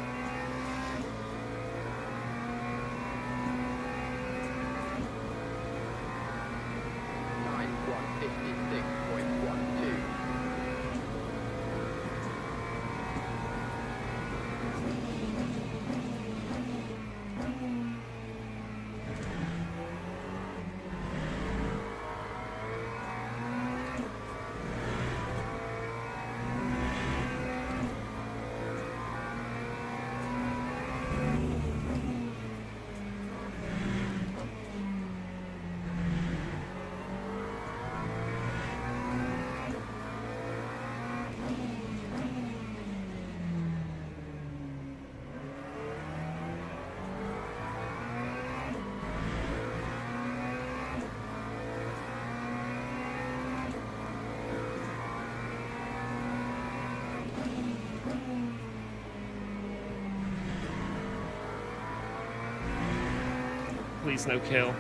Please no kill.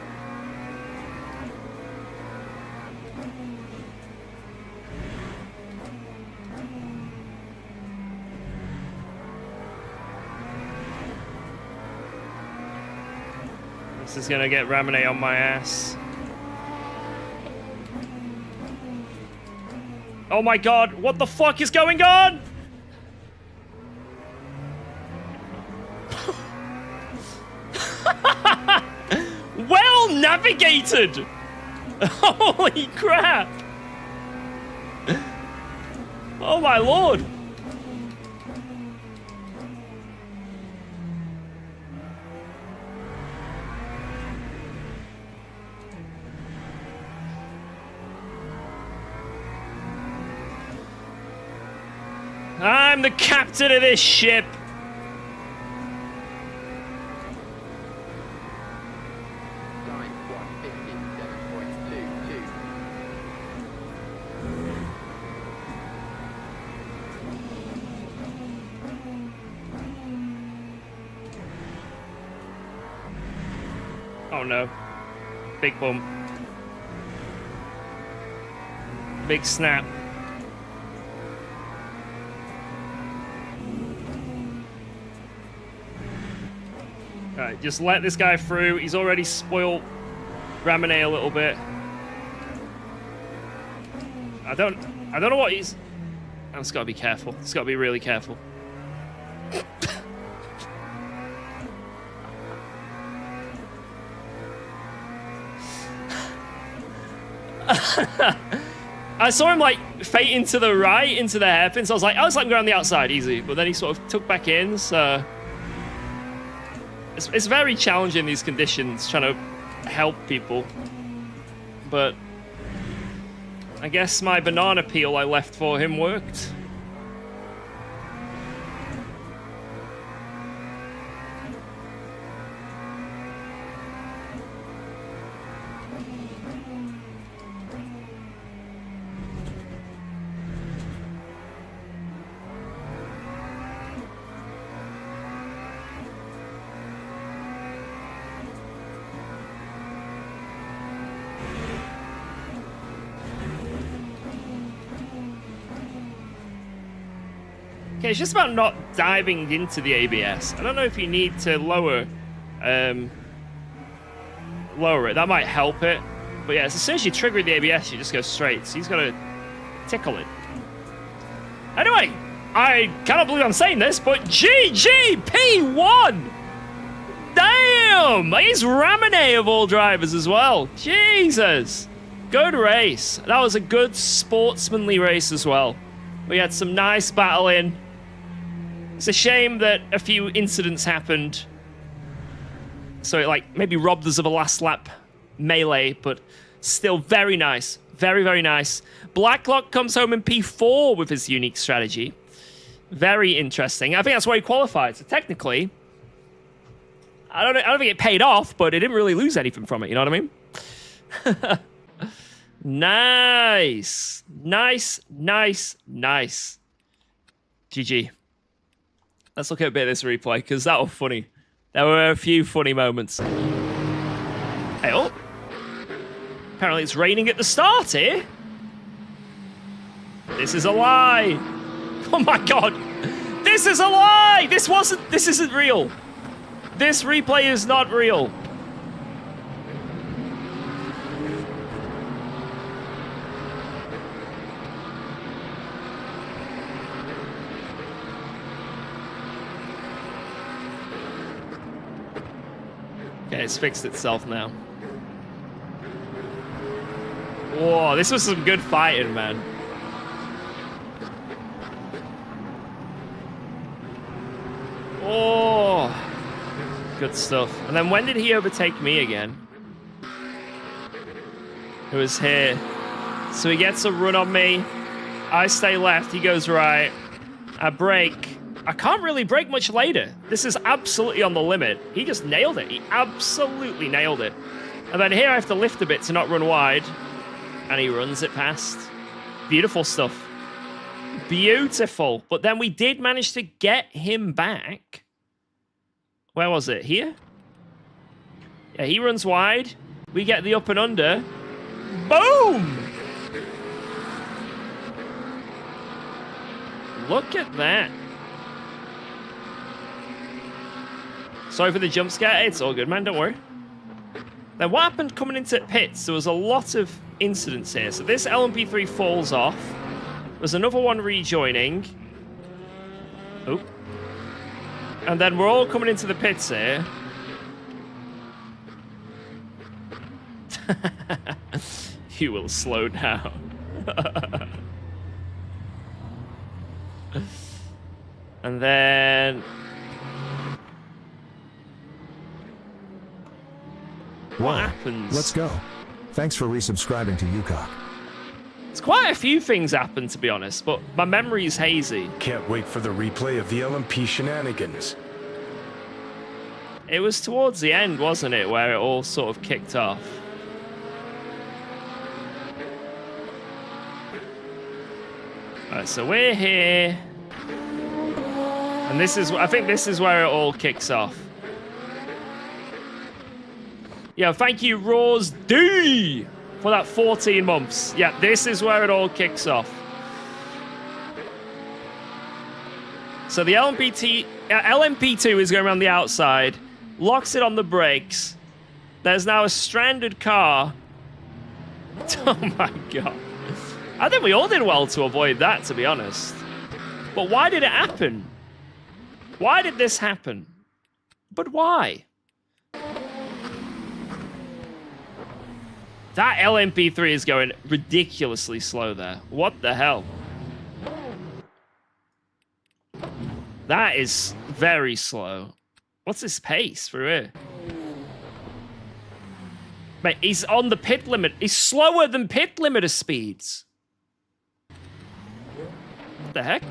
This is gonna get Ramune on my ass. Oh my god, what the fuck is going on? Well navigated! Holy crap! Oh my lord! I'm the captain of this ship! Oh no. Big bump. Big snap. Alright, just let this guy through. He's already spoiled Ramune a little bit. I don't know what he's... I've just gotta be careful. Just gotta be really careful. I saw him like fading to the right into the hairpin, so I was like, let him go on the outside, easy. But then he sort of took back in, so it's very challenging these conditions, trying to help people. But I guess my banana peel I left for him worked. Okay, it's just about not diving into the ABS. I don't know if you need to lower it. That might help it. But yeah, as soon as you trigger the ABS, you just go straight. So he's got to tickle it. Anyway, I cannot believe I'm saying this, but GGP1! Damn! He's Ramune of all drivers as well. Jesus! Good race. That was a good sportsmanly race as well. We had some nice battling. It's a shame that a few incidents happened. So it like maybe robbed us of a last lap melee, but still very nice. Very, very nice. Blacklock comes home in P4 with his unique strategy. Very interesting. I think that's why he qualified. So technically, I don't think it paid off, but it didn't really lose anything from it. You know what I mean? Nice. Nice, nice, nice. GG. Let's look at a bit of this replay, because that was funny. There were a few funny moments. Hey, oh. Apparently it's raining at the start here. This is a lie. Oh my god. This is a lie. This isn't real. This replay is not real. Okay, it's fixed itself now. Whoa, this was some good fighting, man. Oh, good stuff. And then when did he overtake me again? It was here. So he gets a run on me. I stay left, he goes right. I brake. I can't really brake much later. This is absolutely on the limit. He just nailed it. He absolutely nailed it. And then here I have to lift a bit to not run wide. And he runs it past. Beautiful stuff. Beautiful. But then we did manage to get him back. Where was it? Here? Yeah, he runs wide. We get the up and under. Boom! Look at that. Sorry for the jump scare. It's all good, man. Don't worry. Then what happened coming into pits? There was a lot of incidents here. So this LMP3 falls off. There's another one rejoining. Oh. And then we're all coming into the pits here. You will slow down. And then... What happens? Let's go. Thanks for resubscribing to UKOG. It's quite a few things happen, to be honest, but my memory is hazy. Can't wait for the replay of the LMP shenanigans. It was towards the end, wasn't it, where it all sort of kicked off. Alright, so we're here. And this is, I think this is where it all kicks off. Yeah, thank you, Rose D, for that 14 months. Yeah, this is where it all kicks off. So the LMP2 is going around the outside, locks it on the brakes. There's now a stranded car. Oh my god. I think we all did well to avoid that, to be honest. But why did it happen? Why did this happen? But why? That LMP3 is going ridiculously slow there. What the hell? That is very slow. What's his pace through here? Mate, he's on the pit limit. He's slower than pit limiter speeds. What the heck?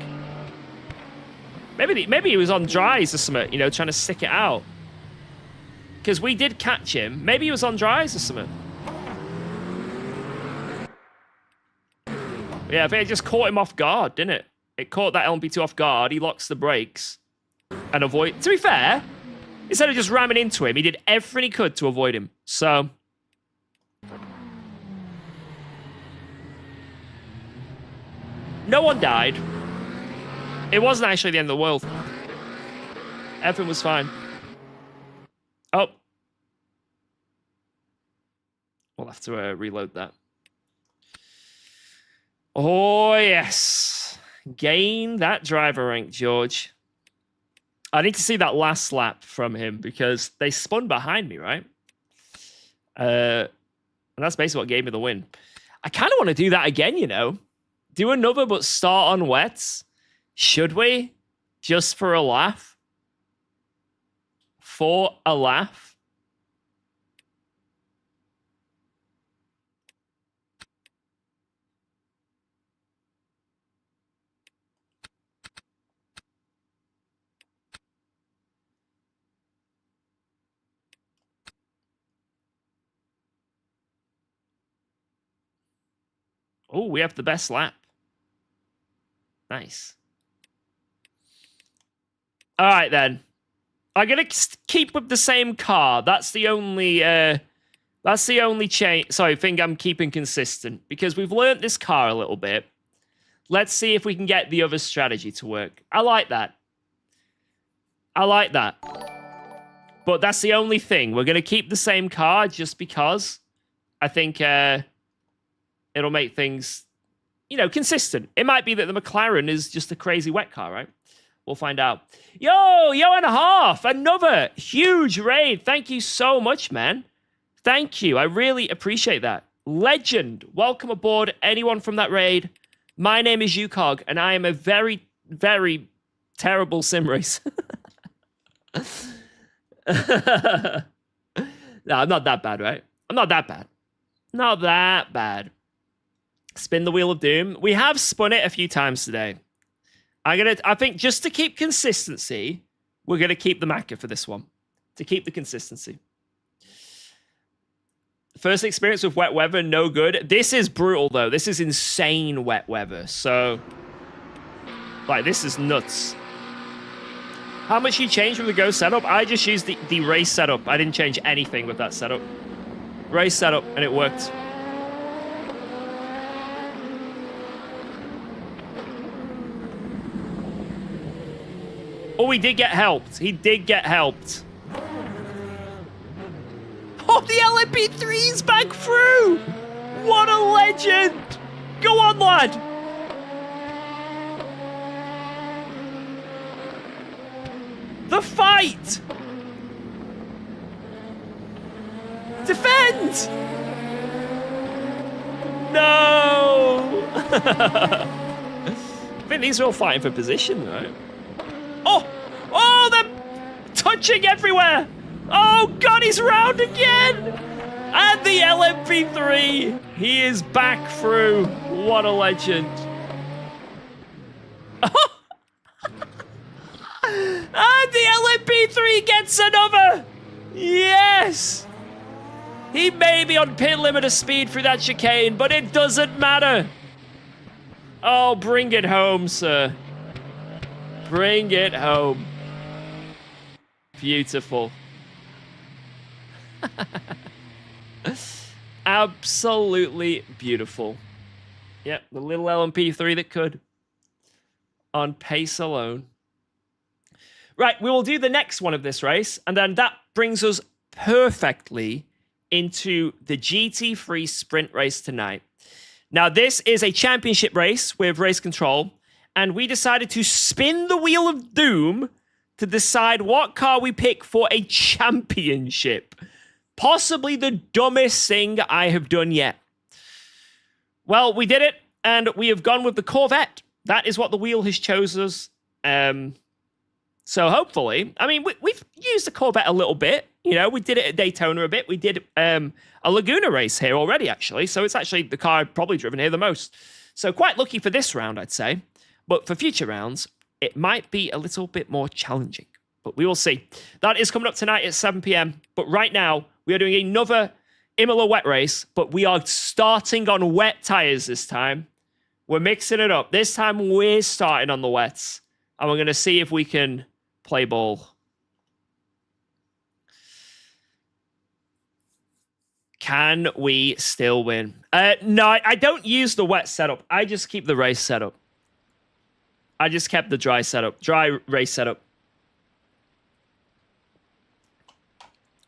Maybe he was on dries or something, you know, trying to stick it out. Because we did catch him. Maybe he was on dries or something. Yeah, I think it just caught him off guard, didn't it? It caught that LMP2 off guard. He locks the brakes and avoid. To be fair, instead of just ramming into him, he did everything he could to avoid him. So, no one died. It wasn't actually the end of the world. Everything was fine. Oh. We'll have to reload that. Oh, yes. Gain that driver rank, George. I need to see that last lap from him because they spun behind me, right? And that's basically what gave me the win. I kind of want to do that again, you know. Do another, but start on wets. Should we? Just for a laugh? For a laugh? Oh, we have the best lap. Nice. All right, then. I'm going to keep with the same car. That's the only change. Sorry, thing I'm keeping consistent. Because we've learnt this car a little bit. Let's see if we can get the other strategy to work. I like that. I like that. But that's the only thing. We're going to keep the same car just because I think... it'll make things, you know, consistent. It might be that the McLaren is just a crazy wet car, right? We'll find out. Yo and a half. Another huge raid. Thank you so much, man. Thank you. I really appreciate that. Legend. Welcome aboard, anyone from that raid. My name is UKOG, and I am a very, very terrible sim racer. No, I'm not that bad, right? I'm not that bad. Not that bad. Spin the Wheel of Doom. We have spun it a few times today. I think just to keep consistency, we're going to keep the Macca for this one. To keep the consistency. First experience with wet weather, no good. This is brutal, though. This is insane wet weather. So, like, this is nuts. How much you changed from the Go setup? I just used the race setup. I didn't change anything with that setup. Race setup, and it worked. Oh, he did get helped. He did get helped. Oh, the LMP3's back through! What a legend! Go on, lad! The fight! Defend! No! I think these are all fighting for position, right? Oh! Oh, they're touching everywhere! Oh, God, he's round again! And the LMP3, he is back through. What a legend. And the LMP3 gets another! Yes! He may be on pit limit of speed through that chicane, but it doesn't matter. Oh, bring it home, sir. Bring it home. Beautiful. Absolutely beautiful. Yep, the little LMP3 that could. On pace alone. Right, we will do the next one of this race, and then that brings us perfectly into the GT3 sprint race tonight. Now, this is a championship race with race control, and we decided to spin the wheel of doom to decide what car we pick for a championship. Possibly the dumbest thing I have done yet. Well, we did it, and we have gone with the Corvette. That is what the wheel has chosen us. So hopefully, I mean, we've used the Corvette a little bit. You know, we did it at Daytona a bit. We did a Laguna race here already, actually. So it's actually the car I've probably driven here the most. So quite lucky for this round, I'd say. But for future rounds, it might be a little bit more challenging. But we will see. That is coming up tonight at 7 p.m. But right now, we are doing another Imola wet race. But we are starting on wet tires this time. We're mixing it up. This time, we're starting on the wets. And we're going to see if we can play ball. Can we still win? No, I don't use the wet setup. I just keep the race setup. I just kept the dry setup. Dry race setup.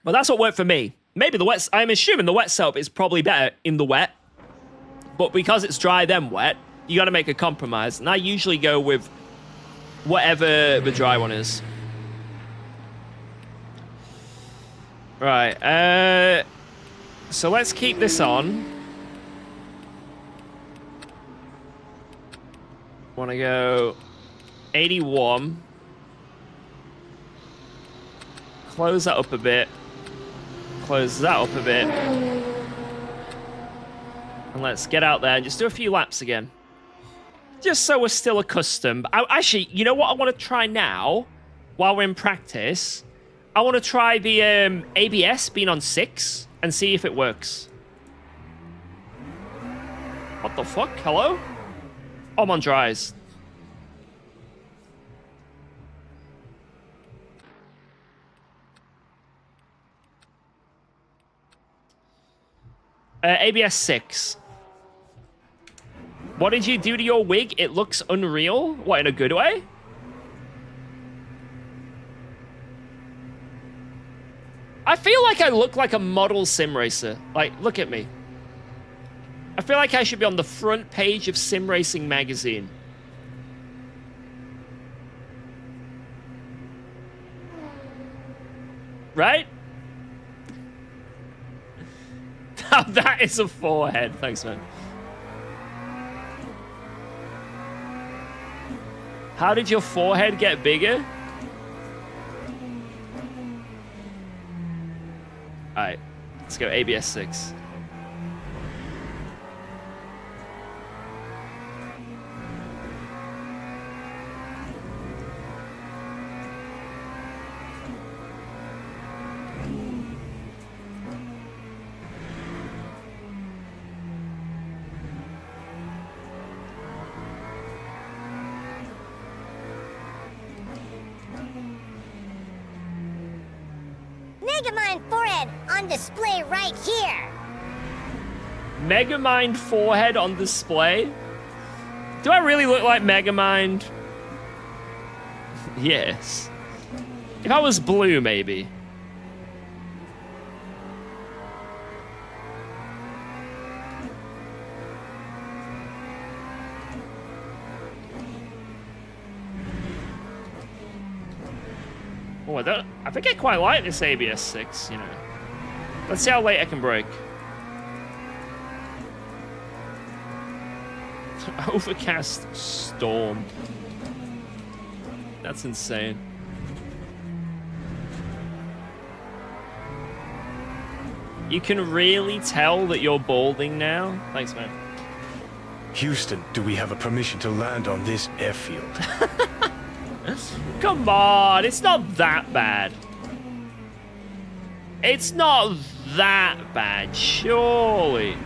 Well, that's what worked for me. Maybe the wet... I'm assuming the wet setup is probably better in the wet. But because it's dry then wet, you got to make a compromise. And I usually go with whatever the dry one is. Right. So let's keep this on. Want to go 81. Close that up a bit. Close that up a bit. And let's get out there and just do a few laps again. Just so we're still accustomed. Actually, you know what I want to try now? While we're in practice, I want to try the ABS being on 6 and see if it works. What the fuck? Hello? Oh, I'm on dries. ABS 6. What did you do to your wig? It looks unreal. What, in a good way? I feel like I look like a model sim racer. Like, look at me. I feel like I should be on the front page of Sim Racing magazine. Right? That is a forehead. Thanks, man. How did your forehead get bigger? Alright, let's go ABS 6. Megamind forehead on display right here. Megamind forehead on display? Do I really look like Megamind? Yes. If I was blue, maybe. Oh, I think I quite like this ABS 6, you know. Let's see how late I can brake. Overcast storm. That's insane. You can really tell that you're balding now? Thanks, man. Houston, do we have a permission to land on this airfield? Come on, it's not that bad. It's not that bad, surely.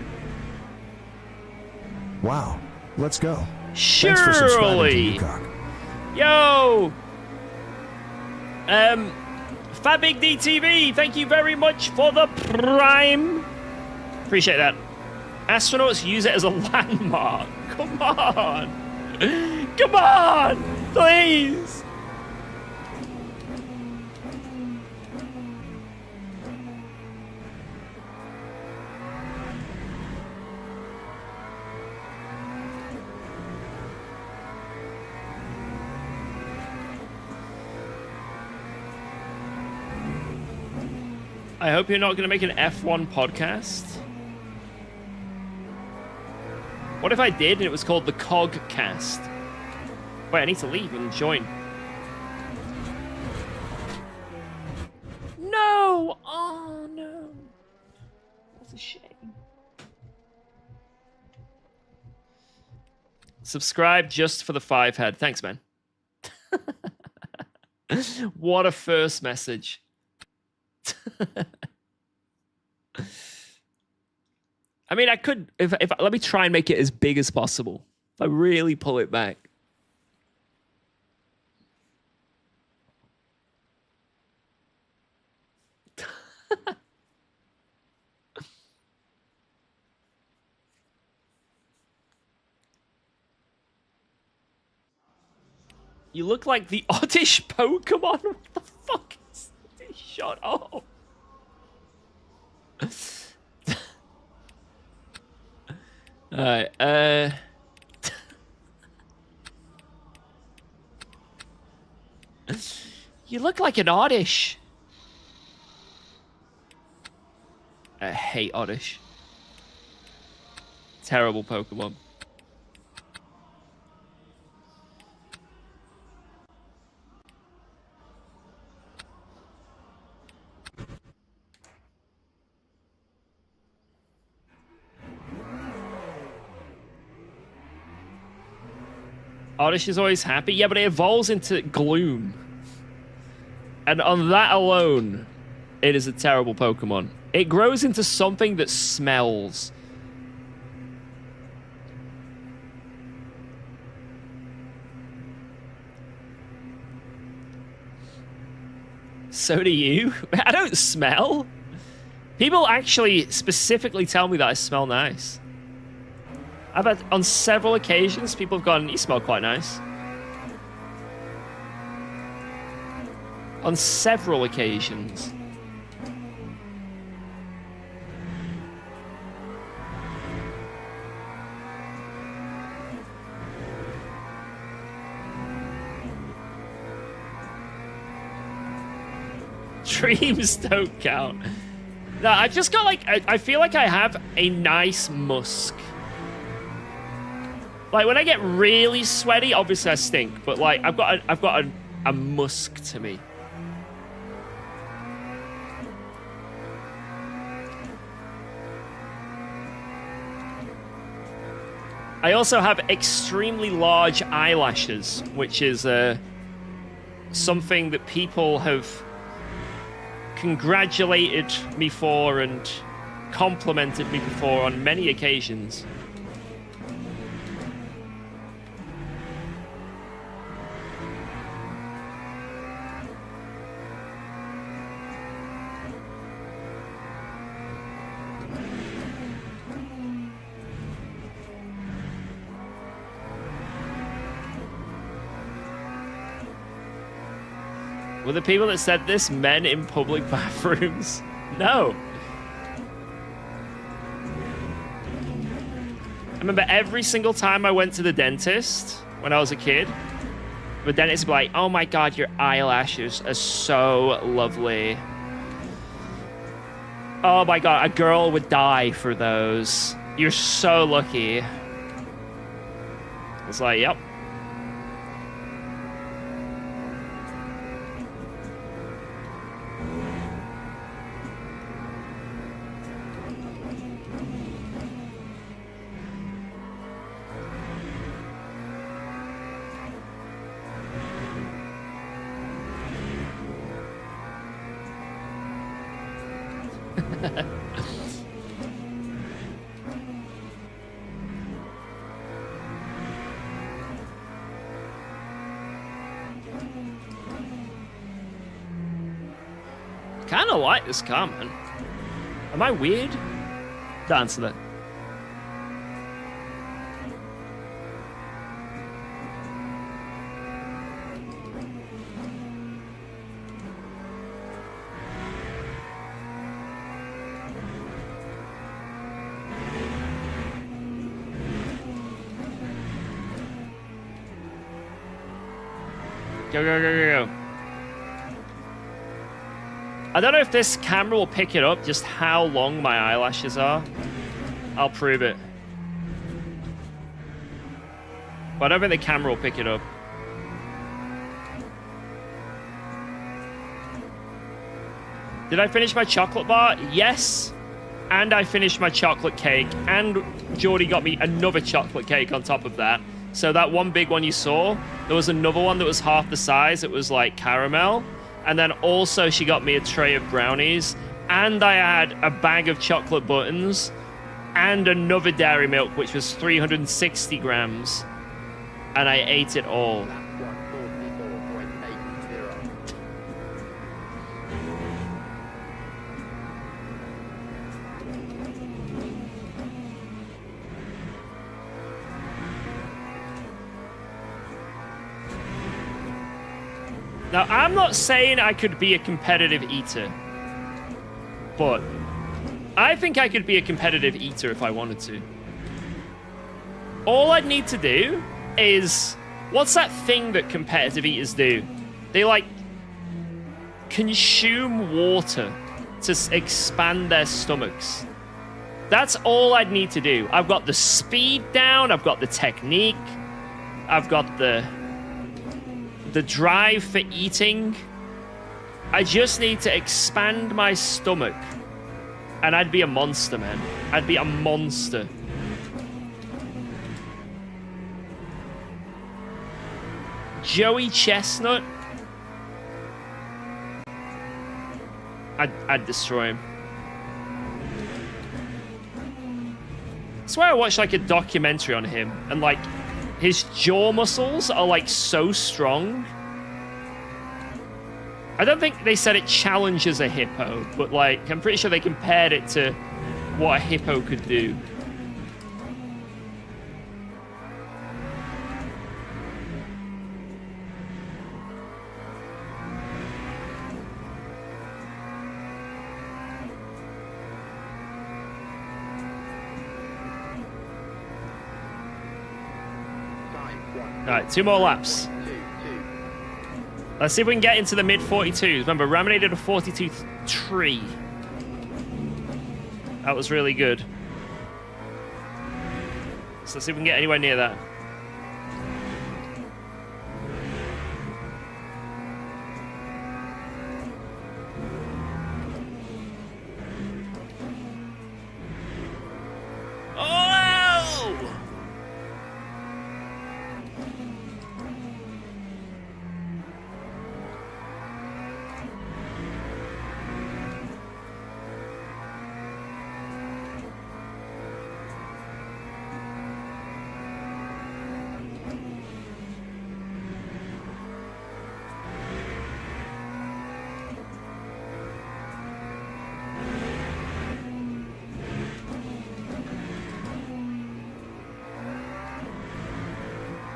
Wow, let's go. Surely. Thanks for subscribing to UKOG. Yo! Fat Big DTV, thank you very much for the Prime. Appreciate that. Astronauts use it as a landmark. Come on. Come on, please. I hope you're not going to make an F1 podcast. What if I did and it was called the UKOG cast? Wait, I need to leave and join. No! Oh, no. That's a shame. Subscribe just for the 5 head. Thanks, man. What a first message. I mean, I could, if let me try and make it as big as possible. If I really pull it back. You look like the oddish Pokemon. What the fuck is this? Shut up. Alright, you look like an Oddish. I hate Oddish. Terrible Pokemon. Oddish is always happy. Yeah, but it evolves into Gloom. And on that alone, it is a terrible Pokemon. It grows into something that smells. So do you? I don't smell. People actually specifically tell me that I smell nice. I've had, on several occasions, people have gone, you smell quite nice. On several occasions. Dreams don't count. No, I've just got like, I feel like I have a nice musk. Like when I get really sweaty, obviously I stink, but like I've got a musk to me. I also have extremely large eyelashes, which is something that people have congratulated me for and complimented me for on many occasions. Were the people that said this men in public bathrooms? No. I remember every single time I went to the dentist when I was a kid, the dentist would be like, oh my God, your eyelashes are so lovely. Oh my God, a girl would die for those. You're so lucky. It's like, yep. Kind of like this car, man. Am I weird? Don't answer that. Go, go, go, go, go. I don't know if this camera will pick it up, just how long my eyelashes are. I'll prove it. But I don't think the camera will pick it up. Did I finish my chocolate bar? Yes. And I finished my chocolate cake. And Geordie got me another chocolate cake on top of that. So that one big one you saw, there was another one that was half the size. It was like caramel. And then also she got me a tray of brownies. And I had a bag of chocolate buttons. And another dairy milk, which was 360 grams. And I ate it all. Now, I'm not saying I could be a competitive eater, but I think I could be a competitive eater if I wanted to. All I'd need to do is, what's that thing that competitive eaters do? They, like, consume water to expand their stomachs. That's all I'd need to do. I've got the speed down, I've got the technique, I've got the drive for eating. I just need to expand my stomach and I'd be a monster, man. I'd be a monster. Joey Chestnut, I'd destroy him. I swear I watched like a documentary on him and like his jaw muscles are like so strong. I don't think they said it challenges a hippo, but like I'm pretty sure they compared it to what a hippo could do. All right, 2 more laps. Let's see if we can get into the mid-42s. Remember, Ramone did a 42.3. That was really good. So let's see if we can get anywhere near that.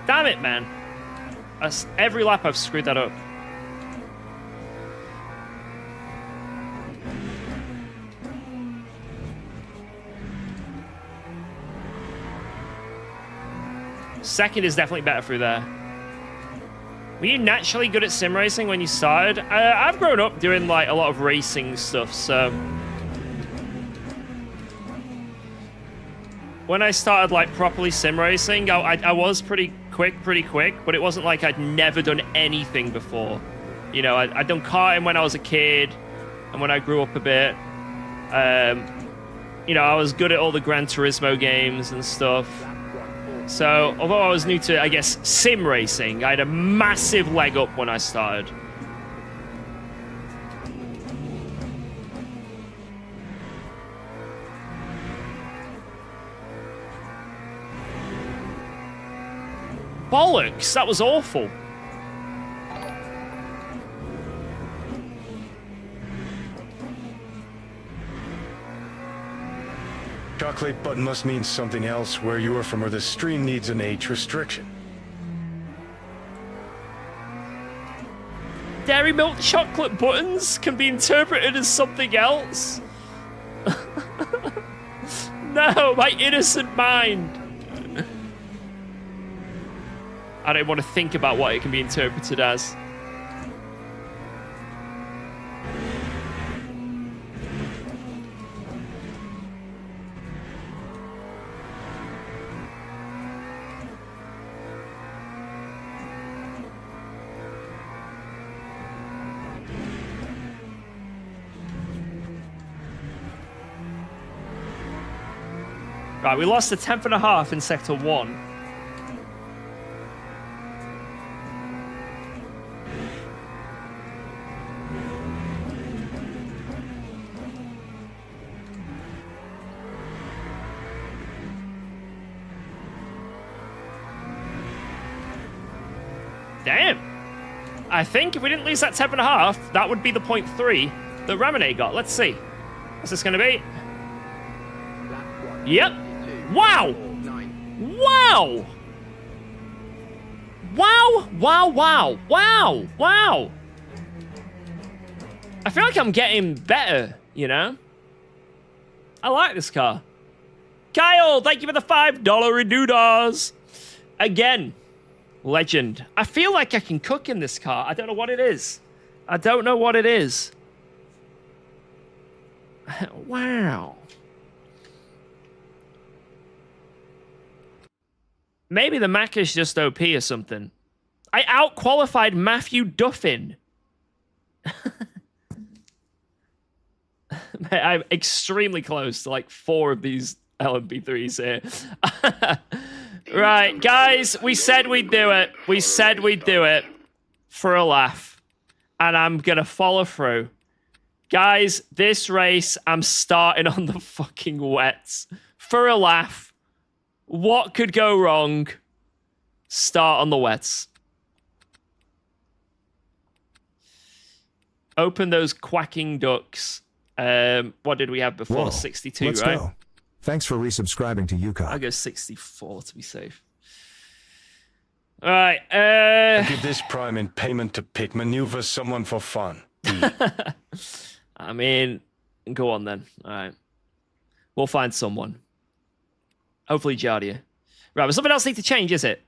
Damn it, man. Every lap I've screwed that up. Second is definitely better through there. Were you naturally good at sim racing when you started? I've grown up doing like a lot of racing stuff, so when I started like properly sim racing, I was pretty quick, but it wasn't like I'd never done anything before. You know, I'd done karting when I was a kid, and when I grew up a bit, you know, I was good at all the Gran Turismo games and stuff. So, although I was new to, I guess, sim racing, I had a massive leg up when I started. Bollocks, that was awful. Chocolate button must mean something else where you are from, or the stream needs an age restriction. Dairy milk chocolate buttons can be interpreted as something else? No, my innocent mind. I don't want to think about what it can be interpreted as. Right, we lost a 10th and a half in Sector 1. Damn. I think if we didn't lose that 10th and a half, that would be the 0.3 that Ramone got. Let's see. What's this going to be? Yep. Wow! Wow! Wow! Wow! Wow! Wow! Wow! I feel like I'm getting better, you know? I like this car. Kyle, thank you for the $5 redoodars. Again, legend. I feel like I can cook in this car. I don't know what it is. I don't know what it is. Wow. Maybe the Mac is just OP or something. I outqualified Matthew Duffin. I'm extremely close to like 4 of these LMP3s here. Right, guys, we said we'd do it. We said we'd do it for a laugh. And I'm going to follow through. Guys, this race, I'm starting on the fucking wets. For a laugh. What could go wrong? Start on the wets. Open those quacking ducks. What did we have before? Whoa, 62, let's right? Go. Thanks for resubscribing to UKOG. I'll go 64 to be safe. All right. I give this prime in payment to pick maneuver someone for fun. I mean, go on then. All right. We'll find someone. Hopefully Jardia. Right, but something else needs to change, is it?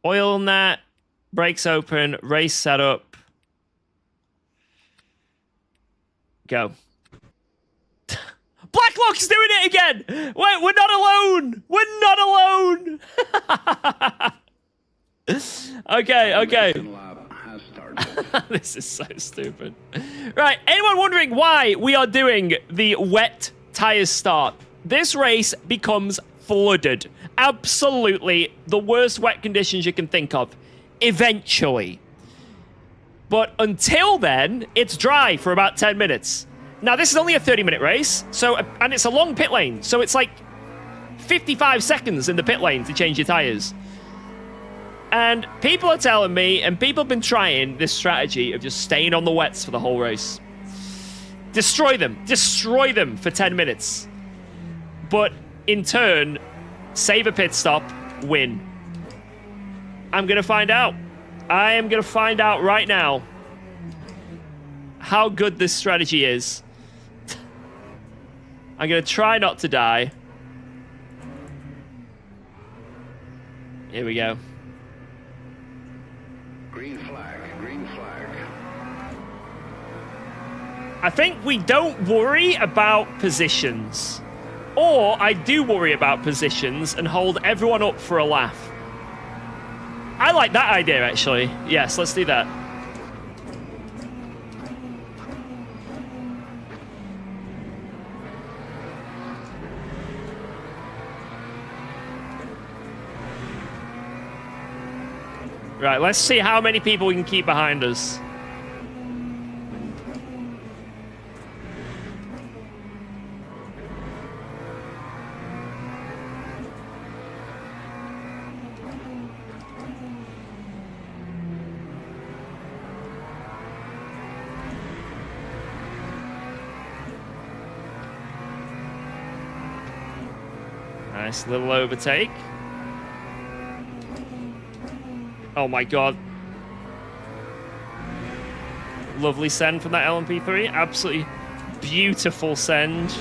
Oil nat, brakes open, race setup. Go. Blacklock's doing it again! Wait, we're not alone! We're not alone! Okay. This is so stupid. Right, anyone wondering why we are doing the wet tires start? This race becomes flooded. Absolutely the worst wet conditions you can think of. Eventually. But until then, it's dry for about 10 minutes. Now, this is only a 30-minute race, and it's a long pit lane, so it's like 55 seconds in the pit lane to change your tires. And people are telling me, and people have been trying this strategy of just staying on the wets for the whole race. Destroy them for 10 minutes. But in turn, save a pit stop, win. I'm going to find out. I am going to find out right now how good this strategy is. I'm going to try not to die. Here we go. Green flag, green flag. I think we don't worry about positions. Or I do worry about positions and hold everyone up for a laugh. I like that idea, actually. Yes, let's do that. Right, let's see how many people we can keep behind us. Nice little overtake. Oh my god. Lovely send from that LMP3. Absolutely beautiful send.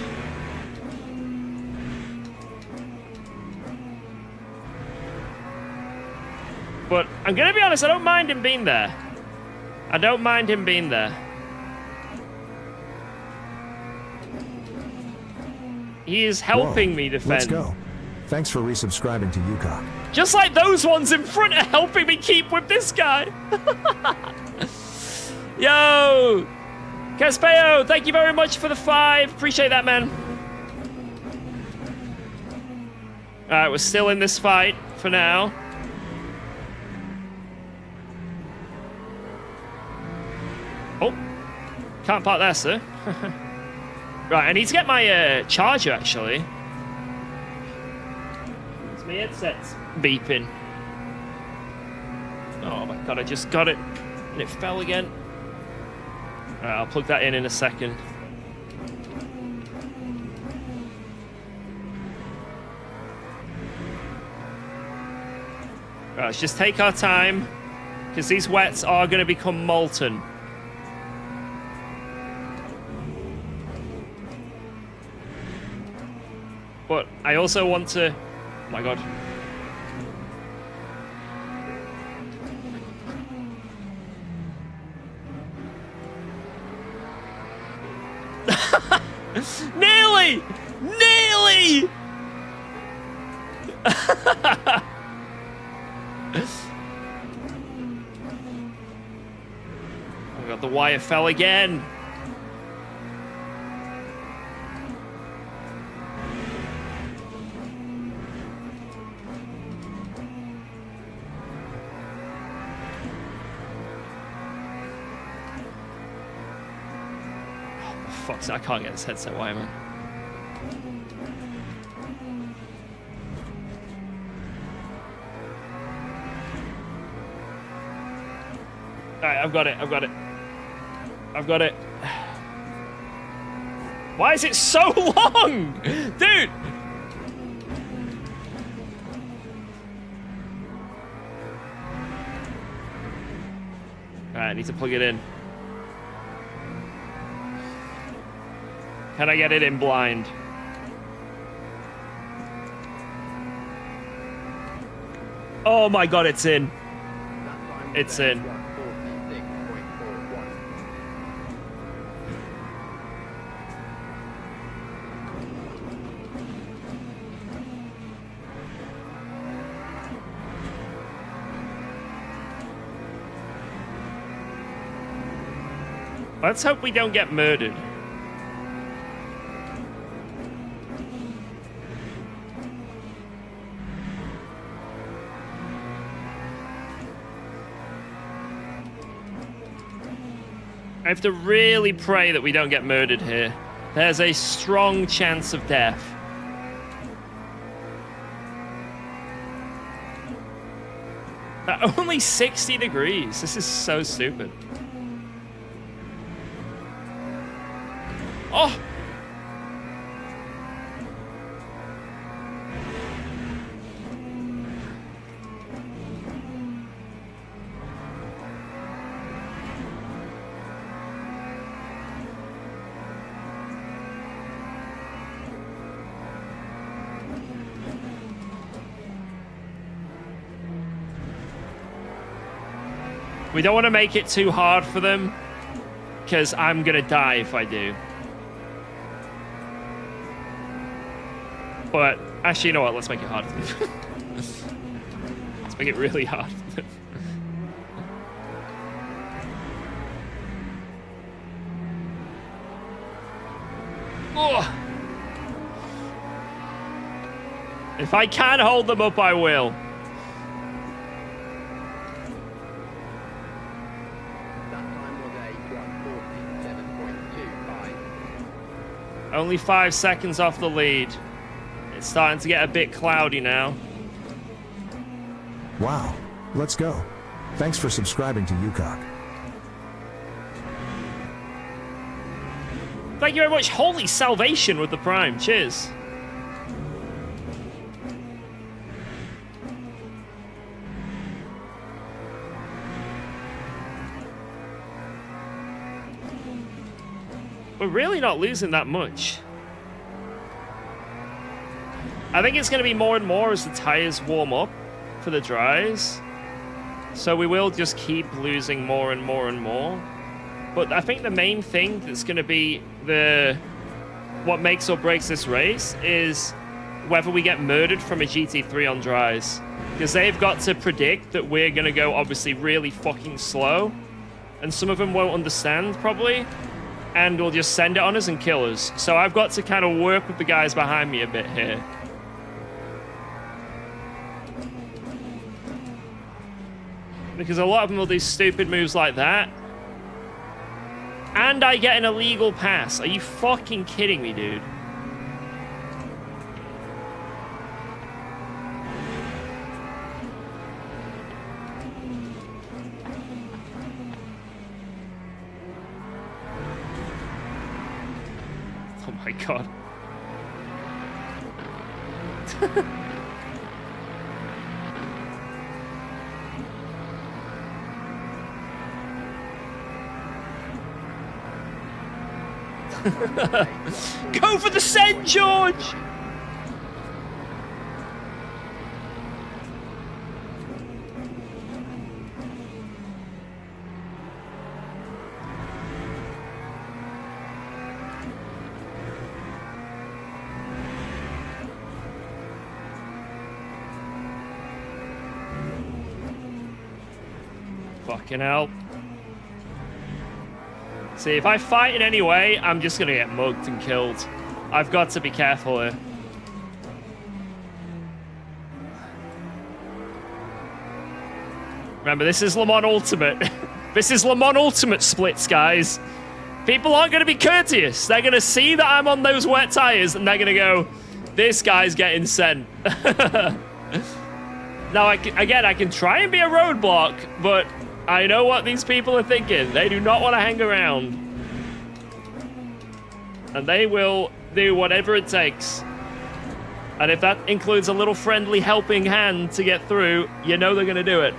But I'm going to be honest, I don't mind him being there. I don't mind him being there. He is helping me defend. Let's go. Thanks for resubscribing to UKOG. Just like those ones in front are helping me keep with this guy. Yo! Caspeo, thank you very much for the 5. Appreciate that, man. Alright, we're still in this fight for now. Oh. Can't park there, sir. Right, I need to get my charger, actually. My headset's beeping. Oh my god, I just got it. And it fell again. Alright, I'll plug that in a second. Right, let's just take our time. Because these wets are going to become molten. But I also want to... Oh my god. Nearly! Nearly! Oh god, the wire fell again. Fuck, I can't get this headset wire, man. Alright, I've got it, I've got it. I've got it. Why is it so long? Dude! Alright, I need to plug it in. Can I get it in blind? Oh my god, it's in. It's in. Let's hope we don't get murdered. I have to really pray that we don't get murdered here. There's a strong chance of death. At only 60 degrees. This is so stupid. Oh! We don't want to make it too hard for them, because I'm going to die if I do. But, actually, you know what? Let's make it hard for them. Let's make it really hard for them. Oh. If I can hold them up, I will. Only 5 seconds off the lead. It's starting to get a bit cloudy now. Wow. Let's go. Thanks for subscribing to UKOG. Thank you very much. Holy salvation with the Prime. Cheers. We're really not losing that much. I think it's going to be more and more as the tires warm up for the dries. So we will just keep losing more and more and more. But I think the main thing that's going to be what makes or breaks this race is whether we get murdered from a GT3 on dries. Because they've got to predict that we're going to go obviously really fucking slow. And some of them won't understand probably. And will just send it on us and kill us. So I've got to kind of work with the guys behind me a bit here. Because a lot of them will do stupid moves like that. And I get an illegal pass. Are you fucking kidding me, dude? Oh my god. Go for the send, George! Fucking hell. See, if I fight in any way, I'm just gonna get mugged and killed. I've got to be careful here. Remember, this is Le Mans Ultimate. This is Le Mans Ultimate splits, guys. People aren't gonna be courteous. They're gonna see that I'm on those wet tires and they're gonna go, this guy's getting sent. Now, I can try and be a roadblock, but I know what these people are thinking. They do not want to hang around. And they will do whatever it takes. And if that includes a little friendly helping hand to get through, you know they're going to do it.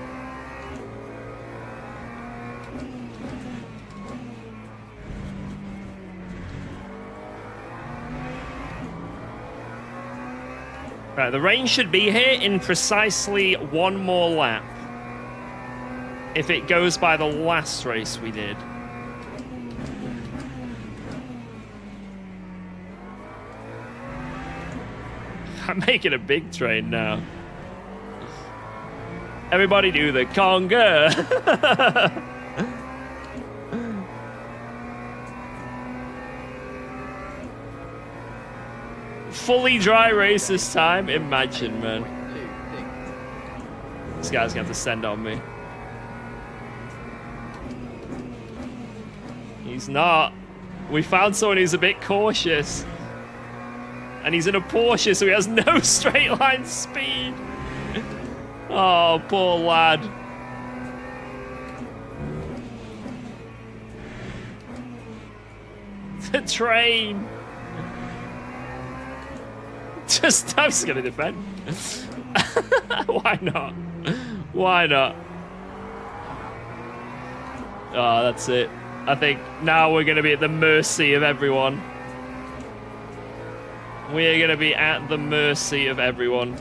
Right, the rain should be here in precisely one more lap. If it goes by the last race we did. I'm making a big train now. Everybody do the conga. Fully dry race this time. Imagine, man. This guy's gonna have to send on me. He's not. We found someone who's a bit cautious. And he's in a Porsche, so he has no straight line speed. Oh, poor lad. The train. I'm just gonna defend. Why not? Why not? Oh, that's it. I think now we're going to be at the mercy of everyone. We are going to be at the mercy of everyone.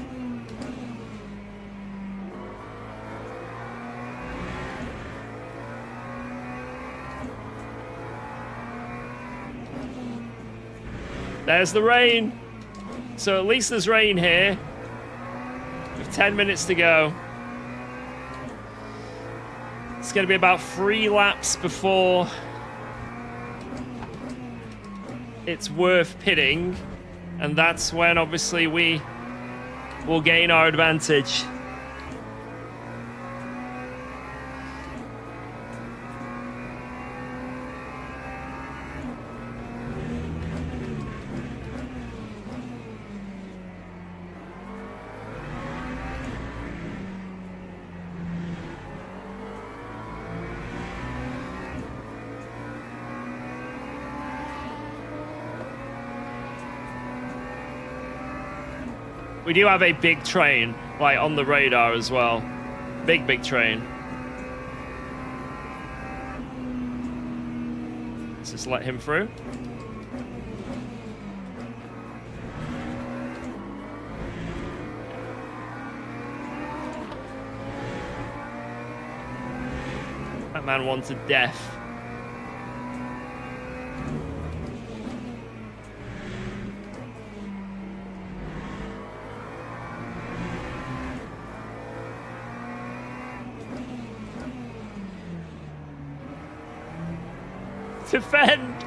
There's the rain. So at least there's rain here. With 10 minutes to go. It's going to be about 3 laps before it's worth pitting. And that's when, obviously, we will gain our advantage. We do have a big train, like, on the radar as well. Big train. Let's just let him through. That man wanted death. Defend!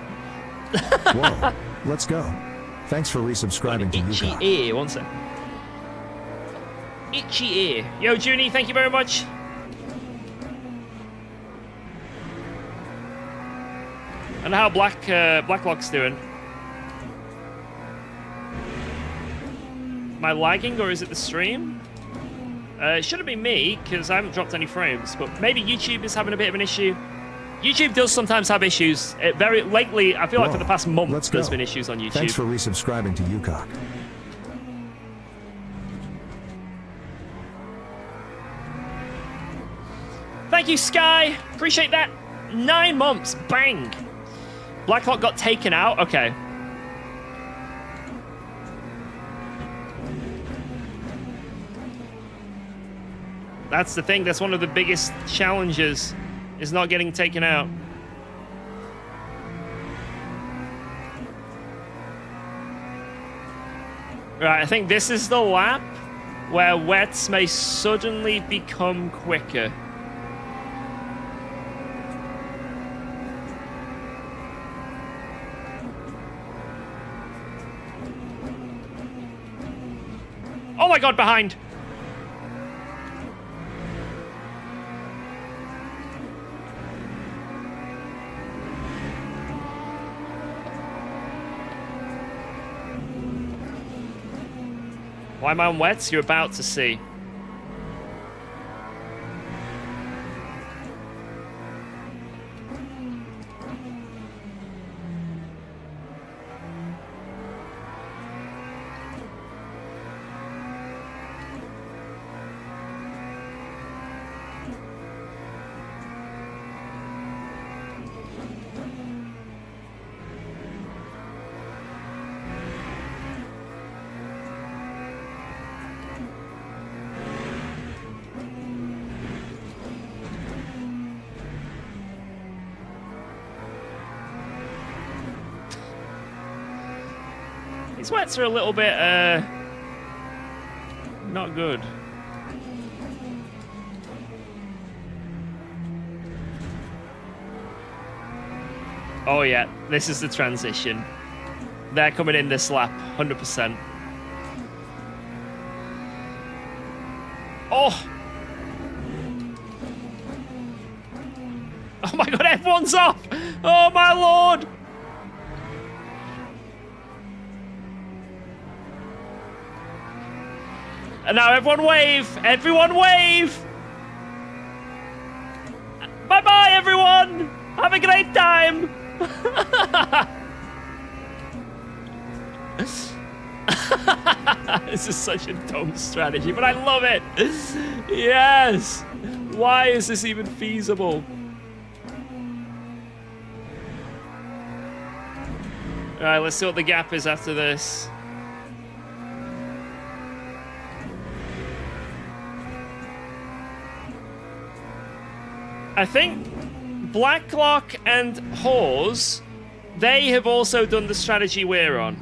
Whoa, let's go. Thanks for resubscribing to Itchy UKOG. ear, one sec. Itchy ear. Yo, Junie, thank you very much. And how Blacklock's doing? Am I lagging or is it the stream? It shouldn't be me, because I haven't dropped any frames, but maybe YouTube is having a bit of an issue. YouTube does sometimes have issues. Very lately, I feel like for the past month, there's been issues on YouTube. Thanks for resubscribing to UKOG. Thank you, Sky. Appreciate that. 9 months. Bang. Blacklock got taken out. Okay. That's the thing. That's one of the biggest challenges. Is not getting taken out. Right, I think this is the lap where wets may suddenly become quicker. Oh my god, behind! Why am I on wets? You're about to see. These wets are a little bit, not good. Oh yeah, this is the transition. They're coming in this lap, 100%. Oh! Oh my god, everyone's off! Oh my lord! And now everyone wave! Everyone wave! Bye-bye, everyone! Have a great time! This is such a dumb strategy, but I love it! Yes! Why is this even feasible? Alright, let's see what the gap is after this. I think Blacklock and Hawes, they have also done the strategy we're on.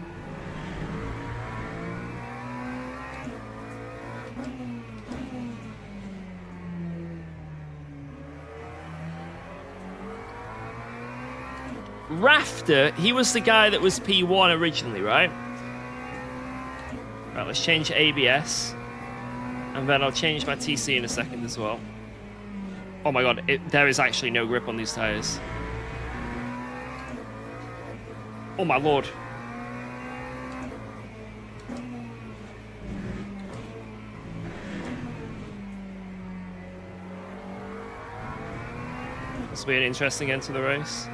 Rafter, he was the guy that was P1 originally, right? Right, let's change ABS. And then I'll change my TC in a second as well. Oh my god, there is actually no grip on these tires. Oh my lord. This will be an interesting end to the race.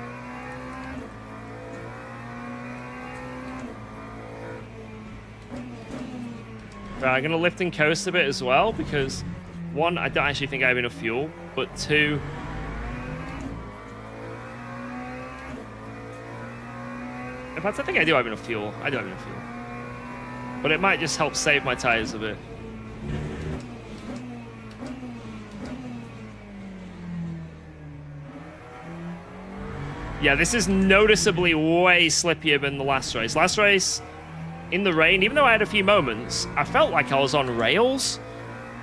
Right, I'm going to lift and coast a bit as well because, one, I don't actually think I have enough fuel, but two, in fact, I think I do have enough fuel. I do have enough fuel. But it might just help save my tires a bit. Yeah, this is noticeably way slippier than the last race. Last race, in the rain, even though I had a few moments, I felt like I was on rails.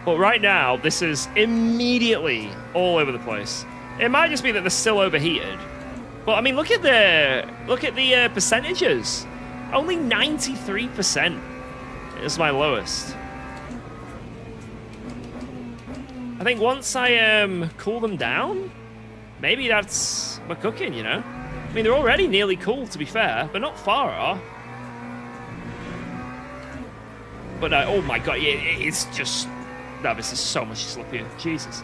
But right now, this is immediately all over the place. It might just be that they're still overheated. But I mean, look at the percentages. Only 93% is my lowest. I think once I cool them down, maybe that's my cooking, you know? I mean, they're already nearly cool, to be fair, but not far off. But oh my god, yeah, it's just... No, this is so much slippier. Jesus.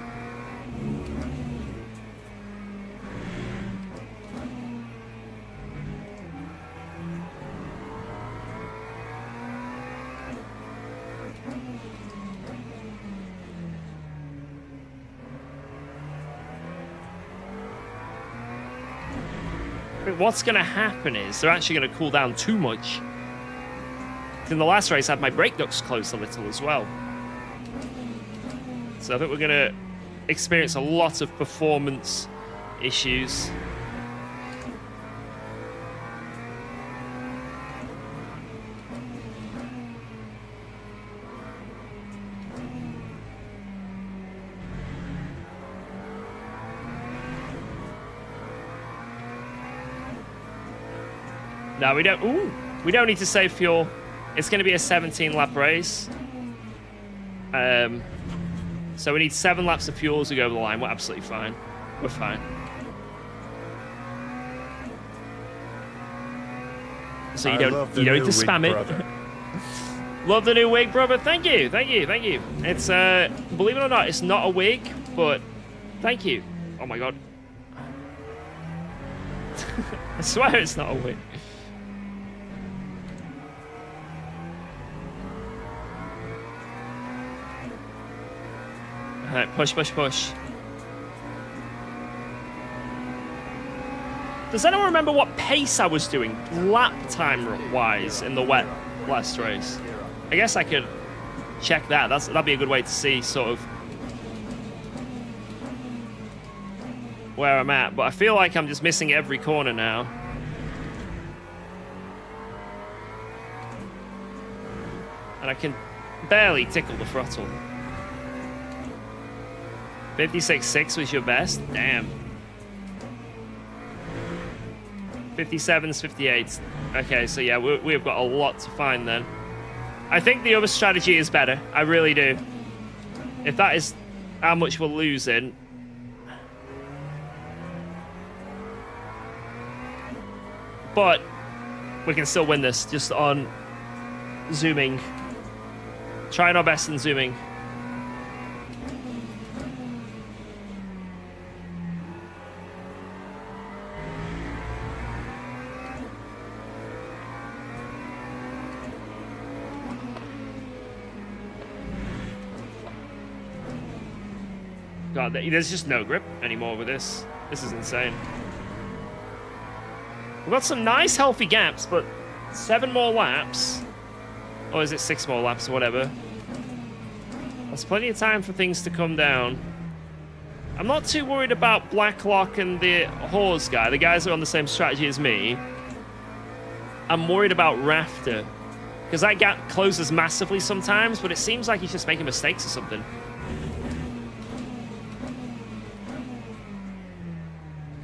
What's going to happen is they're actually going to cool down too much. In the last race, I had my brake ducts closed a little as well. So I think we're going to experience a lot of performance issues. No, we don't. Ooh, we don't need to save fuel. It's going to be a 17-lap race. So we need 7 laps of fuel as we go over the line. We're absolutely fine. We're fine. So you don't need to spam it. Love the new wig, brother. Thank you, thank you, thank you. It's believe it or not, it's not a wig, but thank you. Oh my god. I swear it's not a wig. Alright, push, push, push. Does anyone remember what pace I was doing lap time-wise in the wet last race? I guess I could check that. That'd be a good way to see sort of where I'm at. But I feel like I'm just missing every corner now. And I can barely tickle the throttle. 56.6 was your best? Damn. 57's 58. Okay, so yeah, we've got a lot to find then. I think the other strategy is better. I really do. If that is how much we're losing. But we can still win this just on zooming. Trying our best in zooming. God, there's just no grip anymore with this. This is insane. We've got some nice healthy gaps, but 7 more laps. Or is it 6 more laps or whatever? There's plenty of time for things to come down. I'm not too worried about Blacklock and the Hawes guy, the guys that are on the same strategy as me. I'm worried about Rafter. Because that gap closes massively sometimes, but it seems like he's just making mistakes or something.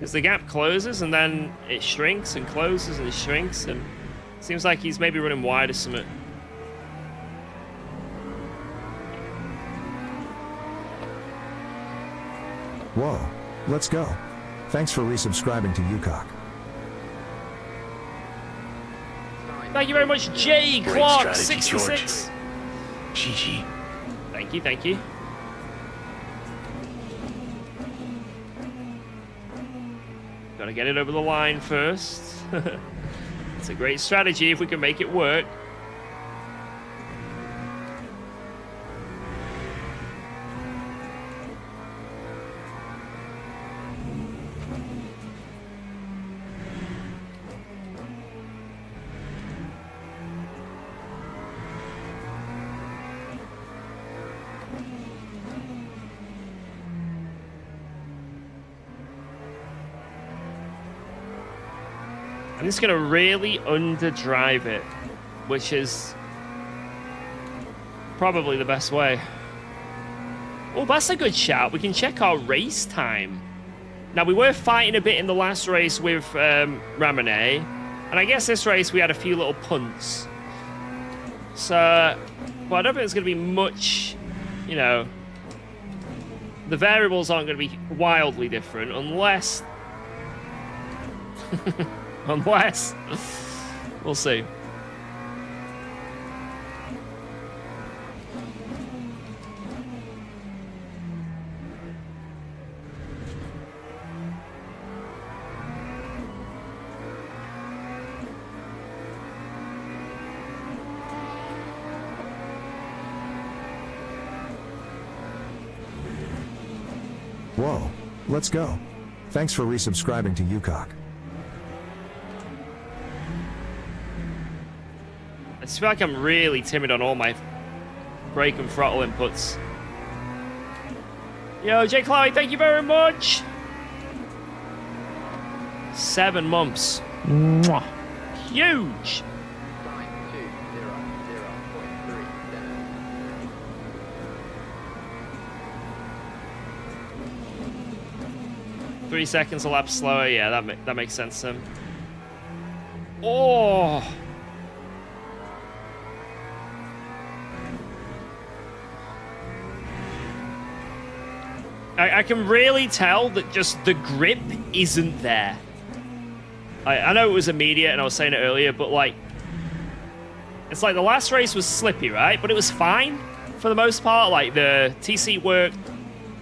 Because the gap closes and then it shrinks and closes and it shrinks, and it seems like he's maybe running wide or something. Whoa, let's go. Thanks for resubscribing to UKOG. Thank you very much, J. Clark 66. GG. Thank you, thank you. Gotta get it over the line first. It's a great strategy if we can make it work. I'm just going to really underdrive it, which is probably the best way. Oh, that's a good shout. We can check our race time. Now, we were fighting a bit in the last race with Ramone, and I guess this race we had a few little punts. So, well, I don't think there's going to be much, you know, the variables aren't going to be wildly different unless... Unless, we'll see. Whoa, let's go. Thanks for resubscribing to UKOG. I just feel like I'm really timid on all my brake and throttle inputs. Yo, Jay Chloe, thank you very much. 7 months. Mwah. Huge. 3 seconds a lap slower. Yeah, that makes sense. Oh. I can really tell that just the grip isn't there. I know it was immediate, and I was saying it earlier, but like, it's like the last race was slippy, right? But it was fine for the most part. Like the TC worked,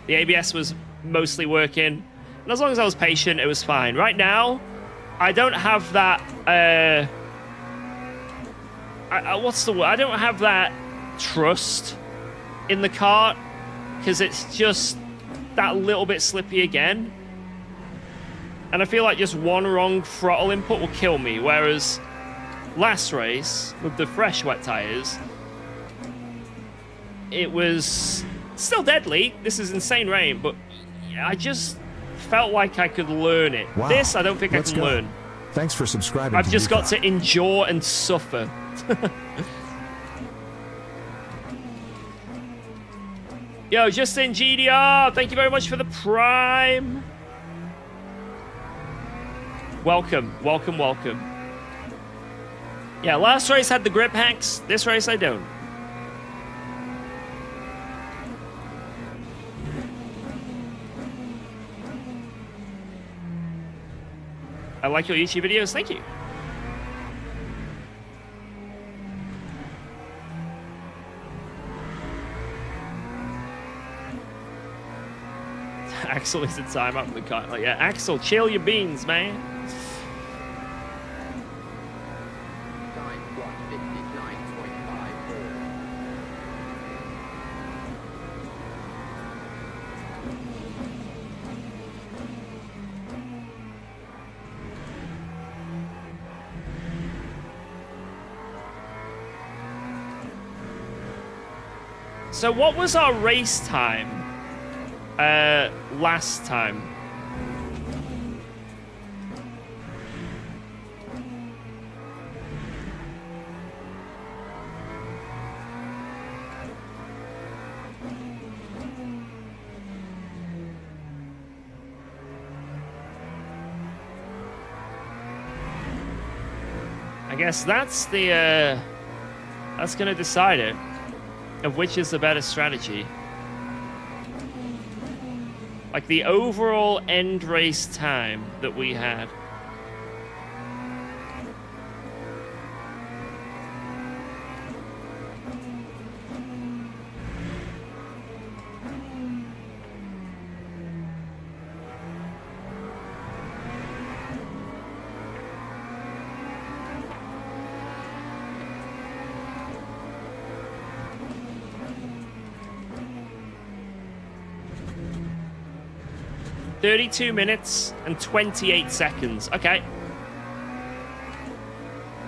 the ABS was mostly working, and as long as I was patient, it was fine. Right now, I don't have that. What's the word? I don't have that trust in the kart because it's just that little bit slippy again. And I feel like just one wrong throttle input will kill me. Whereas last race, with the fresh wet tires, it was still deadly. This is insane rain, but I just felt like I could learn it. Wow. This, I don't think I can learn. Thanks for subscribing. I've just got to endure and suffer. Yo, Justin GDR, thank you very much for the Prime. Welcome, welcome, welcome. Yeah, last race had the grip hacks. This race I don't. I like your YouTube videos. Thank you. Axel is a time up the car. Like, yeah, Axel, chill your beans, man. So what was our race time last time? I guess that's the, that's going to decide it, of which is the better strategy. Like, the overall end race time that we had. $32 and 28 seconds. Okay.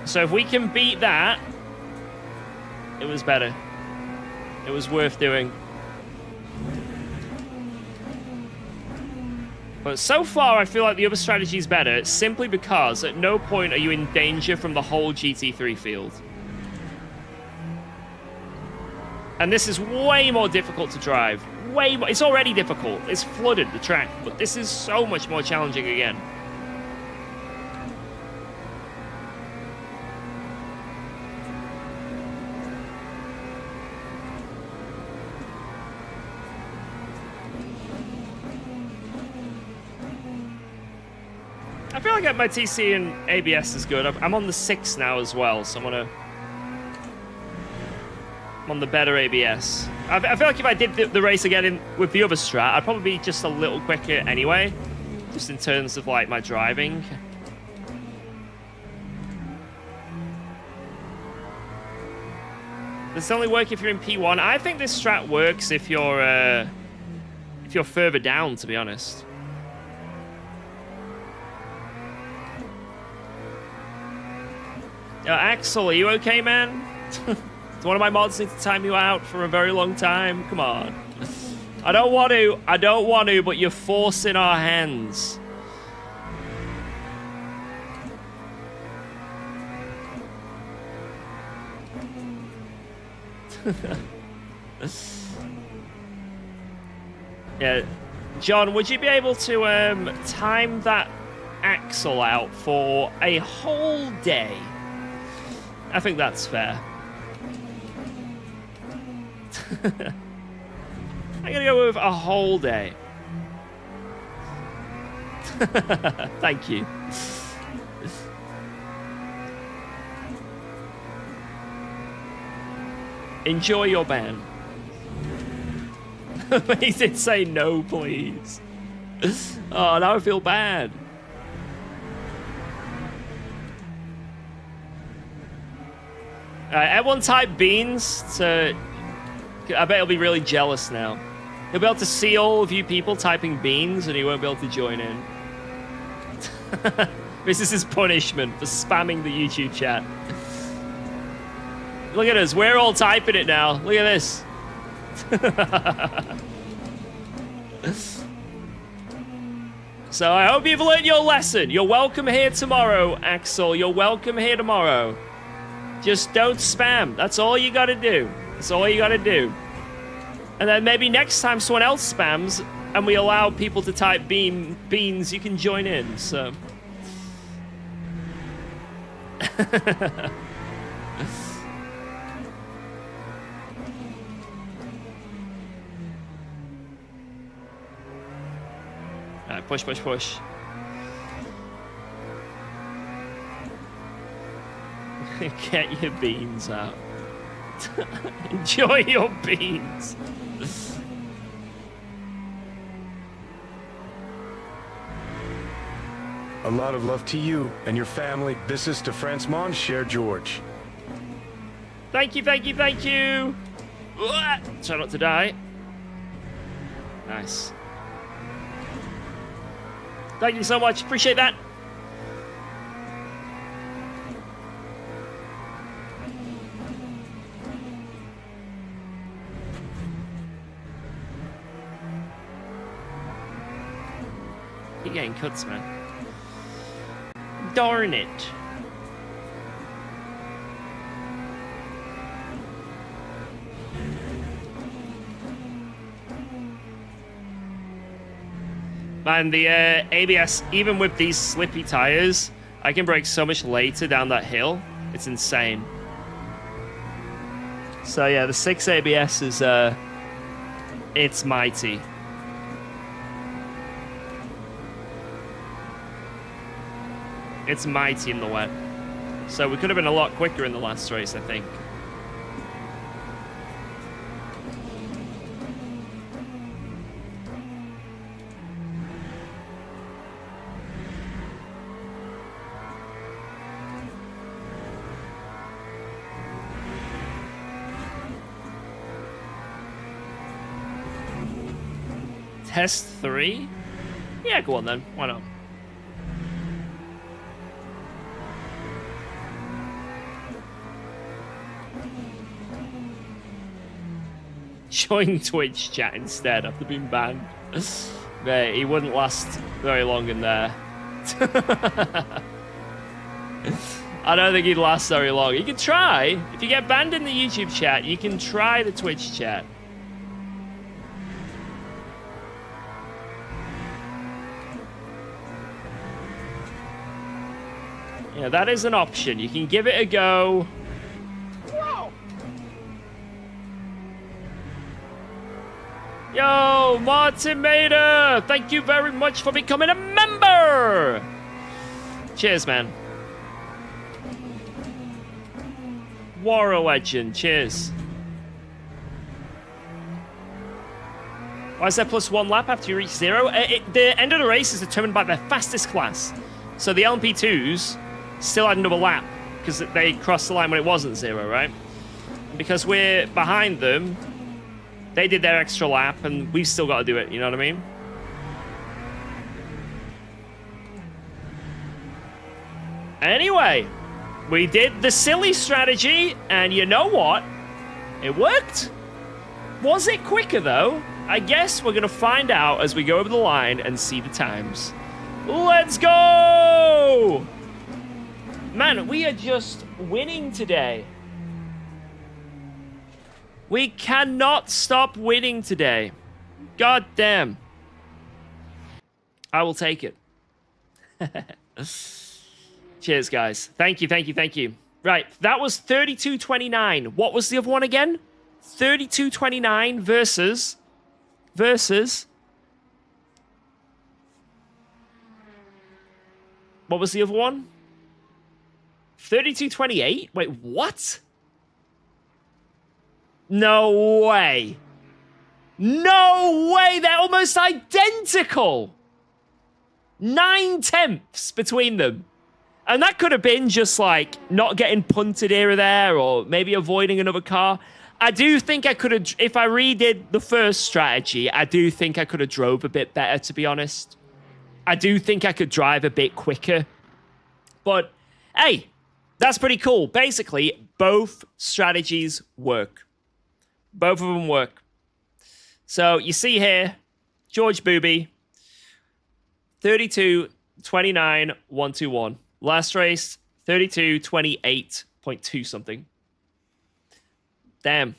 So if we can beat that, it was better. It was worth doing. But so far, I feel like the other strategy is better, simply because at no point are you in danger from the whole GT3 field. And this is way more difficult to drive. Way more. It's already difficult. It's flooded, the track. But this is so much more challenging again. I feel like my TC and ABS is good. I'm on the 6 now as well, so I'm on the better ABS. I feel like if I did the race again with the other strat, I'd probably be just a little quicker anyway, just in terms of like my driving. Does this only work if you're in P1? I think this strat works if you're further down, to be honest. Axel, are you okay, man? Does one of my mods need to time you out for a very long time? Come on. I don't want to, but you're forcing our hands. Yeah. John, would you be able to time that Axel out for a whole day? I think that's fair. I'm gonna go with a whole day. Thank you. Enjoy your ban. He did say no, please. Oh, now I feel bad. Everyone type beans to... I bet he'll be really jealous now. He'll be able to see all of you people typing beans and he won't be able to join in. This is his punishment for spamming the YouTube chat. Look at us, we're all typing it now. Look at this. So I hope you've learned your lesson. You're welcome here tomorrow, Axel. You're welcome here tomorrow. Just don't spam. That's all you gotta do. That's all you gotta do. And then maybe next time someone else spams and we allow people to type beans, you can join in, so. Alright, push, push, push. Get your beans out. Enjoy your beans. A lot of love to you and your family. This is to France Mon Cher George. Thank you, thank you, thank you. Try not to die. Nice. Thank you so much. Appreciate that. You're getting cuts, man. Darn it. Man, the ABS, even with these slippy tires, I can brake so much later down that hill. It's insane. So yeah, the 6 ABS is it's mighty. It's mighty in the wet. So we could have been a lot quicker in the last race, I think. Test 3? Yeah, go on then. Why not? Join Twitch chat instead after being banned. Mate, he wouldn't last very long in there. I don't think he'd last very long. You can try. If you get banned in the YouTube chat, you can try the Twitch chat. Yeah, that is an option. You can give it a go. Whoa. Yo, Martin Mader, thank you very much for becoming a member. Cheers, man. War a legend. Cheers. Why is there +1 lap after you reach 0? The end of the race is determined by the fastest class. So the LMP2s still had another lap because they crossed the line when it wasn't 0, right? And because we're behind them, they did their extra lap and we've still got to do it, you know what I mean? Anyway, we did the silly strategy and you know what? It worked. Was it quicker though? I guess we're going to find out as we go over the line and see the times. Let's go! Man, we are just winning today. We cannot stop winning today. God damn. I will take it. Cheers, guys. Thank you, thank you, thank you. Right, that was 32-29. What was the other one again? 32-29 versus... What was the other one? 32-28? Wait, what? No way. No way, they're almost identical. 9 tenths between them. And that could have been just like not getting punted here or there or maybe avoiding another car. I do think I could have, if I redid the first strategy, I do think I could have drove a bit better, to be honest. I do think I could drive a bit quicker. But, hey, that's pretty cool. Basically, both strategies work. Both of them work. So, you see here, George Booby, 32-29-121. Last race, 32-28.2 something. Damn.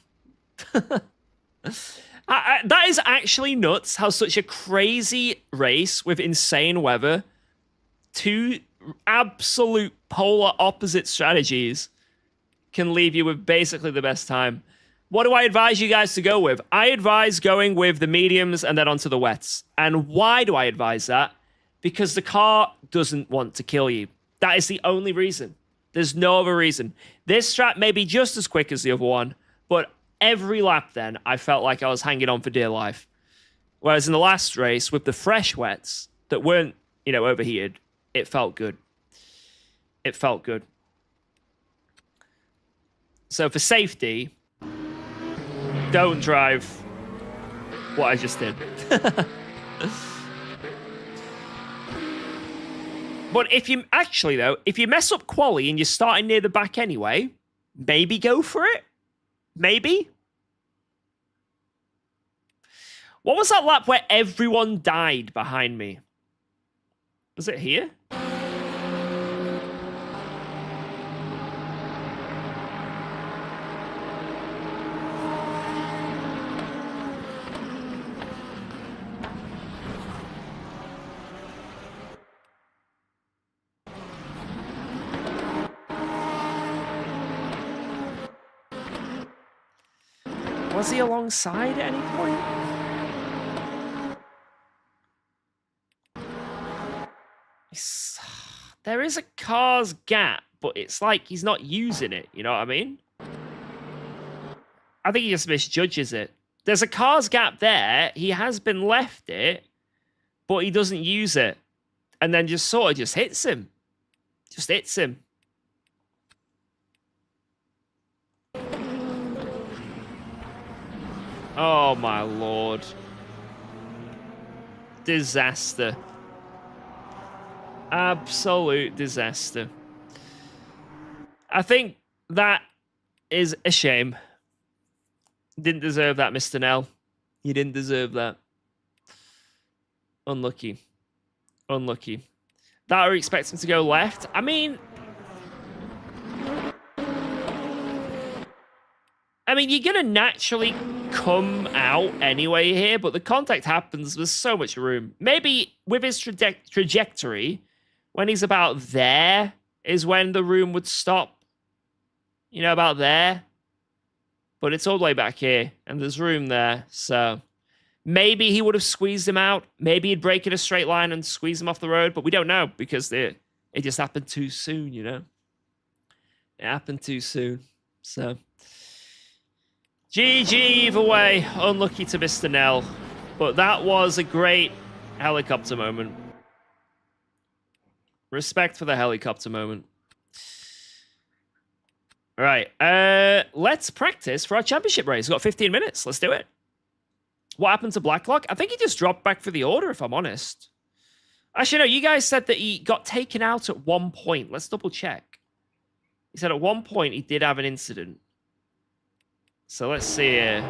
That is actually nuts how such a crazy race with insane weather, two absolute polar opposite strategies can leave you with basically the best time. What do I advise you guys to go with? I advise going with the mediums and then onto the wets. And why do I advise that? Because the car doesn't want to kill you. That is the only reason. There's no other reason. This strat may be just as quick as the other one, but every lap then, I felt like I was hanging on for dear life. Whereas in the last race, with the fresh wets that weren't, overheated, it felt good. It felt good. So for safety, don't drive what I just did. But if you mess up quali and you're starting near the back anyway, maybe go for it. Maybe. What was that lap where everyone died behind me? Was it here? Was he alongside at any point? There is a car's gap, but it's like he's not using it. You know what I mean? I think he just misjudges it. There's a car's gap there. He has been left it, but he doesn't use it. And then just sort of just hits him. Just hits him. Oh, my Lord. Disaster. Absolute disaster. I think that is a shame. Didn't deserve that, Mr. Nell. You didn't deserve that. Unlucky. Unlucky. That or expect him to go left. I mean, you're going to naturally come out anyway here, but the contact happens. There's so much room. Maybe with his trajectory, when he's about there, is when the room would stop. You know, about there. But it's all the way back here, and there's room there, so maybe he would have squeezed him out. Maybe he'd break in a straight line and squeeze him off the road, but we don't know because it just happened too soon, you know? It happened too soon, so... GG either way. Unlucky to Mr. Nell, but that was a great helicopter moment. Respect for the helicopter moment. All right, let's practice for our championship race. We've got 15 minutes. Let's do it. What happened to Blacklock? I think he just dropped back for the order, if I'm honest. Actually, no, you guys said that he got taken out at one point. Let's double check. He said at one point he did have an incident. So let's see here.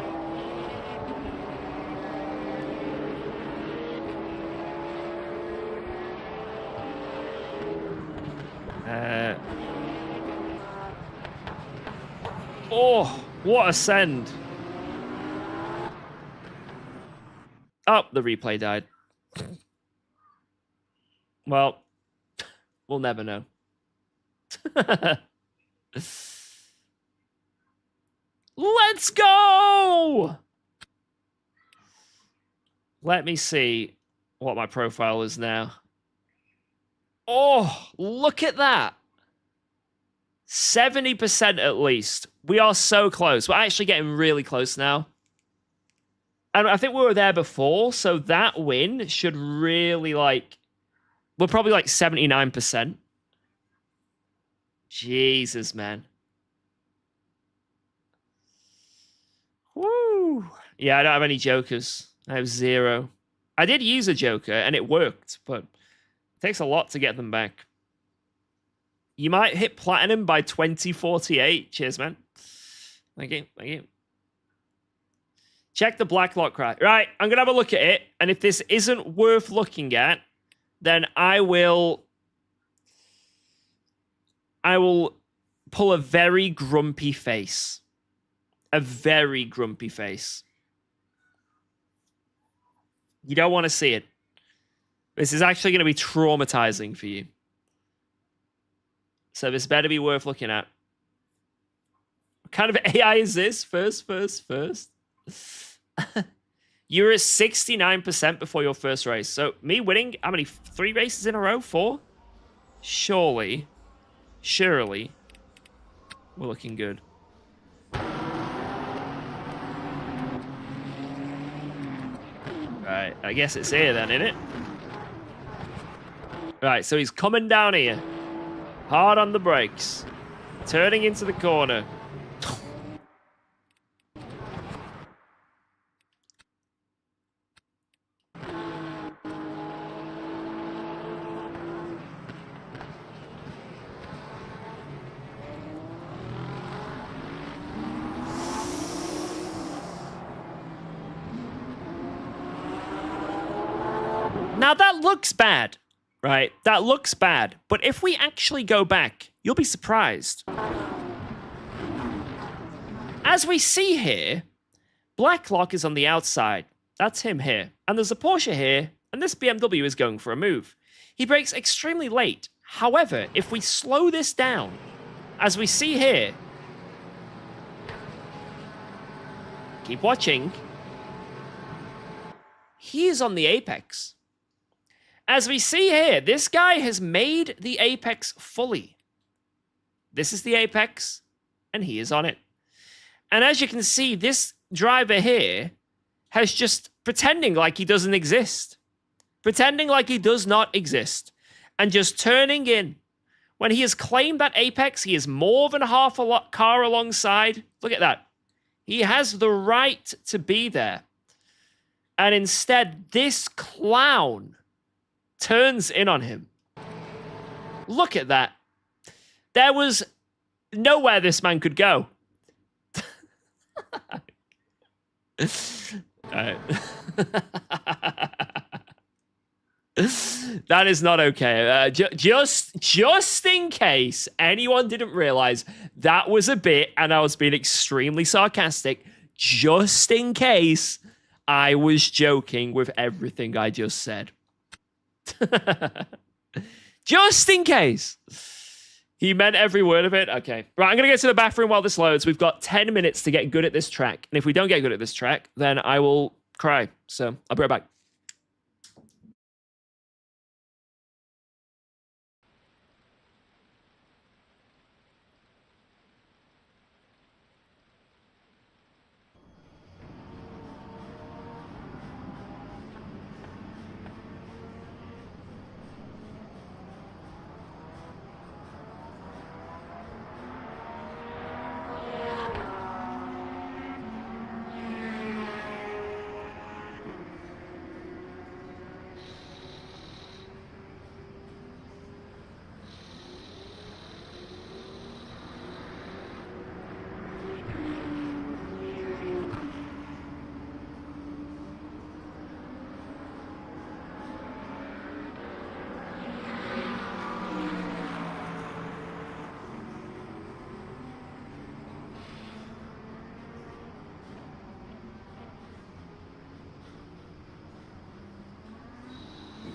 Oh, what a send. Oh, the replay died. Well, we'll never know. Let's go! Let me see what my profile is now. Oh, look at that. 70% at least. We are so close. We're actually getting really close now. And I think we were there before, so that win should really, like... We're probably like 79%. Jesus, man. Woo! Yeah, I don't have any jokers. I have 0. I did use a joker, and it worked, but it takes a lot to get them back. You might hit platinum by 2048. Cheers, man. Thank you. Thank you. Check the Blacklock crash. Right, I'm going to have a look at it. And if this isn't worth looking at, then I will pull a very grumpy face. A very grumpy face. You don't want to see it. This is actually going to be traumatizing for you. So this better be worth looking at. What kind of AI is this? First. You're at 69% before your first race. So me winning, how many? 3 races in a row? 4? Surely, we're looking good. Right, I guess it's here then, innit? Right, so he's coming down here. Hard on the brakes. Turning into the corner. Now that looks bad. Right, that looks bad. But if we actually go back, you'll be surprised. As we see here, Blacklock is on the outside. That's him here. And there's a Porsche here, and this BMW is going for a move. He brakes extremely late. However, if we slow this down, as we see here, keep watching, he is on the apex. As we see here, this guy has made the apex fully. This is the apex, and he is on it. And as you can see, this driver here has just pretending like he doesn't exist. Pretending like he does not exist. And just turning in. When he has claimed that apex, he is more than half a car alongside. Look at that. He has the right to be there. And instead, this clown turns in on him. Look at that. There was nowhere this man could go. That is not okay. Just in case anyone didn't realize that was a bit and I was being extremely sarcastic, just in case I was joking with everything I just said. Just in case. He meant every word of it? Okay. Right, I'm going to get to the bathroom while this loads. We've got 10 minutes to get good at this track. And if we don't get good at this track, then I will cry. So I'll be right back.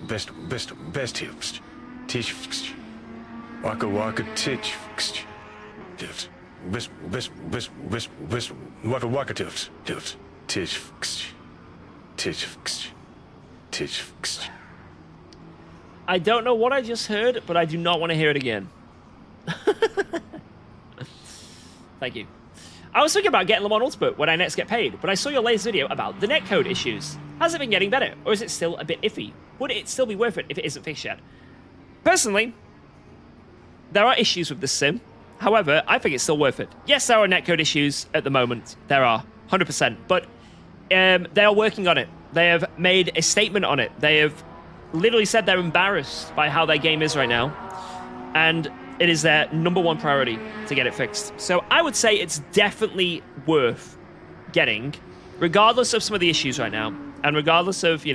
Best tips. Teach. Waka teach. Best waka tips. Teach. I don't know what I just heard, but I do not want to hear it again. Thank you. I was thinking about getting them on Ultimate when I next get paid, but I saw your latest video about the netcode issues. Has it been getting better, or is it still a bit iffy? Would it still be worth it if it isn't fixed yet? Personally, there are issues with this sim. However, I think it's still worth it. Yes, there are netcode issues at the moment. There are, 100%. But they are working on it. They have made a statement on it. They have literally said they're embarrassed by how their game is right now. And it is their #1 priority to get it fixed. So I would say it's definitely worth getting, regardless of some of the issues right now. And regardless of,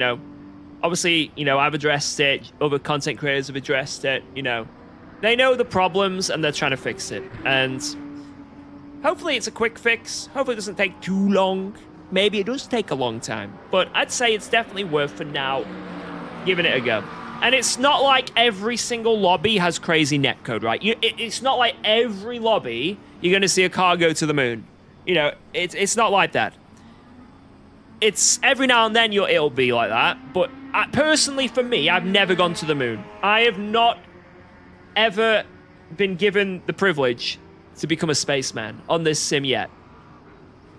obviously, I've addressed it, other content creators have addressed it, They know the problems and they're trying to fix it. And hopefully it's a quick fix. Hopefully it doesn't take too long. Maybe it does take a long time. But I'd say it's definitely worth, for now, giving it a go. And it's not like every single lobby has crazy netcode, right? It's not like every lobby you're going to see a car go to the moon. It's not like that. It's every now and then it'll be like that. But personally, for me, I've never gone to the moon. I have not ever been given the privilege to become a spaceman on this sim yet.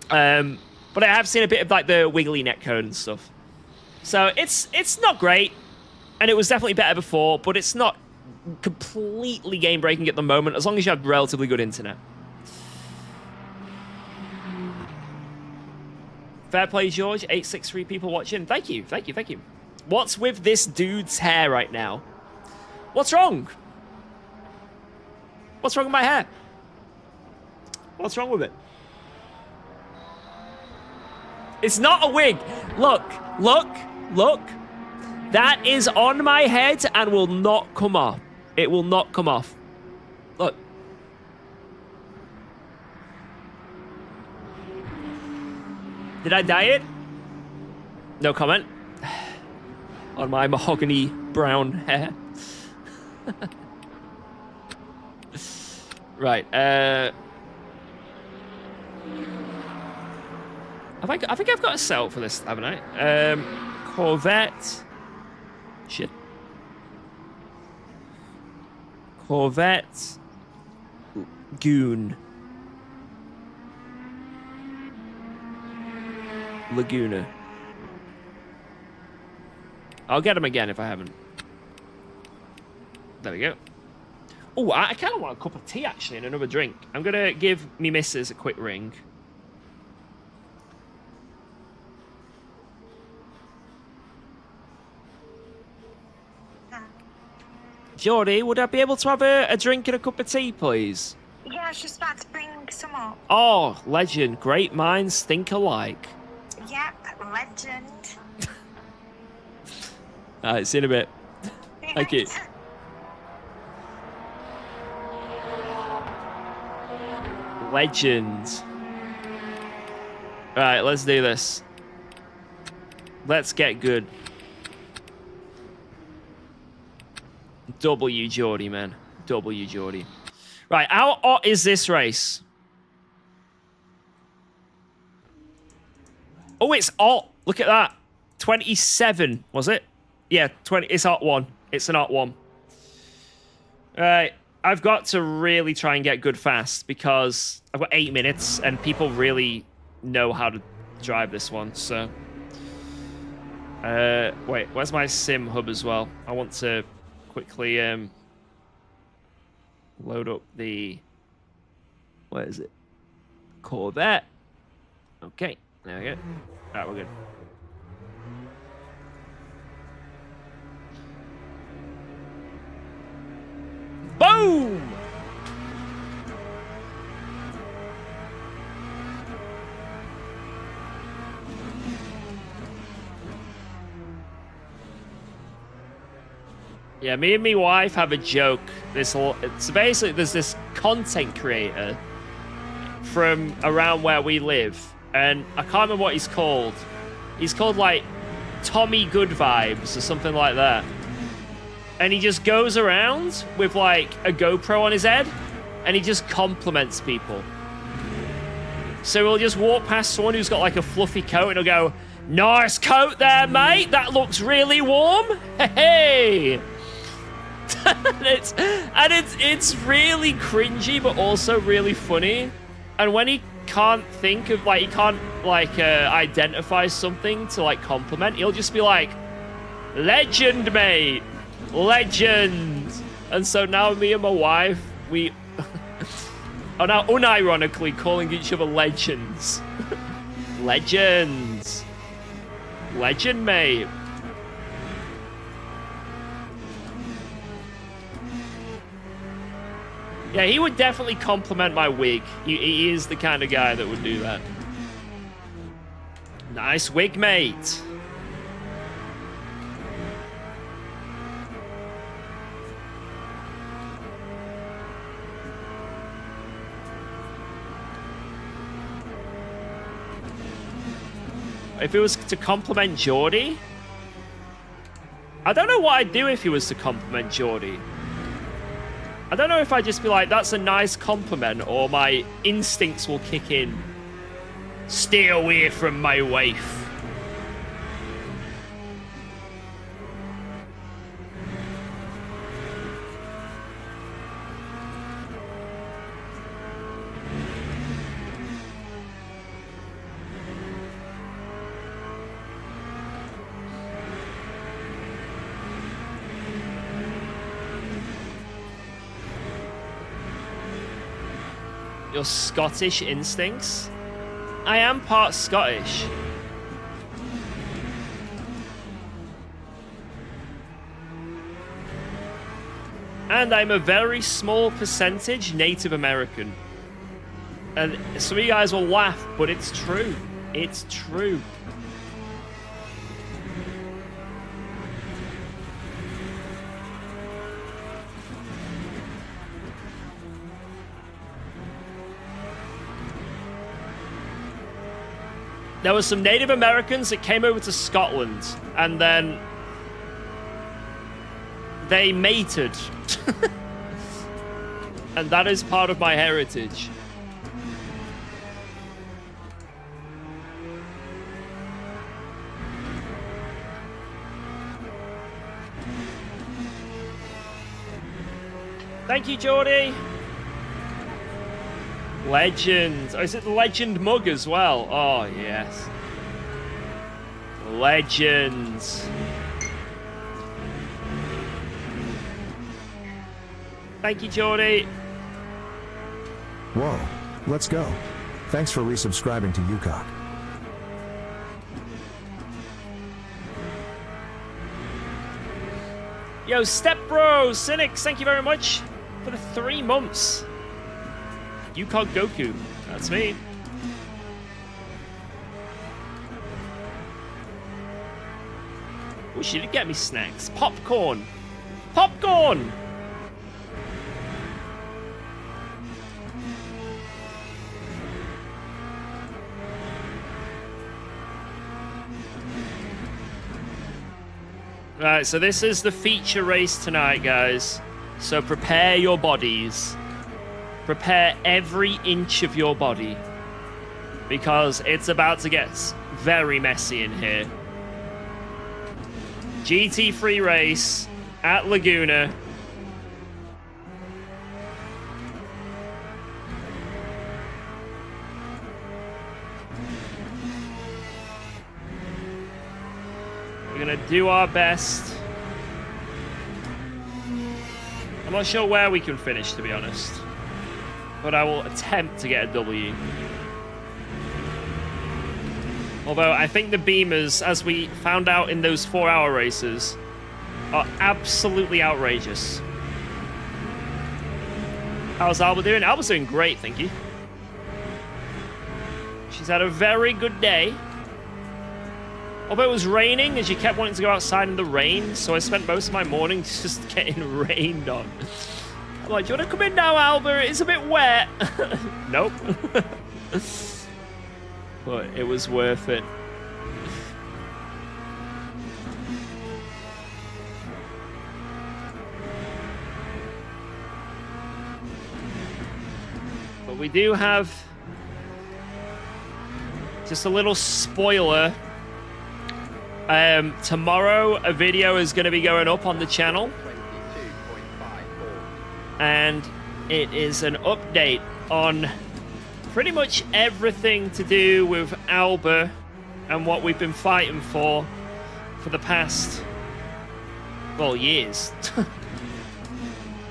But I have seen a bit of like the wiggly netcode and stuff. So it's not great. And it was definitely better before, but it's not completely game-breaking at the moment, as long as you have relatively good internet. Fair play, George. 863 people watching. Thank you. What's with this dude's hair right now? What's wrong? What's wrong with my hair? What's wrong with it? It's not a wig. Look. That is on my head and will not come off. It will not come off. Look. Did I dye it? No comment. On my mahogany brown hair. Right. I think I've got a sell for this, haven't I? Corvette. Shit. Corvette. Goon. Laguna. I'll get him again if I haven't. There we go. Oh, I kind of want a cup of tea, actually, and another drink. I'm going to give me missus a quick ring. Geordie, would I be able to have a drink and a cup of tea, please? Yeah, I was just about to bring some up. Oh, legend. Great minds think alike. Yep, legend. Alright, see you in a bit. Thank you. Legend. Alright, let's do this. Let's get good. W Geordie, man. W Geordie. Right, how hot is this race? Oh, it's hot. Look at that. 27, was it? Yeah, 20. It's hot one. It's an hot one. Right, I've got to really try and get good fast because I've got 8 minutes and people really know how to drive this one, so. Wait, where's my sim hub as well? I want to quickly load up the, where is it? Corvette. Okay, there we go. Alright, we're good. Boom! Yeah, me and my wife have a joke. So basically, there's this content creator from around where we live, and I can't remember what he's called. He's called like Tommy Good Vibes or something like that. And he just goes around with like a GoPro on his head, and he just compliments people. So he'll just walk past someone who's got like a fluffy coat, and he'll go, "Nice coat there, mate. That looks really warm. Hey." and it's really cringy, but also really funny. And when he can't think of like, he can't like identify something to like compliment, he'll just be like, "Legend, mate, legend." And so now me and my wife, we are now unironically calling each other legends. Legends. Legend, mate. Yeah, he would definitely compliment my wig. He is the kind of guy that would do that. Nice wig, mate. If it was to compliment Geordie, I don't know what I'd do if he was to compliment Geordie. I don't know if I'd just be like, "That's a nice compliment," or my instincts will kick in. "Stay away from my wife." Your Scottish instincts? I am part Scottish. And I'm a very small percentage Native American. And some of you guys will laugh, but it's true. It's true. There were some Native Americans that came over to Scotland, and then they mated. And that is part of my heritage. Thank you, Geordie. Legend. Oh, is it the Legend mug as well? Oh, yes. Legends. Thank you, Geordie. Whoa, let's go. Thanks for resubscribing to UKOG. Yo, Step Bro, Cynics, thank you very much for the 3 months. UKOG Goku, that's me. Oh, she did get me snacks. Popcorn. Popcorn! Right, so this is the feature race tonight, guys. So prepare your bodies. Prepare every inch of your body. Because it's about to get very messy in here. GT3 race at Laguna. We're gonna do our best. I'm not sure where we can finish, to be honest. But I will attempt to get a W. Although I think the Beamers, as we found out in those 4-hour races, are absolutely outrageous. How's Alba doing? Alba's doing great, thank you. She's had a very good day. Although it was raining, and she kept wanting to go outside in the rain, so I spent most of my morning just getting rained on. I'm like, do you want to come in now, Alba? It's a bit wet. Nope. But it was worth it. But we do have just a little spoiler. Tomorrow a video is going to be going up on the channel. And it is an update on pretty much everything to do with Alba and what we've been fighting for the past, well, years.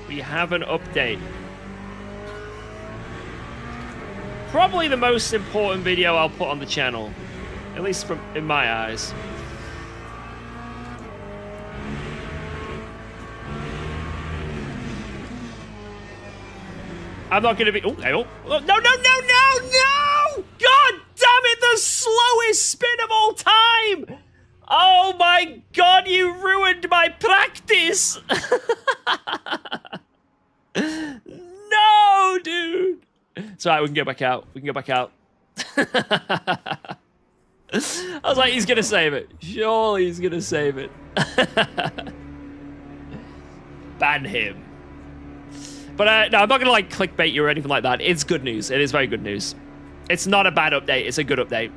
We have an update. Probably the most important video I'll put on the channel, at least in my eyes. I'm not going to be... Oh, no, no, no, no! God damn it, the slowest spin of all time! Oh my God, you ruined my practice! No, dude! It's alright, we can go back out. We can go back out. I was like, he's going to save it. Surely he's going to save it. Ban him. But no, I'm not going to like clickbait you or anything like that. It's good news. It is very good news. It's not a bad update. It's a good update.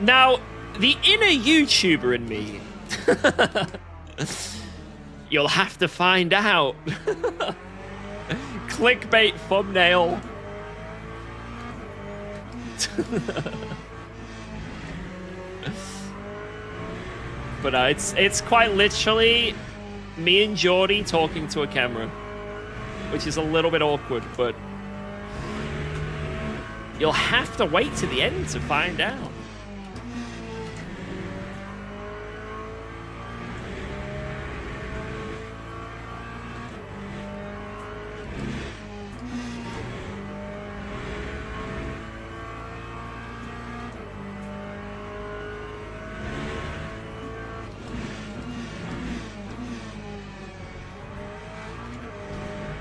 Now, the inner YouTuber in me, you'll have to find out. Clickbait thumbnail. But it's quite literally me and Geordie talking to a camera, which is a little bit awkward, but you'll have to wait to the end to find out.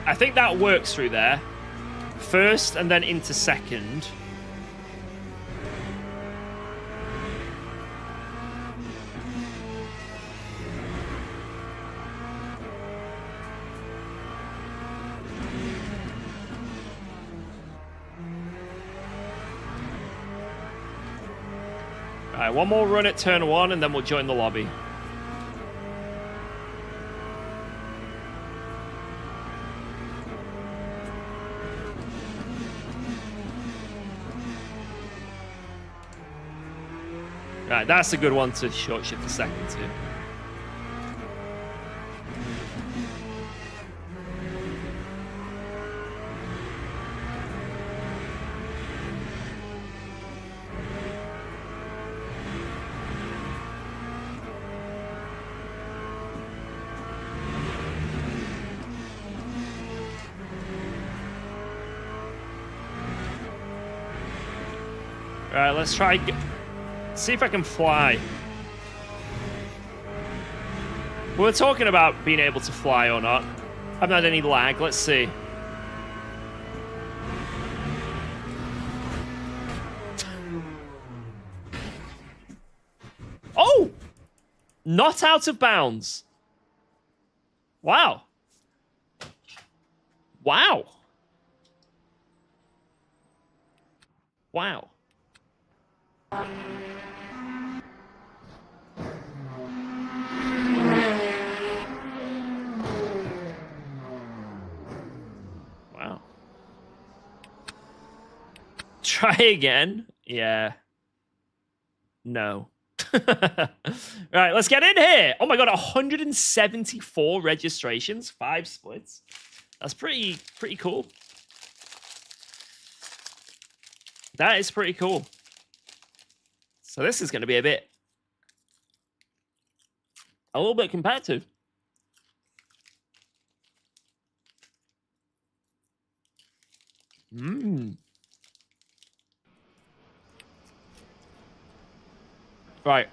I think that works through there. First and then into second. All right, one more run at turn 1, and then we'll join the lobby. Right, that's a good one to short shift a second to. All right, let's try. See if I can fly. We're talking about being able to fly or not. I haven't had any lag. Let's see. Oh! Not out of bounds. Wow. Wow. Wow. Wow. Try again. Yeah. No. Right, let's get in here. Oh my god, 174 registrations, 5 splits. That's pretty cool. That is pretty cool. So this is going to be a little bit competitive. Right.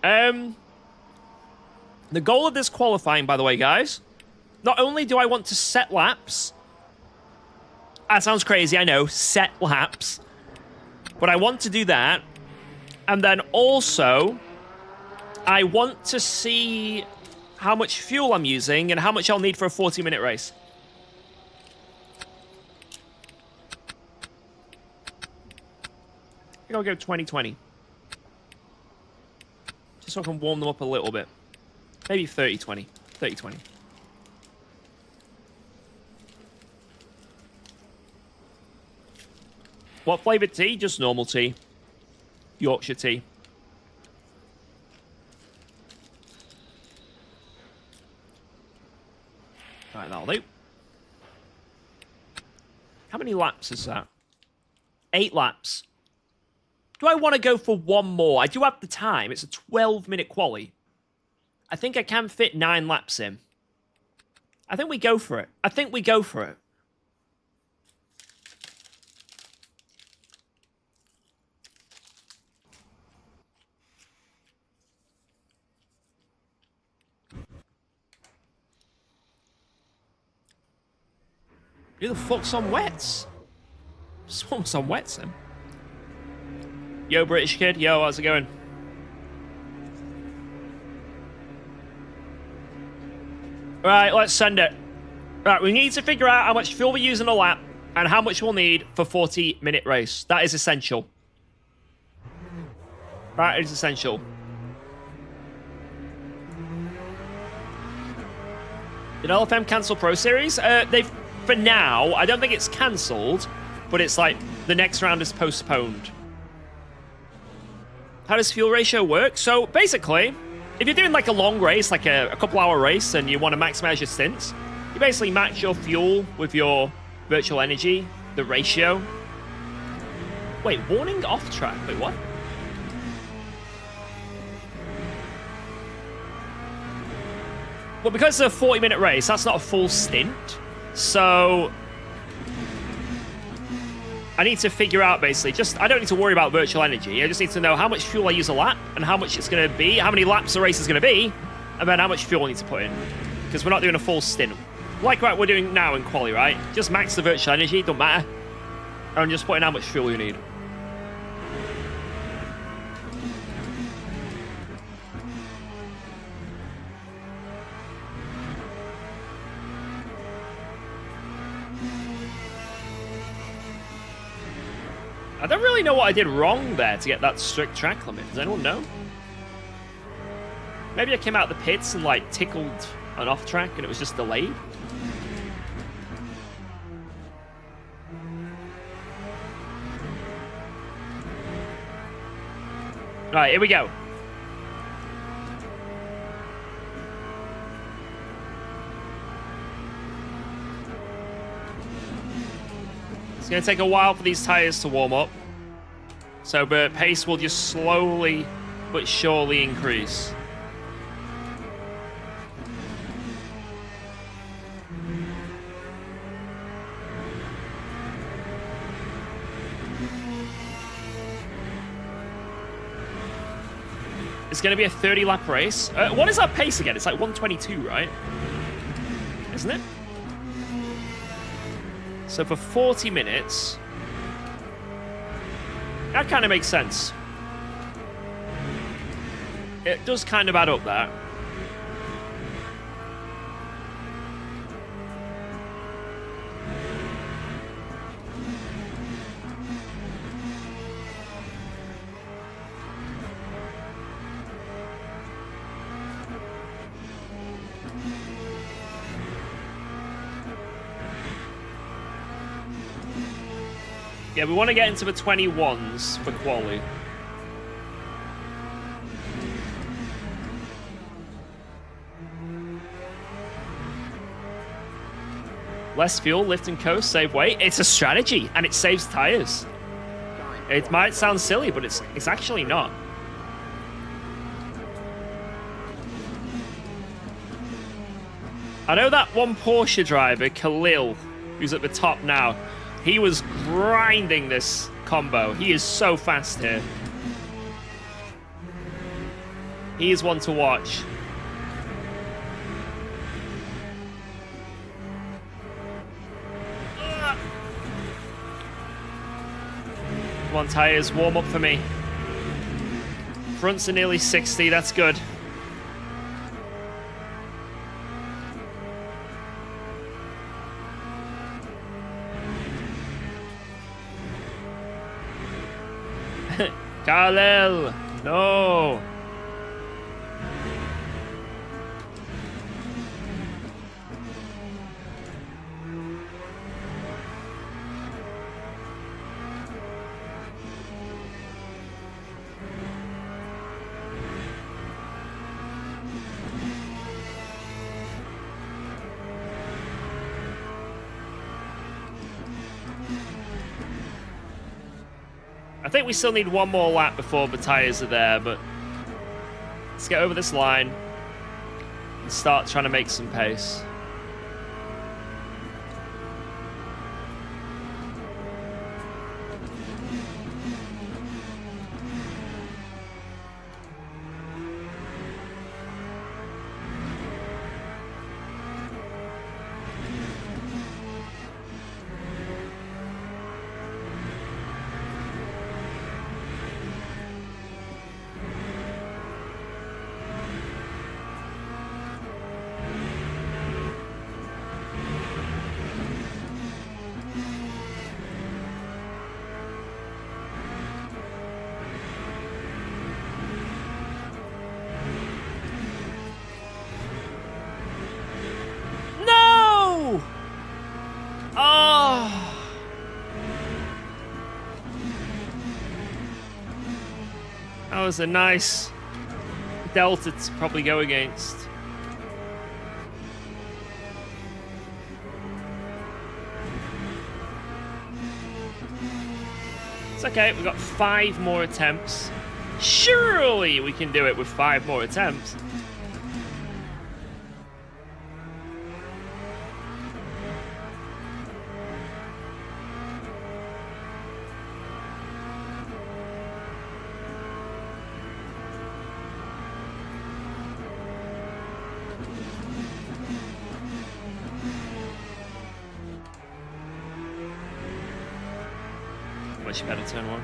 The goal of this qualifying, by the way, guys, not only do I want to set laps. That sounds crazy, I know. Set laps. But I want to do that. And then also, I want to see how much fuel I'm using and how much I'll need for a 40-minute race. I think I'll go 20-20. Just so I can warm them up a little bit. Maybe 30-20. 30-20. What flavored tea? Just normal tea. Yorkshire tea. Right, that'll do. How many laps is that? 8 laps. Do I want to go for one more? I do have the time. It's a 12-minute quali. I think I can fit 9 laps in. I think we go for it. I think we go for it. Who the fuck's on wets? Someone's on wets, then. Yo, British kid. Yo, how's it going? Right, let's send it. Right, we need to figure out how much fuel we use in a lap and how much we'll need for 40-minute race. That is essential. That is essential. Did LFM cancel Pro Series? They've, for now, I don't think it's cancelled, but it's like the next round is postponed. How does fuel ratio work? So basically, if you're doing like a long race, like a couple-hour race, and you want to maximize your stints, you basically match your fuel with your virtual energy, the ratio. Wait, warning off track. Wait, what? Well, because it's a 40-minute race, that's not a full stint. So I need to figure out, basically, I don't need to worry about virtual energy. I just need to know how much fuel I use a lap and how much it's going to be, how many laps the race is going to be, and then how much fuel I need to put in. Because we're not doing a full stint. Like what we're doing now in quali, right? Just max the virtual energy, don't matter. And just put in how much fuel you need. I don't really know what I did wrong there to get that strict track limit. Does anyone know? Maybe I came out of the pits and like tickled an off track and it was just delayed. Right, here we go. It's going to take a while for these tires to warm up. So the pace will just slowly but surely increase. It's going to be a 30-lap race. What is our pace again? It's like 122, right? Isn't it? So for 40 minutes... That kind of makes sense. It does kind of add up there. Yeah, we want to get into the 21s for quali. Less fuel, lift and coast, save weight. It's a strategy, and it saves tires. It might sound silly, but it's actually not. I know that one Porsche driver, Khalil, who's at the top now, he was grinding this combo. He is so fast here. He is one to watch. Come on, tires, warm up for me. Fronts are nearly 60, that's good. Khalil, no. I think we still need one more lap before the tires are there, but let's get over this line and start trying to make some pace. That was a nice delta to probably go against. It's okay, we've got 5 more attempts. Surely we can do it with 5 more attempts. Much better turn 1.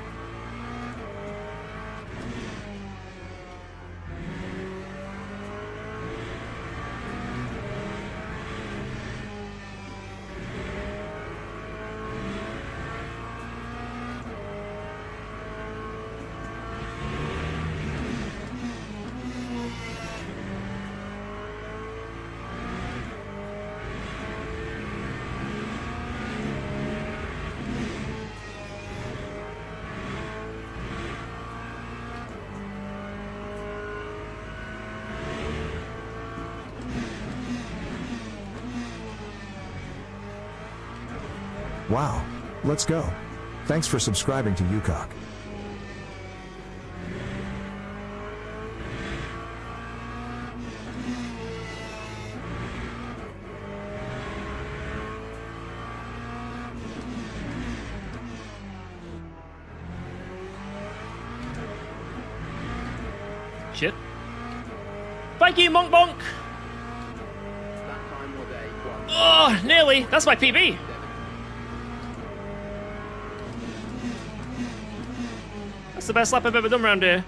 Wow. Let's go. Thanks for subscribing to UKOG. Shit. Thank you, Monk Bonk! Oh, nearly. That's my PB. That's the best lap I've ever done around here.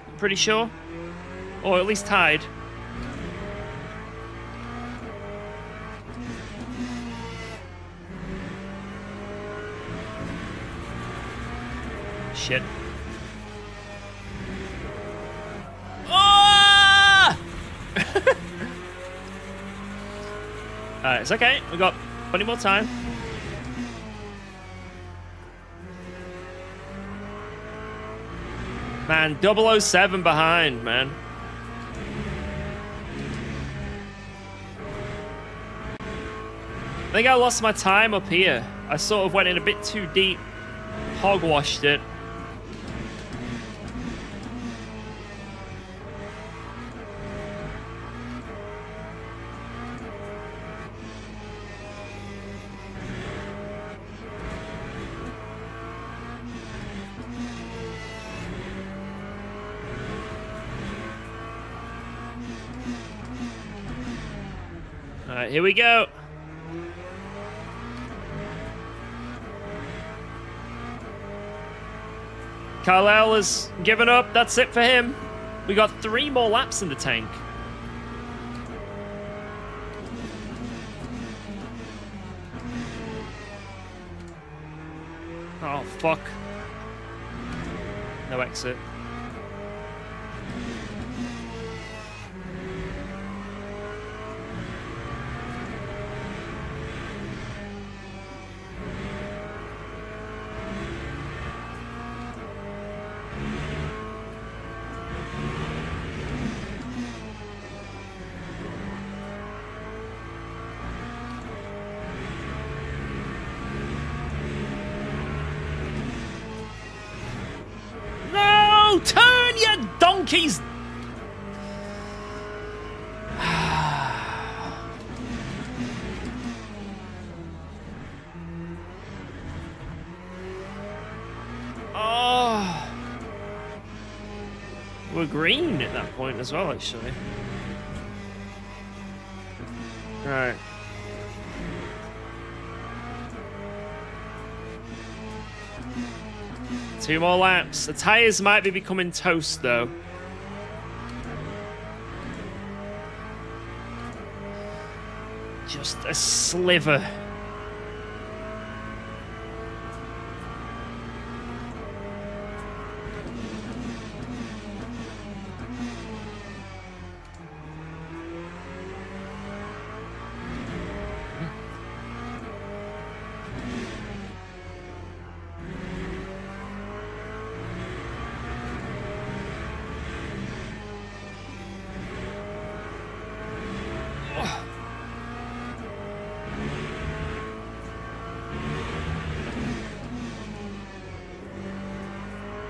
I'm pretty sure. Or at least tied. Shit. It's okay. We got plenty more time. Man, 007 behind, man. I think I lost my time up here. I sort of went in a bit too deep. Hogwashed it. Alright, here we go. Carlisle has given up. That's it for him. We got 3 more laps in the tank. Oh, fuck. No exit. Turn, you donkeys! Oh. We're green at that point as well, actually. Right. Two more laps. The tires might be becoming toast, though. Just a sliver.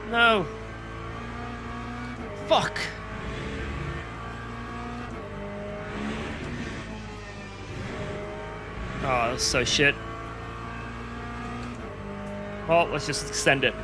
No. Fuck. Oh, that's so shit. Well, let's just extend it.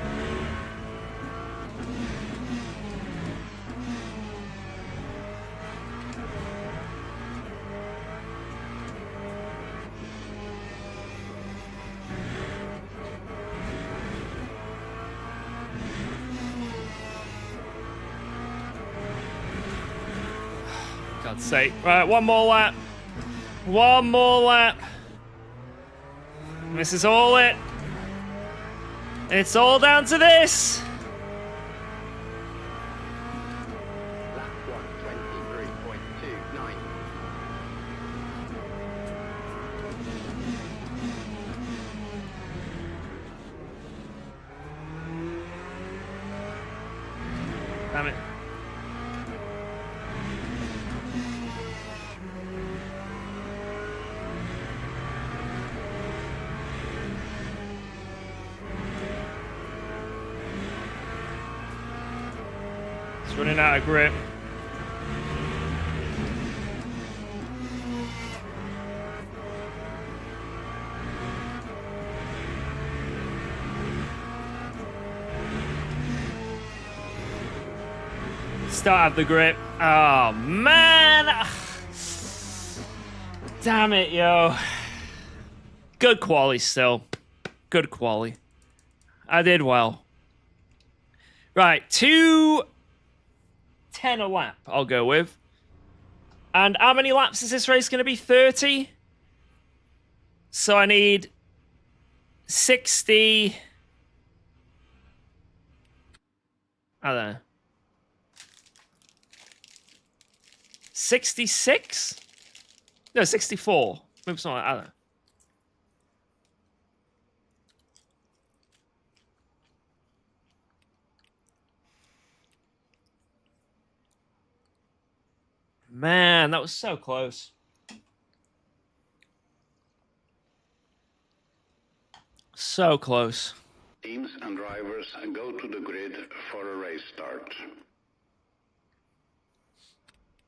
God's sake. Right, one more lap. One more lap. This is all it. It's all down to this. Lap 1:23.29. Damn it. It's running out of grip. Still have the grip. Oh, man. Damn it, yo. Good quality still. Good quality. I did well. Right, 2:10 a lap, I'll go with. And how many laps is this race going to be? 30? So I need 60... I don't know. 66? No, 64. Maybe something like that. I don't know. Man, that was so close. So close. Teams and drivers go to the grid for a race start.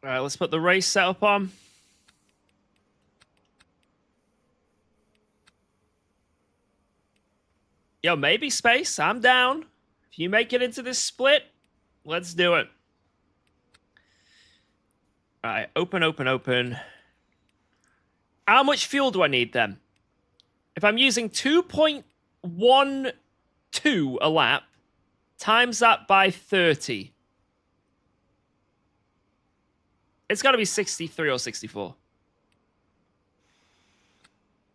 All right, let's put the race setup on. Yo, maybe space. I'm down. If you make it into this split, let's do it. All right, open. How much fuel do I need then? If I'm using 2.12 a lap, times that by 30. It's got to be 63 or 64.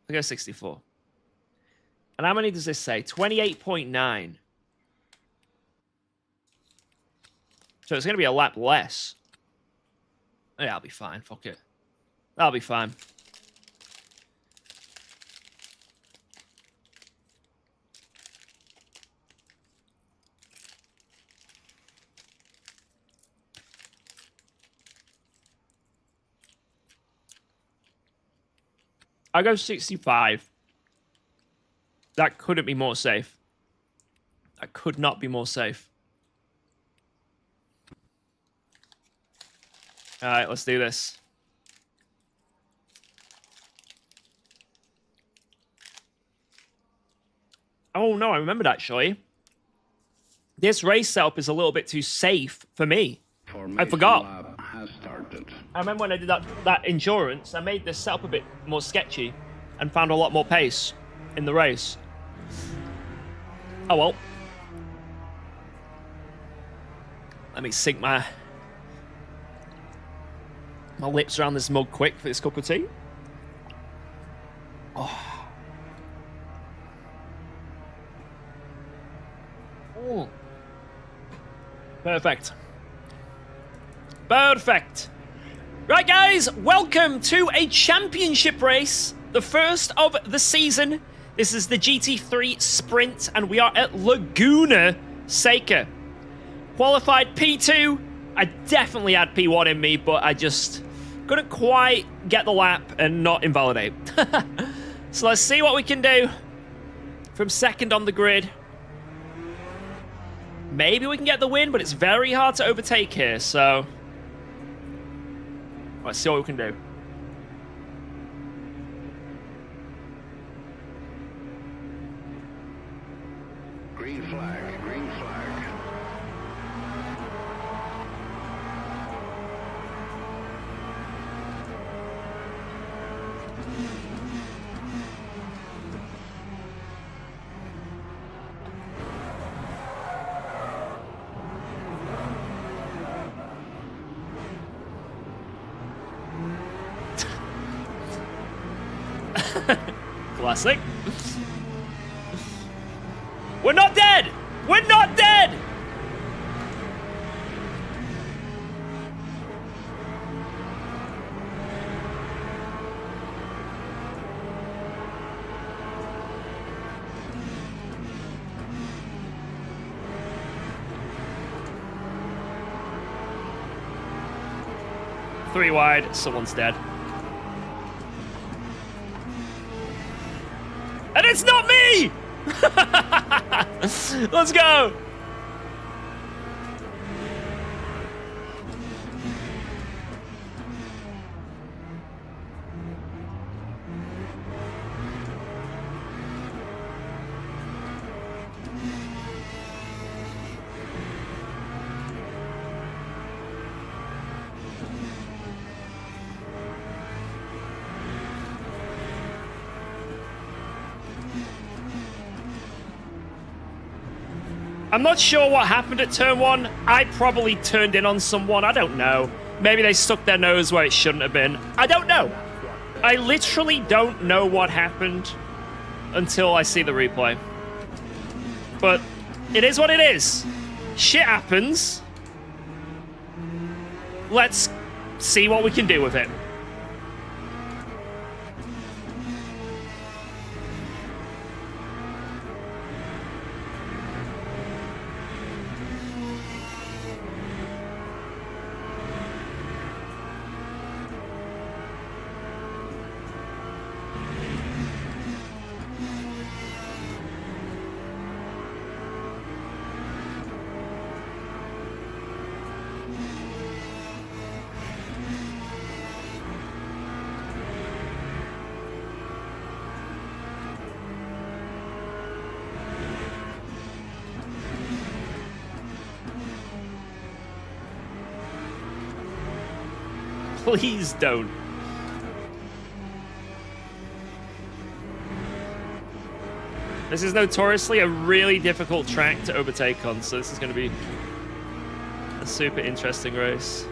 I'll go 64. And how many does this say? 28.9. So it's going to be a lap less. Yeah, I'll be fine. Fuck it. I'll be fine. I go 65. That couldn't be more safe. That could not be more safe. All right, let's do this. Oh, no, I remembered, actually. This race setup is a little bit too safe for me. I forgot. I remember when I did that endurance, I made this setup a bit more sketchy and found a lot more pace in the race. Oh, well. Let me sink my lips around this mug quick for this cup of tea. Oh. Oh. Perfect. Perfect. Right, guys, welcome to a championship race, the first of the season. This is the GT3 Sprint, and we are at Laguna Seca. Qualified P2. I definitely had P1 in me, but I just couldn't quite get the lap and not invalidate. So let's see what we can do from second on the grid. Maybe we can get the win, but it's very hard to overtake here, so let's see what we can do. Green flag, green flag. Classic. We're not dead! We're not dead! Three wide, someone's dead. And it's not me! Let's go! I'm not sure what happened at turn 1. I probably turned in on someone. I don't know. Maybe they stuck their nose where it shouldn't have been. I don't know. I literally don't know what happened until I see the replay. But it is what it is. Shit happens. Let's see what we can do with it. Please don't. This is notoriously a really difficult track to overtake on, so this is going to be a super interesting race.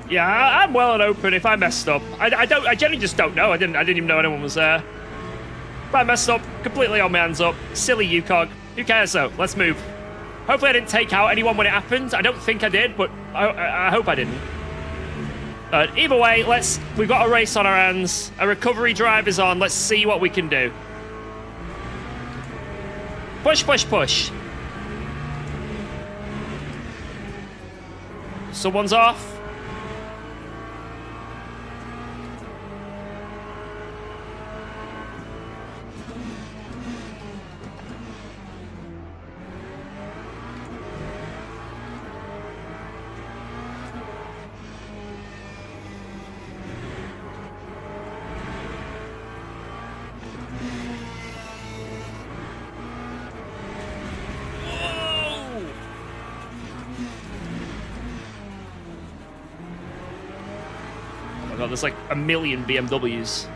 Yeah, I'm well and open if I messed up. I generally just don't know. I didn't even know anyone was there. If I messed up, completely on my hands up. Silly UKOG. Who cares though? Let's move. Hopefully I didn't take out anyone when it happened. I don't think I did, but I hope I didn't. Either way, we've got a race on our hands. A recovery drive is on. Let's see what we can do. Push, push, push. Someone's off. There's like a million BMWs.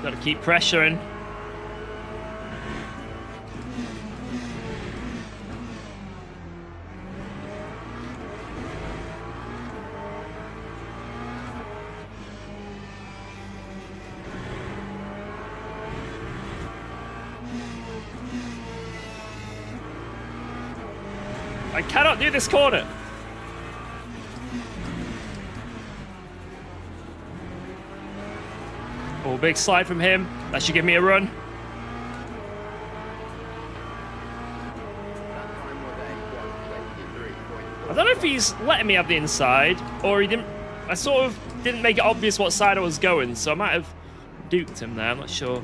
Got to keep pressuring. I cannot do this corner. Oh, big slide from him. That should give me a run. I don't know if he's letting me have the inside, or he didn't. I sort of didn't make it obvious what side I was going, so I might have duped him there. I'm not sure.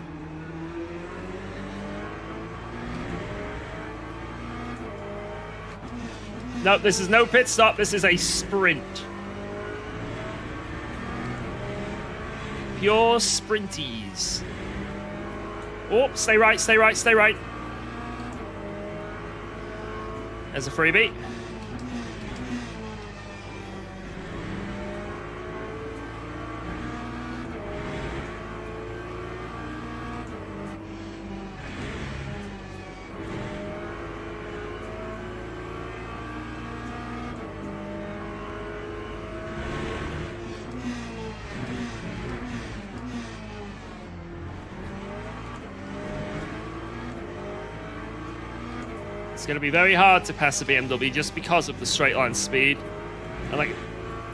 No, this is no pit stop. This is a sprint. Pure sprinties. Oh, stay right, stay right, stay right. There's a freebie. It's going to be very hard to pass a BMW just because of the straight line speed. And like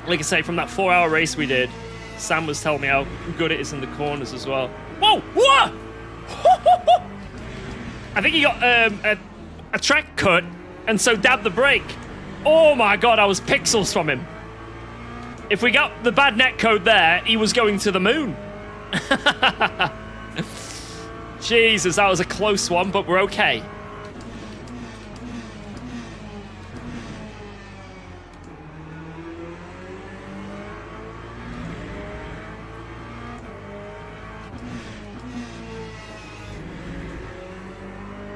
I say, from that 4-hour race we did, Sam was telling me how good it is in the corners as well. Whoa! What? I think he got a track cut and so dabbed the brake. Oh my god, I was pixels from him. If we got the bad netcode there, he was going to the moon. Jesus, that was a close one, but we're okay.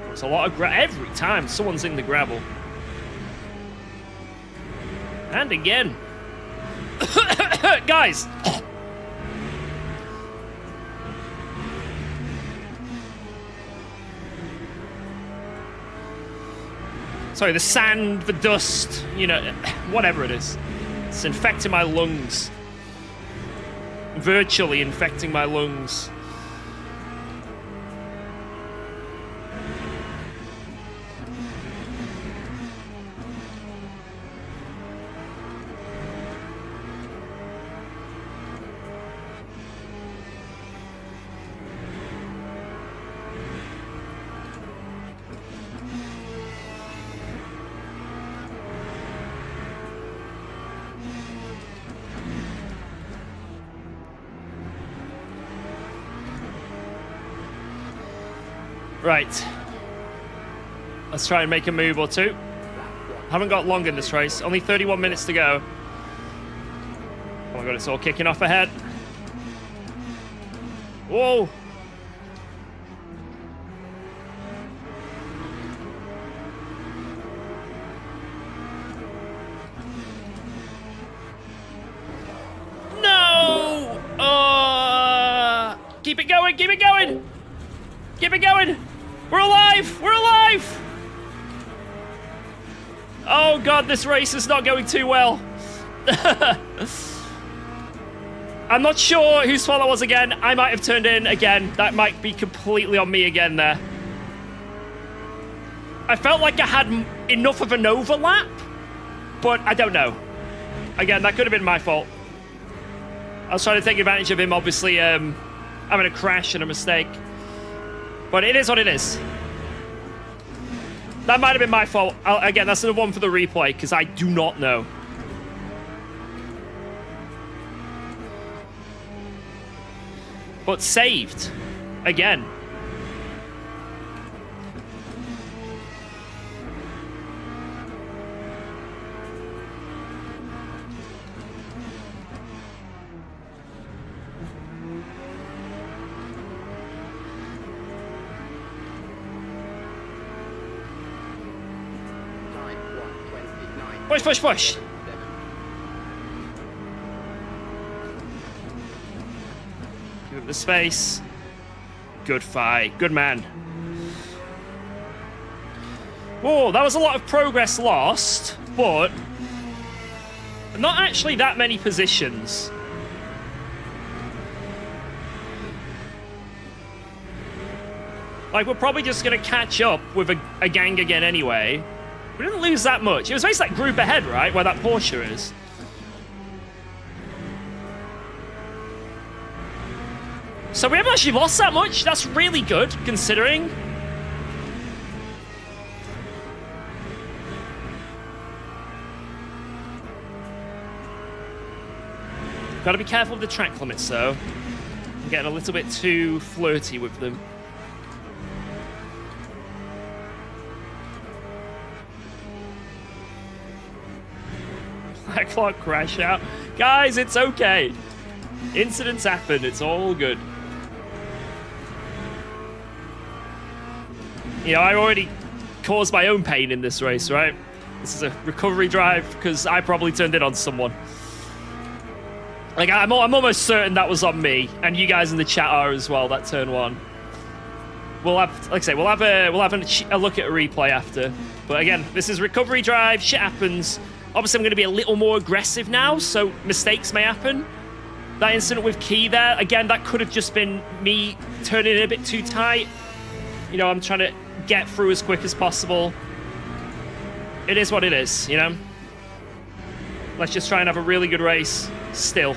There's a lot of every time someone's in the gravel. And again. Guys. Sorry, the sand, the dust, you know, whatever it is. It's infecting my lungs. Virtually infecting my lungs. Right. Let's try and make a move or two. Haven't got long in this race. Only 31 minutes to go. Oh my god, it's all kicking off ahead. Whoa. No! Keep it going, keep it going! Keep it going! We're alive! We're alive! Oh god, this race is not going too well. I'm not sure whose fault that was again. I might have turned in again. That might be completely on me again there. I felt like I had enough of an overlap, but I don't know. Again, that could have been my fault. I was trying to take advantage of him, obviously, having a crash and a mistake. But it is what it is. That might have been my fault. Again, that's another one for the replay, because I do not know. But saved. Again. Push, push, push. Give him the space. Good fight. Good man. Whoa, that was a lot of progress lost, but not actually that many positions. Like, we're probably just going to catch up with a gang again anyway. We didn't lose that much. It was basically that group ahead, right? Where that Porsche is. So we haven't actually lost that much. That's really good, considering. Got to be careful with the track limits, though. I'm getting a little bit too flirty with them. Black clock crash out. Guys, it's okay. Incidents happen. It's all good. You know, I already caused my own pain in this race, right? This is a recovery drive because I probably turned it on someone. Like, I'm almost certain that was on me, and you guys in the chat are as well. That turn one. We'll have, like I say, we'll have a look at a replay after. But again, this is recovery drive. Shit happens. Obviously, I'm going to be a little more aggressive now, so mistakes may happen. That incident with Key there, again, that could have just been me turning it a bit too tight. You know, I'm trying to get through as quick as possible. it is what it is, you know? Let's just try and have a really good race still.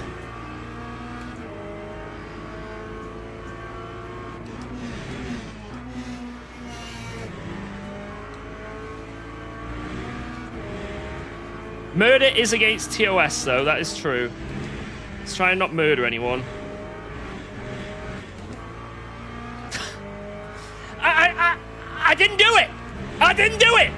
Murder is against TOS, though. That is true. Let's try and not murder anyone. I didn't do it! I didn't do it!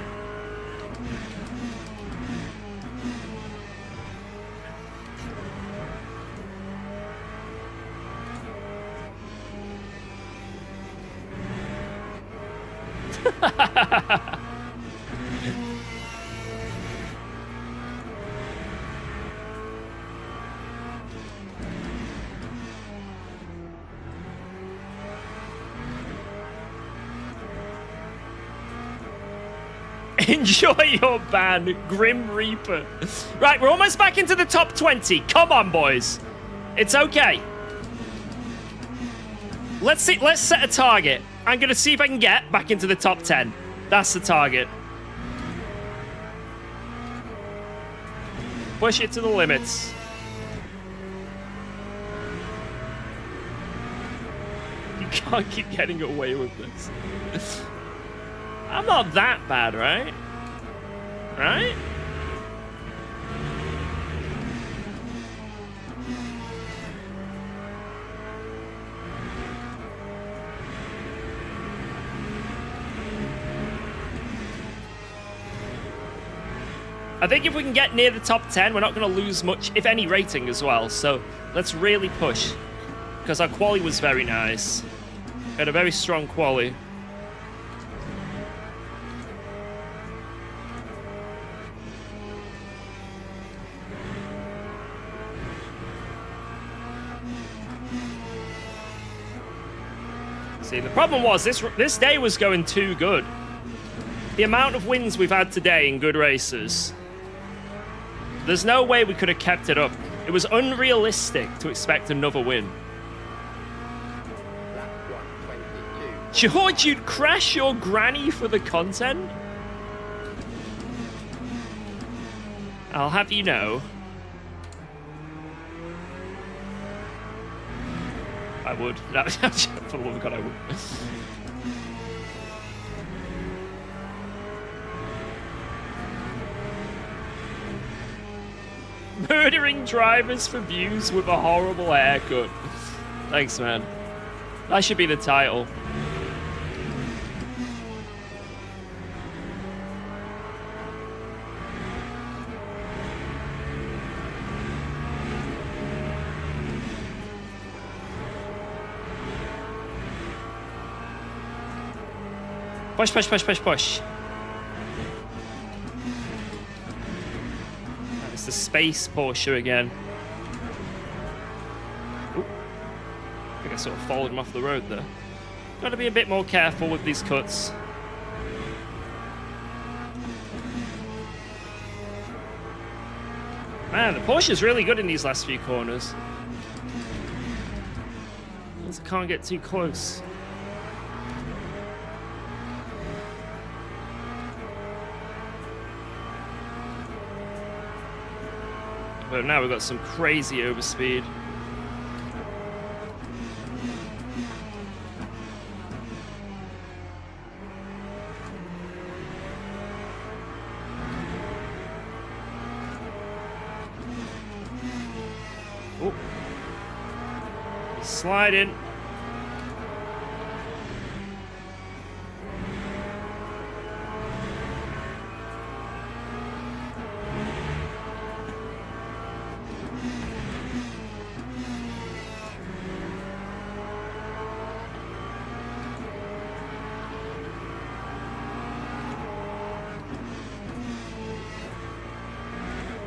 Enjoy your ban, Grim Reaper. Right, we're almost back into the top 20. Come on, boys. It's okay. Let's see. Let's set a target. I'm going to see if I can get back into the top 10. That's the target. Push it to the limits. You can't keep getting away with this. I'm not that bad, right? Right? I think if we can get near the top 10, we're not going to lose much, if any, rating as well. So let's really push. Because our quali was very nice. We had a very strong quali. See, the problem was this day was going too good. The amount of wins we've had today in good races. There's no way we could have kept it up. It was unrealistic to expect another win. George, you'd crash your granny for the content? I'll have you know. I would. No, for the love of God, I would. Murdering drivers for views with a horrible haircut. Thanks, man. That should be the title. Push, push, push, push, push. It's the space Porsche again. Ooh. I think I sort of followed him off the road there. Got to be a bit more careful with these cuts. Man, the Porsche's really good in these last few corners. Means I can't get too close. But now we've got some crazy overspeed. Oh. Slide in.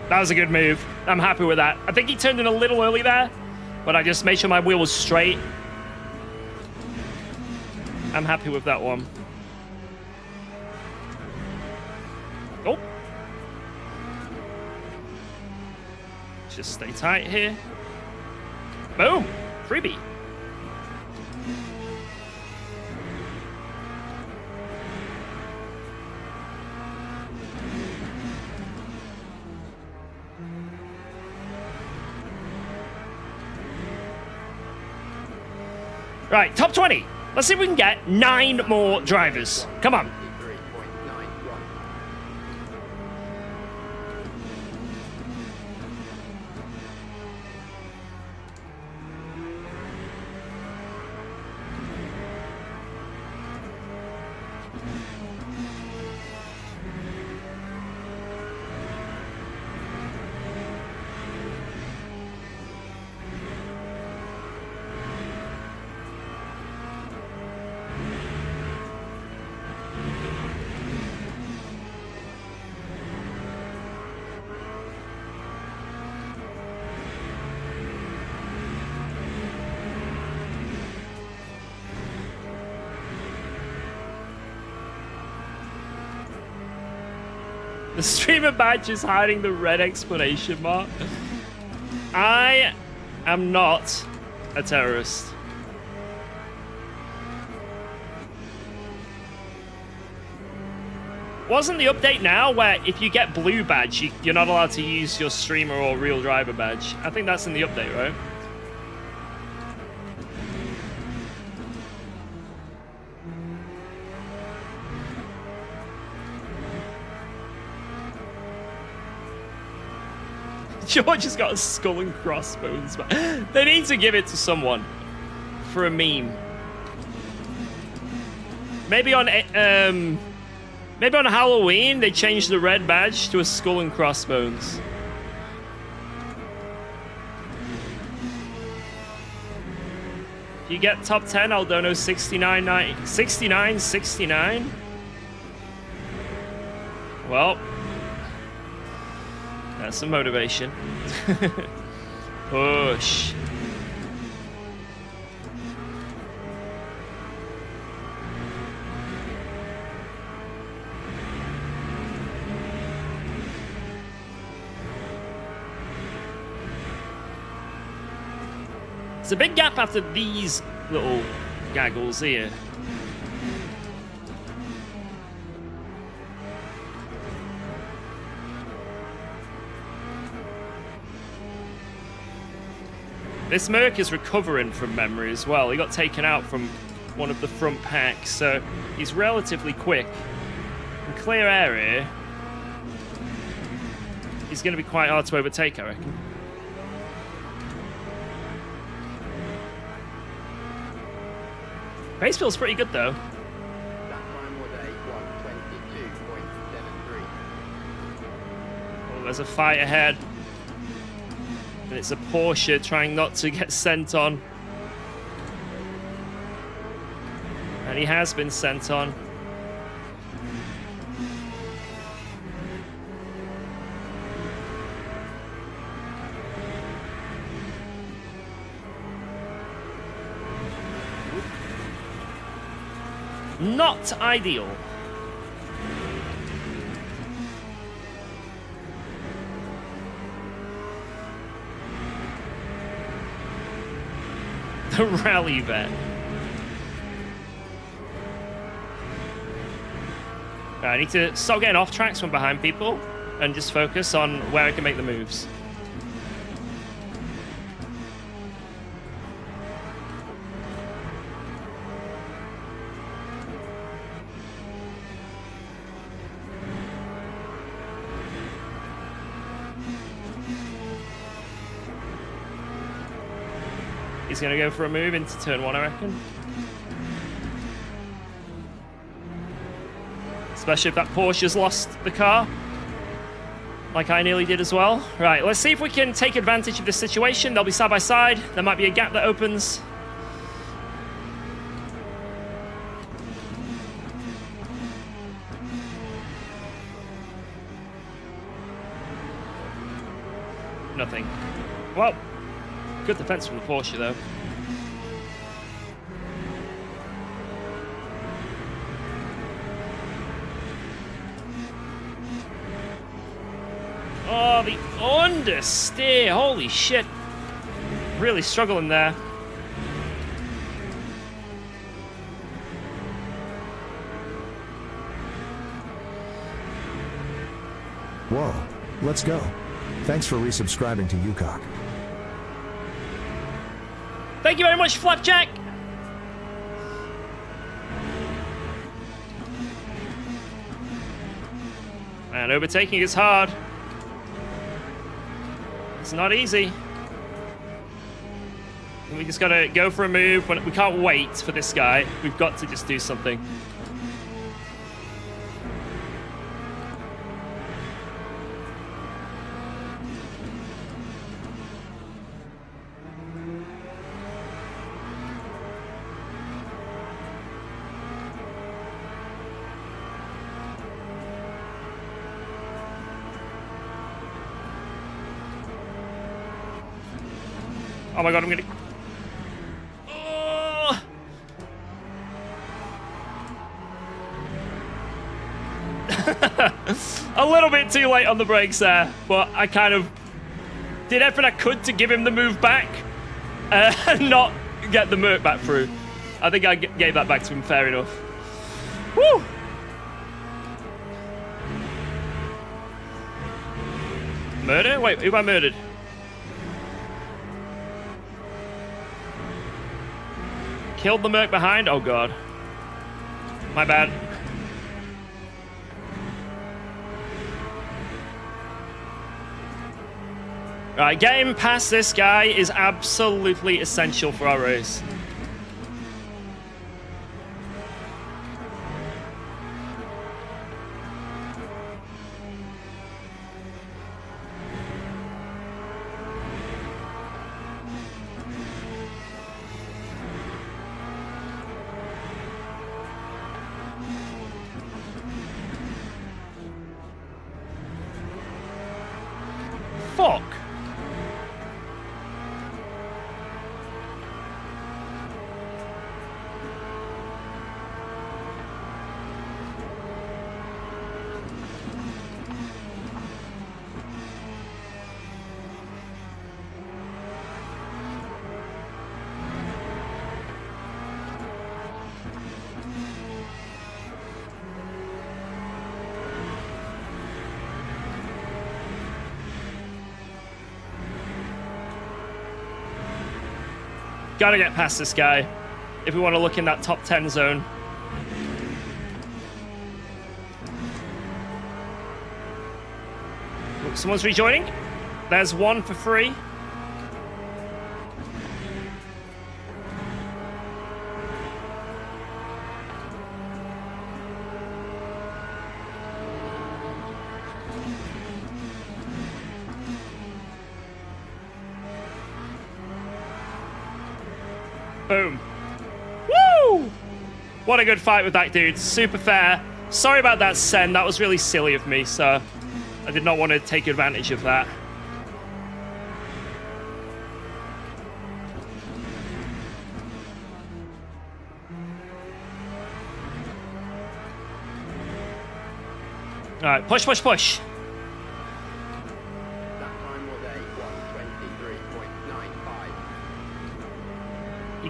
That was a good move. I'm happy with that. I think he turned in a little early there, but I just made sure my wheel was straight. I'm happy with that one. Oh. Just stay tight here. Boom. Freebie. Right, top 20. Let's see if we can get 9 more drivers. Come on. The streamer badge is hiding the red exclamation mark. I am not a terrorist. Wasn't the update now where if you get blue badge, you're not allowed to use your streamer or real driver badge? I think that's in the update, right? George has got a skull and crossbones. They need to give it to someone for a meme. Maybe on Halloween they changed the red badge to a skull and crossbones. If you get top 10, I'll dono 69.69. Well. That's some motivation. Push. It's a big gap after these little gaggles here. This Merc is recovering from memory as well. He got taken out from one of the front packs, so he's relatively quick. In clear area, he's going to be quite hard to overtake, I reckon. Pace feels pretty good, though. Oh, there's a fight ahead. And it's a Porsche trying not to get sent on. And he has been sent on. Not ideal. The rally vet. I need to stop getting off tracks from behind people and just focus on where I can make the moves. He's going to go for a move into turn 1, I reckon. Especially if that Porsche's lost the car. Like I nearly did as well. Right, let's see if we can take advantage of this situation. They'll be side by side. There might be a gap that opens. Nothing. Well, good defense from the Porsche, though. Oh, the understeer. Holy shit. Really struggling there. Whoa. Let's go. Thanks for resubscribing to UKOG. Thank you very much, Flapjack. And overtaking is hard. It's not easy. We just gotta go for a move. We can't wait for this guy. We've got to just do something. Oh my god, I'm gonna... Oh! A little bit too late on the brakes there, but I kind of did everything I could to give him the move back and not get the Merc back through. I think I gave that back to him fair enough. Woo! Murder? Wait, who I murdered? Killed the Merc behind? Oh god. My bad. Right, getting past this guy is absolutely essential for our race. Fuck. Gotta get past this guy if we want to look in that top 10 zone. Ooh, someone's rejoining. There's one for free. Boom. Woo! What a good fight with that dude. Super fair. Sorry about that, Sen. That was really silly of me, so I did not want to take advantage of that. All right, push, push, push.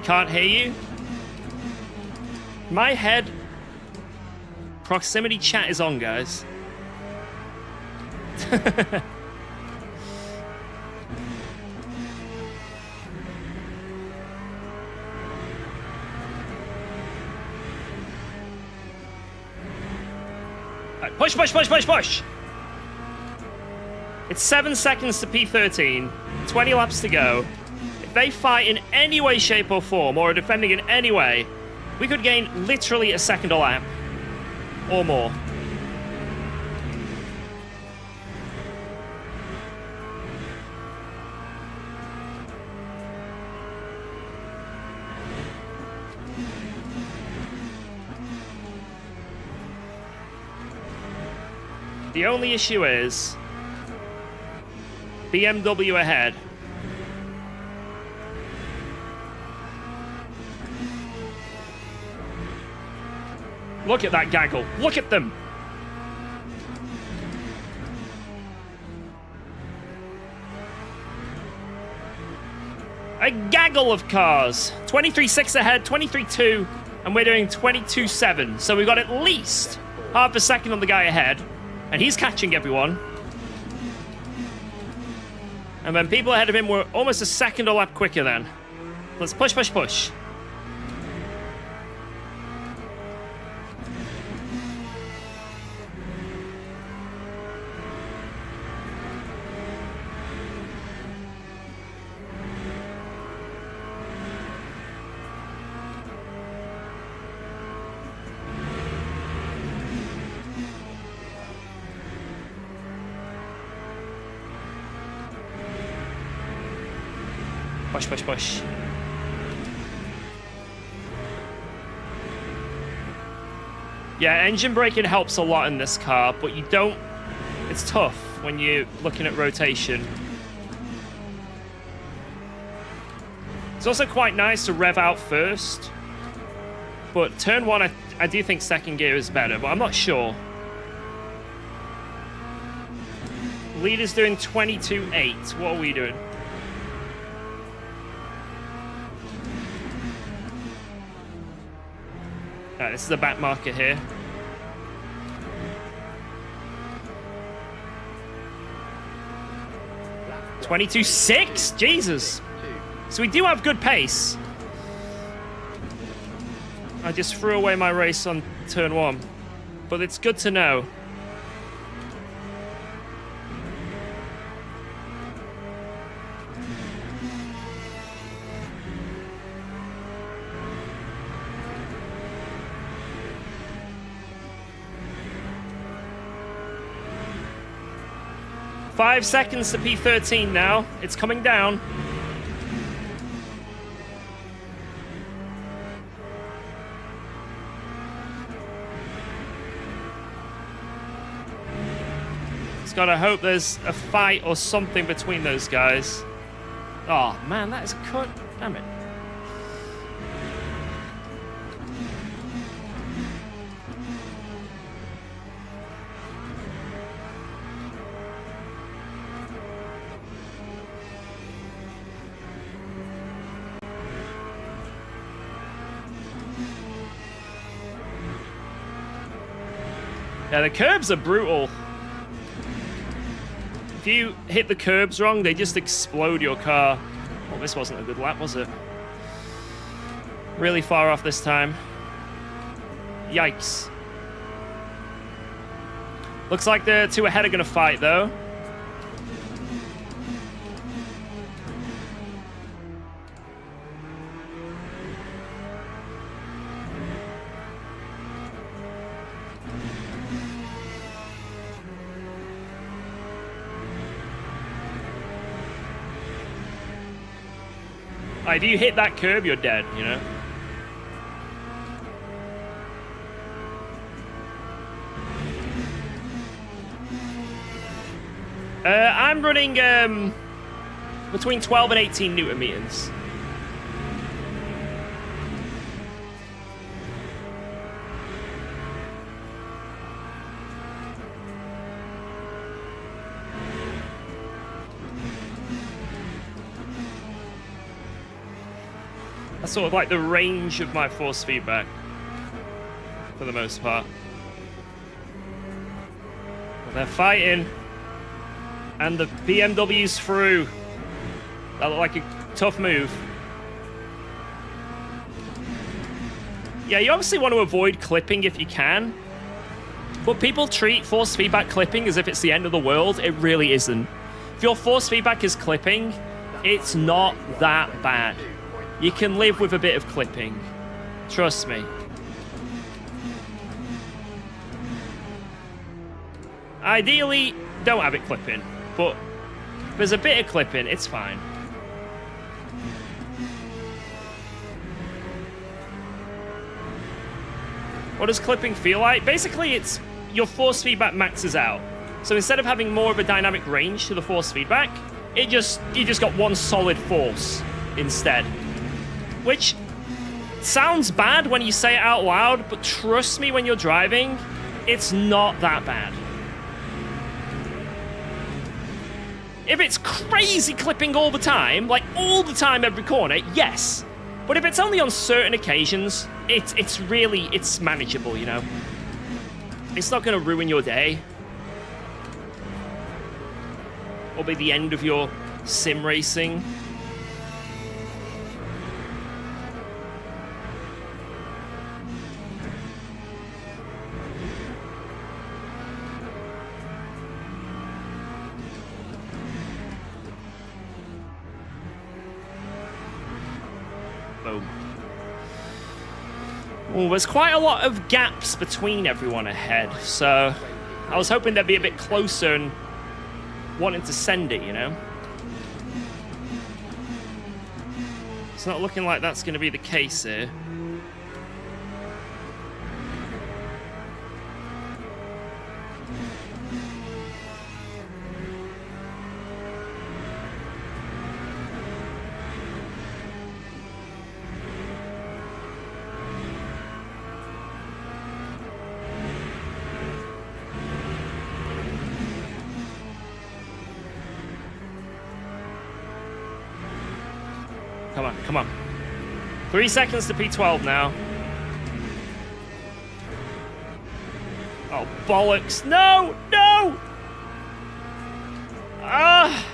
Can't hear you. My head proximity chat is on, guys. Right, push, push, push, push, push. It's 7 seconds to P13, 20 laps to go. If they fight in any way, shape, or form, or are defending in any way, we could gain literally a second a lap or more. The only issue is BMW ahead. Look at that gaggle. Look at them. A gaggle of cars. 23.6 ahead, 23.2, and we're doing 22.7. So we've got at least half a second on the guy ahead, and he's catching everyone. And then people ahead of him were almost a second a lap quicker then. Let's push, push, push. Push, push, push. Yeah, engine braking helps a lot in this car, but you don't... It's tough when you're looking at rotation. It's also quite nice to rev out first. But turn one, I do think second gear is better, but I'm not sure. Leader's doing 22.8. What are we doing? Alright, this is the back marker here. Lap 22.6? Jesus! So we do have good pace. I just threw away my race on turn one. But it's good to know. Five seconds to P13 now. It's coming down. Just gotta hope there's a fight or something between those guys. Oh man, that is a cut. Damn it. Yeah, the curbs are brutal. If you hit the curbs wrong, they just explode your car. Well, this wasn't a good lap, was it? Really far off this time. Yikes. Looks like the two ahead are going to fight, though. If you hit that curb, you're dead, you know? I'm running between 12 and 18 Newton meters. That's sort of like the range of my force feedback, for the most part. But they're fighting, and the BMW's through. That looked like a tough move. Yeah, you obviously want to avoid clipping if you can, but people treat force feedback clipping as if it's the end of the world. It really isn't. If your force feedback is clipping, it's not that bad. You can live with a bit of clipping. Trust me. Ideally, don't have it clipping, but if there's a bit of clipping, it's fine. What does clipping feel like? Basically, it's your force feedback maxes out. So instead of having more of a dynamic range to the force feedback, you just got one solid force instead. Which sounds bad when you say it out loud, but trust me, when you're driving, it's not that bad. If it's crazy clipping all the time, like all the time every corner, yes. But if it's only on certain occasions, it's manageable, you know? It's not going to ruin your day. Or be the end of your sim racing. Boom. Oh, there's quite a lot of gaps between everyone ahead, so I was hoping they'd be a bit closer and wanting to send it, you know? It's not looking like that's going to be the case here. Come on, come on. 3 seconds to P12 now. Oh, bollocks. No! No! Ah!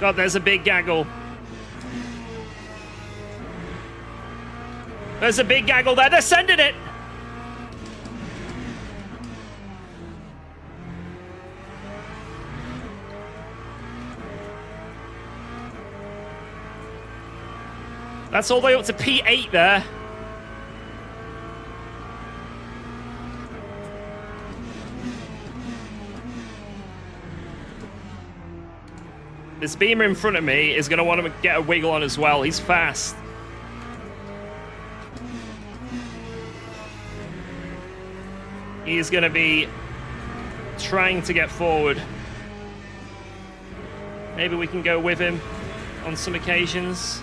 God, there's a big gaggle. There's a big gaggle there. They're sending it. That's all the way up to P8 there. This beamer in front of me is going to want to get a wiggle on as well. He's fast. He's going to be trying to get forward. Maybe we can go with him on some occasions.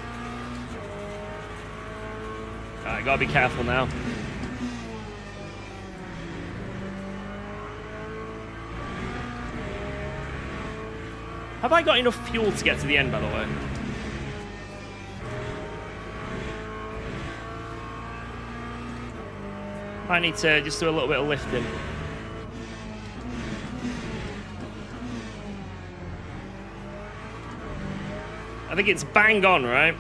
Alright, gotta be careful now. Have I got enough fuel to get to the end, by the way? I need to just do a little bit of lifting. I think it's bang on, right?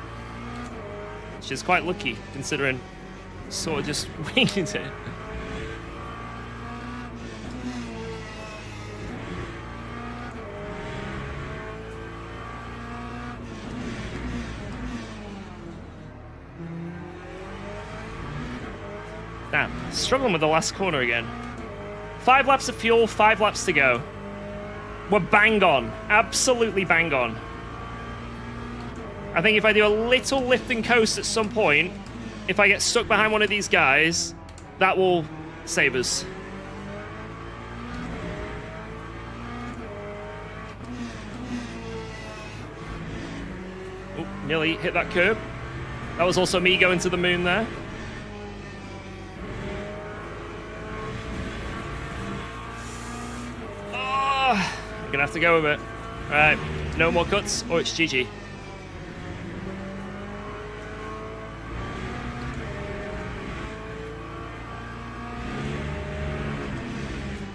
Which is quite lucky, considering sort of just winged it. Damn, struggling with the last corner again. 5 laps of fuel, 5 laps to go. We're bang on. Absolutely bang on. I think if I do a little lift and coast at some point, if I get stuck behind one of these guys, that will save us. Oh, nearly hit that curb. That was also me going to the moon there. I'm gonna have to go with it. Alright, no more cuts or it's GG.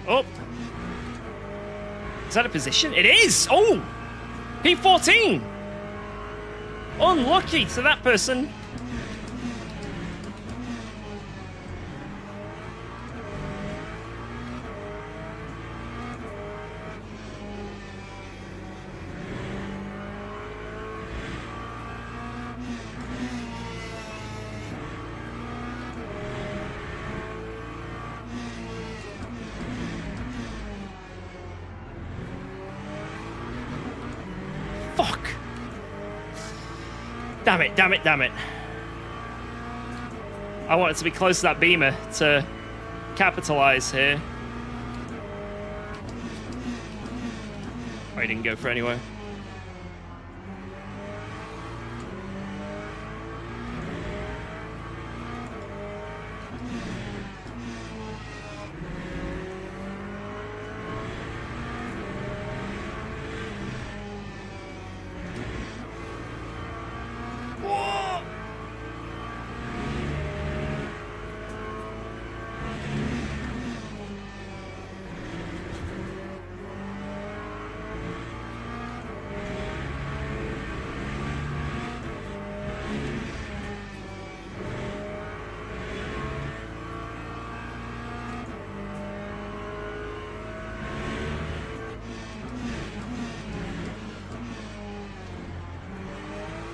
Oh! Is that a position? It is! Oh! P14! Unlucky to that person. Fuck! Damn it, damn it, damn it. I wanted to be close to that beamer to capitalize here. Oh, he didn't go for anywhere.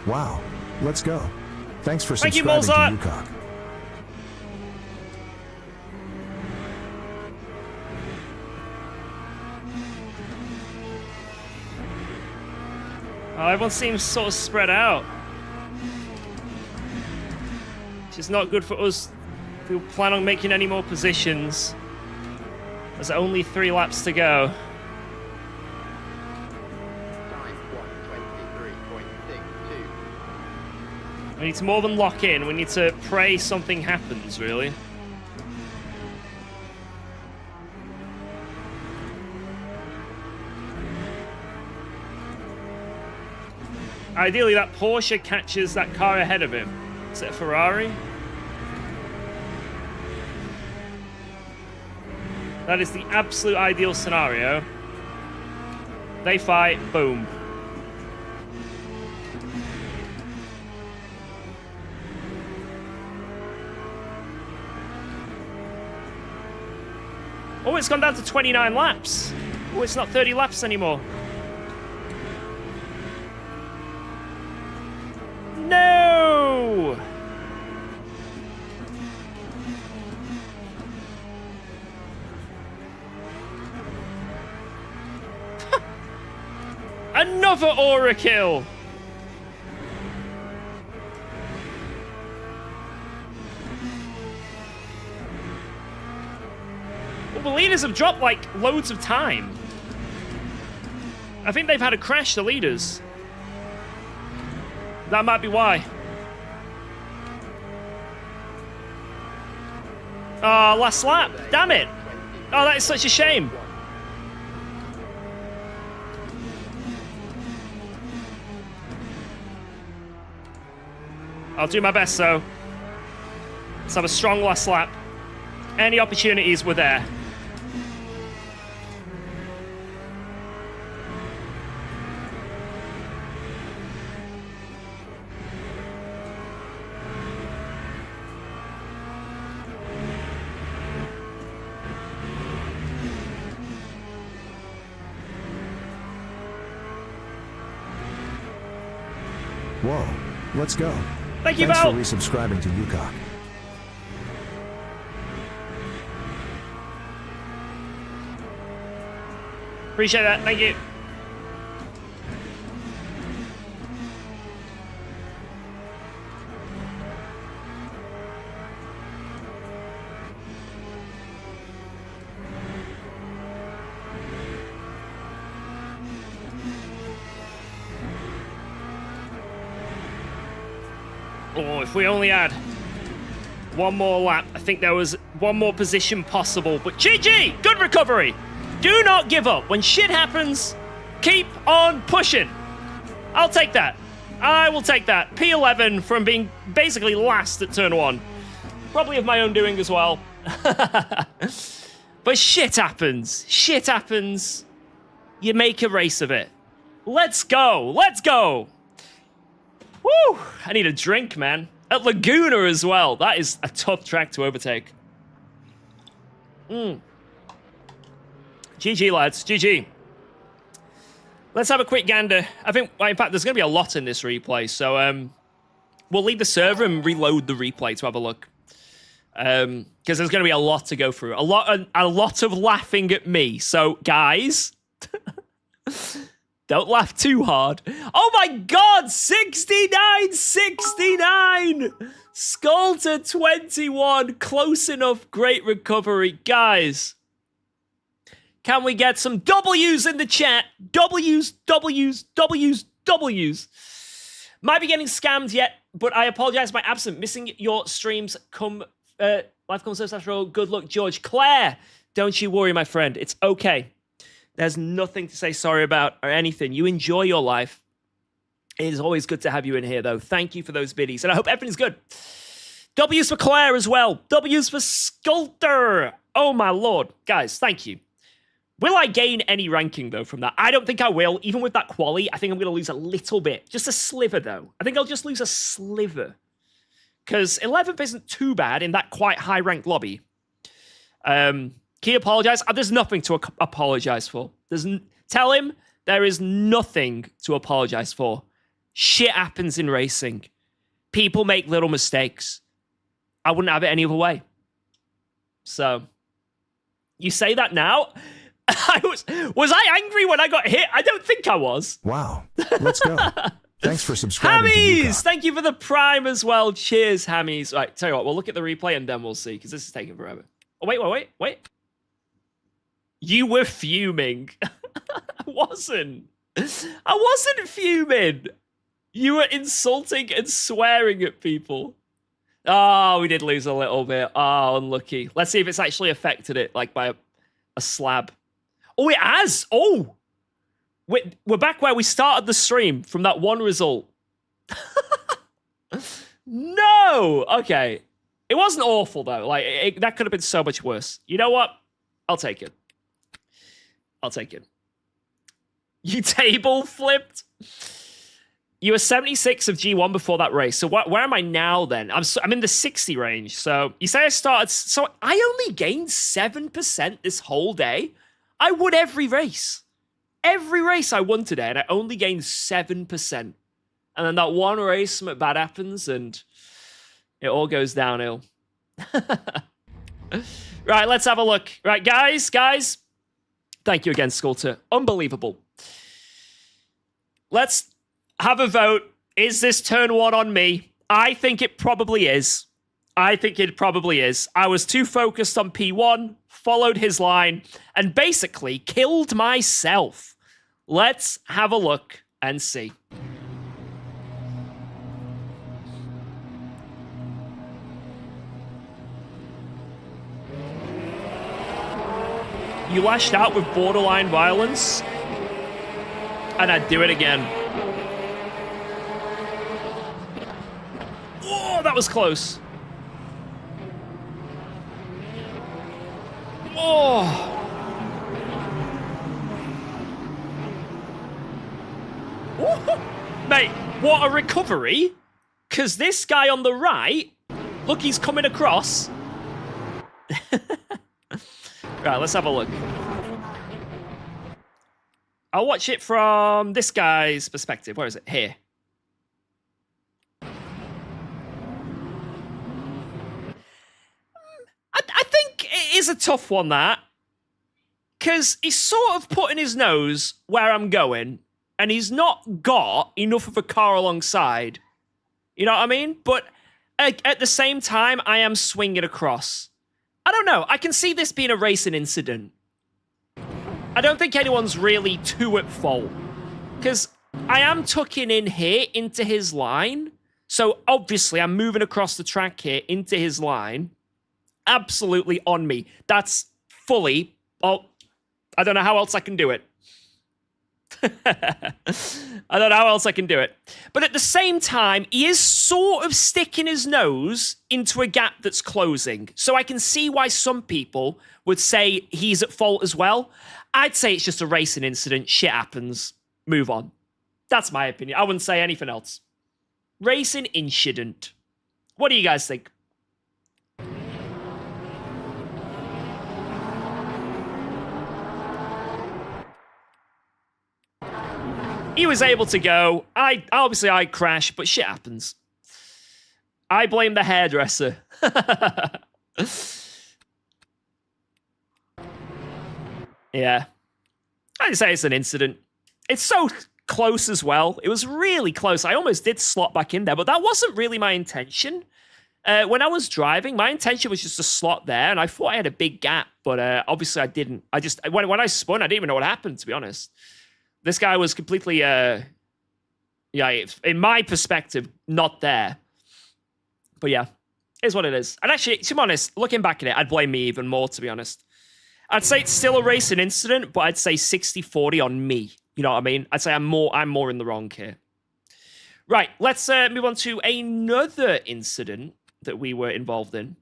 Wow. Let's go. Thanks for Thank you, subscribing Mozart. to UKOG. Oh, everyone seems sort of spread out. Which is not good for us if we plan on making any more positions. There's only 3 laps to go. We need to more than lock in. We need to pray something happens, really. Ideally, that Porsche catches that car ahead of him. Is it a Ferrari? That is the absolute ideal scenario. They fight, boom. Oh, it's gone down to 29 laps. Oh, it's not 30 laps anymore. No! Another aura kill! Well, the leaders have dropped, like, loads of time. I think they've had a crash, the leaders. That might be why. Oh, last lap. Damn it. Oh, that is such a shame. I'll do my best, though. Let's have a strong last lap. Any opportunities were there. Whoa, let's go. Thank you, Thanks Val. for resubscribing to UKOG. Appreciate that. Thank you. Oh, if we only had one more lap, I think there was one more position possible. But GG! Good recovery! Do not give up. When shit happens, keep on pushing. I'll take that. I will take that. P11 from being basically last at turn 1. Probably of my own doing as well. But shit happens. Shit happens. You make a race of it. Let's go. Let's go. Woo! I need a drink, man. At Laguna as well. That is a tough track to overtake. GG, lads. GG. Let's have a quick gander. I think, in fact, there's going to be a lot in this replay. So we'll leave the server and reload the replay to have a look. Because there's going to be a lot to go through. A lot of laughing at me. So, guys... Don't laugh too hard. Oh my god! 69-69! Skulter 21. Close enough. Great recovery. Guys. Can we get some W's in the chat? W's, W's, W's, W's. Might be getting scammed yet, but I apologize by absent. Missing your streams. Life comes first after all. Good luck, George. Claire, don't you worry, my friend. It's okay. There's nothing to say sorry about or anything. You enjoy your life. It is always good to have you in here, though. Thank you for those biddies, and I hope everything's good. W's for Claire as well. W's for Sculptor. Oh, my lord. Guys, thank you. Will I gain any ranking, though, from that? I don't think I will. Even with that quali, I think I'm going to lose a little bit. Just a sliver, though. I think I'll just lose a sliver. Because 11th isn't too bad in that quite high-ranked lobby. Can you apologize? There's nothing to apologize for. Tell him there is nothing to apologize for. Shit happens in racing. People make little mistakes. I wouldn't have it any other way. So, you say that now? Was I angry when I got hit? I don't think I was. Wow. Let's go. Thanks for subscribing. Hammies! Thank you for the prime as well. Cheers, Hammies. Right, tell you what, we'll look at the replay and then we'll see, because this is taking forever. Oh, wait. You were fuming. I wasn't fuming. You were insulting and swearing at people. Oh, we did lose a little bit. Oh, unlucky. Let's see if it's actually affected it, like by a slab. Oh, it has. Oh, we're back where we started the stream from that one result. No. Okay. It wasn't awful, though. Like, that could have been so much worse. You know what? I'll take it. You table flipped? You were 76 of G1 before that race. So where am I now, then? I'm in the 60 range. So you say I started... So I only gained 7% this whole day? I won every race. Every race I won today, and I only gained 7%. And then that one race, something bad happens, and it all goes downhill. Right, let's have a look. Right, guys. Thank you again, Sculptor. Unbelievable. Let's have a vote. Is this turn one on me? I think it probably is. I was too focused on P1, followed his line, and basically killed myself. Let's have a look and see. You lashed out with borderline violence, and I'd do it again. Oh, that was close. Oh. Mate, what a recovery. Because this guy on the right, look, he's coming across. Right, let's have a look. I'll watch it from this guy's perspective. Where is it? Here. I think it is a tough one, that. Because he's sort of putting his nose where I'm going, and he's not got enough of a car alongside. You know what I mean? But at the same time, I am swinging across. I don't know. I can see this being a racing incident. I don't think anyone's really too at fault. Because I am tucking in here into his line. So obviously I'm moving across the track here into his line. Absolutely on me. That's fully... Oh, I don't know how else I can do it. I don't know how else I can do it. But at the same time, he is sort of sticking his nose into a gap that's closing. So I can see why some people would say he's at fault as well. I'd say it's just a racing incident. Shit happens. Move on. That's my opinion. I wouldn't say anything else. Racing incident. What do you guys think? He was able to go. I crashed, but shit happens. I blame the hairdresser. Yeah. I'd say it's an incident. It's so close as well. It was really close. I almost did slot back in there, but that wasn't really my intention. When I was driving, my intention was just to slot there, and I thought I had a big gap, but obviously I didn't. When I spun, I didn't even know what happened, to be honest. This guy was completely, in my perspective, not there. But yeah, is what it is. And actually, to be honest, looking back at it, I'd blame me even more, to be honest. I'd say it's still a racing incident, but I'd say 60-40 on me. You know what I mean? I'd say I'm more in the wrong here. Right, let's move on to another incident that we were involved in.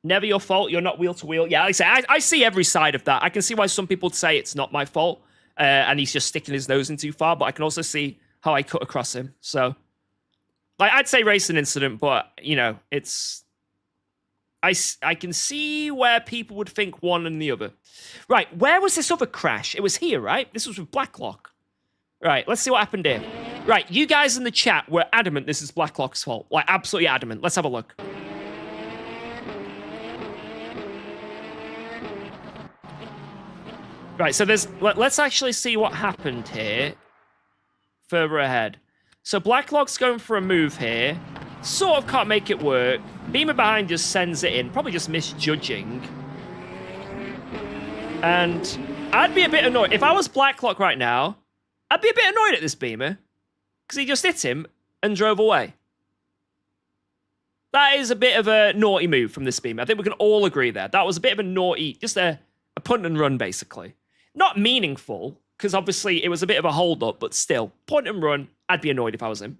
Never your fault, you're not wheel to wheel. Yeah, like I say, I see every side of that. I can see why some people would say it's not my fault, and he's just sticking his nose in too far, but I can also see how I cut across him. So, like, I'd say racing incident, but, you know, it's... I can see where people would think one and the other. Right, where was this other crash? It was here, right? This was with Blacklock. Right, let's see what happened here. Right, you guys in the chat were adamant this is Blacklock's fault. Like, absolutely adamant. Let's have a look. Right, so let's actually see what happened here. Further ahead. So Blacklock's going for a move here. Sort of can't make it work. Beamer behind just sends it in. Probably just misjudging. And I'd be a bit annoyed. If I was Blacklock right now, I'd be a bit annoyed at this Beamer. Because he just hit him and drove away. That is a bit of a naughty move from this Beamer. I think we can all agree there. That was a bit of a naughty, just a punt and run, basically. Not meaningful, because obviously it was a bit of a hold-up, but still, point and run, I'd be annoyed if I was him.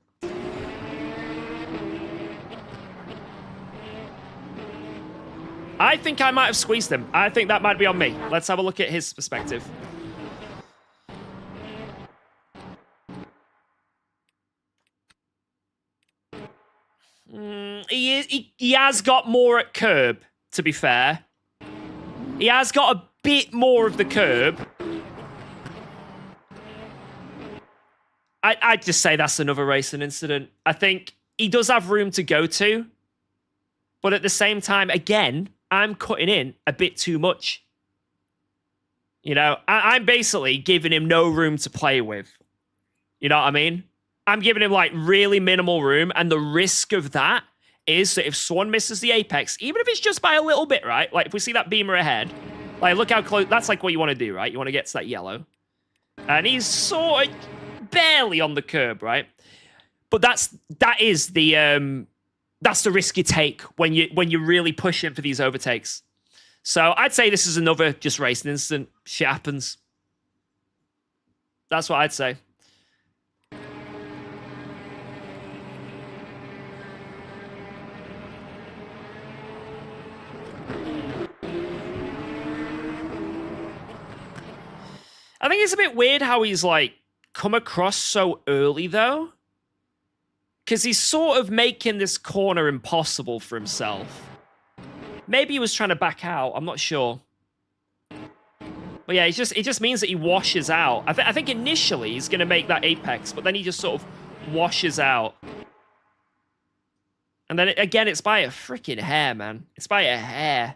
I think I might have squeezed him. I think that might be on me. Let's have a look at his perspective. He has got more at curb, to be fair. He has got a bit more of the curb. I'd just say that's another racing incident. I think he does have room to go to. But at the same time, again, I'm cutting in a bit too much. You know, I'm basically giving him no room to play with. You know what I mean? I'm giving him, like, really minimal room. And the risk of that is that if someone misses the apex, even if it's just by a little bit, right? Like, if we see that Beamer ahead, like, look how close... That's, like, what you want to do, right? You want to get to that yellow. And he's sort of barely on the curb, right? But that is the risk you take when you're really pushing for these overtakes. So I'd say this is another just racing incident. Shit happens. That's what I'd say. I think it's a bit weird how he's, like, come across so early, though. Because he's sort of making this corner impossible for himself. Maybe he was trying to back out. I'm not sure. But yeah, it just means that he washes out. I think initially he's going to make that apex, but then he just sort of washes out. And then, again, it's by a freaking hair, man. It's by a hair.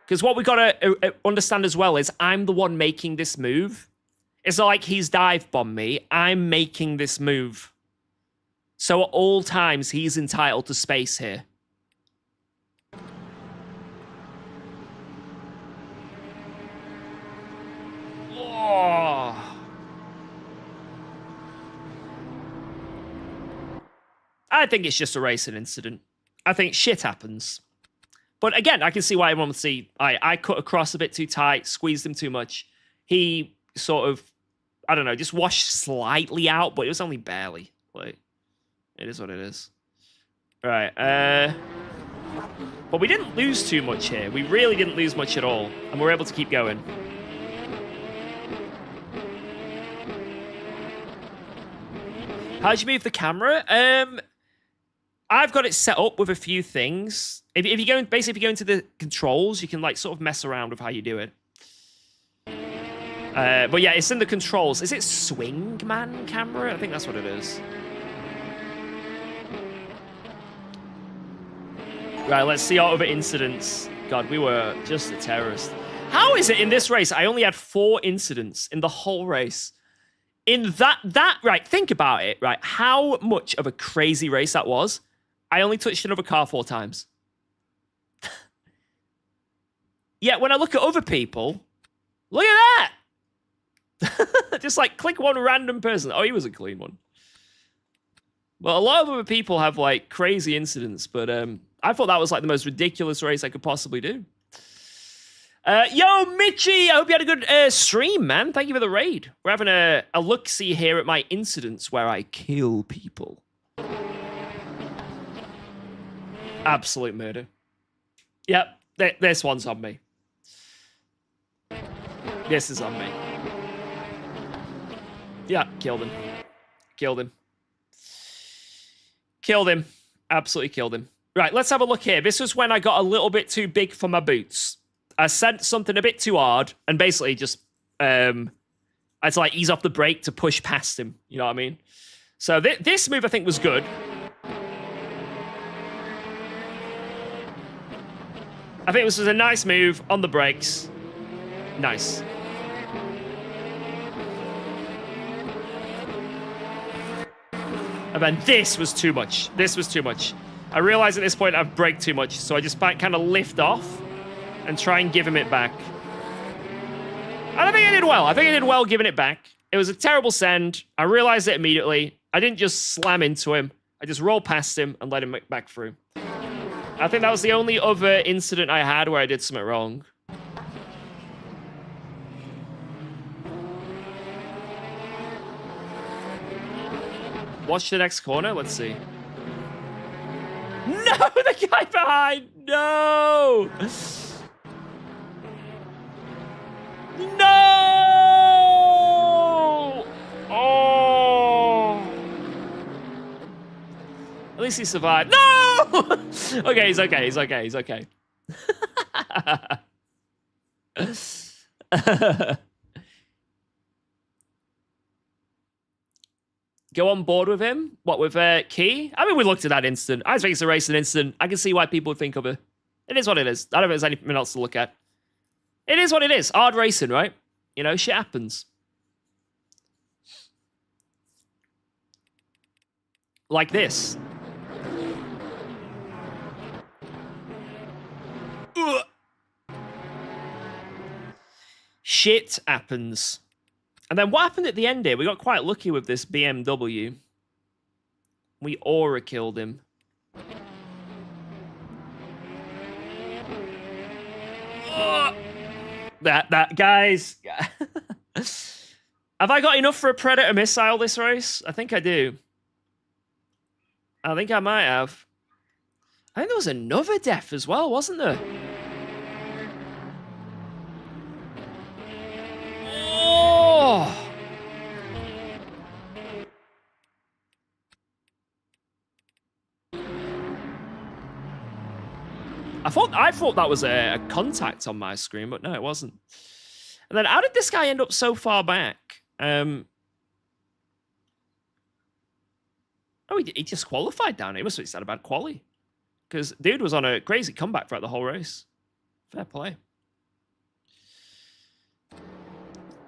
Because what we got to understand as well is I'm the one making this move. It's not like he's dive bombed me. I'm making this move. So at all times, he's entitled to space here. Oh. I think it's just a racing incident. I think shit happens. But again, I can see why everyone would see, I cut across a bit too tight, squeezed him too much. He sort of, I don't know, just washed slightly out, but it was only barely. Like, it is what it is. Right, but we didn't lose too much here. We really didn't lose much at all. And we're able to keep going. How'd you move the camera? I've got it set up with a few things. If you go into the controls, you can like sort of mess around with how you do it. But yeah, it's in the controls. Is it Swingman camera? I think that's what it is. Right, let's see our other incidents. God, we were just a terrorist. How is it in this race I only had 4 incidents in the whole race? In that right, think about it, right? How much of a crazy race that was. I only touched another car 4 times. Yet when I look at other people, look at that! Just like click one random person. Oh, he was a clean one. Well, a lot of other people have like crazy incidents, but I thought that was like the most ridiculous race I could possibly do. Yo, Mitchie, I hope you had a good stream, man. Thank you for the raid. We're having a look-see here at my incidents where I kill people. Absolute murder. Yep, this one's on me. This is on me. Yeah, killed him. Killed him. Killed him. Absolutely killed him. Right, let's have a look here. This was when I got a little bit too big for my boots. I sent something a bit too hard and basically just I had to like ease off the brake to push past him. You know what I mean? So this move I think was good. I think this was a nice move on the brakes. Nice. And then this was too much. This was too much. I realized at this point I've braked too much, so I just kind of lift off and try and give him it back. And I think I did well. I think I did well giving it back. It was a terrible send. I realized it immediately. I didn't just slam into him. I just rolled past him and let him back through. I think that was the only other incident I had where I did something wrong. Watch the next corner. Let's see. No, the guy behind. No. No. Oh. At least he survived. No. Okay, he's okay. He's okay. He's okay. Go on board with him? What, with Key? I mean, we looked at that instant. I think it's a racing instant. I can see why people would think of it. It is what it is. I don't think there's anything else to look at. It is what it is. Hard racing, right? You know, shit happens. Like this. Ugh. Shit happens. And then what happened at the end here? We got quite lucky with this BMW. We aura killed him. That guys. Have I got enough for a Predator missile this race? I think I do. I think I might have. I think there was another death as well, wasn't there? Oh! I thought that was a contact on my screen, but no, it wasn't. And then how did this guy end up so far back? Oh, he just qualified down here. He must have had a bad quali. Because dude was on a crazy comeback throughout the whole race. Fair play.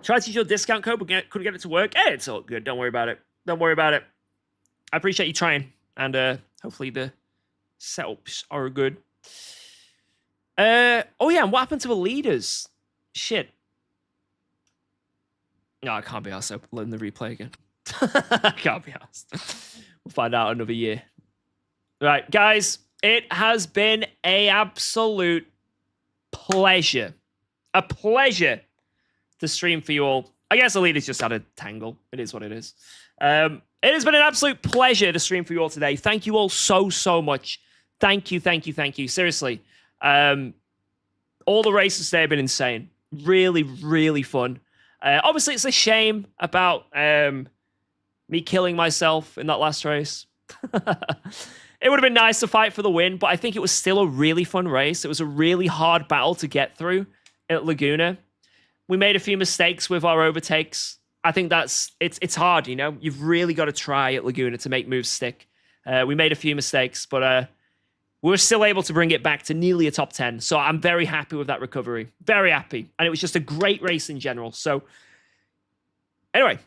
Tried to use your discount code, but couldn't get it to work. Hey, it's all good. Don't worry about it. Don't worry about it. I appreciate you trying. And hopefully the setups are good. Oh, yeah, and what happened to the leaders? Shit. No, I can't be asked letting the replay again. I can't be asked. We'll find out another year. Right, guys, it has been an absolute pleasure. A pleasure to stream for you all. I guess the leaders just had a tangle. It is what it is. It has been an absolute pleasure to stream for you all today. Thank you all so much. Thank you. Seriously. All the races today have been insane. Really fun. Obviously, it's a shame about me killing myself in that last race. It would have been nice to fight for the win, but I think it was still a really fun race. It was a really hard battle to get through at Laguna. We made a few mistakes with our overtakes. I think it's hard, you know? You've really got to try at Laguna to make moves stick. We made a few mistakes, but we were still able to bring it back to nearly a top 10. So I'm very happy with that recovery. Very happy. And it was just a great race in general. So anyway,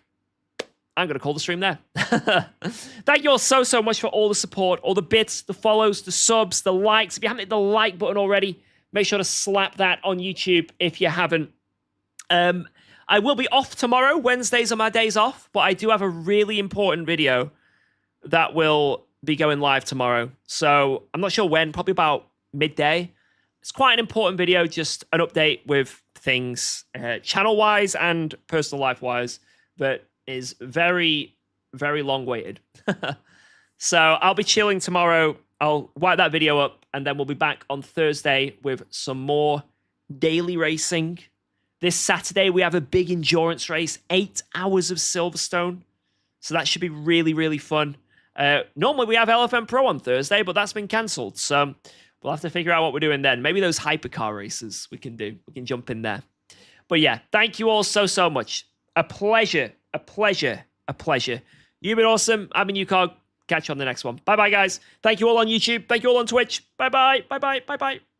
I'm going to call the stream there. Thank you all so much for all the support, all the bits, the follows, the subs, the likes. If you haven't hit the like button already, make sure to slap that on YouTube if you haven't. I will be off tomorrow. Wednesdays are my days off, but I do have a really important video that will be going live tomorrow. So I'm not sure when, probably about midday. It's quite an important video, just an update with things channel-wise and personal life-wise that is very long-waited. So I'll be chilling tomorrow. I'll wipe that video up, and then we'll be back on Thursday with some more daily racing. This Saturday, we have a big endurance race, 8 hours of Silverstone. So that should be really fun. Normally we have LFM Pro on Thursday, but that's been cancelled. So we'll have to figure out what we're doing then. Maybe those hypercar races we can do. We can jump in there. But yeah, thank you all so much. A pleasure. You've been awesome. I've been UKOG. Catch you on the next one. Bye-bye, guys. Thank you all on YouTube. Thank you all on Twitch. Bye-bye. Bye-bye. Bye-bye.